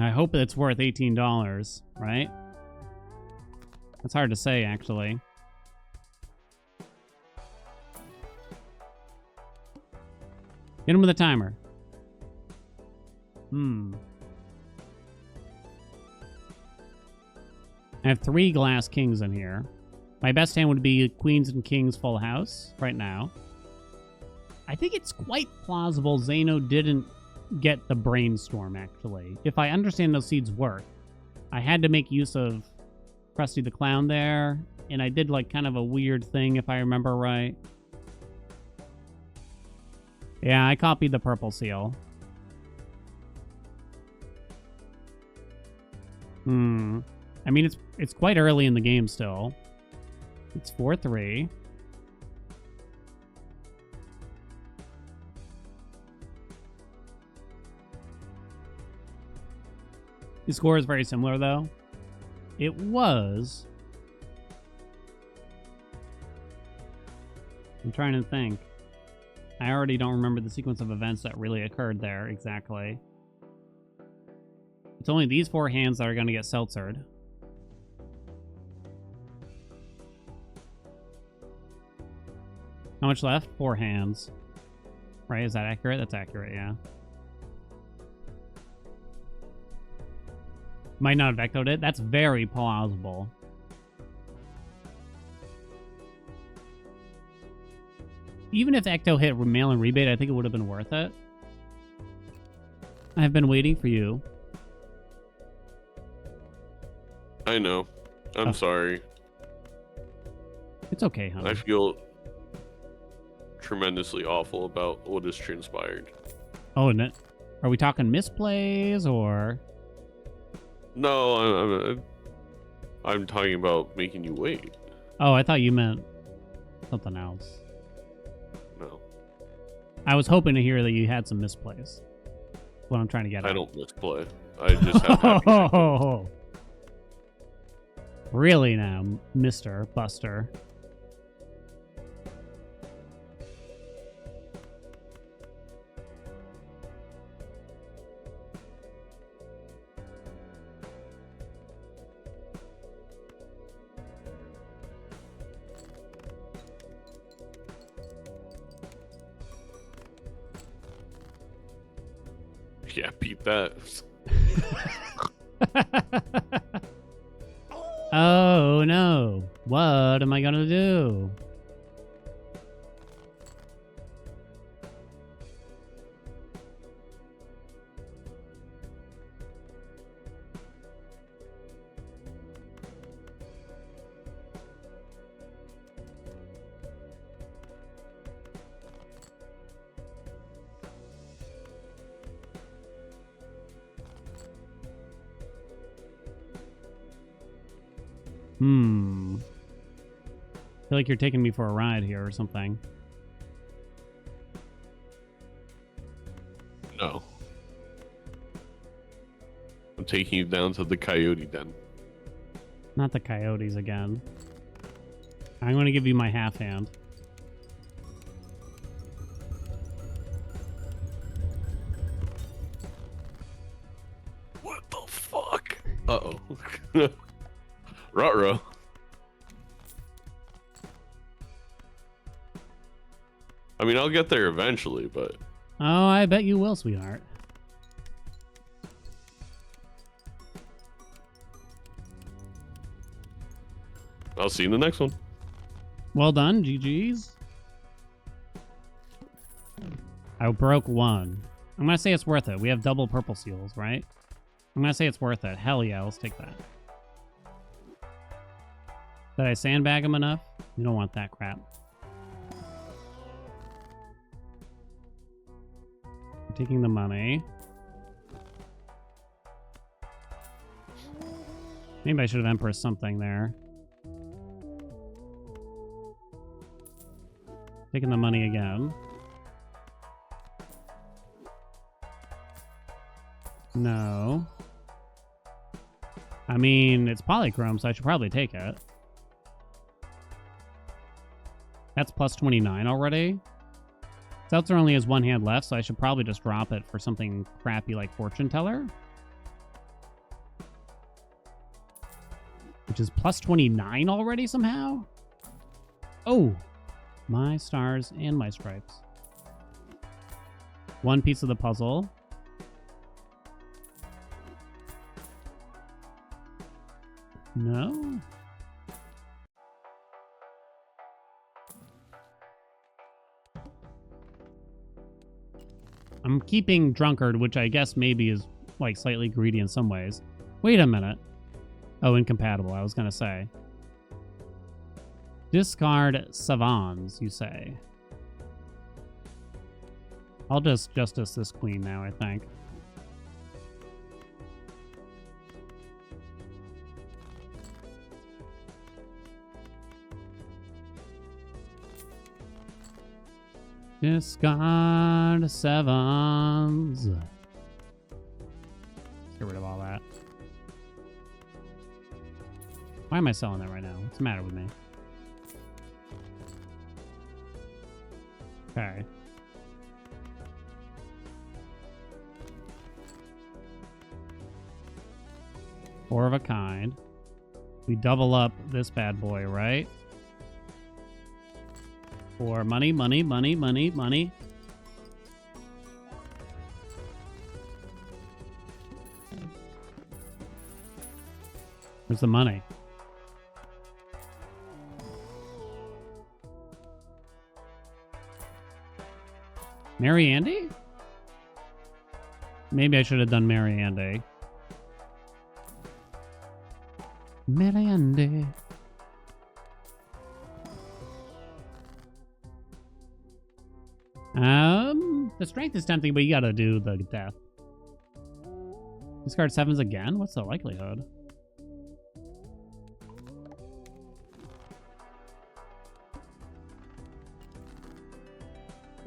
I hope it's worth $18, right? That's hard to say, actually. Hit him with a timer. I have 3 glass kings in here. My best hand would be queens and kings full house right now. I think it's quite plausible Zeno didn't get the brainstorm, actually. If I understand those seeds work, I had to make use of Krusty the Clown there, and I did like kind of a weird thing, if I remember right. Yeah, I copied the purple seal. I mean, it's quite early in the game still. It's 4-3. The score is very similar, though. It was... I'm trying to think. I already don't remember the sequence of events that really occurred there exactly. It's only these 4 hands that are going to get seltzered. How much left? 4 hands. Right, is that accurate? That's accurate, yeah. Might not have echoed it. That's very plausible. Even if Ecto hit mail and rebate, I think it would have been worth it. I've been waiting for you. I know. I'm sorry. It's okay, honey. I feel tremendously awful about what has transpired. Oh, and are we talking misplays or? No, I'm talking about making you wait. Oh, I thought you meant something else. No. I was hoping to hear that you had some misplays. What I'm trying to get at. I don't misplay. I just have happy. Really now, Mr. Buster. Yeah, beat that. Oh no. What am I gonna do? I feel like you're taking me for a ride here or something. No. I'm taking you down to the coyote den. Not the coyotes again. I'm going to give you my half hand. What the fuck? Uh-oh. Ruh-roh. I mean, I'll get there eventually, but... Oh, I bet you will, sweetheart. I'll see you in the next one. Well done, GG's. I broke 1. I'm going to say it's worth it. We have double purple seals, right? I'm going to say it's worth it. Hell yeah, let's take that. Did I sandbag him enough? You don't want that crap. I'm taking the money. Maybe I should have Empress something there. Taking the money again. No. I mean, it's polychrome, so I should probably take it. That's plus 29 already. Seltzer only has 1 hand left, so I should probably just drop it for something crappy like Fortune Teller. which is plus 29 already somehow. Oh, my stars and my stripes. One piece of the puzzle. No. I'm keeping drunkard, which I guess maybe is like slightly greedy in some ways. Wait a minute. Oh, incompatible, I was gonna say. Discard savants, you say. I'll just justice this queen now, I think. Discard sevens. Let's get rid of all that. Why am I selling that right now? What's the matter with me? Okay. Four of a kind. We double up this bad boy, right? For money, money, money, money, money. Where's the money? Mary Andy? Maybe I should have done Mary Andy. Mary Andy. The strength is tempting, but you gotta do the death. Discard sevens again? What's the likelihood?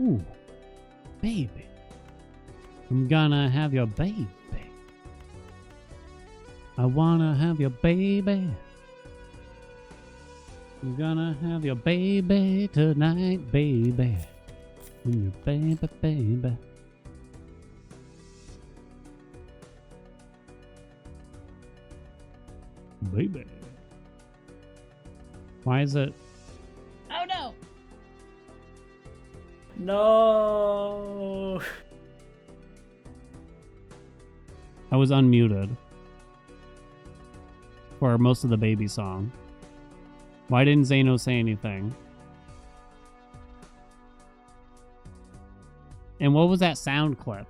Ooh. Baby. I'm gonna have your baby. I wanna have your baby. I'm gonna have your baby tonight, baby. Your baby, baby. Baby. Why is it? Oh no! No. I was unmuted for most of the baby song. Why didn't Zeno say anything? And what was that sound clip?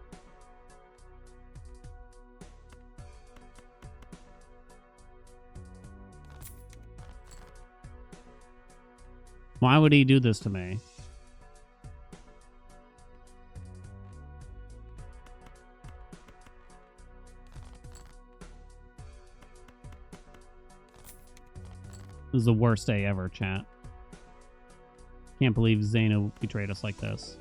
Why would he do this to me? This is the worst day ever, chat. Can't believe Zeno betrayed us like this.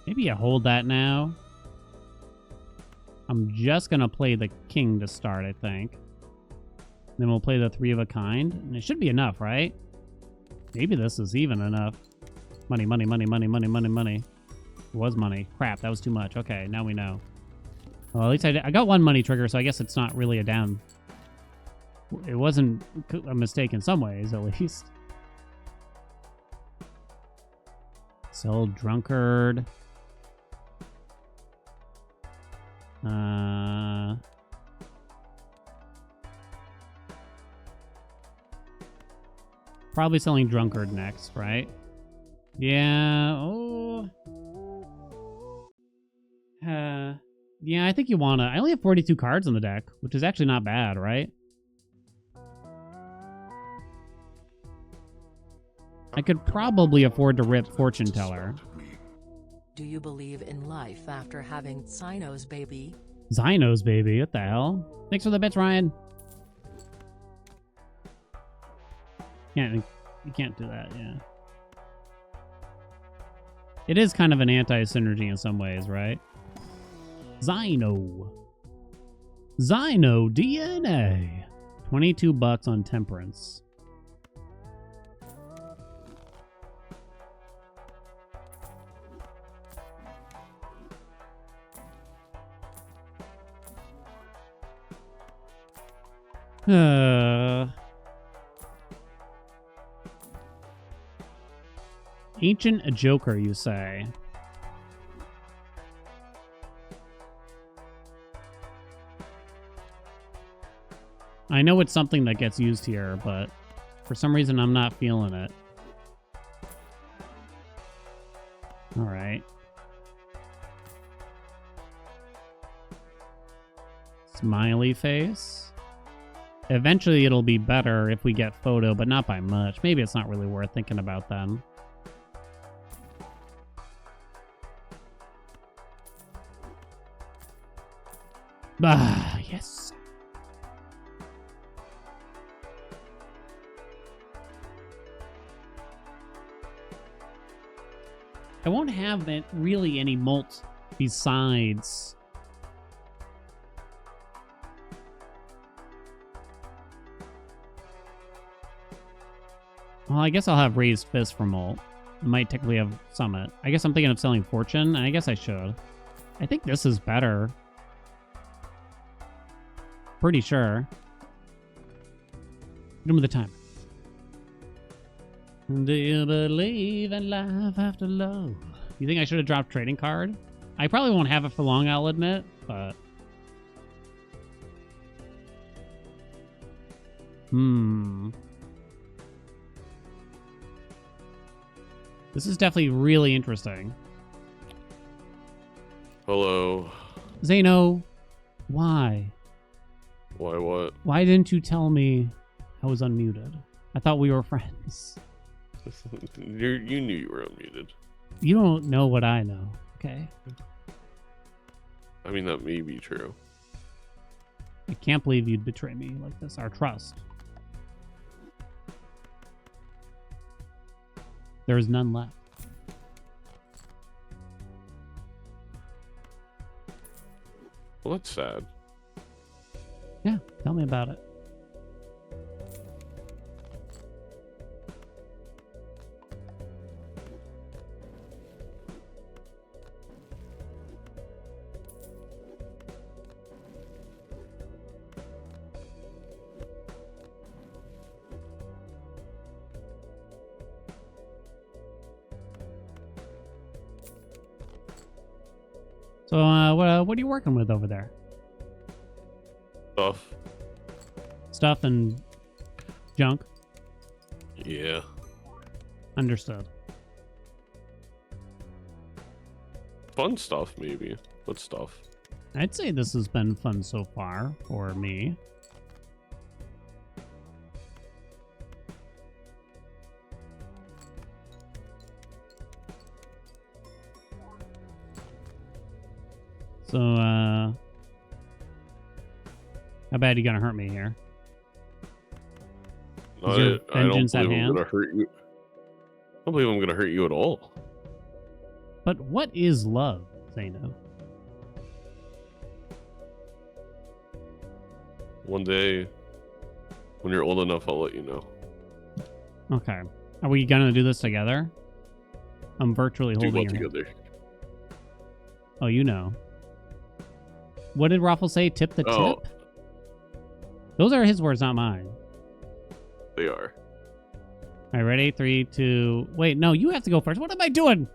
Maybe you hold that now. I'm just gonna play the king to start, I think. Then we'll play the three of a kind. And it should be enough, right? Maybe this is even enough. Money, money, money, money, money, money, money. It was money. Crap, that was too much. Okay, now we know. Well, at least I got one money trigger, so I guess it's not really a down. It wasn't a mistake in some ways, at least. Sell drunkard. Probably selling drunkard next, right? Yeah. Oh. Yeah, I think you wanna. I only have 42 cards on the deck, which is actually not bad, right? I could probably afford to rip Fortune Teller. Do you believe in life after having Zeno's baby? Zeno's baby? What the hell? Thanks for the bits, Ryan. You can't do that, yeah. It is kind of an anti-synergy in some ways, right? Zeno. Zyno DNA. 22 bucks on Temperance. Ancient Joker, you say? I know it's something that gets used here, but for some reason I'm not feeling it. Alright. Smiley face. Eventually it'll be better if we get photo, but not by much. Maybe it's not really worth thinking about then. Ah, yes. I won't have that really any molt besides. Well, I guess I'll have Raised Fist for molt. I might technically have Summit. I guess I'm thinking of selling Fortune, and I guess I should. I think this is better. Pretty sure. Give me the time. Do you believe in life after love? You think I should have dropped trading card? I probably won't have it for long, I'll admit, but... This is definitely really interesting. Hello. Zeno, why? Why what? Why didn't you tell me I was unmuted? I thought we were friends. You knew you were unmuted. You don't know what I know, okay? I mean, that may be true. I can't believe you'd betray me like this. Our trust. There is none left. Well, that's sad. Yeah, tell me about it. So, what are you working with over there? Stuff. Stuff and junk? Yeah. Understood. Fun stuff, maybe. What stuff? I'd say this has been fun so far for me. So, how bad are you gonna hurt me here? Is your vengeance at hand? I'm gonna hurt you. I don't believe I'm gonna hurt you at all. But what is love, Zeno? One day, when you're old enough, I'll let you know. Okay. Are we gonna do this together? I'm virtually holding your hand. Together. Oh, you know. What did Raffle say? Tip the tip? Those are his words, not mine. They are. All right, ready? 3, 2... Wait, no, you have to go first. What am I doing?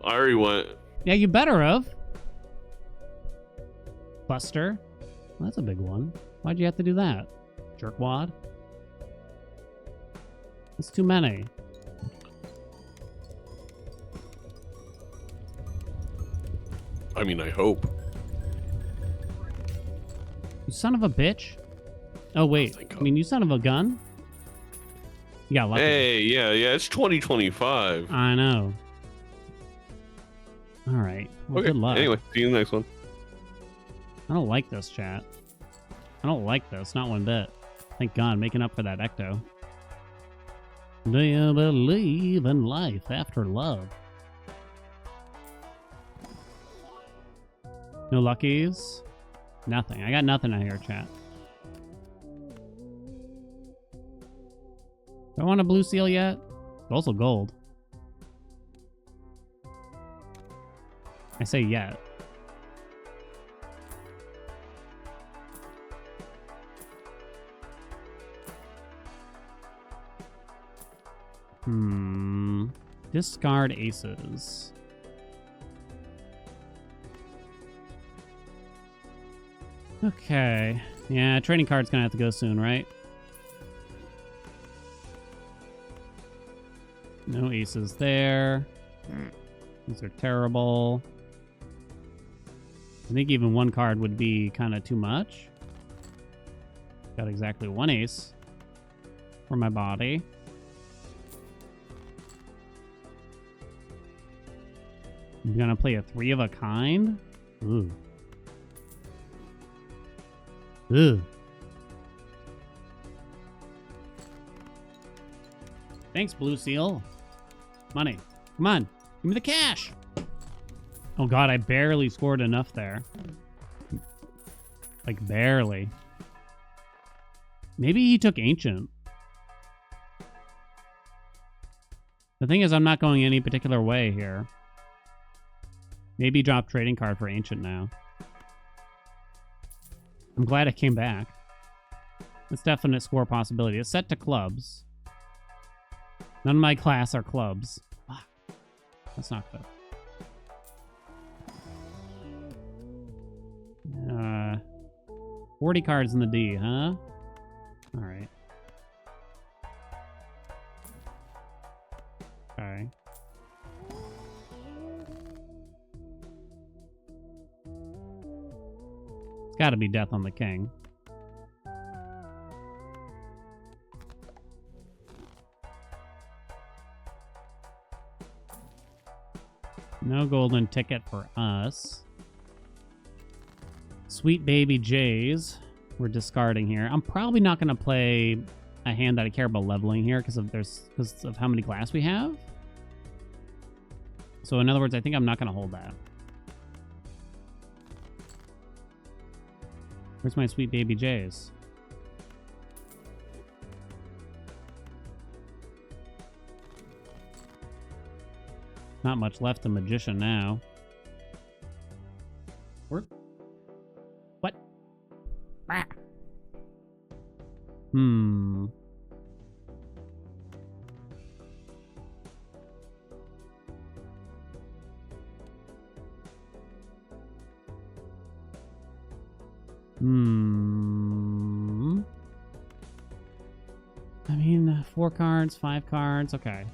I already went. Yeah, you better have. Buster. Well, that's a big one. Why'd you have to do that? Jerkwad. That's too many. I mean, I hope. You son of a bitch. Oh, wait. I mean, you son of a gun? You got lucky. Hey, yeah, it's 2025. I know. All right. Well, okay. Good luck. Anyway, see you in the next one. I don't like this, chat. I don't like this. Not one bit. Thank God, making up for that ecto. Do you believe in life after love? No luckies. Nothing. I got nothing out here, chat. Do I want a blue seal yet? It's also gold. I say yet. Discard aces. Okay. Yeah, trading card's gonna have to go soon, right? No aces there. These are terrible. I think even one card would be kind of too much. Got exactly one ace for my body. I'm gonna play a 3 of a kind. Ooh. Ooh. Thanks, Blue Seal. Money. Come on. Give me the cash. Oh, God. I barely scored enough there. Like, barely. Maybe he took Ancient. The thing is, I'm not going any particular way here. Maybe drop trading card for Ancient now. I'm glad it came back. It's definite score possibility. It's set to clubs. None of my class are clubs. Fuck. That's not good. 40 cards in the D, huh? Alright. Okay. It's gotta be Death on the King. No golden ticket for us. Sweet Baby Jays. We're discarding here. I'm probably not going to play a hand that I care about leveling here because of how many glass we have. So in other words, I think I'm not going to hold that. Where's my Sweet Baby Jays? Not much left of Magician now. What? Ah. I mean, 4 cards, 5 cards. Okay.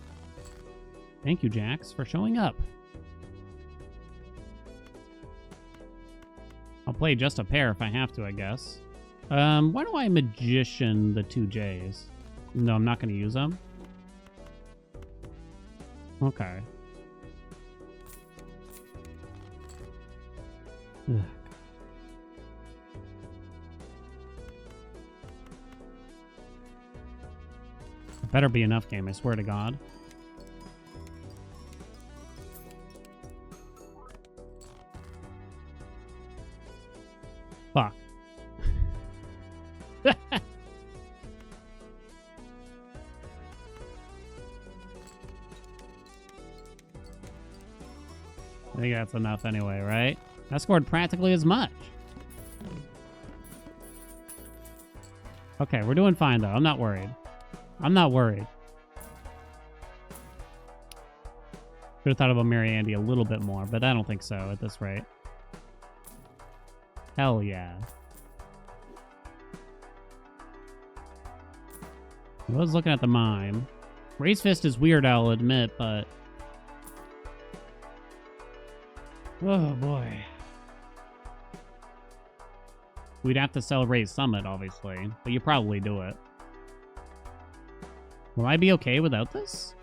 Thank you, Jax, for showing up. I'll play just a pair if I have to, I guess. Why do I Magician the 2 J's? No, I'm not going to use them. Okay. Ugh. It better be enough game, I swear to God. Fuck. I think that's enough anyway, right? I scored practically as much. Okay, we're doing fine, though. I'm not worried. I'm not worried. Should have thought about Mary Andy a little bit more, but I don't think so at this rate. Hell yeah. I was looking at the mime. Raise Fist is weird, I'll admit, but... oh, boy. We'd have to sell Raise Summit, obviously, but you probably do it. Will I be okay without this?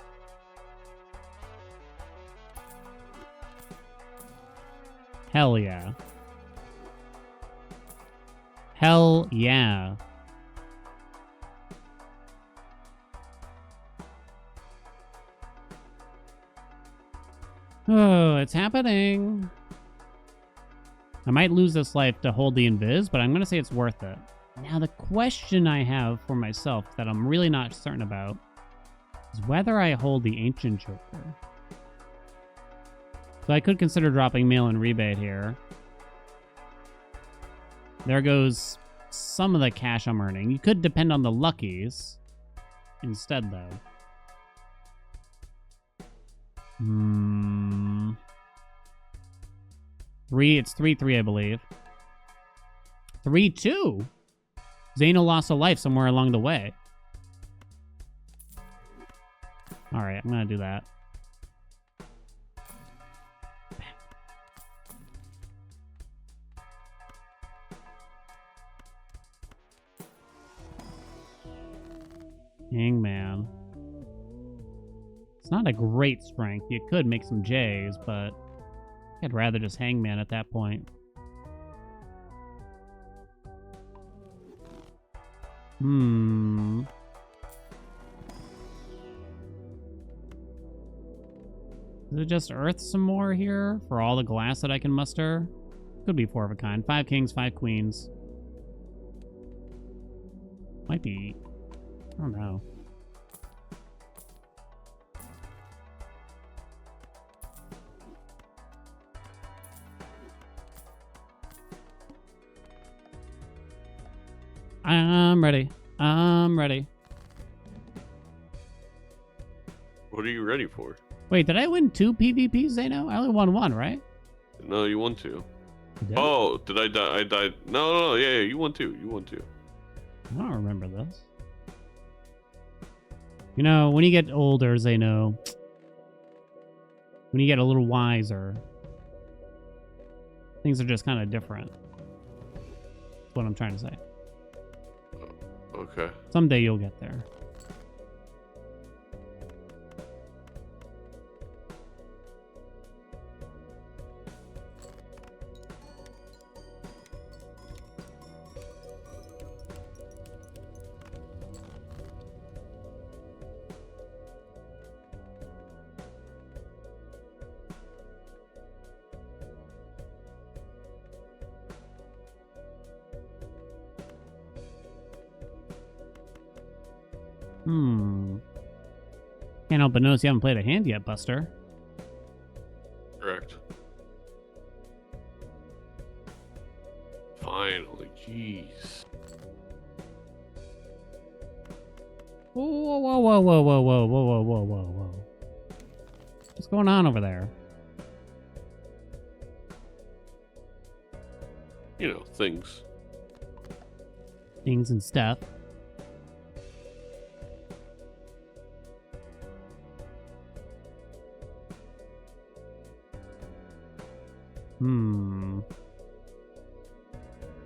Hell yeah. Hell yeah. Oh, it's happening. I might lose this life to hold the invis, but I'm going to say it's worth it. Now, the question I have for myself that I'm really not certain about is whether I hold the Ancient Joker. So I could consider dropping mail and rebate here. There goes some of the cash I'm earning. You could depend on the luckies instead, though. It's 3-3, I believe. 3-2? Zeno lost a life somewhere along the way. Alright, I'm gonna do that. Hangman. It's not a great strength. You could make some J's, but I'd rather just Hangman at that point. Is it just Earth some more here for all the glass that I can muster? Could be 4 of a kind. 5 kings, 5 queens. Might be... I don't know. I'm ready. I'm ready. What are you ready for? Wait, did I win 2 PvPs, Zeno? I only won 1, right? No, you won 2. Did Oh, did I die? I died. No, yeah, you won 2. You won 2. I don't remember this. You know, when you get older, Zeno, when you get a little wiser, things are just kind of different. That's what I'm trying to say. Okay. Someday you'll get there. Can't help but notice you haven't played a hand yet, Buster. Correct. Finally, jeez. Whoa, whoa, whoa, whoa, whoa, whoa, whoa, whoa, whoa, whoa, whoa. What's going on over there? You know, things. Things and stuff.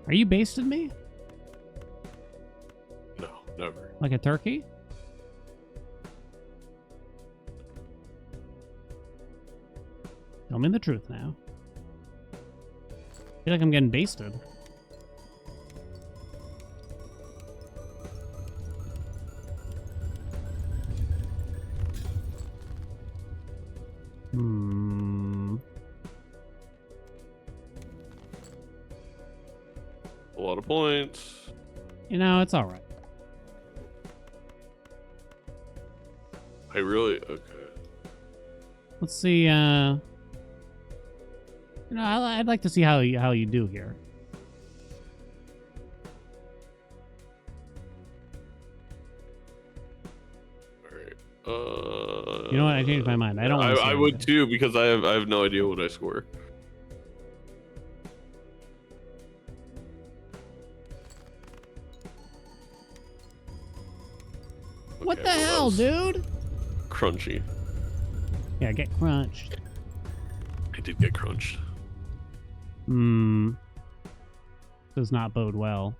Are you basted me? No, never. Like a turkey? Tell me the truth now. I feel like I'm getting basted. A lot of points. You know, it's alright. I really... Okay. Let's see, you know, I'd like to see how you do here. Alright. You know what? I changed my mind. I don't want to see I would too, because I have no idea what I score. What the hell, dude? Crunchy. Yeah, get crunched. I did get crunched. Does not bode well.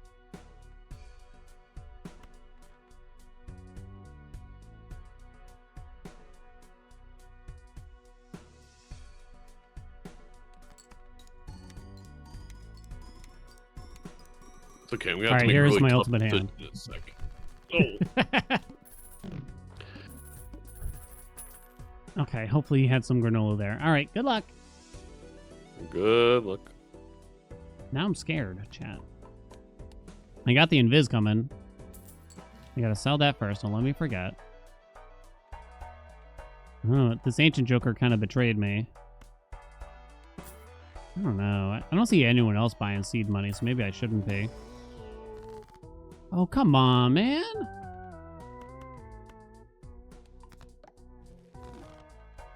It's okay. We have All to right, make here's really my tough ultimate hand. decisions in a second. Oh. Okay, hopefully you had some granola there. All right, good luck. Good luck. Now I'm scared, chat. I got the invis coming. I gotta sell that first. Don't let me forget. Oh, this ancient joker kind of betrayed me. I don't know. I don't see anyone else buying seed money, so maybe I shouldn't be. Oh, come on, man.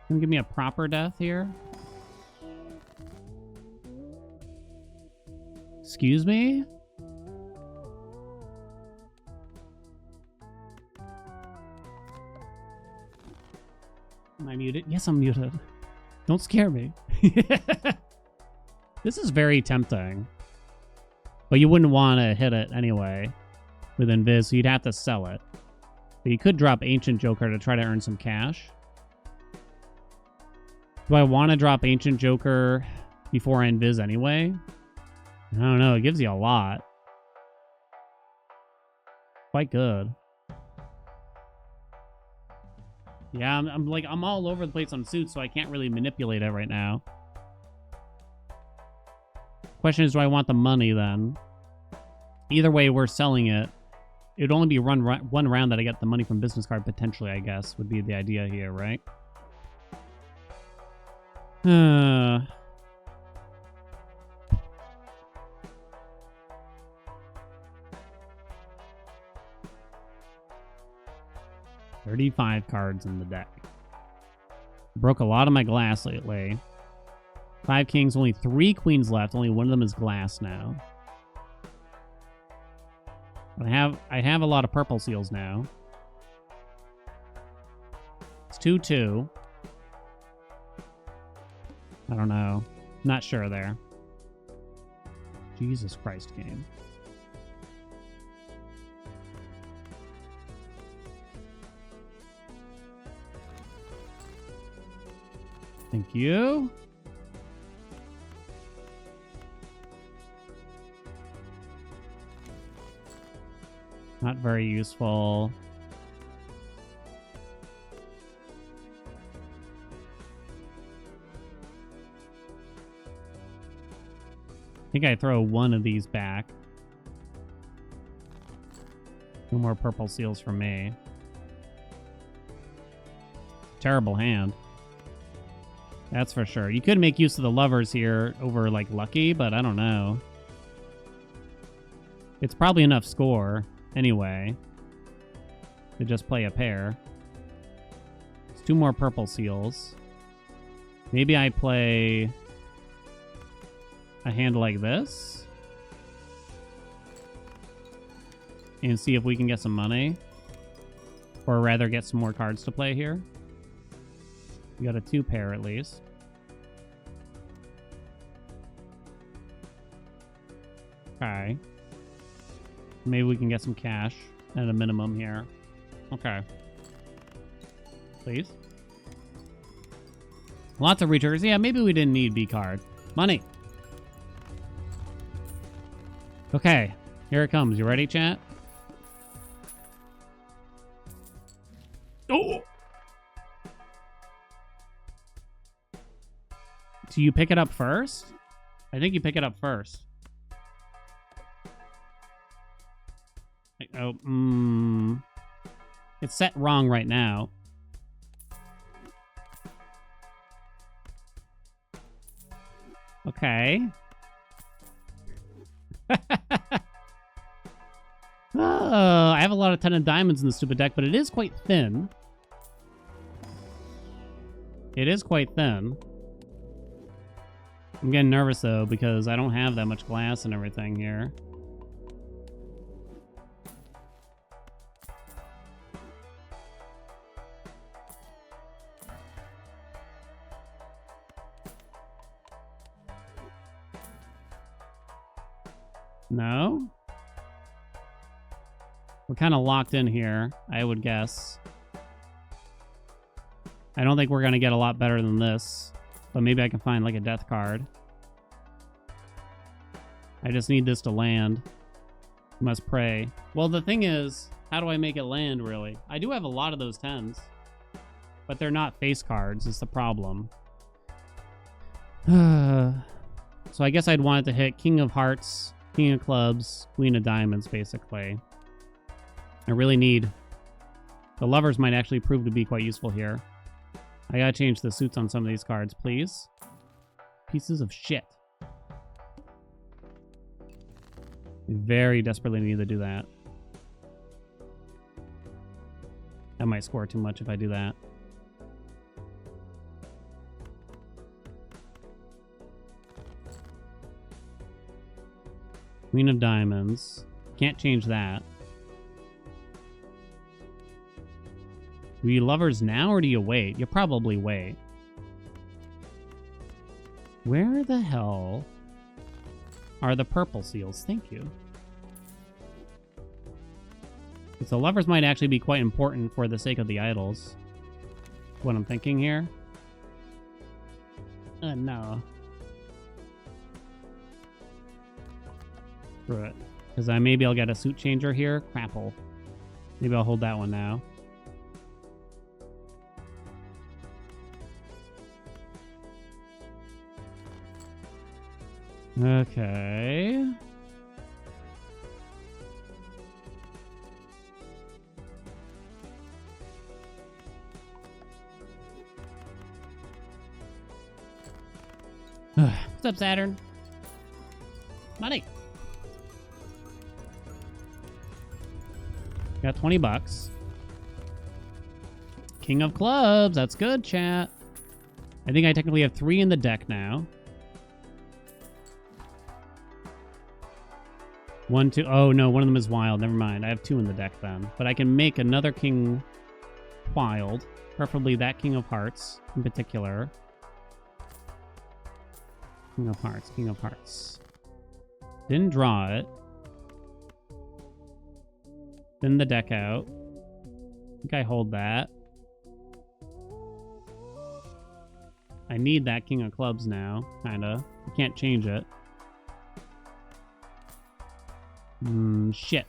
Can you give me a proper death here? Excuse me? Am I muted? Yes, I'm muted. Don't scare me. This is very tempting. But you wouldn't want to hit it anyway with Invis, so you'd have to sell it. But you could drop Ancient Joker to try to earn some cash. Do I want to drop Ancient Joker before I Invis anyway? I don't know. It gives you a lot. Quite good. Yeah, I'm all over the place on suits, so I can't really manipulate it right now. Question is, do I want the money then? Either way, we're selling it. It would only be one round that I get the money from business card, potentially, I guess, would be the idea here, right? 35 cards in the deck. Broke a lot of my glass lately. 5 kings, only 3 queens left. Only one of them is glass now. But I have a lot of purple seals now. It's 2-2. I don't know. Not sure there. Jesus Christ, game. Thank you. Not very useful. I think I throw one of these back. 2 more purple seals for me. Terrible hand. That's for sure. You could make use of the lovers here over, like, lucky, but I don't know. It's probably enough score, anyway, to just play a pair. It's 2 more purple seals. Maybe I play a hand like this and see if we can get some money, or rather get some more cards to play here. We got a 2 pair at least. Okay. Maybe we can get some cash at a minimum here. Okay. Please. Lots of retriggers. Yeah, maybe we didn't need B card. Money. Okay. Here it comes. You ready, chat? Oh! Do you pick it up first? I think you pick it up first. Oh, it's set wrong right now. Okay. I have a lot of 10 of diamonds in the stupid deck, but it is quite thin. It is quite thin. I'm getting nervous, though, because I don't have that much glass and everything here. No? We're kind of locked in here, I would guess. I don't think we're going to get a lot better than this. But maybe I can find, like, a death card. I just need this to land. Must pray. Well, the thing is, how do I make it land, really? I do have a lot of those 10s. But they're not face cards, is the problem. So I guess I'd want it to hit King of Hearts, King of Clubs, Queen of Diamonds, basically. I really need... The Lovers might actually prove to be quite useful here. I gotta change the suits on some of these cards, please. Pieces of shit. We very desperately need to do that. I might score too much if I do that. Queen of Diamonds. Can't change that. Do you Lovers now or do you wait? You probably wait. Where the hell are the purple seals? Thank you. So Lovers might actually be quite important for the sake of the idols. What I'm thinking here. No. Screw it. Because maybe I'll get a suit changer here. Crapple. Maybe I'll hold that one now. Okay. What's up, Saturn? Money. Got 20 bucks. King of Clubs. That's good, chat. I think I technically have 3 in the deck now. 1, 2. Oh, no. One of them is wild. Never mind. I have 2 in the deck then. But I can make another King wild. Preferably that King of Hearts in particular. King of Hearts. King of Hearts. Didn't draw it. Thin the deck out. I think I hold that. I need that King of Clubs now, kinda. I can't change it. Shit.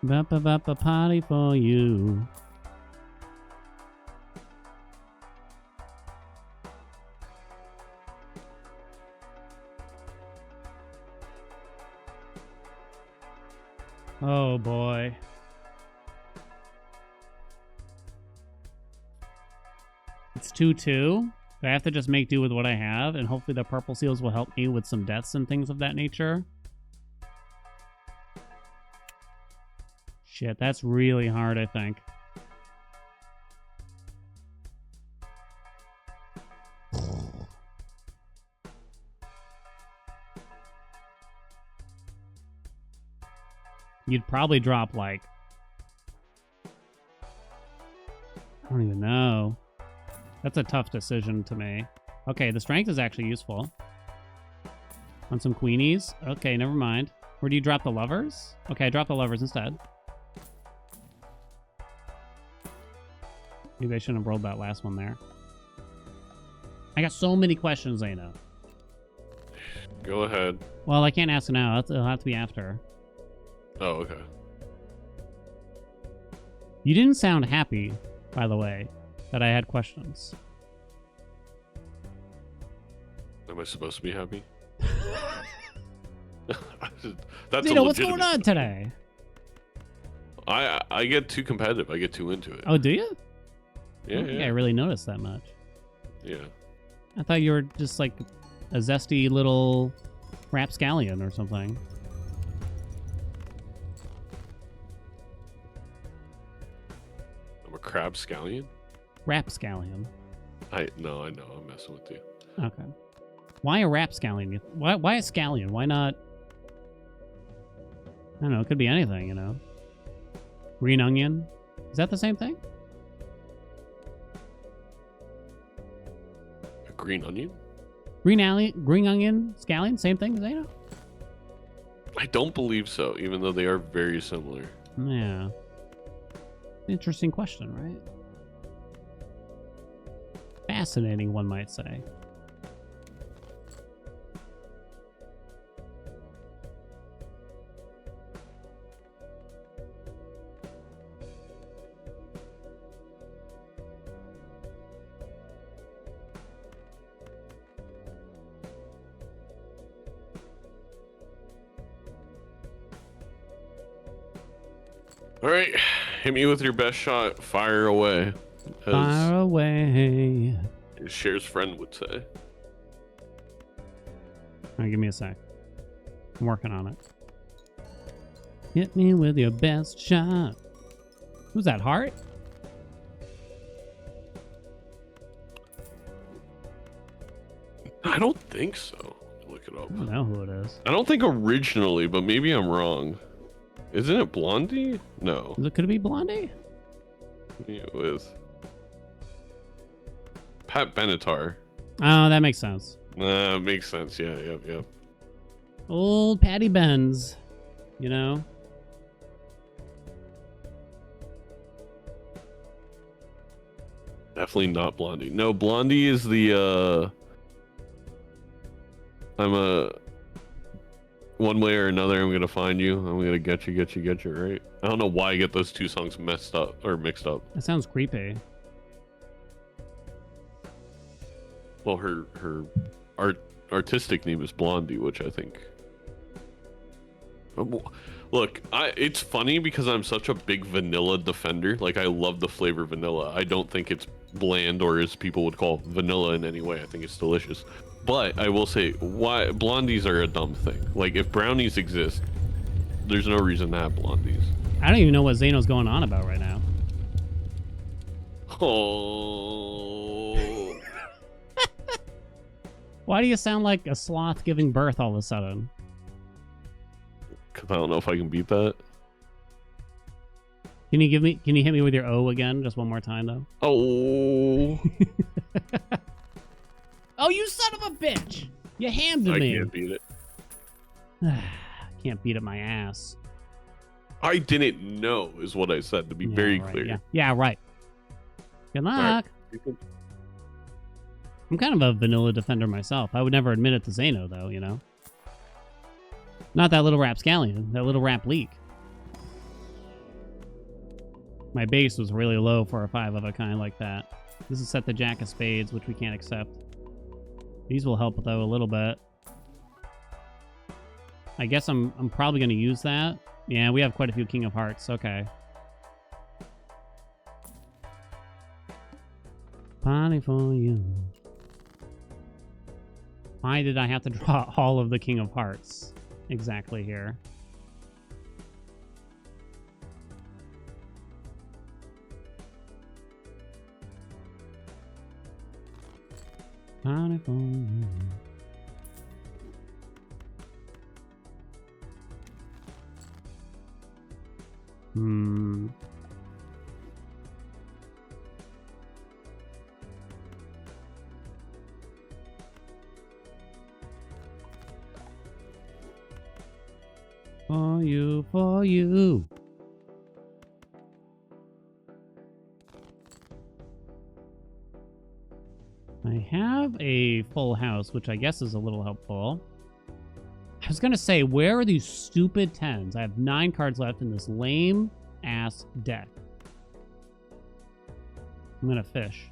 Ba-ba-ba-ba party for you. Oh boy. It's 2-2. I have to just make do with what I have, and hopefully the purple seals will help me with some deaths and things of that nature. Shit, that's really hard, I think. You'd probably drop, like... I don't even know. That's a tough decision to me. Okay, the strength is actually useful. On some queenies? Okay, never mind. Where do you drop the Lovers? Okay, I drop the Lovers instead. Maybe I shouldn't have rolled that last one there. I got so many questions, Zaino. Go ahead. Well, I can't ask now. It'll have to be after. Oh, okay. You didn't sound happy, by the way, that I had questions. Am I supposed to be happy? That's Zaino, what's going on today? I get too competitive. I get too into it. Oh, do you? Yeah, I don't think I really noticed that much. Yeah. I thought you were just like a zesty little rapscallion or something. I'm a crab scallion? Rapscallion. I know, I'm messing with you. Okay. Why a rapscallion? Why a scallion? Why not? I don't know. It could be anything, you know. Green onion. Is that the same thing? A green onion? Green onion, scallion, same thing, Zaino? I don't believe so, even though they are very similar. Yeah. Interesting question, right? Fascinating, one might say. All right, hit me with your best shot. Fire away. Fire away. Cher's friend would say. All right, give me a sec. I'm working on it. Hit me with your best shot. Who's that, Heart? I don't think so. Look it up. I don't know who it is. I don't think originally, but maybe I'm wrong. Isn't it Blondie? No. Could it be Blondie? Yeah, with Pat Benatar. Oh, that makes sense. Makes sense. Yeah, yep. Old Patty Benz, you know? Definitely not Blondie. No, Blondie is the I'm a one way or another I'm gonna find you. I'm gonna get you, right? I don't know why I get those two songs mixed up. That sounds creepy. Well, her artistic name is Blondie, which I think. Look, it's funny because I'm such a big vanilla defender. Like, I love the flavor vanilla. I don't think it's bland or as people would call vanilla in any way. I think it's delicious. But I will say, why blondies are a dumb thing. Like, if brownies exist, there's no reason to have blondies. I don't even know what Zano's going on about right now. Oh. Why do you sound like a sloth giving birth all of a sudden? Because I don't know if I can beat that. Can you hit me with your O again? Just one more time, though. Oh. Oh, you son of a bitch! You hammed me. I can't beat it. Can't beat it my ass. I didn't know, is what I said, to be very right, clear. Yeah, right. Good luck. Right. I'm kind of a vanilla defender myself. I would never admit it to Zano, though, you know? Not that little rapscallion, that little rap leak. My base was really low for a 5 of a kind like that. This is set the Jack of Spades, which we can't accept. These will help, though, a little bit. I guess I'm probably going to use that. Yeah, we have quite a few King of Hearts. Okay. Party for you. Why did I have to draw all of the King of Hearts exactly here? Party for you. For you. I have a full house, which I guess is a little helpful. I was gonna say, where are these stupid 10s? I have 9 cards left in this lame ass deck. I'm gonna fish.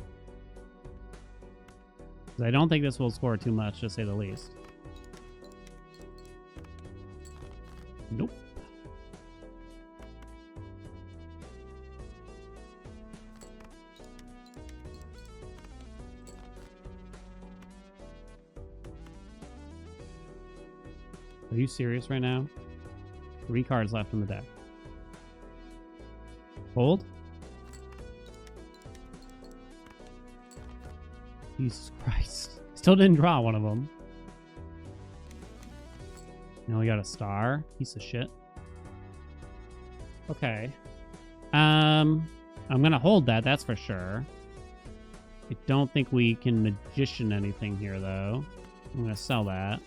'Cause I don't think this will score too much, to say the least. Nope. Are you serious right now? 3 cards left in the deck. Hold. Jesus Christ. Still didn't draw one of them. Now we got a star. Piece of shit. Okay. I'm gonna hold that, that's for sure. I don't think we can magician anything here, though. I'm gonna sell that.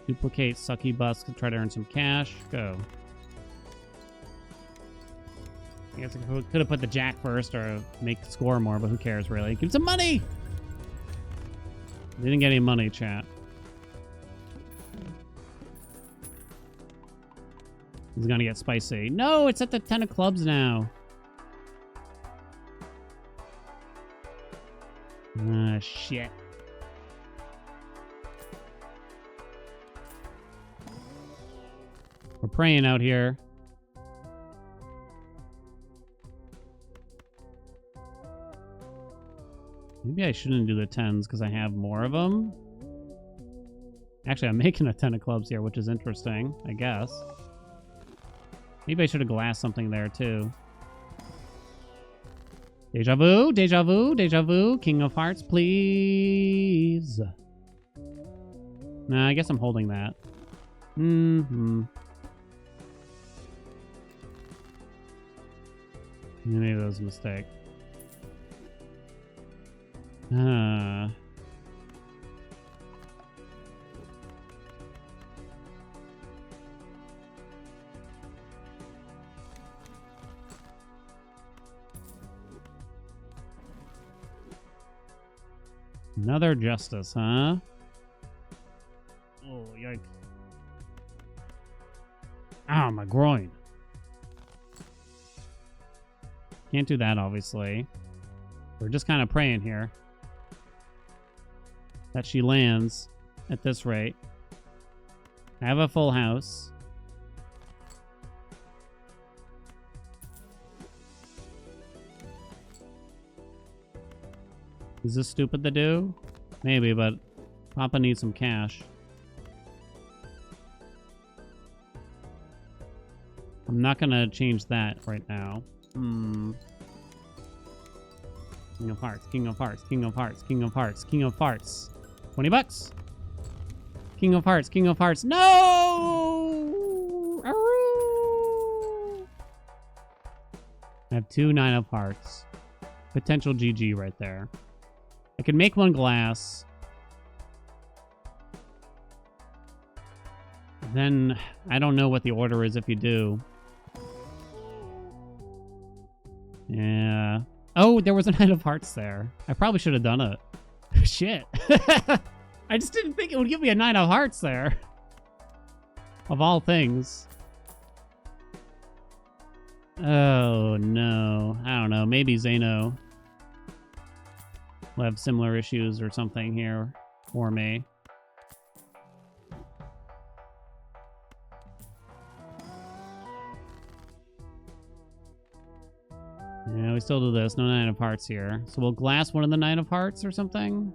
Duplicate Sucky Bus to try to earn some cash. Go. I guess I could have put the Jack first or make the score more, but who cares, really? Give some money! Didn't get any money, chat. It's gonna get spicy. No, it's at the 10 of clubs now. Ah, shit. We're praying out here. Maybe I shouldn't do the 10s because I have more of them. Actually, I'm making a 10 of clubs here, which is interesting, I guess. Maybe I should have glassed something there, too. Deja vu, deja vu, deja vu. King of Hearts, please. Nah, I guess I'm holding that. Mm-hmm. Maybe that was a mistake. Another justice, huh? Oh, yikes. Ow, my groin. Can't do that, obviously. We're just kind of praying here that she lands at this rate. I have a full house. Is this stupid to do? Maybe, but Papa needs some cash. I'm not gonna change that right now. King of Hearts, King of Hearts, King of Hearts, King of Hearts, King of Hearts. 20 bucks. King of Hearts, King of Hearts. No! Aroo! I have 2 9 of Hearts. Potential GG right there. I can make one glass. Then I don't know what the order is if you do. Yeah. Oh, there was a 9 of Hearts there. I probably should have done it. Shit. I just didn't think it would give me a 9 of Hearts there. Of all things. Oh, no. I don't know. Maybe Zeno will have similar issues or something here for me. Yeah, we still do this. No 9 of Hearts here. So we'll glass one of the 9 of Hearts or something?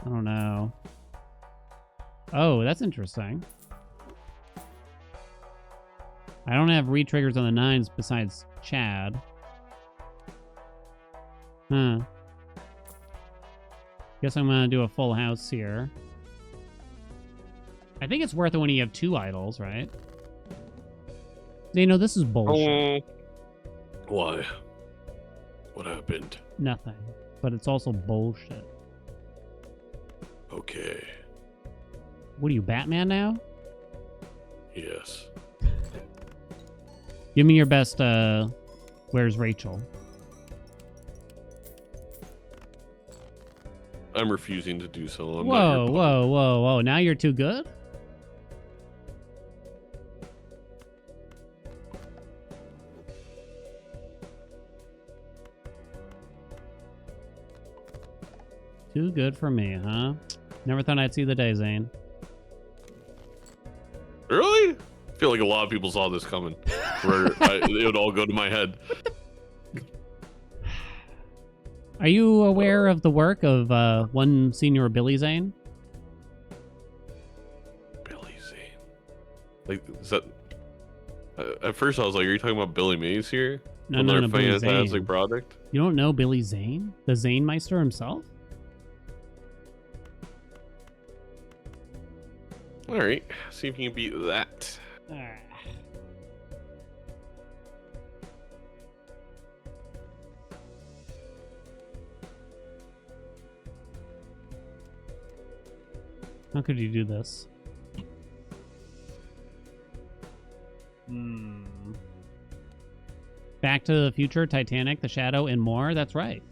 I don't know. Oh, that's interesting. I don't have re-triggers on the 9s besides Chad. Huh. Guess I'm gonna do a full house here. I think it's worth it when you have 2 idols, right? Zeno, this is bullshit. Why? What happened? Nothing. But it's also bullshit. Okay. What are you, Batman now? Yes. Give me your best, Where's Rachel? I'm refusing to do so. I'm Whoa, whoa, whoa, whoa. Now you're too good? Too good for me, huh? Never thought I'd see the day, Zane. Really? I feel like a lot of people saw this coming. Where it would all go to my head. Are you aware of the work of one senior Billy Zane? Billy Zane. Like, is that... at first I was like, are you talking about Billy Mays here? No, no, Billy Zane. Fantastic product? You don't know Billy Zane? The Zane Meister himself? Alright, see if you can beat that. How could you do this? Back to the Future, Titanic, The Shadow, and more? That's right.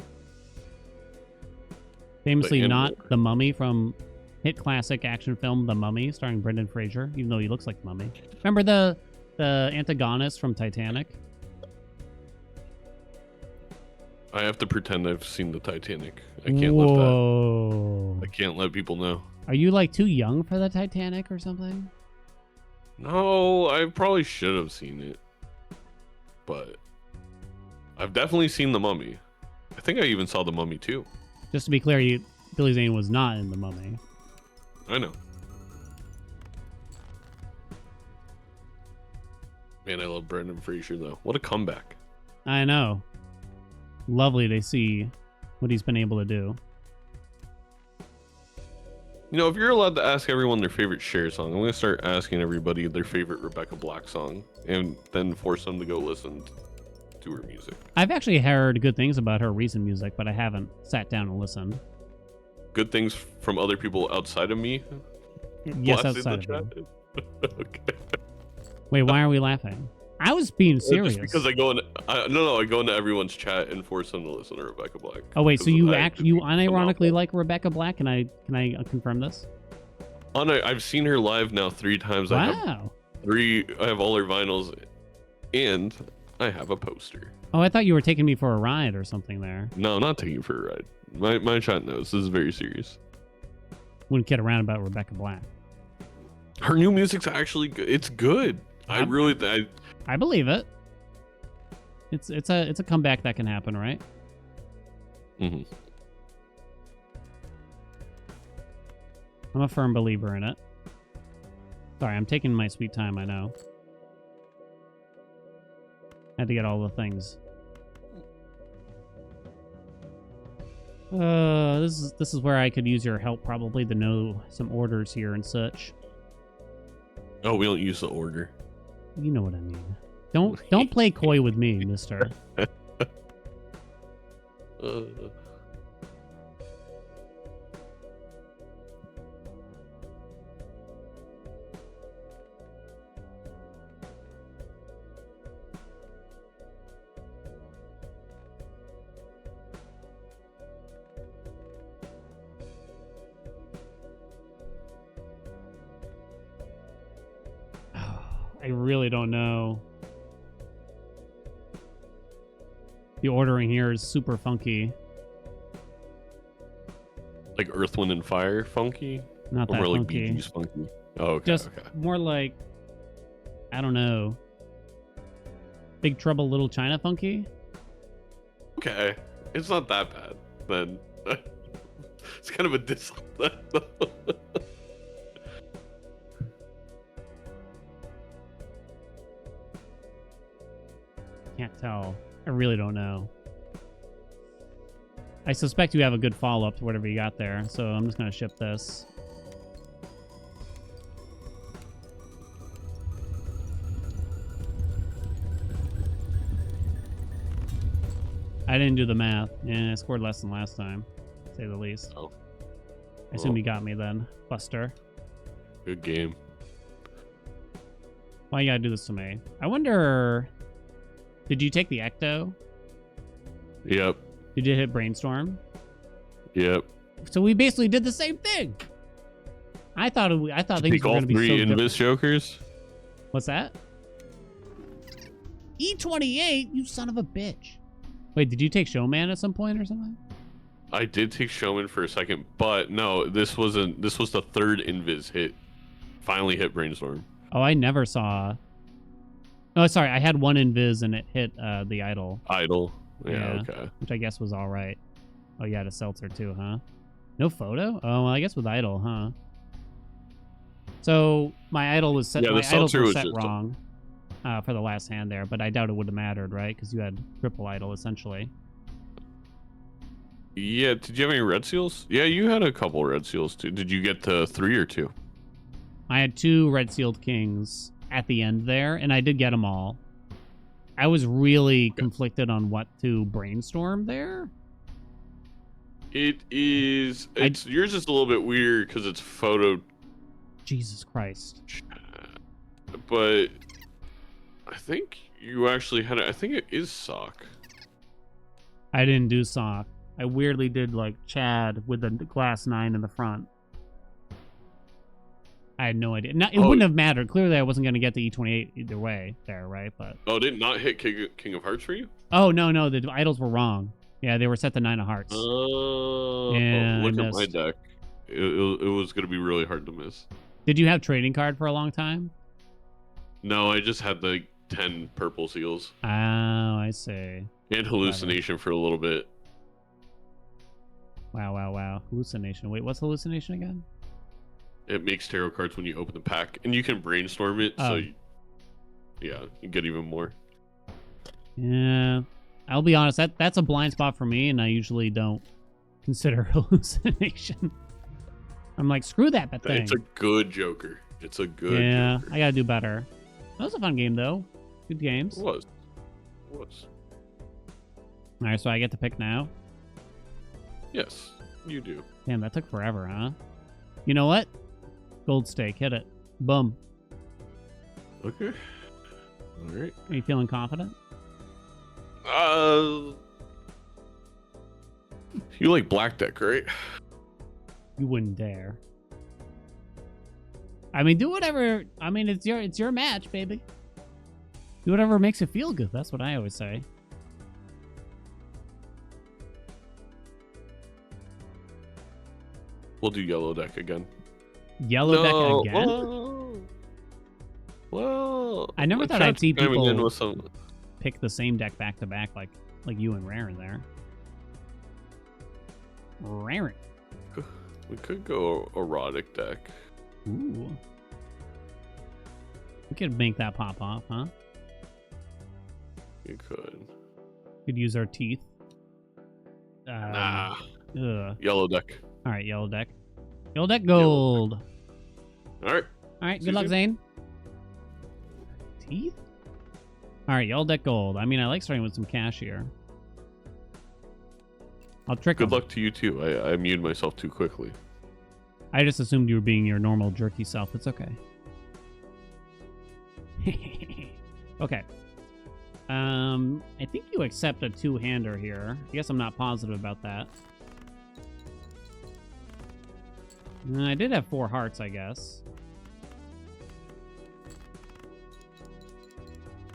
Famously not The Mummy from hit classic action film The Mummy, starring Brendan Fraser, even though he looks like the Mummy. Remember the antagonist from Titanic? I have to pretend I've seen the Titanic. I can't let that. I can't let people know. Are you like too young for the Titanic or something? No, I probably should have seen it, but I've definitely seen The Mummy. I think I even saw The Mummy too. Just to be clear, Billy Zane was not in The Mummy. I know. Man, I love Brendan Fraser though. What a comeback! I know. Lovely to see what he's been able to do. You know, if you're allowed to ask everyone their favorite Cher song, I'm gonna start asking everybody their favorite Rebecca Black song, and then force them to go listen to her music. I've actually heard good things about her recent music, but I haven't sat down and listened. Good things from other people outside of me? Yes, Blasted outside the of you. chat? Okay. Wait, why are we laughing? I was being serious. Just because I go into everyone's chat and force them to listen to Rebecca Black. Oh wait, so you unironically like Rebecca Black? Can I confirm this? I've seen her live now 3 times. Wow. I have all her vinyls, and I have a poster. Oh, I thought you were taking me for a ride or something there. No, I'm not taking you for a ride. My chat knows this is very serious. Wouldn't kid around about Rebecca Black. Her new music's actually good. It's good. I believe it. It's a comeback that can happen, right? Mm-hmm. I'm a firm believer in it. Sorry, I'm taking my sweet time, I know. Had to get all the things. This is where I could use your help probably to know some orders here and such. Oh, we don't use the order. You know what I mean. Don't play coy with me, mister. I really don't know. The ordering here is super funky. Like Earth, Wind, and Fire funky? Not or that more like funky. Bee Gees funky? Oh, okay. Just more like, I don't know. Big Trouble Little China funky? Okay. It's not that bad. Then it's kind of a diss. Can't tell. I really don't know. I suspect you have a good follow-up to whatever you got there, so I'm just going to ship this. I didn't do the math. Yeah, I scored less than last time, to say the least. Oh. I assume you got me then, Buster. Good game. Why you gotta do this to me? I wonder... Did you take the Ecto? Yep. Did you hit Brainstorm? Yep. So we basically did the same thing. I thought things were going to be so different. different. Invis Jokers? What's that? E28, you son of a bitch. Wait, did you take Showman at some point or something? I did take Showman for a second, but no, this was the 3rd Invis hit. Finally hit Brainstorm. Oh, I never saw... No, sorry, I had one Invis and it hit the Idol. Idol. Yeah, okay. Which I guess was all right. Oh, you had a Seltzer too, huh? No photo? Oh, well, I guess with Idol, huh? So my Idol was set. Yeah, my the Idols Seltzer were was set just wrong for the last hand there, but I doubt it would have mattered, right? Because you had triple Idol essentially. Yeah, did you have any red seals? Yeah, you had a couple red seals too. Did you get to 3 or 2? I had 2 red sealed kings at the end there, and I did get them all. I was really conflicted on what to brainstorm there. It is. Yours is a little bit weird because it's photo. Jesus Christ. But I think you actually had it. I think it is sock. I didn't do sock. I weirdly did like Chad with the glass 9 in the front. I had no idea. It wouldn't have mattered. Clearly, I wasn't going to get the E28 either way there, right? But did it not hit King of Hearts for you? Oh, no. The idols were wrong. Yeah, they were set to 9 of Hearts. Oh, yeah, look at my deck. it was gonna be really hard to miss. Did you have trading card for a long time? No, I just had the 10 purple seals. Oh, I see. And hallucination for a little bit. Wow. Hallucination. Wait, what's hallucination again? It makes tarot cards when you open the pack, and you can brainstorm it. So, yeah, you get even more. Yeah, I'll be honest. That's a blind spot for me, and I usually don't consider hallucination. I'm like, screw that thing. It's a good Joker. It's a good. Yeah, Joker. I gotta do better. That was a fun game, though. Good games. It was. All right, so I get to pick now. Yes, you do. Damn, that took forever, huh? You know what? Gold stake, hit it. Boom. Okay. All right. Are you feeling confident? You like black deck, right? You wouldn't dare. I mean, do whatever. I mean, it's your match, baby. Do whatever makes you feel good. That's what I always say. We'll do yellow deck again. Yellow deck again? Well, I never thought I'd see people with some... pick the same deck back to back like you and Raren there. Raren. We could go erotic deck. Ooh. We could make that pop off, huh? You could. Could use our teeth. Nah. Ugh. Yellow deck. All right, yellow deck. Yellow deck gold. All right. All right, good luck, Zane. Teeth? All right, yellow deck gold. I mean, I like starting with some cash here. I'll trick Good him. luck to you, too. I muted myself too quickly. I just assumed you were being your normal jerky self. It's okay. Okay. I think you accept a two-hander here. I guess I'm not positive about that. I did have 4 hearts, I guess.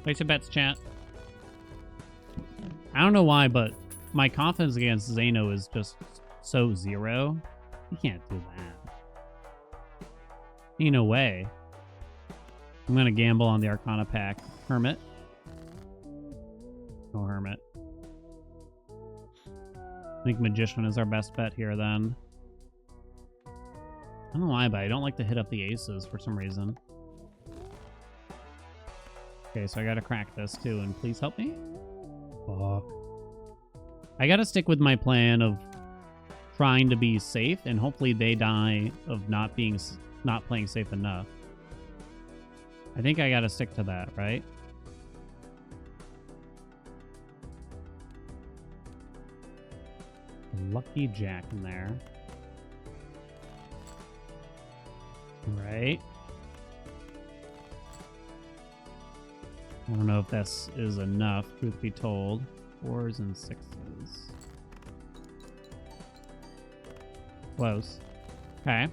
Place your bets, chat. I don't know why, but my confidence against Zeno is just so 0. You can't do that. Ain't no way. I'm gonna gamble on the Arcana pack. Hermit. No Hermit. I think Magician is our best bet here, then. I don't know why, but I don't like to hit up the aces for some reason. Okay, so I gotta crack this, too, and please help me? Fuck. I gotta stick with my plan of trying to be safe, and hopefully they die of not playing safe enough. I think I gotta stick to that, right? Lucky Jack in there. Right. I don't know if this is enough, truth be told. 4s and 6s. Close. Okay.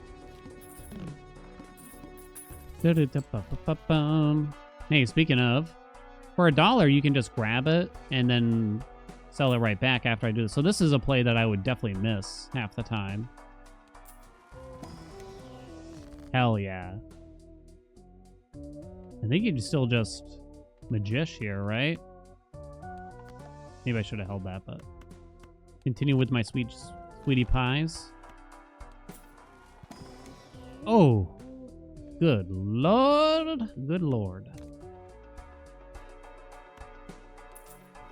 Hey, speaking of, for $1, you can just grab it and then sell it right back after I do this. So this is a play that I would definitely miss half the time. Hell yeah. I think you can still just Magish here, right? Maybe I should have held that, but... Continue with my sweetie pies. Oh! Good lord! Good lord.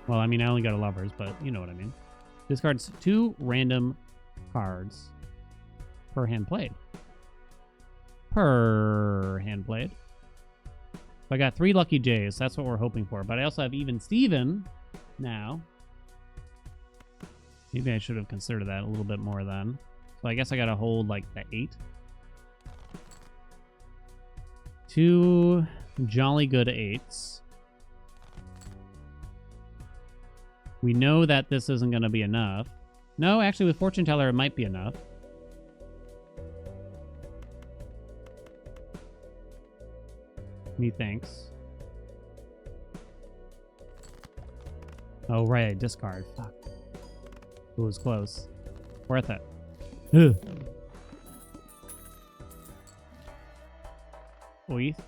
Well, I mean, I only got a lovers, but you know what I mean. Discards 2 random cards per hand played. Per hand played. So I got 3 Lucky J's. That's what we're hoping for. But I also have Even Steven now. Maybe I should have considered that a little bit more then. So I guess I got to hold like the 8. 2 jolly good 8s. We know that this isn't going to be enough. No, actually with Fortune Teller it might be enough. Methinks. Oh, right. Discard. Fuck. It was close. Worth it. Ugh. Oith.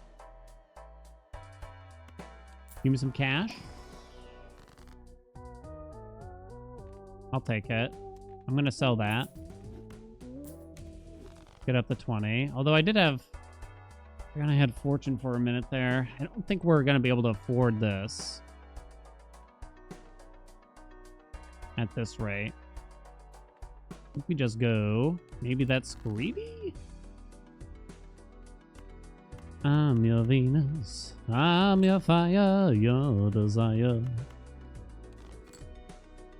Give me some cash. I'll take it. I'm gonna sell that. Get up to 20. Although I did have... I had fortune for a minute there. I don't think we're gonna be able to afford this. At this rate. I think we just go... Maybe that's greedy? I'm your Venus. I'm your fire. Your desire.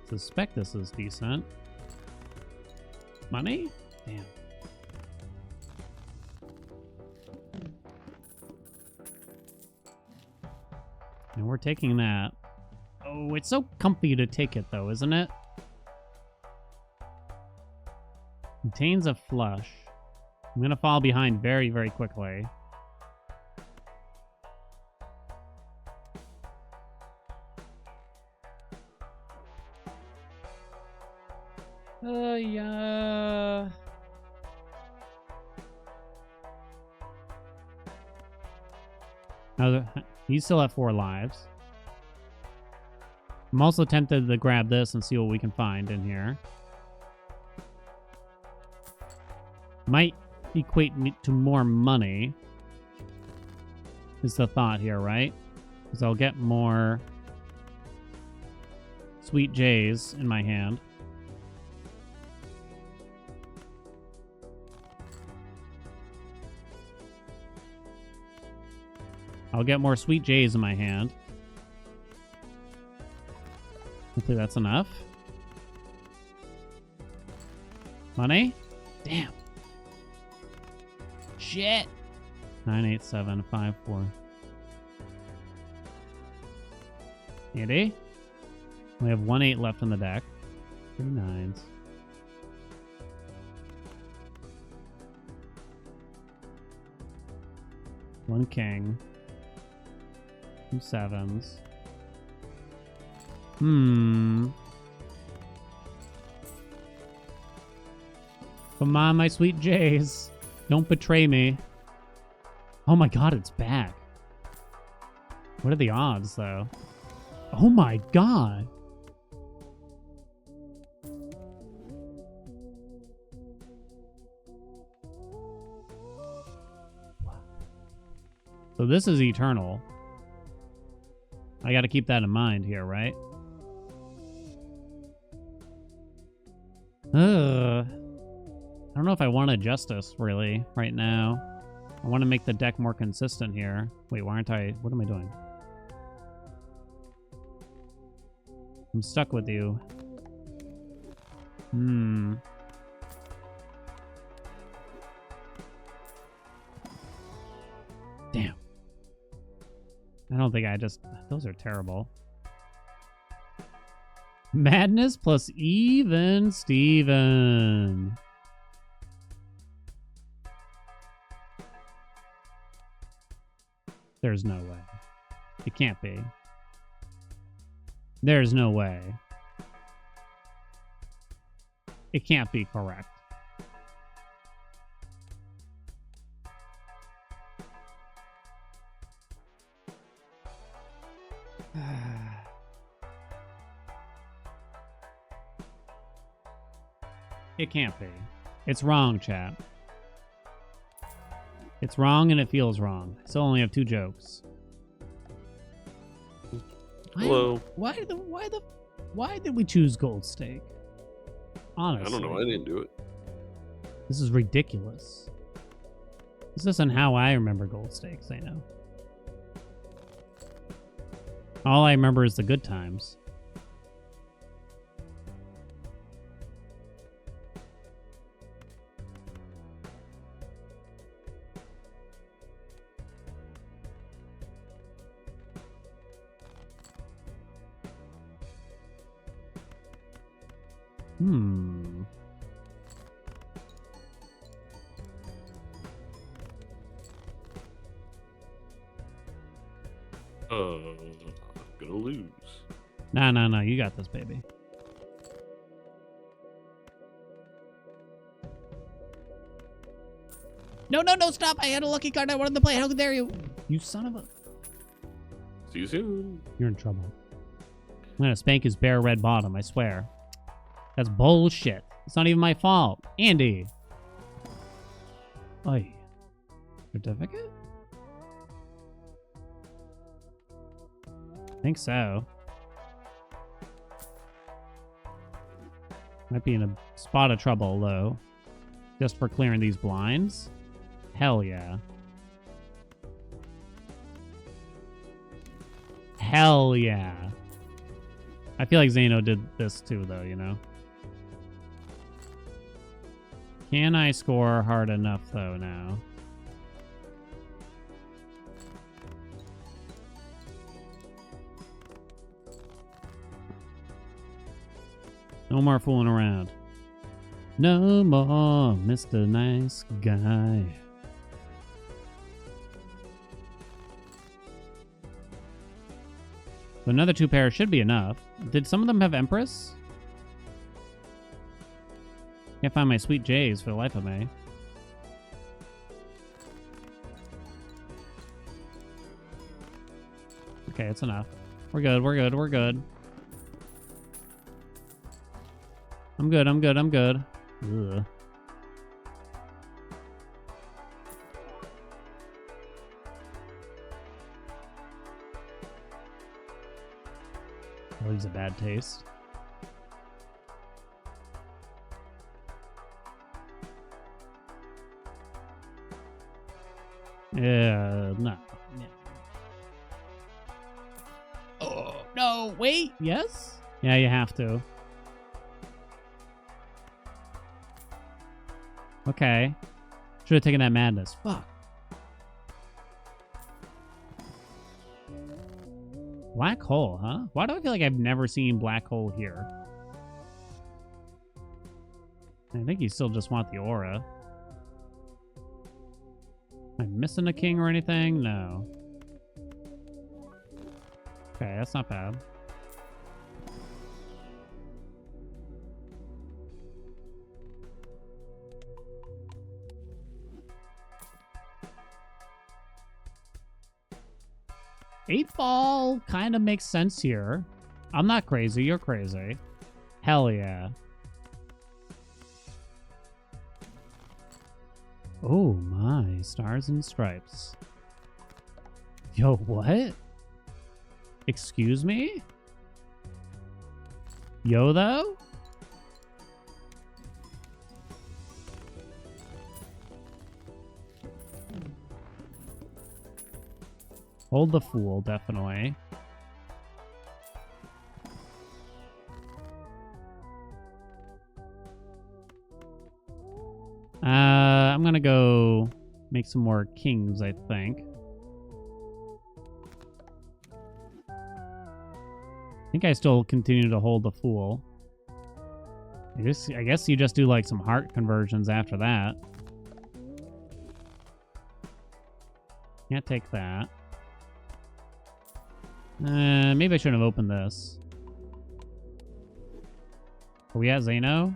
Suspect this is decent. Money? Damn. And we're taking that. Oh, it's so comfy to take it though, isn't it? Contains a flush. I'm gonna fall behind very, very quickly. Yeah. You still have 4 lives. I'm also tempted to grab this and see what we can find in here. Might equate to more money. Is the thought here, right? Because I'll get more sweet J's in my hand. I'll get more sweet J's in my hand. Hopefully that's enough. Money? Damn. Shit. 98754. Andy? We have 1 8 left in the deck. 3 9s. One king. 2 7s. Come on, my sweet Jays. Don't betray me. Oh my god, it's back. What are the odds, though? Oh my god. So this is eternal. I gotta keep that in mind here, right? I don't know if I want to adjust this, really, right now. I want to make the deck more consistent here. Wait, why aren't I... What am I doing? I'm stuck with you. Damn. I don't think I just... Those are terrible. Madness plus even Steven. There's no way. It can't be. There's no way. It can't be correct. It can't be. It's wrong, chat. It's wrong and it feels wrong. I still only have 2 jokes. Hello. Why did we choose Gold Stake? Honestly. I don't know. I didn't do it. This is ridiculous. This isn't how I remember Gold Stakes, I know. All I remember is the good times. I'm gonna lose. No. You got this, baby. No, stop. I had a lucky card I wanted to play. How dare you? You son of a... See you soon. You're in trouble. I'm gonna spank his bare red bottom, I swear. That's bullshit. It's not even my fault. Andy. Oi. Certificate? I think so. Might be in a spot of trouble, though. Just for clearing these blinds? Hell yeah. Hell yeah. I feel like Zeno did this too, though, you know? Can I score hard enough, though, now? No more fooling around. No more, Mr. Nice Guy. So another 2 pairs should be enough. Did some of them have Empress? Can't find my sweet J's for the life of me. Okay, it's enough. We're good, we're good, we're good. I'm good, I'm good, I'm good. Ugh. That leaves a bad taste. Yeah, no. Yeah. Oh, no, wait, yes? Yeah, you have to. Okay. Should have taken that madness. Fuck. Black hole, huh? Why do I feel like I've never seen black hole here? I think you still just want the aura. Am I missing a king or anything? No. Okay, that's not bad. Eight ball kind of makes sense here. I'm not crazy. You're crazy. Hell yeah. Oh my, stars and stripes. Yo, what? Excuse me? Yo, though? Hold the Fool, definitely. I'm gonna go make some more kings, I think. I think I still continue to hold the Fool. I guess you just do like some heart conversions after that. Can't take that. Maybe I shouldn't have opened this. Are we at Zeno?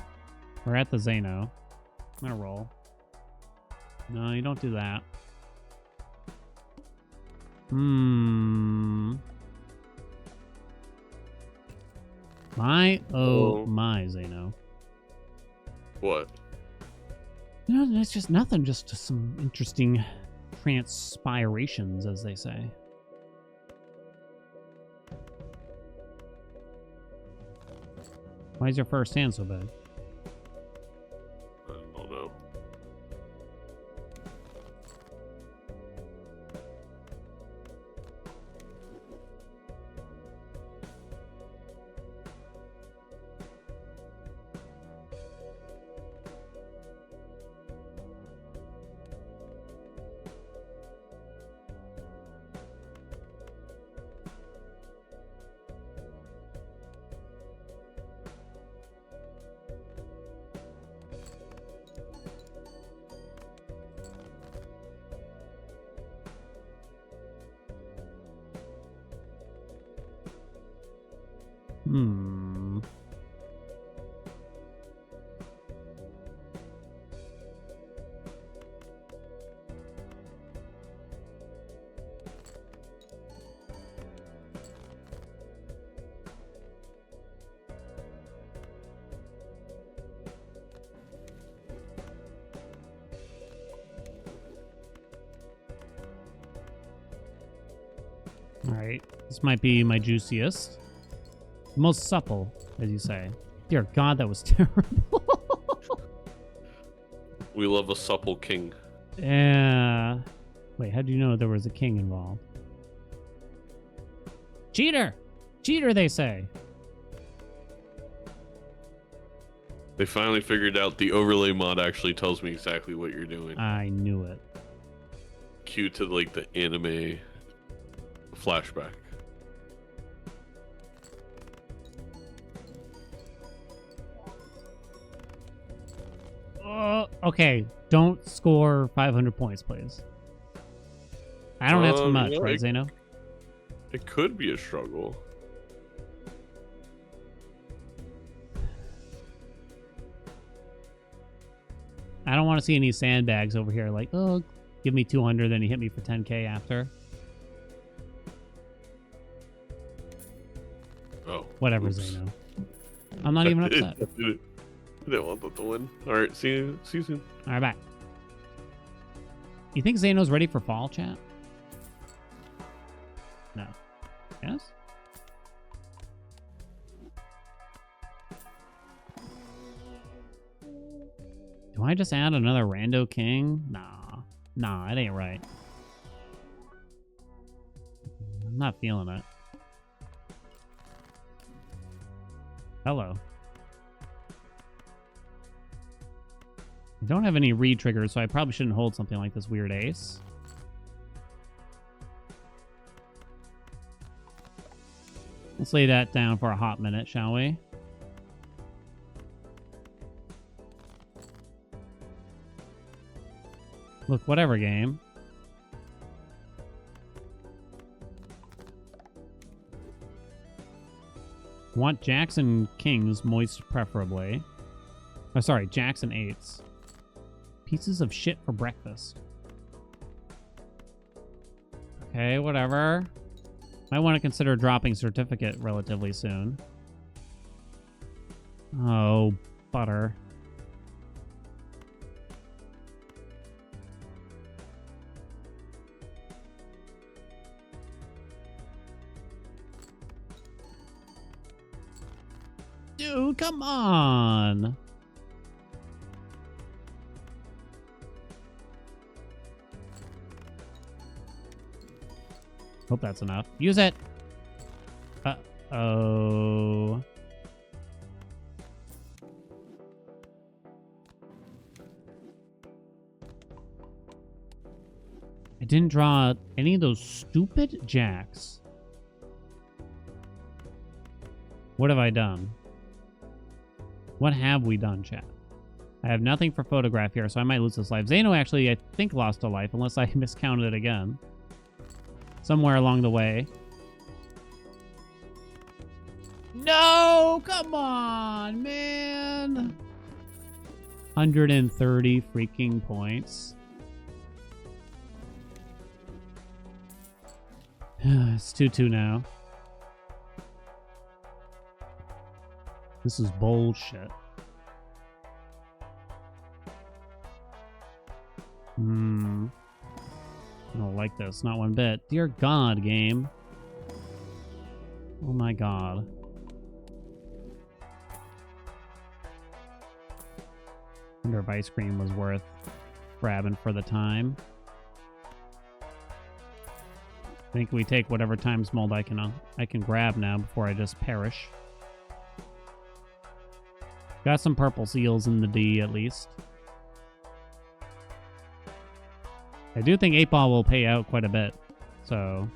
We're at the Zeno. I'm gonna roll. No, you don't do that. My Zeno. What? No, it's just nothing. Just some interesting transpirations, as they say. Why is your first hand so bad? I don't know. Alright. This might be my juiciest. Most supple, as you say. Dear God, that was terrible. We love a supple king. Yeah. Wait, how do you know there was a king involved? Cheater! Cheater, they say. They finally figured out the overlay mod actually tells me exactly what you're doing. I knew it. Cue to like the anime flashback. Okay, don't score 500 points, please. I don't ask for much, yeah, right, Zeno? It could be a struggle. I don't want to see any sandbags over here like, oh, give me 200, then you hit me for 10k after. Oh. Whatever, oops. Zeno. I'm not even upset. I didn't want that to win. Alright, see you soon. Alright, bye. You think Zeno's ready for fall, chat? No. Yes? Do I just add another rando king? Nah, it ain't right. I'm not feeling it. Hello. I don't have any re-triggers, so I probably shouldn't hold something like this weird ace. Let's lay that down for a hot minute, shall we? Look, whatever, game. Want jacks and kings, moist preferably. Oh, sorry, jacks and eights. Pieces of shit for breakfast. Okay, whatever. Might want to consider dropping certificate relatively soon. Oh, butter. Dude, come on. Hope that's enough. Use it. Uh-oh. I didn't draw any of those stupid jacks. What have I done? What have we done, chat? I have nothing for photograph here, so I might lose this life. Zeno actually, I think, lost a life, unless I miscounted it again. Somewhere along the way. No! Come on, man! 130 freaking points. It's 2-2 now. This is bullshit. I don't like this. Not one bit. Dear God, game. Oh my God. Wonder if ice cream was worth grabbing for the time. I think we take whatever times mold I can grab now before I just perish. Got some purple seals in the D at least. I do think 8-ball will pay out quite a bit, so.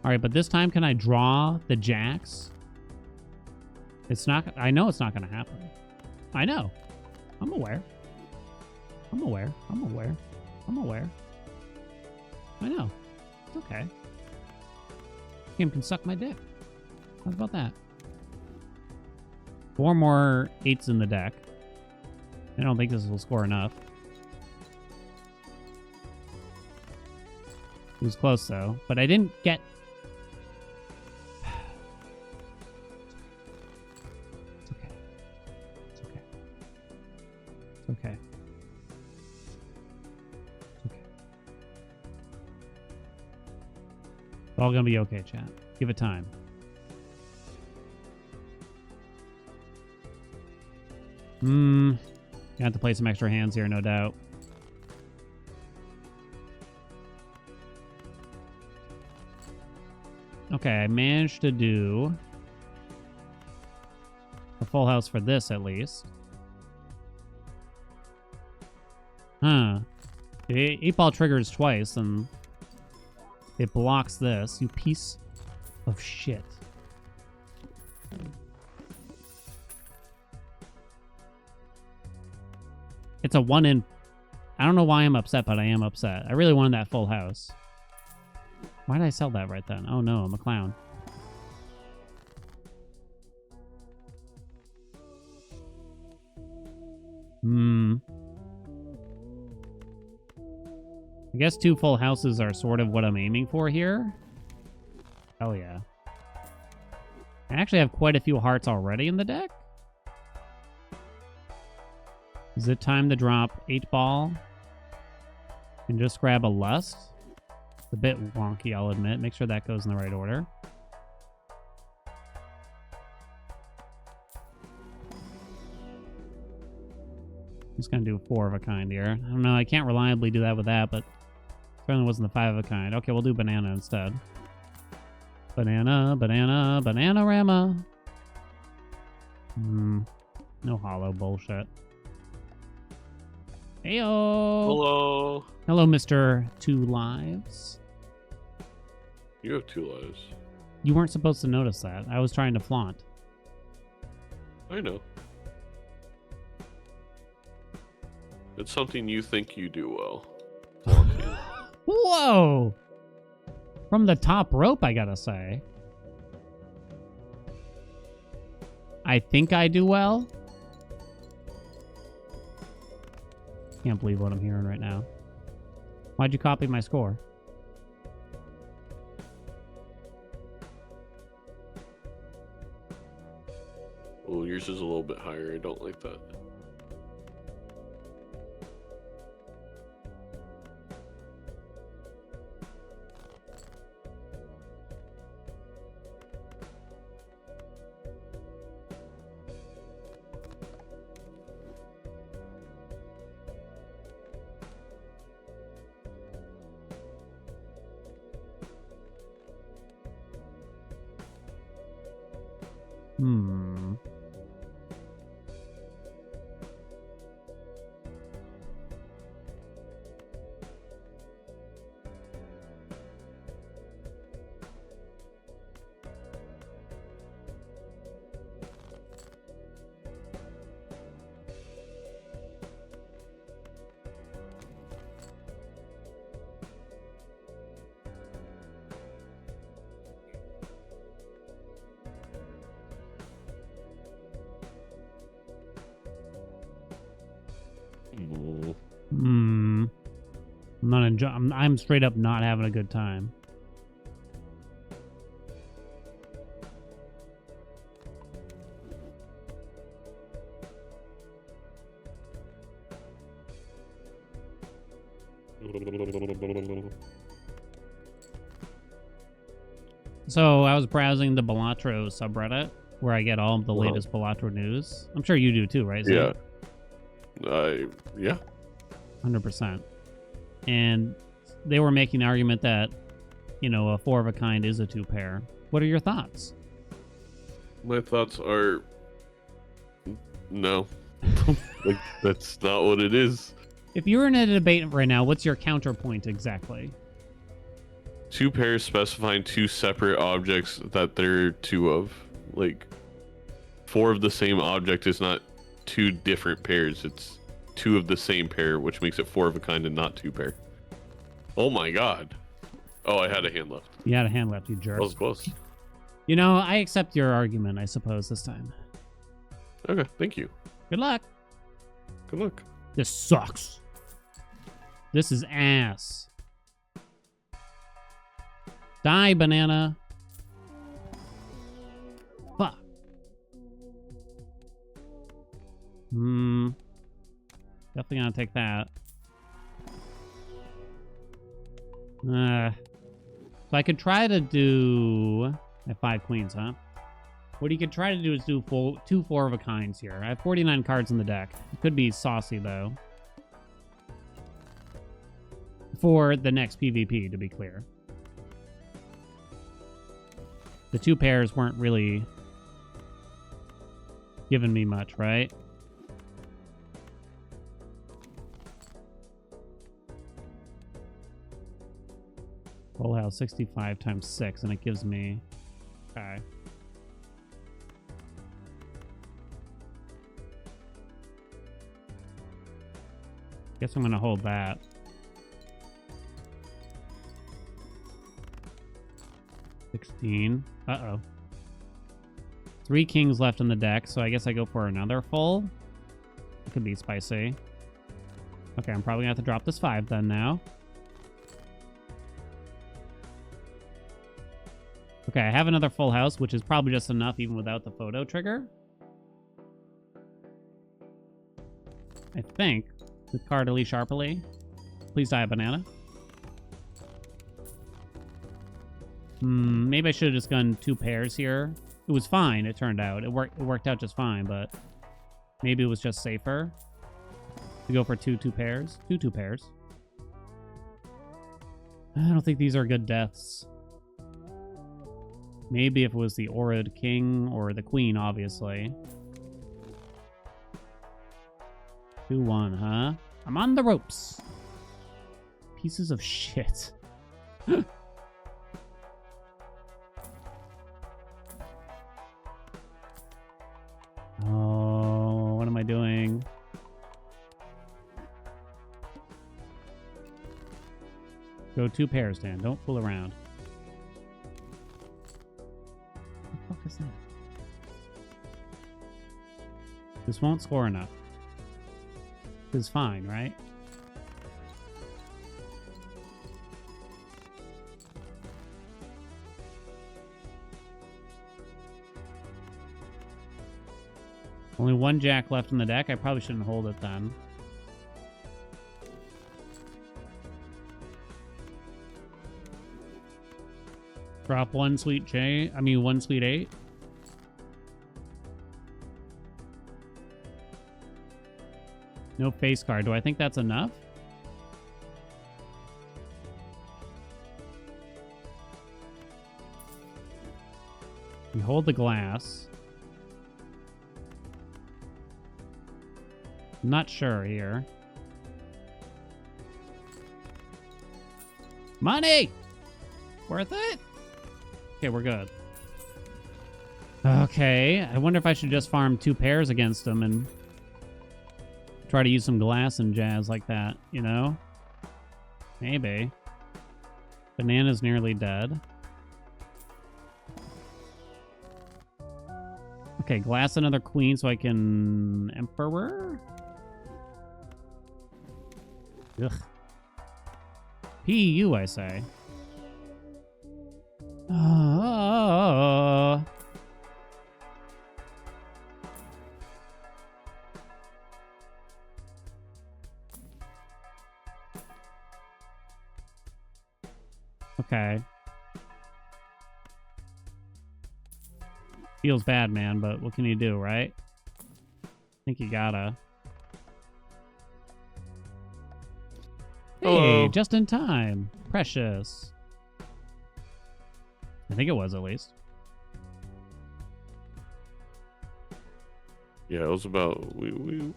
Alright, but this time can I draw the jacks? It's not, I know it's not going to happen. I know. I'm aware. I'm aware. I'm aware. I'm aware. I know. It's okay. Game can suck my dick. How about that? 4 more 8s in the deck. I don't think this will score enough. It was close though, but I didn't get... It's okay. It's okay. It's okay. It's all gonna be okay, chat. Give it time. Gonna have to play some extra hands here, no doubt. Okay, I managed to do a full house for this, at least. Huh. The 8-ball triggers twice, and it blocks this. You piece of shit. It's a 1 in... I don't know why I'm upset, but I am upset. I really wanted that full house. Why did I sell that right then? Oh no, I'm a clown. I guess 2 full houses are sort of what I'm aiming for here. Hell yeah. I actually have quite a few hearts already in the deck. Is it time to drop 8-ball and just grab a Lust? It's a bit wonky, I'll admit. Make sure that goes in the right order. I'm just going to do a 4 of a kind here. I don't know, I can't reliably do that with that, but certainly wasn't the 5 of a kind. Okay, we'll do banana instead. Banana, banana, banana-rama. No hollow bullshit. Heyo! Hello. Hello, Mr. 2 Lives. You have 2 lives. You weren't supposed to notice that. I was trying to flaunt. I know. It's something you think you do well. Whoa! From the top rope, I gotta say. I think I do well. Can't believe what I'm hearing right now. Why'd you copy my score? Well, yours is a little bit higher. I don't like that. I'm straight up not having a good time. So I was browsing the Balatro subreddit where I get all of the latest Balatro news. I'm sure you do too, right? Yeah. Yeah. 100%. And they were making the argument that, a 4 of a kind is a 2 pair. What are your thoughts? My thoughts are no. Like, that's not what it is. If you're in a debate right now, what's your counterpoint exactly? 2 pairs specifying 2 separate objects that they're 2 of. Like, 4 of the same object is not 2 different pairs. It's 2 of the same pair, which makes it 4 of a kind and not 2 pair. Oh my god. Oh, I had a hand left. You had a hand left, you jerk. That was close. I accept your argument, I suppose, this time. Okay, thank you. Good luck. Good luck. This sucks. This is ass. Die, banana. Fuck. Definitely gonna take that. So I could try to do... I have 5 queens, huh? What you could try to do is do 2 4 of a kinds here. I have 49 cards in the deck. It could be saucy, though. For the next PvP, to be clear. The 2 pairs weren't really giving me much, right? Full house 65 times 6, and it gives me... Okay. Guess I'm gonna hold that. Uh-oh. 3 kings left in the deck, so I guess I go for another full. It could be spicy. Okay, I'm probably gonna have to drop this 5 then now. Okay, I have another full house, which is probably just enough even without the photo trigger. I think. With Cardily Sharply. Please die a banana. Maybe I should have just gone 2 pairs here. It was fine, it turned out. It worked out just fine, but maybe it was just safer to go for 2 pairs. 2 pairs. I don't think these are good deaths. Maybe if it was the Orid King or the Queen, obviously. 2-1, huh? I'm on the ropes. Pieces of shit. Oh, what am I doing? Go 2 pairs, Dan. Don't fool around. What the fuck is that? This won't score enough. This is fine, right? Only 1 jack left in the deck. I probably shouldn't hold it then. Drop 1 sweet J. I mean 1 sweet 8. No face card. Do I think that's enough? We hold the glass. I'm not sure here. Money! Worth it? Okay, we're good. Okay, I wonder if I should just farm 2 pairs against him and try to use some glass and jazz like that, you know? Maybe. Banana's nearly dead. Okay, glass another queen so I can... Emperor? Ugh. PU, I say. Oh. Okay. Feels bad, man, but what can you do, right? I think you gotta. Hey, just in time. Precious. I think it was, at least. Yeah, it was about... We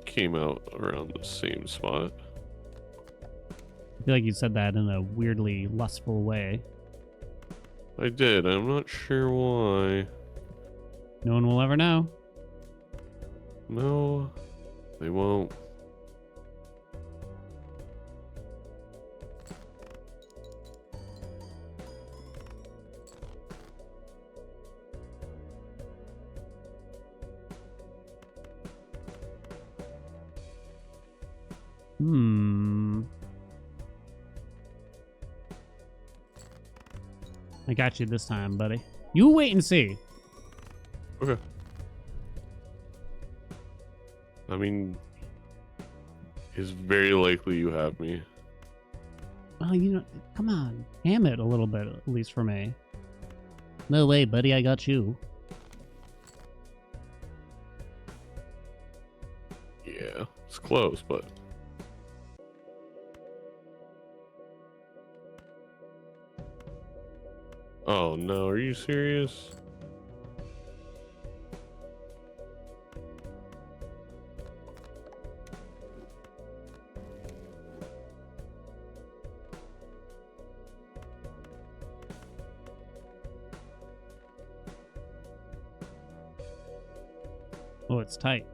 came out around the same spot. I feel like you said that in a weirdly lustful way. I did. I'm not sure why. No one will ever know. No, they won't. I got you this time, buddy. You wait and see. Okay. I mean, it's very likely you have me. Oh, you know, come on. Ham it a little bit, at least for me. No way, buddy, I got you. Yeah, it's close, but... Oh no, are you serious? Oh, it's tight.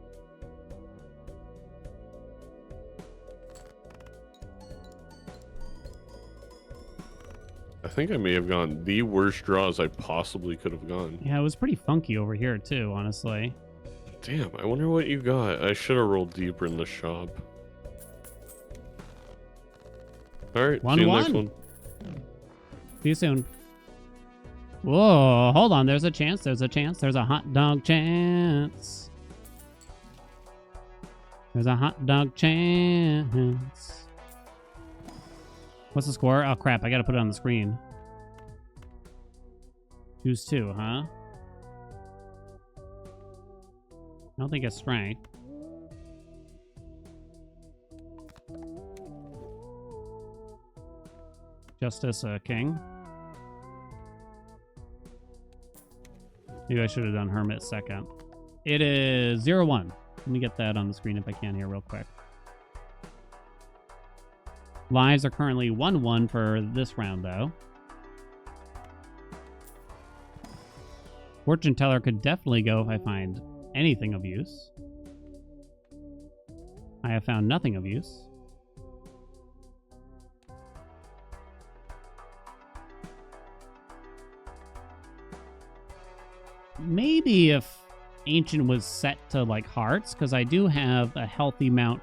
I think I may have gone the worst draws I possibly could have gone. Yeah, it was pretty funky over here, too, honestly. Damn, I wonder what you got. I should have rolled deeper in the shop. Alright, see you in the next one. See you soon. Whoa, hold on. There's a chance. There's a chance. There's a hot dog chance. There's a hot dog chance. What's the score? Oh, crap. I got to put it on the screen. Choose 2, huh? I don't think it's strength. Justice King. Maybe I should have done Hermit second. It is 0-1. Let me get that on the screen if I can here real quick. Lives are currently 1-1 for this round, though. Fortune Teller could definitely go if I find anything of use. I have found nothing of use. Maybe if Ancient was set to like hearts, because I do have a healthy amount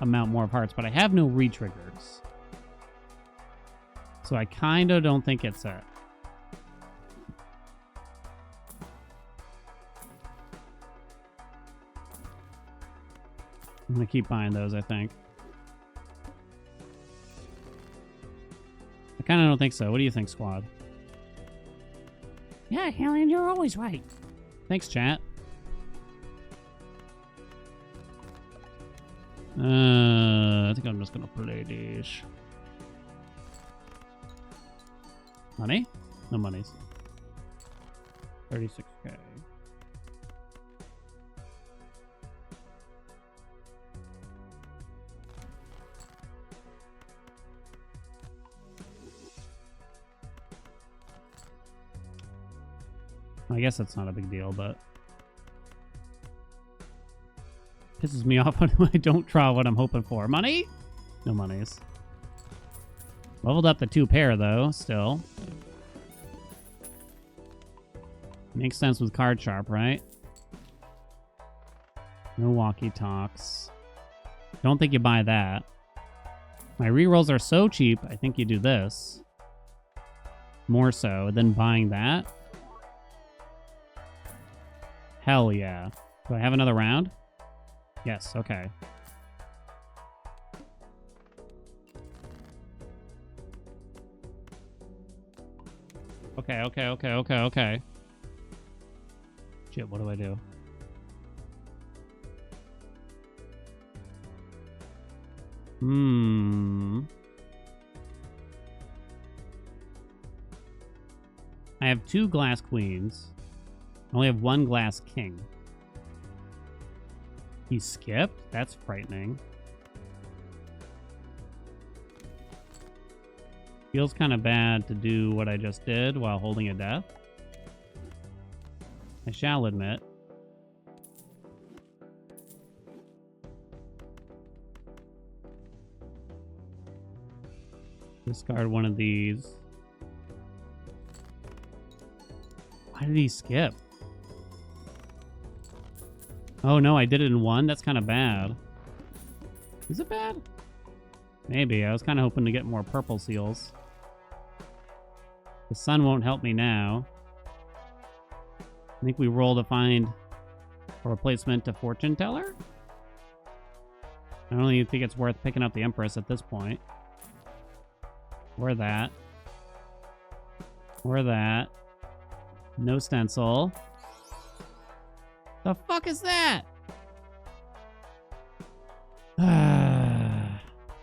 more of hearts, but I have no re-triggers. So I kind of don't think it's set. I'm going to keep buying those, I think. I kind of don't think so. What do you think, squad? Yeah, Haelian, you're always right. Thanks, chat. I think I'm just gonna play these. Money? No monies. 36k. I guess that's not a big deal, but pisses me off when I don't draw what I'm hoping for. Money? No monies. Leveled up the 2 pair, though, still. Makes sense with Card Sharp, right? No walkie-talks. Don't think you buy that. My rerolls are so cheap, I think you do this. More so than buying that. Hell yeah. Do I have another round? Yes, okay. Okay. Shit, what do I do? I have 2 glass queens. I only have 1 glass king. He skipped? That's frightening. Feels kind of bad to do what I just did while holding a death. I shall admit. Discard one of these. Why did he skip? Oh no, I did it in 1? That's kind of bad. Is it bad? Maybe. I was kind of hoping to get more purple seals. The sun won't help me now. I think we roll to find a replacement to Fortune Teller. I don't even think it's worth picking up the Empress at this point. Or that. Or that. No stencil. The fuck is that?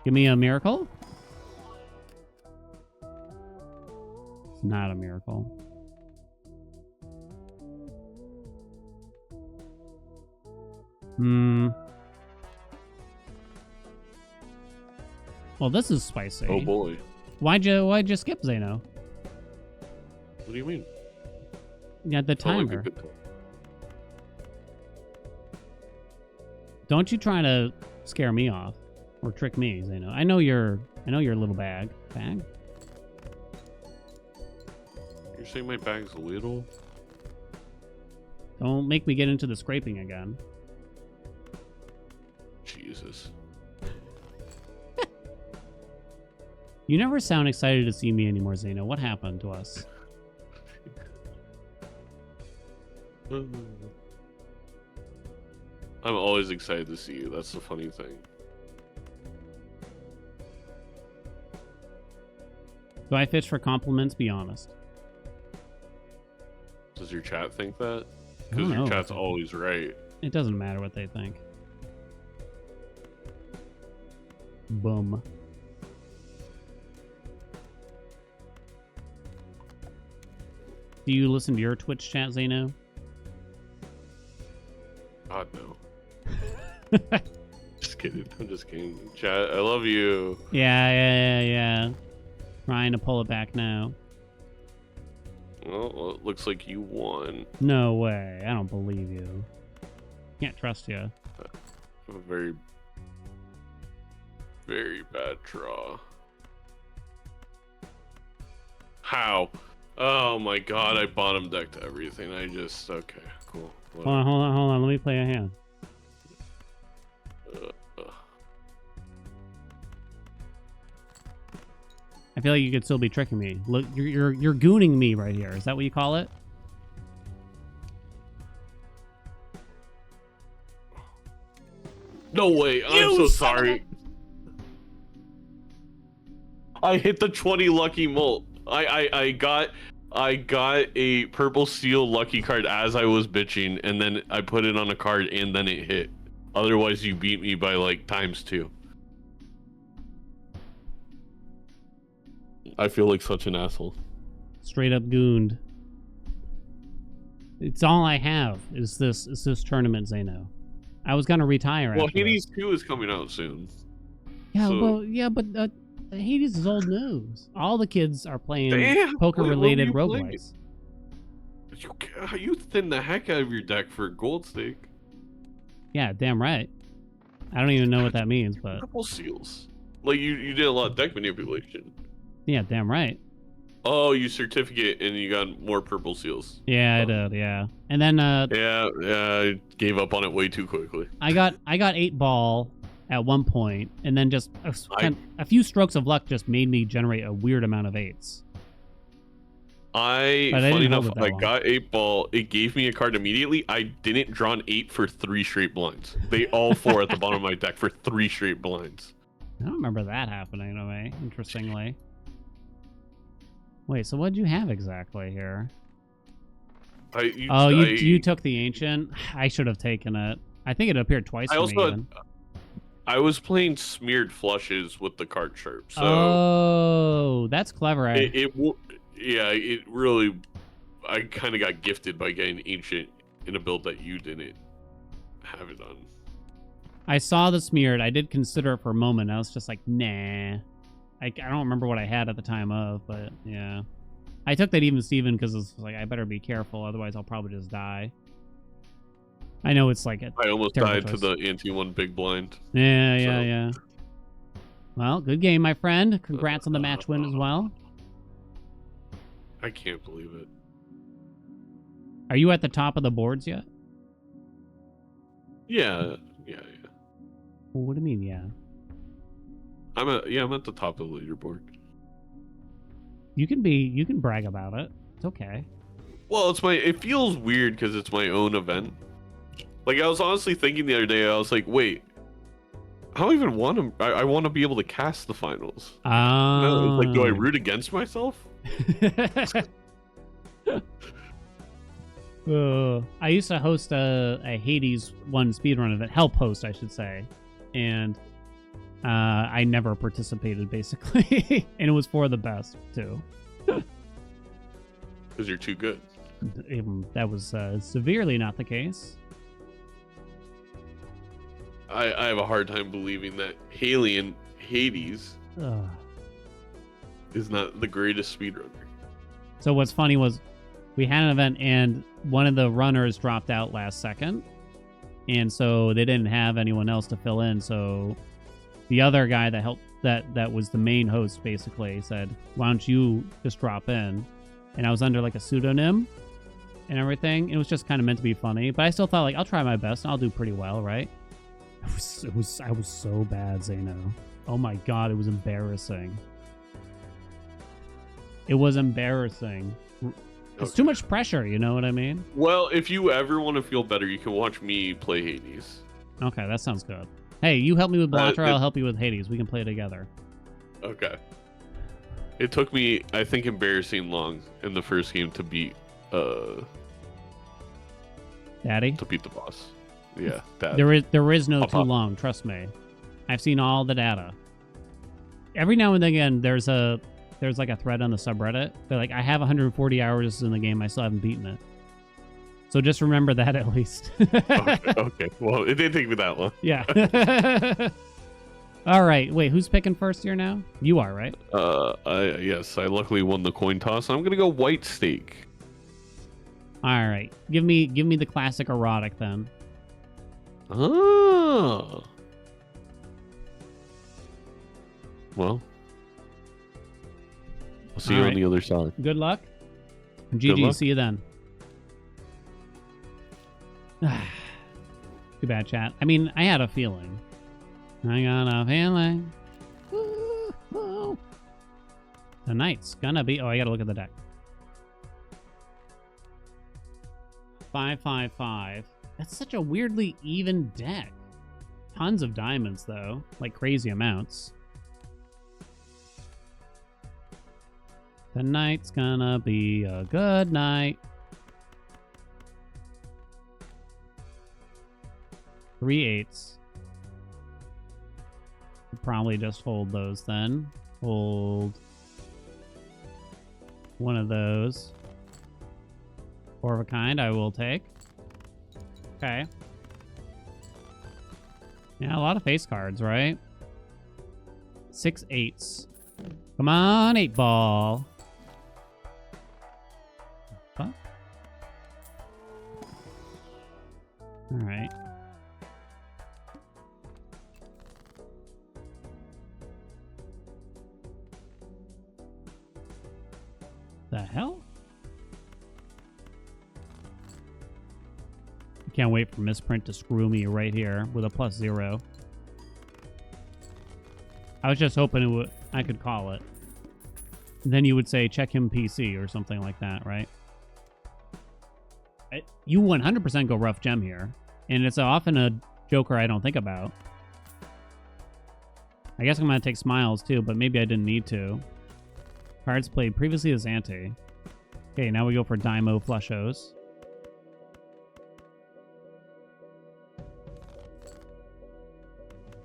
Give me a miracle. It's not a miracle. Well, this is spicy. Oh boy. Why'd you skip, Zeno? What do you mean? You had the timer. Don't you try to scare me off or trick me, Zeno. I know you're a little bag. Bag? You're saying my bag's little? Don't make me get into the scraping again. Jesus. You never sound excited to see me anymore, Zeno. What happened to us? I'm always excited to see you. That's the funny thing. Do I fish for compliments? Be honest. Does your chat think that? I Because don't your know. chat's always right. It doesn't matter what they think. Boom. Do you listen to your Twitch chat, Zeno? God, no. Just kidding. I'm just kidding. Chat, I love you. Yeah. Trying to pull it back now. Well, it looks like you won. No way. I don't believe you. Can't trust you. A very, very bad draw. How? Oh my god, I bottom decked everything. Okay, cool. Hold on. Let me play a hand. I feel like you could still be tricking me. Look, you're gooning me right here. Is that what you call it? No way. I'm so sorry. I hit the 20 lucky molt. I got a purple seal lucky card as I was bitching, and then I put it on a card and then it hit. Otherwise you beat me by like ×2. I feel like such an asshole. Straight up gooned. It's all I have is this tournament, Zeno. I was gonna retire. Well, after Hades this. 2 is coming out soon. Yeah, so... but Hades is old news. All the kids are playing Damn, poker-related what were you roguelikes. You thin the heck out of your deck for gold stake. Yeah, damn right. I don't even know what that means, but Purple seals. Like you did a lot of deck manipulation. yeah, damn right. Oh, you certificate and you got more purple seals. Yeah, I did. Yeah, and then Yeah, I gave up on it way too quickly. I got 8-ball at one point, and then just a few strokes of luck just made me generate a weird amount of 8s. Funny enough, I got 8-ball. It gave me a card immediately. I didn't draw an 8 for 3 straight blinds. They all 4 at the bottom of my deck for 3 straight blinds. I don't remember that happening in a way, interestingly. Wait, so what'd you have exactly here? You took the ancient? I should have taken it. I think it appeared twice for me even. I was playing smeared flushes with the card sharp. So oh, that's clever. it really, I kind of got gifted by getting ancient in a build that you didn't have it on. I saw the smeared. I did consider it for a moment. I was just like, nah. I don't remember what I had at the time of, but yeah. I took that even Steven because it's like, I better be careful, otherwise I'll probably just die. I know it's like I almost died to the anti-1 big blind. Yeah. Well, good game, my friend. Congrats on the match win as well. I can't believe it. Are you at the top of the boards yet? Yeah. Well, what do you mean, yeah? I'm at the top of the leaderboard. You can brag about it. It's okay. Well, it feels weird because it's my own event. Like, I was honestly thinking the other day, I was like, wait, I don't even want to. I want to be able to cast the finals. Oh. No, it's like, do I root against myself? I used to host a Hades 1 speedrun event, help host, I should say, and I never participated, basically, and it was for the best too. Because you're too good. That was severely not the case. I have a hard time believing that Haelian Hades is not the greatest speedrunner. So what's funny was we had an event and one of the runners dropped out last second, and so they didn't have anyone else to fill in. So the other guy that helped, that was the main host, basically said, "Why don't you just drop in?" And I was under like a pseudonym and everything. It was just kind of meant to be funny, but I still thought like I'll try my best and I'll do pretty well, right? I was so bad, Zeno. Oh my god, it was embarrassing. It was embarrassing. It's too much pressure, you know what I mean? Well, if you ever want to feel better, you can watch me play Hades. Okay, that sounds good. Hey, you help me with Balatro, I'll help you with Hades. We can play together. Okay. It took me, I think, embarrassing long in the first game to beat Daddy? To beat the boss. Yeah, Dad. There is no too long, trust me. I've seen all the data. Every now and again there's like a thread on the subreddit. They're like, I have 140 hours in the game, I still haven't beaten it. So just remember that at least. Okay. Well, it didn't take me that long. Yeah. All right. Wait, who's picking first here now? You are, right? Yes, I luckily won the coin toss. I'm gonna go white steak. All right. Give me the classic erotic then. Oh. Well. I'll see you on the other side. Good luck. GG, see you then. Too bad, chat. I mean, I had a feeling. I got a feeling. Tonight's gonna be... Oh, I gotta look at the deck. 5-5-5. That's such a weirdly even deck. Tons of diamonds, though. Like crazy amounts. Tonight's gonna be a good night. 3 8s. Probably just hold those then. Hold one of those. 4 of a kind I will take. Okay. Yeah, a lot of face cards, right? 6 8s. Come on, 8 ball. Huh? All right. The hell? I can't wait for Misprint to screw me right here with a +0. I was just hoping I could call it. Then you would say check him PC or something like that, right? You 100% go rough gem here, and it's often a joker I don't think about. I guess I'm gonna take smiles too, but maybe I didn't need to. Cards played previously as ante. Okay, now we go for Daimo Flushos.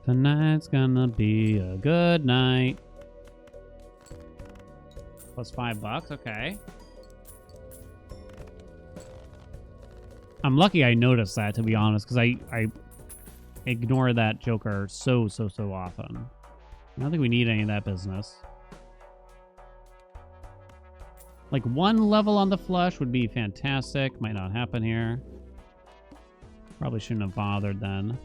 Tonight's gonna be a good night. +$5, okay. I'm lucky I noticed that, to be honest, because I ignore that joker so often. I don't think we need any of that business. Like 1 level on the flush would be fantastic. Might not happen here. Probably shouldn't have bothered then.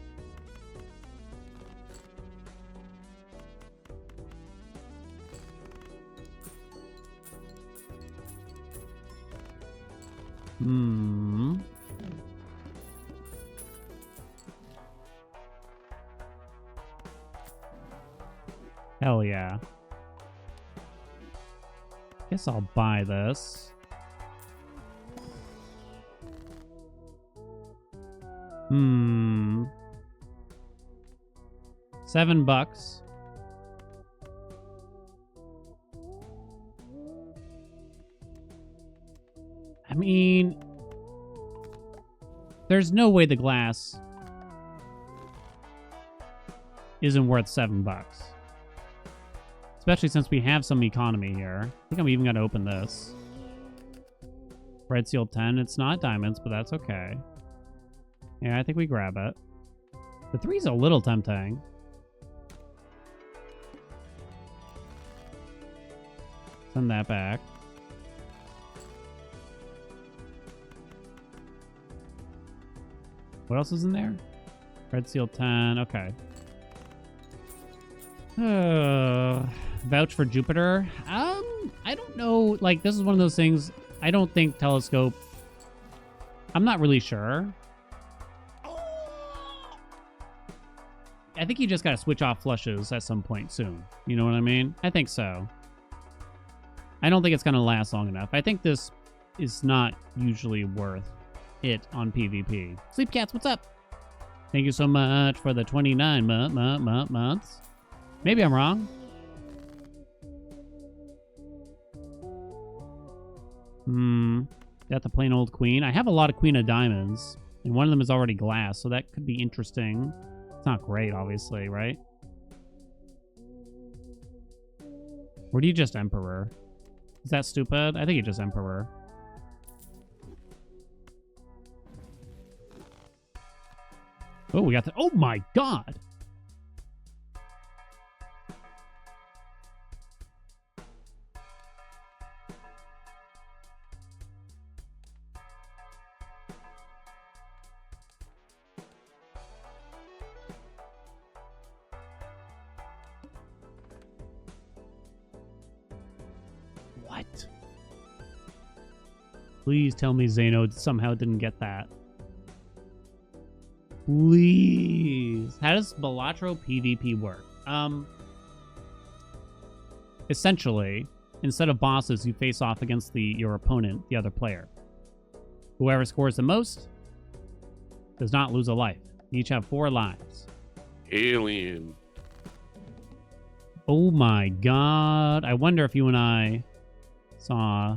Hell yeah. Guess I'll buy this. $7. I mean, there's no way the glass isn't worth $7. Especially since we have some economy here. I think I'm even going to open this. Red Seal 10. It's not diamonds, but that's okay. Yeah, I think we grab it. The 3's a little tempting. Send that back. What else is in there? Red Seal 10. Okay. Vouch for Jupiter. I don't know. Like, this is one of those things. I don't think telescope. I'm not really sure. I think you just gotta switch off flushes at some point soon. You know what I mean? I think so. I don't think it's gonna last long enough. I think this is not usually worth it on PvP. Sleep Cats, what's up? Thank you so much for the 29 months. Maybe I'm wrong. Got the plain old queen. I have a lot of Queen of Diamonds, and one of them is already glass, so that could be interesting. It's not great, obviously, right? Or do you just Emperor? Is that stupid? I think you just Emperor. Oh, we got the... Oh my god! What? Please tell me Zeno somehow didn't get that. Please. How does Balatro PvP work? Essentially, instead of bosses, you face off against your opponent, the other player. Whoever scores the most does not lose a life. You each have 4 lives. Haelian. Oh my god. I wonder if you and I saw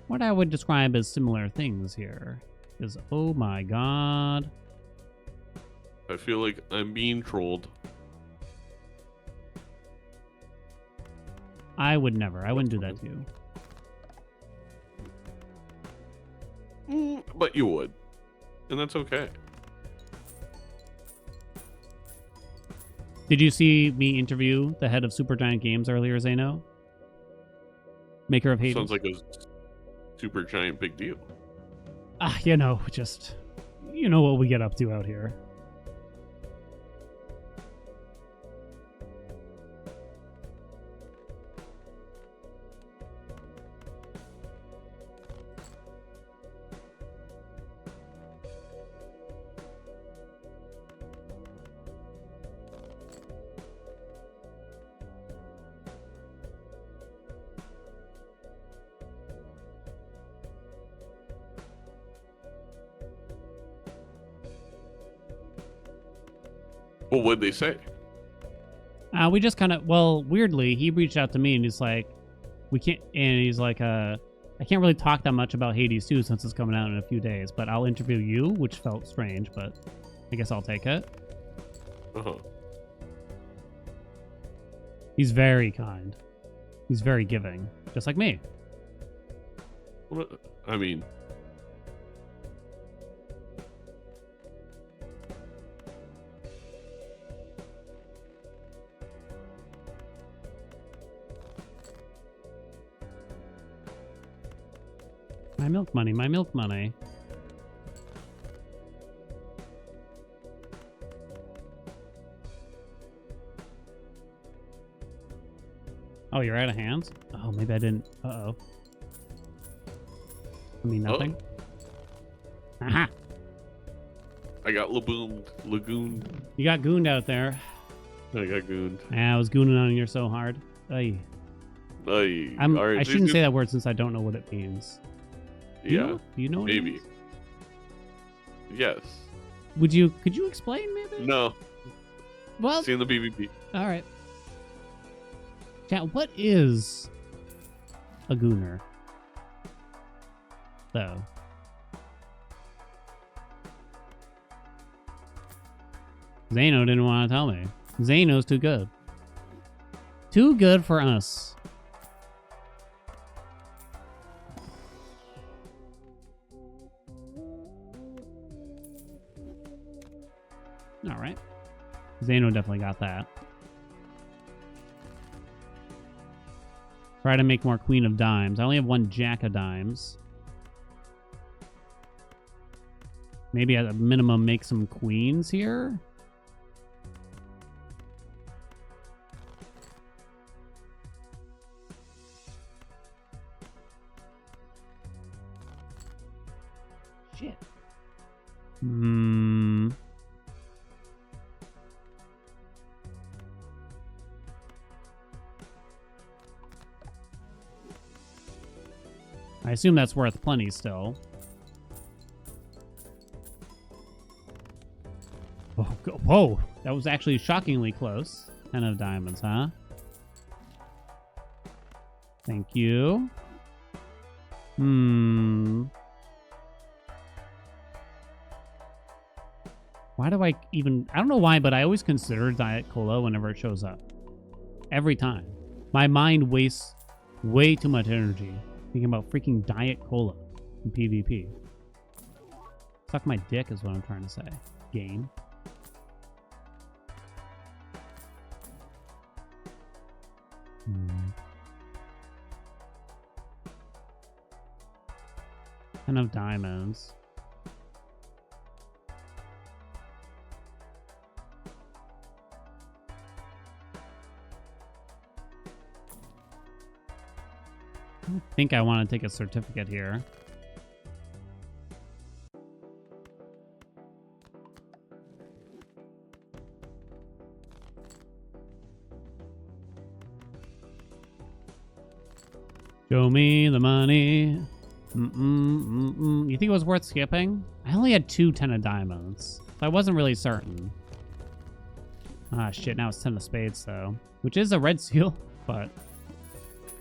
what I would describe as similar things here. Because, oh my god. I feel like I'm being trolled. I would never. I wouldn't do that to you. But you would. And that's okay. Did you see me interview the head of Supergiant Games earlier, Zeno? Maker of Hades? Sounds like a super giant big deal. You know, just... You know what we get up to out here. Well, what'd they say? We just kind of, well, weirdly, he reached out to me and he's like, we can't, and he's like, I can't really talk that much about Hades 2 since it's coming out in a few days, but I'll interview you, which felt strange, but I guess I'll take it. Uh-huh. He's very kind. He's very giving, just like me. Well, I mean... My milk money, my milk money. Oh, you're out of hands? Oh, maybe I didn't. Uh-oh. I mean, nothing. Oh. Aha! I got lagoon. You got gooned out there. I got gooned. Yeah, I was gooning on you so hard. Ay. Ay. I shouldn't say that word since I don't know what it means. Yeah. Do you know what maybe. it means? Yes. Could you explain maybe? No. Well, See you in the PvP. All right. Chat, what is a gooner? Though. Zano didn't want to tell me. Zano's too good. Too good for us. All right. Zano definitely got that. Try to make more Queen of Dimes. I only have one Jack of Dimes. Maybe at a minimum make some queens here. Shit. I assume that's worth plenty still. Oh, whoa, that was actually shockingly close. 10 of diamonds, huh? Thank you. Why do I even... I don't know why, but I always consider Diet Cola whenever it shows up. Every time. My mind wastes way too much energy thinking about freaking Diet Cola in PvP. Suck my dick is what I'm trying to say. Game. Ten of diamonds. I think I want to take a certificate here. Show me the money. You think it was worth skipping? I only had 2 10 of diamonds, so I wasn't really certain. Ah, shit, now it's 10 of spades, though. Which is a red seal, but...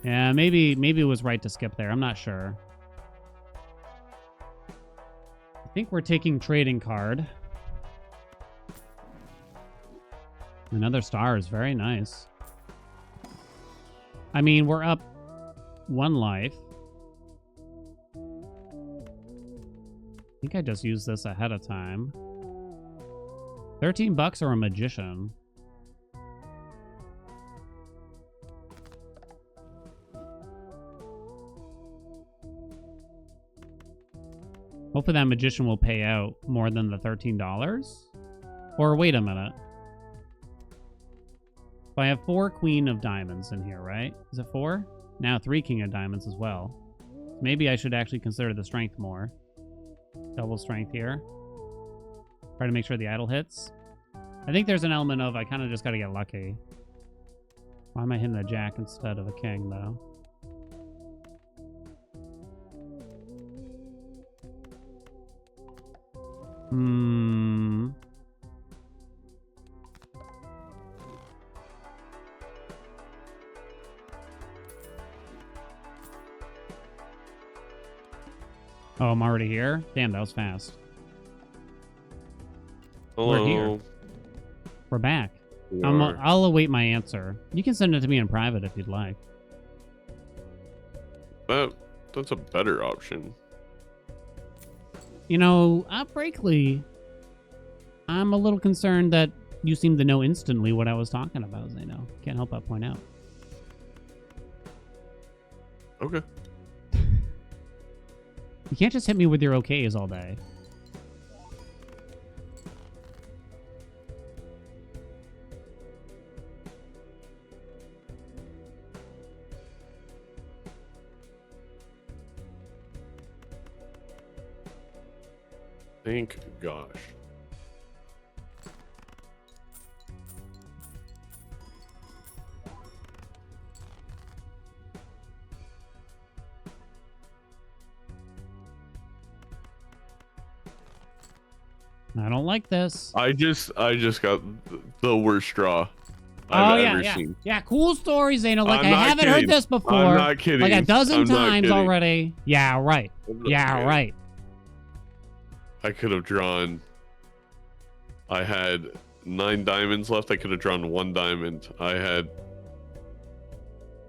yeah, maybe it was right to skip there. I'm not sure. I think we're taking trading card. Another star is very nice. I mean, we're up 1 life. I think I just used this ahead of time. 13 bucks or a magician. Hopefully that magician will pay out more than the $13. Or wait a minute. So I have 4 queen of diamonds in here, right? Is it 4? Now 3 king of diamonds as well. Maybe I should actually consider the strength more. Double strength here. Try to make sure the idol hits. I think there's an element of I kind of just got to get lucky. Why am I hitting the jack instead of a king, though? Oh, I'm already here? Damn, that was fast. Hello. We're here. We're back. We are. I'll await my answer. You can send it to me in private if you'd like. That's a better option. You know, Brakely, I'm a little concerned that you seem to know instantly what I was talking about, Zeno. Can't help but point out. Okay. You can't just hit me with your okays all day. Thank gosh. I don't like this. I just got the worst draw Oh, I've yeah, ever yeah. seen. Yeah, cool story, Zeno. Like, I'm I not haven't heard kidding. this before. I'm not kidding. Like a dozen I'm not times kidding. already. Yeah, right. Yeah, kidding. right. I could have drawn. I had 9 diamonds left. I could have drawn 1 diamond. I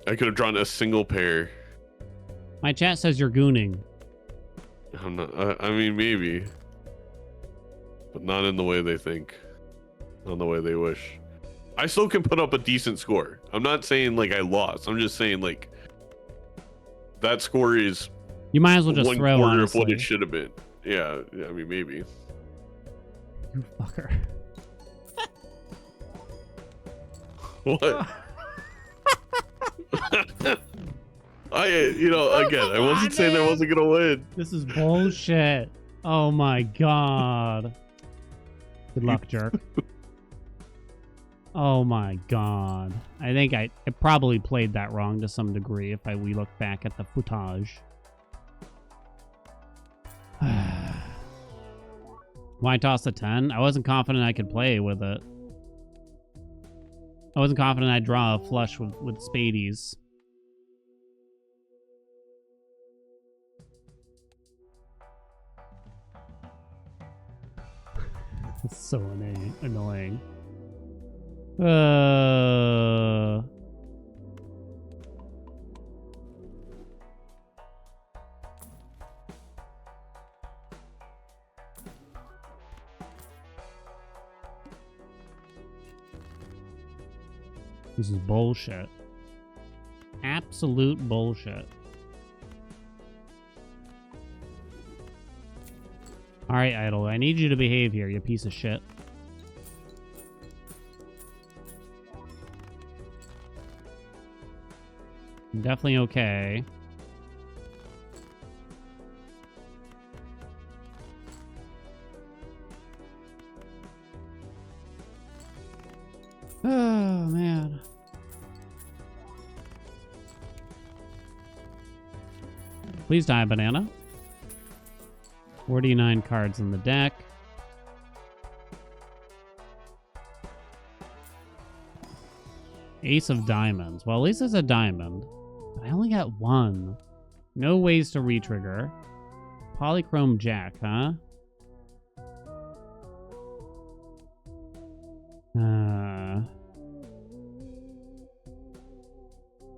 could have drawn a single pair. My chat says you're gooning. I'm not. I mean, maybe, but not in the way they think. Not in the way they wish. I still can put up a decent score. I'm not saying like I lost. I'm just saying like that score is. You might as well just 1/4 throw, of what honestly. it should have been. Yeah, I mean maybe. You fucker. What? Again, I wasn't saying I wasn't gonna win. This is bullshit. Oh my god. Good luck, jerk. Oh my god. I think I probably played that wrong to some degree if we look back at the footage. Why toss a 10? I wasn't confident I could play with it. I wasn't confident I'd draw a flush with spadies. It's so annoying. This is bullshit. Absolute bullshit. Alright, Idol, I need you to behave here, you piece of shit. I'm definitely okay. Oh, man. Please die, banana. 49 cards in the deck. Ace of diamonds. Well, at least it's a diamond. But I only got 1. No ways to retrigger. Polychrome jack, huh?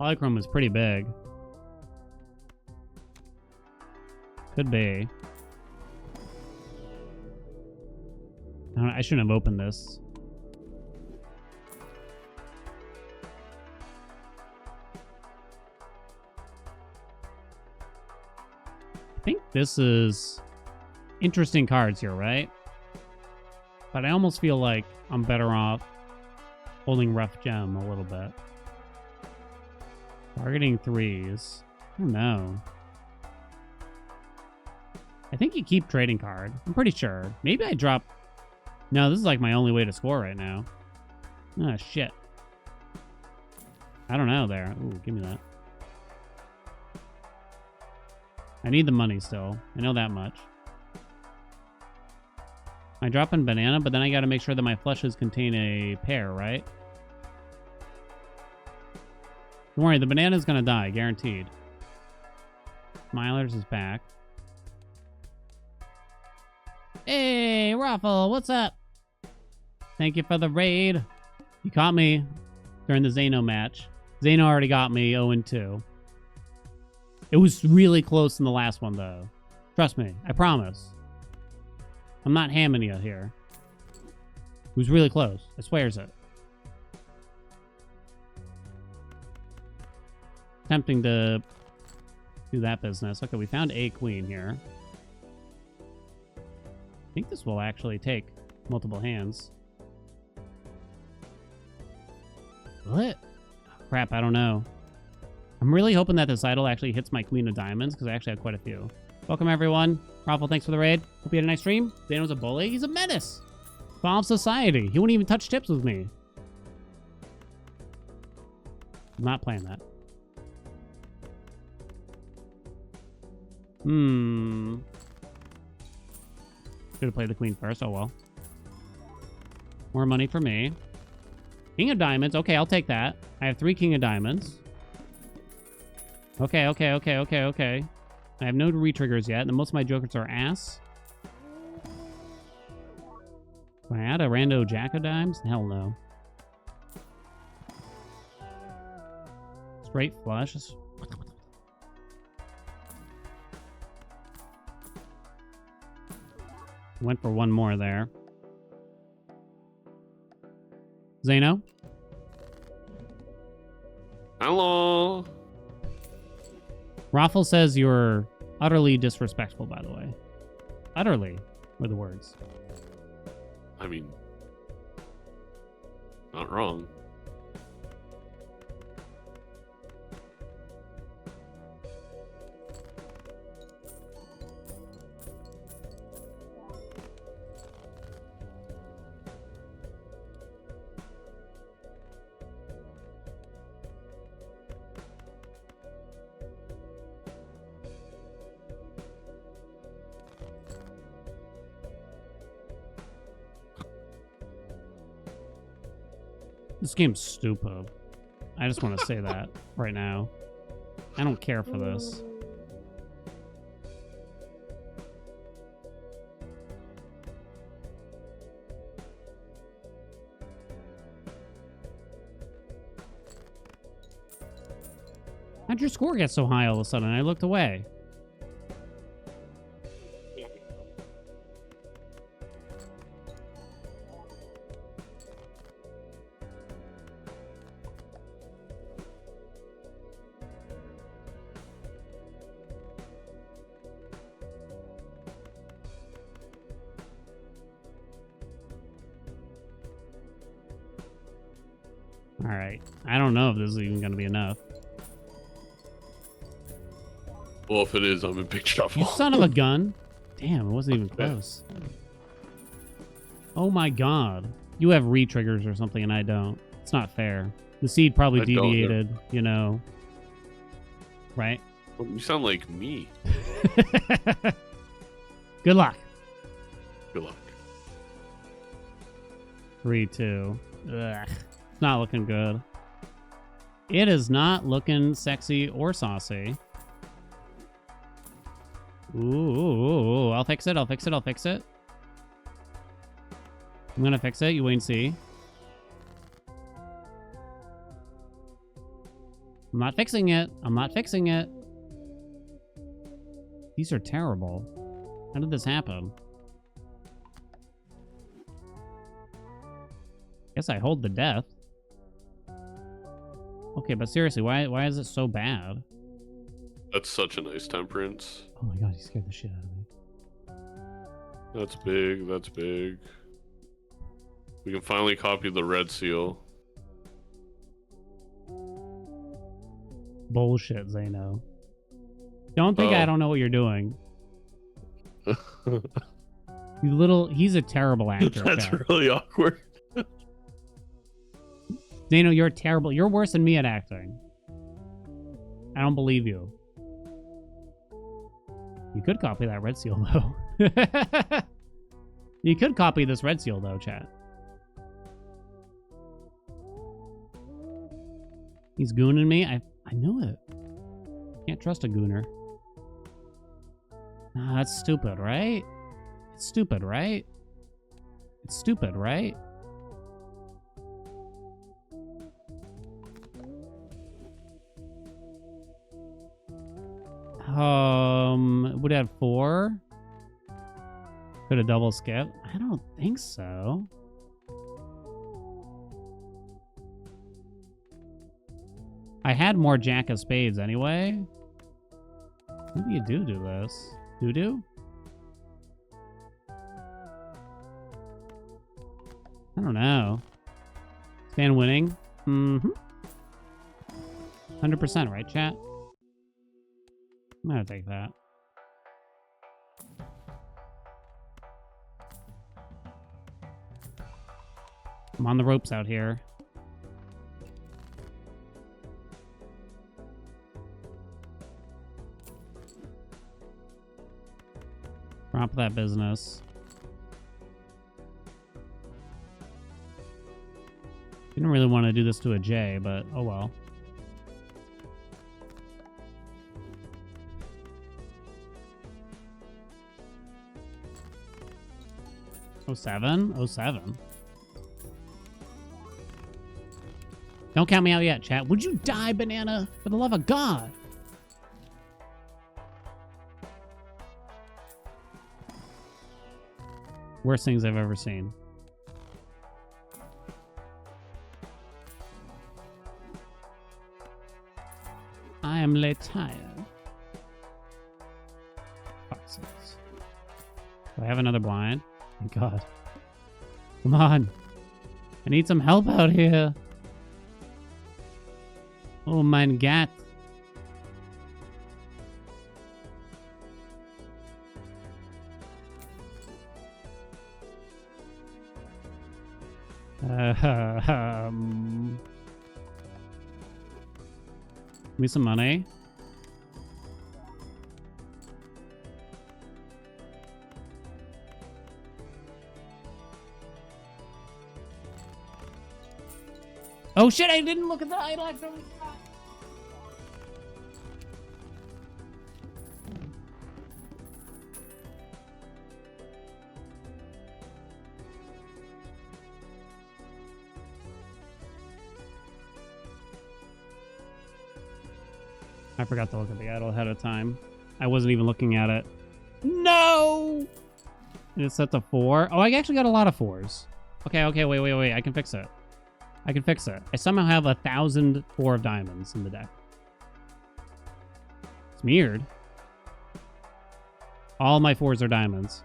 Polychrome is pretty big. Could be. I shouldn't have opened this. I think this is interesting cards here, right? But I almost feel like I'm better off holding Rough Gem a little bit. Targeting 3s. I don't know. I think you keep trading card. I'm pretty sure. Maybe I drop... No, this is like my only way to score right now. Ah, shit. I don't know there. Ooh, give me that. I need the money still. I know that much. I drop in banana, but then I gotta make sure that my flushes contain a pair, right? Don't worry, the banana's gonna die, guaranteed. Smilers is back. Hey, Raffle, what's up? Thank you for the raid. You caught me during the Zeno match. Zeno already got me 0-2. It was really close in the last one, though. Trust me, I promise. I'm not hamming you here. It was really close. I swears it. Tempting to do that business. Okay, we found a queen here. I think this will actually take multiple hands. Will it? Oh, crap, I don't know. I'm really hoping that this idol actually hits my queen of diamonds, because I actually have quite a few. Welcome, everyone. Raffle, thanks for the raid. Hope you had a nice stream. Zeno's a bully. He's a menace. Fall of society. He wouldn't even touch tips with me. I'm not playing that. Should have played the queen first. Oh, well. More money for me. King of diamonds. Okay, I'll take that. I have 3 king of diamonds. Okay. I have no re-triggers yet, and most of my jokers are ass. Do I add a rando jack of dimes? Hell no. Straight flush. Went for one more there. Zeno? Hello. Raffle says you're utterly disrespectful, by the way. Utterly were the words. I mean, not wrong. This game's stupid. I just want to say that right now. I don't care for this. How'd your score get so high all of a sudden? I looked away. Alright. I don't know if this is even going to be enough. Well, if it is, I'm in big trouble. You son of a gun. Damn, it wasn't even close. Oh my god. You have re-triggers or something and I don't. It's not fair. The seed probably deviated, you know. Right? You sound like me. Good luck. Good luck. 3-2. Ugh. It's not looking good. It is not looking sexy or saucy. Ooh, I'll fix it. I'm gonna fix it. You wait and see. I'm not fixing it. These are terrible. How did this happen? Guess I hold the death. Okay, but seriously, why is it so bad? That's such a nice temperance. Oh my god, you scared the shit out of me. That's big. That's big. We can finally copy the red seal. Bullshit, Zeno. Don't think I don't know what you're doing. He's a terrible actor. That's really awkward. Zeno, you're terrible. You're worse than me at acting. I don't believe you. You could copy that red seal, though. You could copy this red seal, though, chat. He's gooning me? I knew it. Can't trust a gooner. Nah, that's stupid, right? It's stupid, right? It's stupid, right? Would have 4? Could have double skip? I don't think so. I had more jack of spades anyway. Maybe you do this. Do? I don't know. Stan winning? Mm-hmm. 100%, right, chat? I'm gonna take that. I'm on the ropes out here. Drop that business. Didn't really want to do this to a J, but oh well. Oh, 07? 07. Don't count me out yet, chat. Would you die, Banana? For the love of God. Worst things I've ever seen. I am late tired. Foxes. Do I have another blind? Oh, God. Come on. I need some help out here. Oh, mein Gott. Give me some money. Oh shit, I didn't look at the idol. I forgot to look at the idol ahead of time. I wasn't even looking at it. No! And it's set to 4. Oh, I actually got a lot of 4s. Okay, wait. I can fix it. I somehow have 1,004 of diamonds in the deck. It's weird. All my 4s are diamonds.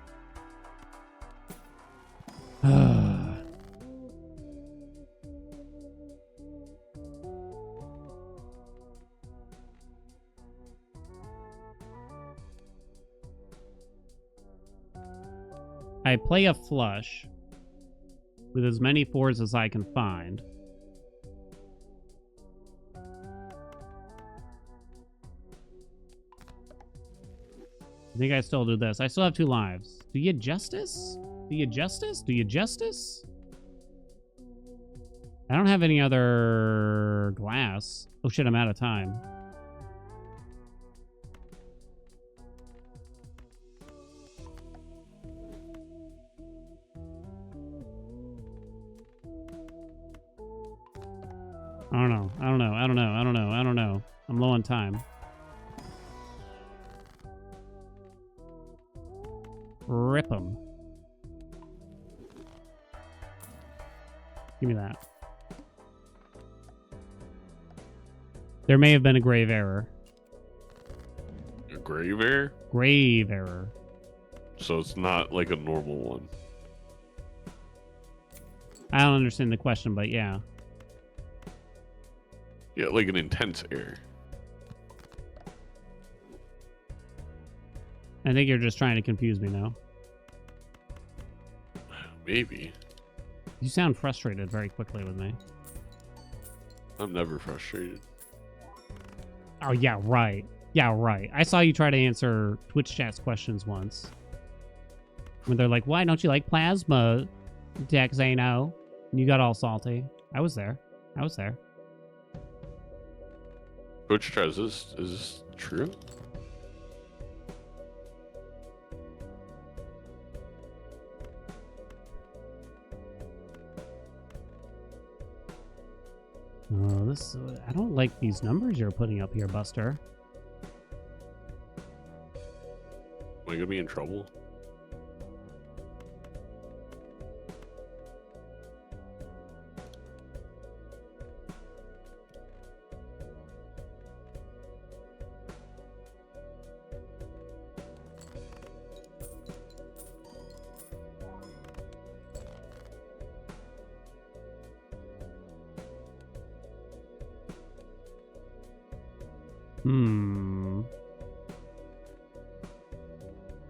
I play a flush with as many 4s as I can find. I think I still do this. I still have 2 lives. Do you justice? Do you justice? I don't have any other glass. Oh shit, I'm out of time. I don't know. I'm low on time. Rip 'em. Give me that. There may have been a grave error. A grave error? Grave error. So it's not like a normal one. I don't understand the question, but yeah. Yeah, like an intense error. I think you're just trying to confuse me now. Maybe. You sound frustrated very quickly with me. I'm never frustrated. Oh, yeah, right. I saw you try to answer Twitch chat's questions once. When they're like, why don't you like plasma decks, Zano? And you got all salty. I was there. Coach tries this. Is this true? Oh, this. I don't like these numbers you're putting up here, Buster. Am I gonna be in trouble?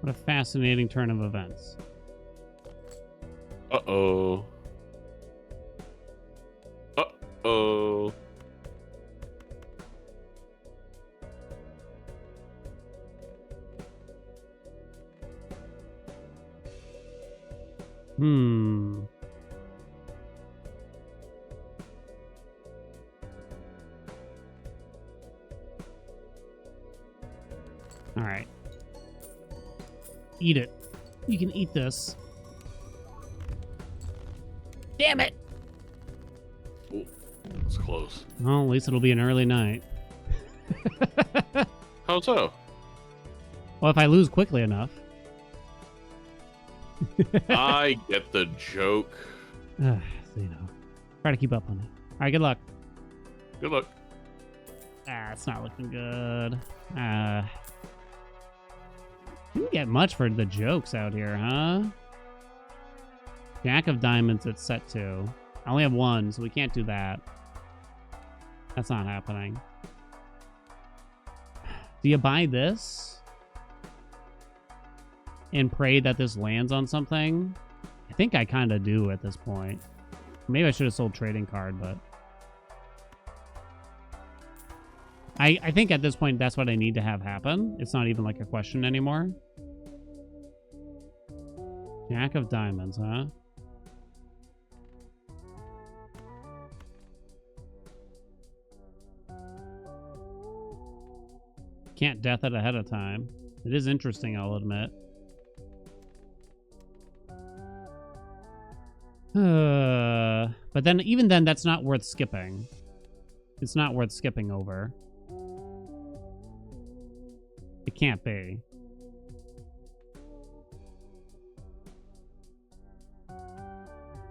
What a fascinating turn of events. Uh-oh. Uh-oh. Eat it. You can eat this. Damn it! Ooh, that's close. Well, at least it'll be an early night. How so? Well, if I lose quickly enough. I get the joke. Try to keep up on it. All right, good luck. Good luck. It's not looking good. Didn't get much for the jokes out here, huh? Jack of diamonds at set 2. I only have 1, so we can't do that. That's not happening. Do you buy this? And pray that this lands on something? I think I kind of do at this point. Maybe I should have sold trading card, but... I think at this point, that's what I need to have happen. It's not even like a question anymore. Jack of diamonds, huh? Can't death it ahead of time. It is interesting, I'll admit. But then, even then, that's not worth skipping. It's not worth skipping over. It can't be.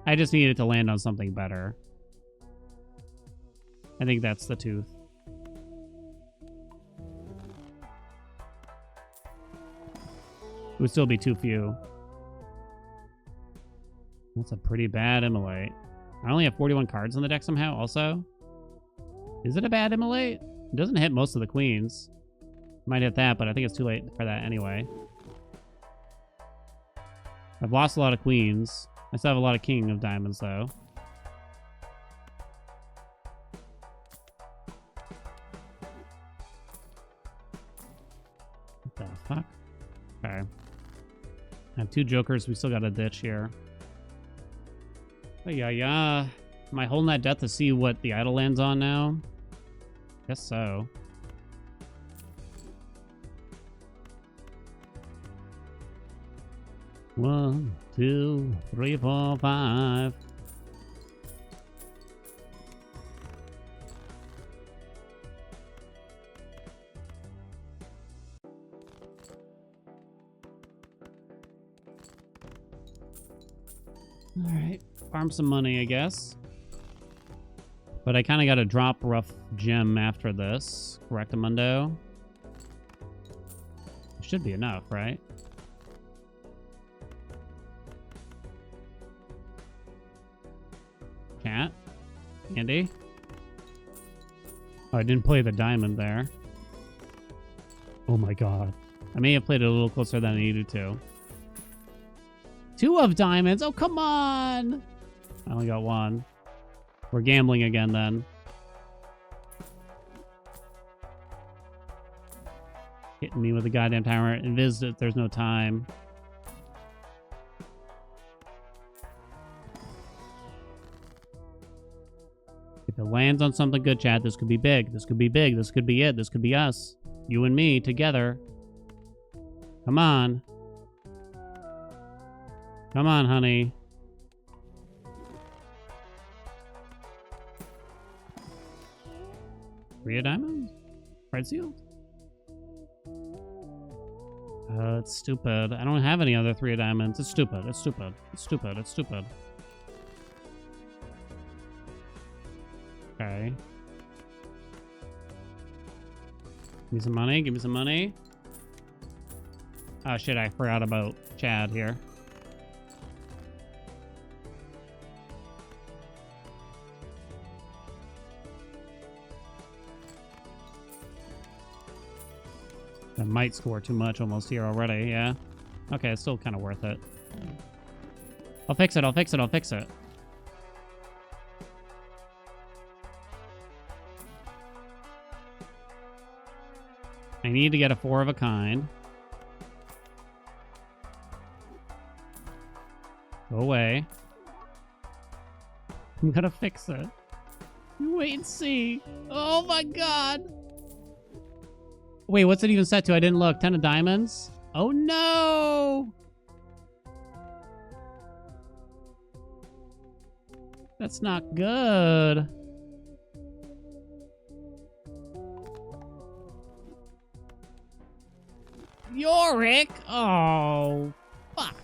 I just needed to land on something better. I think that's the tooth. It would still be too few. That's a pretty bad immolate. I only have 41 cards in the deck somehow, also. Is it a bad immolate? It doesn't hit most of the queens. Might hit that, but I think it's too late for that anyway. I've lost a lot of queens. I still have a lot of king of diamonds, though. What the fuck? Okay. I have 2 jokers. We still got a ditch here. Oh, yeah. Am I holding that death to see what the idol lands on now? Guess so. One, 2, 3, 4, 5. All right, farm some money, I guess. But I kind of got a drop rough gem after this. Correctamundo. Should be enough, right? Cat? Andy? Oh, I didn't play the diamond there. Oh my god. I may have played it a little closer than I needed to. 2 of diamonds? Oh, come on! I only got 1. We're gambling again, then. Hitting me with a goddamn timer. Invis, there's no time. If it lands on something good, chat, this could be big. This could be big. This could be it. This could be us. You and me together. Come on. Come on, honey. Three of diamonds? Red sealed? It's stupid. I don't have any other 3 of diamonds. It's stupid. It's stupid. It's stupid. It's stupid. Okay. Give me some money. Give me some money. Oh, shit. I forgot about Chad here. That might score too much almost here already, yeah. Okay, it's still kind of worth it. I'll fix it, I'll fix it, I'll fix it. I need to get a 4 of a kind. Go away. I'm gonna fix it. You wait and see. Oh my god! Wait, what's it even set to? I didn't look. 10 of diamonds? Oh no! That's not good. Yorick! Oh, fuck.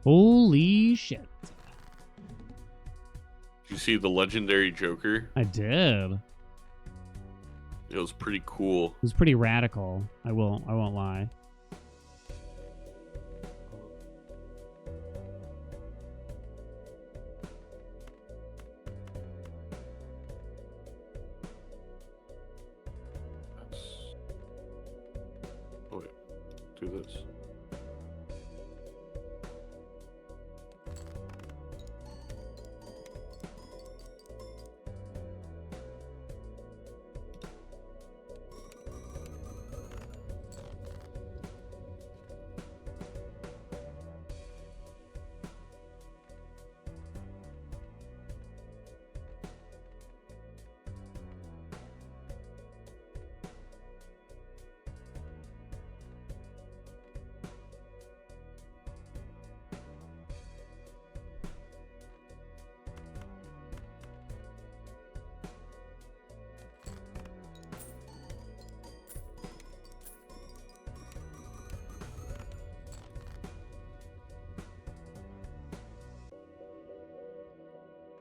Holy shit. Did you see the legendary Joker? I did. It was pretty cool. It was pretty radical. I won't lie. Oh wait, do this.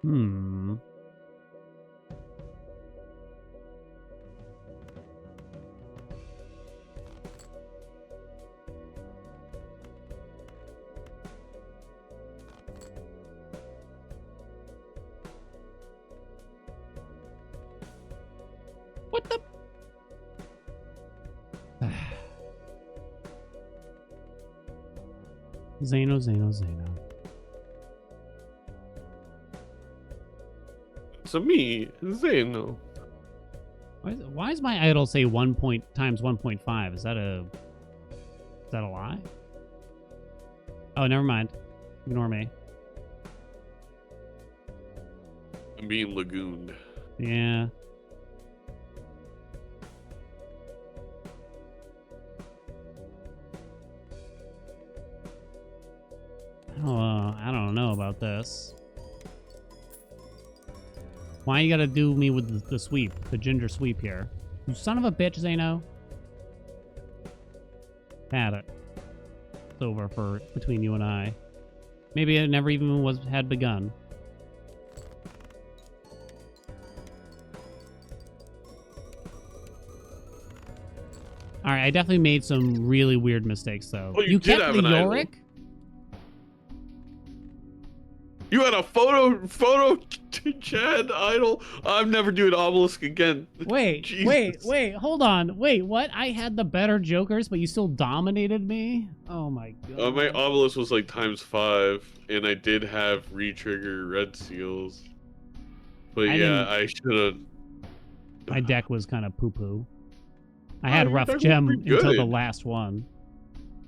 Hmm. What the? Zeno. So me, Zeno. Why does my idol say 1 point times 1.5? Is that a lie? Oh, never mind. Ignore me. I'm being lagooned. Yeah. I don't know about this. Why you gotta do me with the sweep, the ginger sweep here? You son of a bitch, Zeno. Had it. It's over for between you and I. Maybe it never even had begun. All right, I definitely made some really weird mistakes though. Oh, you did kept have the an idol. Yorick? You had a photo Chad idol. I'm never doing obelisk again. Wait, hold on. Wait, what? I had the better jokers, but you still dominated me? Oh my god. My obelisk was like ×5, and I did have retrigger red seals. But I should have. My deck was kind of poo-poo. I had rough your deck was gem pretty until the good. last one.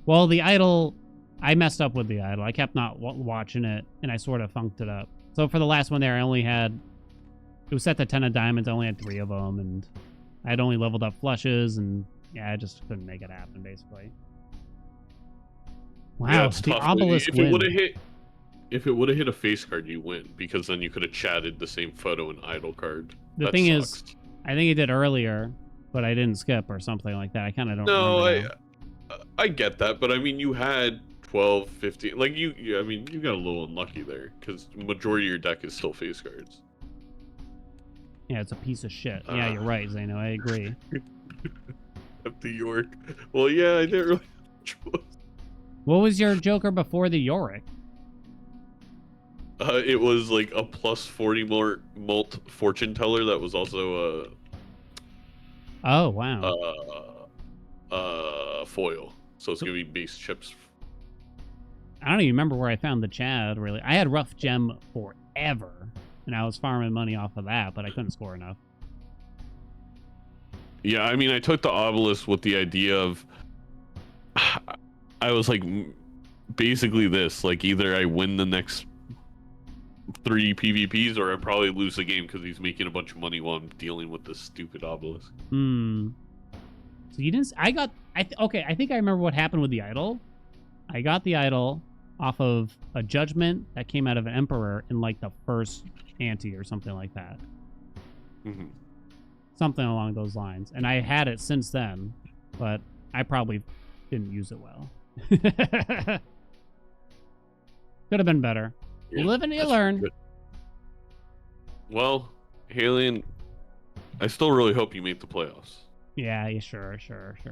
Well, the idol, I messed up with the idol. I kept not watching it, and I sort of funked it up. So for the last one there, I only had, it was set to 10 of diamonds. I only had 3 of them, and I had only leveled up flushes, and yeah, I just couldn't make it happen, basically. Wow, Yeah, it's the tough. obelisk If win. it would have hit a face card, you win, because then you could have chatted the same photo and idol card. The That thing sucks. is, I think it did earlier, but I didn't skip or something like that. I kind of don't No, remember now. I get that, but I mean, you had 12, 15, like you I mean, you got a little unlucky there, because majority of your deck is still face cards. Yeah, it's a piece of shit. Yeah, you're right, Zeno. I agree. At the York. Well, yeah, I didn't really have a choice. What was your Joker before the Yorick? It was like a +40 more mult fortune teller that was also Oh, wow. foil. So it's gonna be base chips. I don't even remember where I found the Chad, really. I had rough gem forever, and I was farming money off of that, but I couldn't score enough. Yeah, I mean, I took the obelisk with the idea of, I was like, basically this, like either I win the next 3 PvPs or I probably lose the game because he's making a bunch of money while I'm dealing with this stupid obelisk. So you didn't, okay, I think I remember what happened with the idol. I got the idol off of a judgment that came out of an emperor in like the first ante or something like that. Mm-hmm. Something along those lines. And I had it since then, but I probably didn't use it well. Could have been better. Yeah, You live and you learn. Good. Well, Haelian, I still really hope you make the playoffs. Yeah, sure.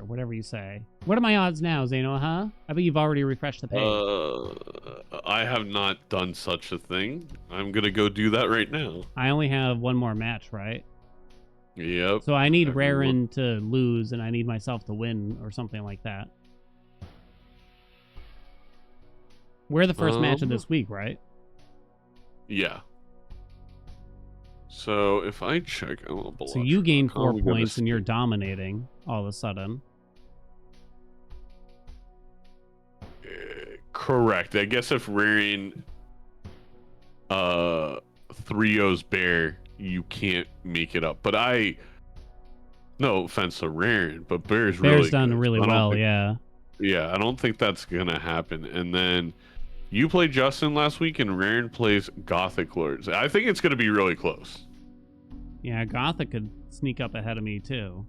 Whatever you say. What are my odds now, Zeno, huh? I bet you've already refreshed the page. I have not done such a thing. I'm gonna go do that right now. I only have one more match, right? Yep. So I need Rarin to lose, and I need myself to win, or something like that. We're the first match of this week, right? Yeah. So if I check, so you gain 4 points, and you're dominating all of a sudden. Correct. I guess if Rarin 3-0's Bear, you can't make it up. But no offense to Rarin, but Bear's done good. really well, yeah. Yeah, I don't think that's gonna happen. And then you played Justin last week, and Rarin plays Gothic Lords. I think it's gonna be really close. Yeah, Gothic could sneak up ahead of me too.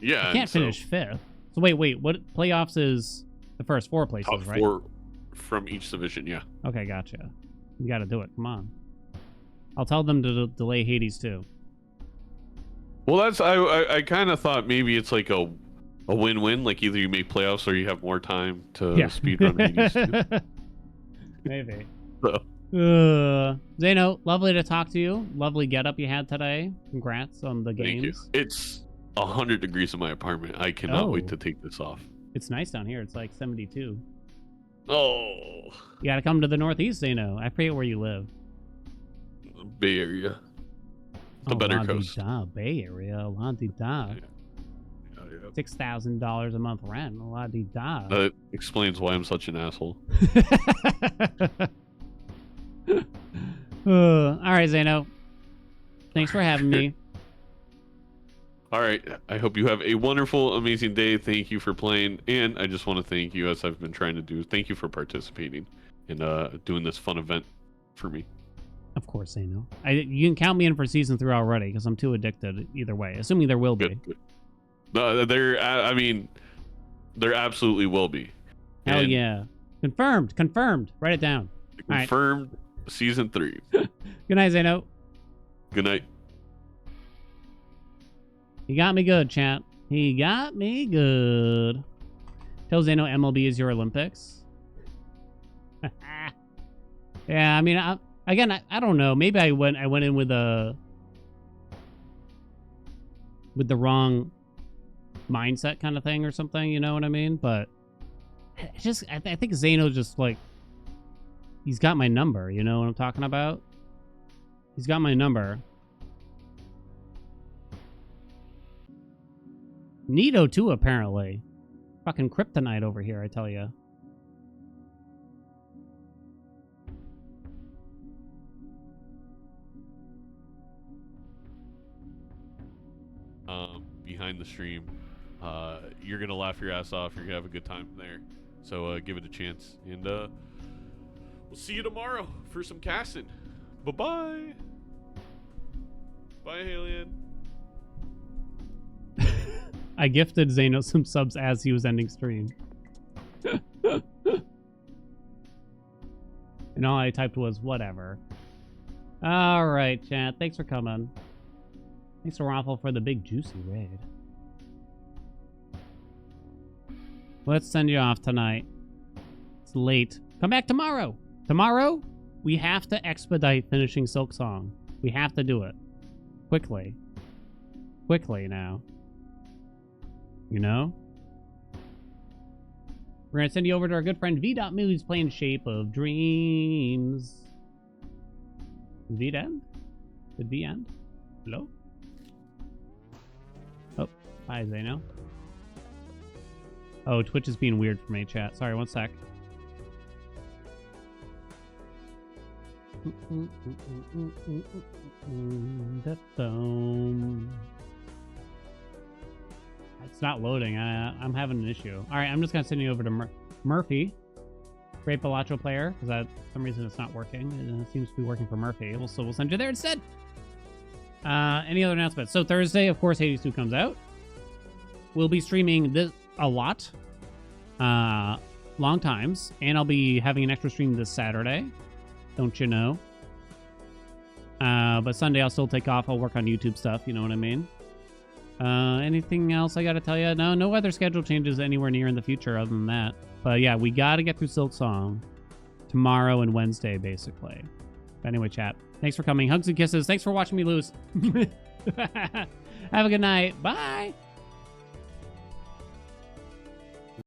Yeah, I can't finish 5th. So wait, what playoffs is the first 4 places, top right? 4 from each division, yeah. Okay, gotcha. You got to do it. Come on. I'll tell them to delay Hades too. Well, that's I kind of thought maybe it's like a win-win. Like either you make playoffs or you have more time to speedrun Hades too. Maybe. So. Zeno, lovely to talk to you. Lovely getup you had today. Congrats on the games. Thank you. It's 100 degrees in my apartment. I cannot wait to take this off. It's nice down here. It's like 72. Oh. You got to come to the Northeast, Zeno. I forget where you live. Bay Area. The better coast. Bay Area. La-di-da. $6,000 a month rent. La-di-da. That explains why I'm such an asshole. All right, Zeno. Thanks for having me. All right. I hope you have a wonderful, amazing day. Thank you for playing. And I just want to thank you, as I've been trying to do. Thank you for participating and doing this fun event for me. Of course, Zeno. You can count me in for season 3 already because I'm too addicted either way. Assuming there will be. Good. There absolutely will be. Hell yeah. Confirmed. Write it down. Confirmed. Right. Season 3. Good night, Zeno. Good night. He got me good, chat. He got me good. Tell Zeno MLB is your Olympics. Yeah, I mean, I don't know. Maybe I went in with the wrong mindset kind of thing or something. You know what I mean? But I think Zeno's just like, he's got my number. You know what I'm talking about? He's got my number. Nito too, apparently. Fucking kryptonite over here, I tell you. Behind the stream, you're gonna laugh your ass off. You're gonna have a good time there. So give it a chance, and we'll see you tomorrow for some casting. Bye-bye. Bye, Haelian. I gifted Zeno some subs as he was ending stream. And all I typed was, whatever. Alright, chat. Thanks for coming. Thanks to Raffle for the big juicy raid. Let's send you off tonight. It's late. Come back tomorrow. Tomorrow, we have to expedite finishing Silk Song. We have to do it. Quickly. Quickly now. You know? We're going to send you over to our good friend V.Me, who's playing Shape of Dreams. Did V end? Did V end? Hello? Hello? Bye, Zeno. Oh, Twitch is being weird for me, chat. Sorry, one sec. It's not loading. I'm having an issue. All right, I'm just gonna send you over to Murphy, great Balatro player, because for some reason it's not working. It seems to be working for Murphy. We'll send you there instead. Any other announcements? So Thursday, of course, Hades 2 comes out. We'll be streaming this a lot, long times, and I'll be having an extra stream this Saturday. Don't you know? But Sunday I'll still take off. I'll work on YouTube stuff. You know what I mean? Anything else I gotta tell you? No other schedule changes anywhere near in the future other than that. But yeah, we gotta get through Silk Song tomorrow and Wednesday, basically. Anyway, chat. Thanks for coming. Hugs and kisses. Thanks for watching me lose. Have a good night. Bye.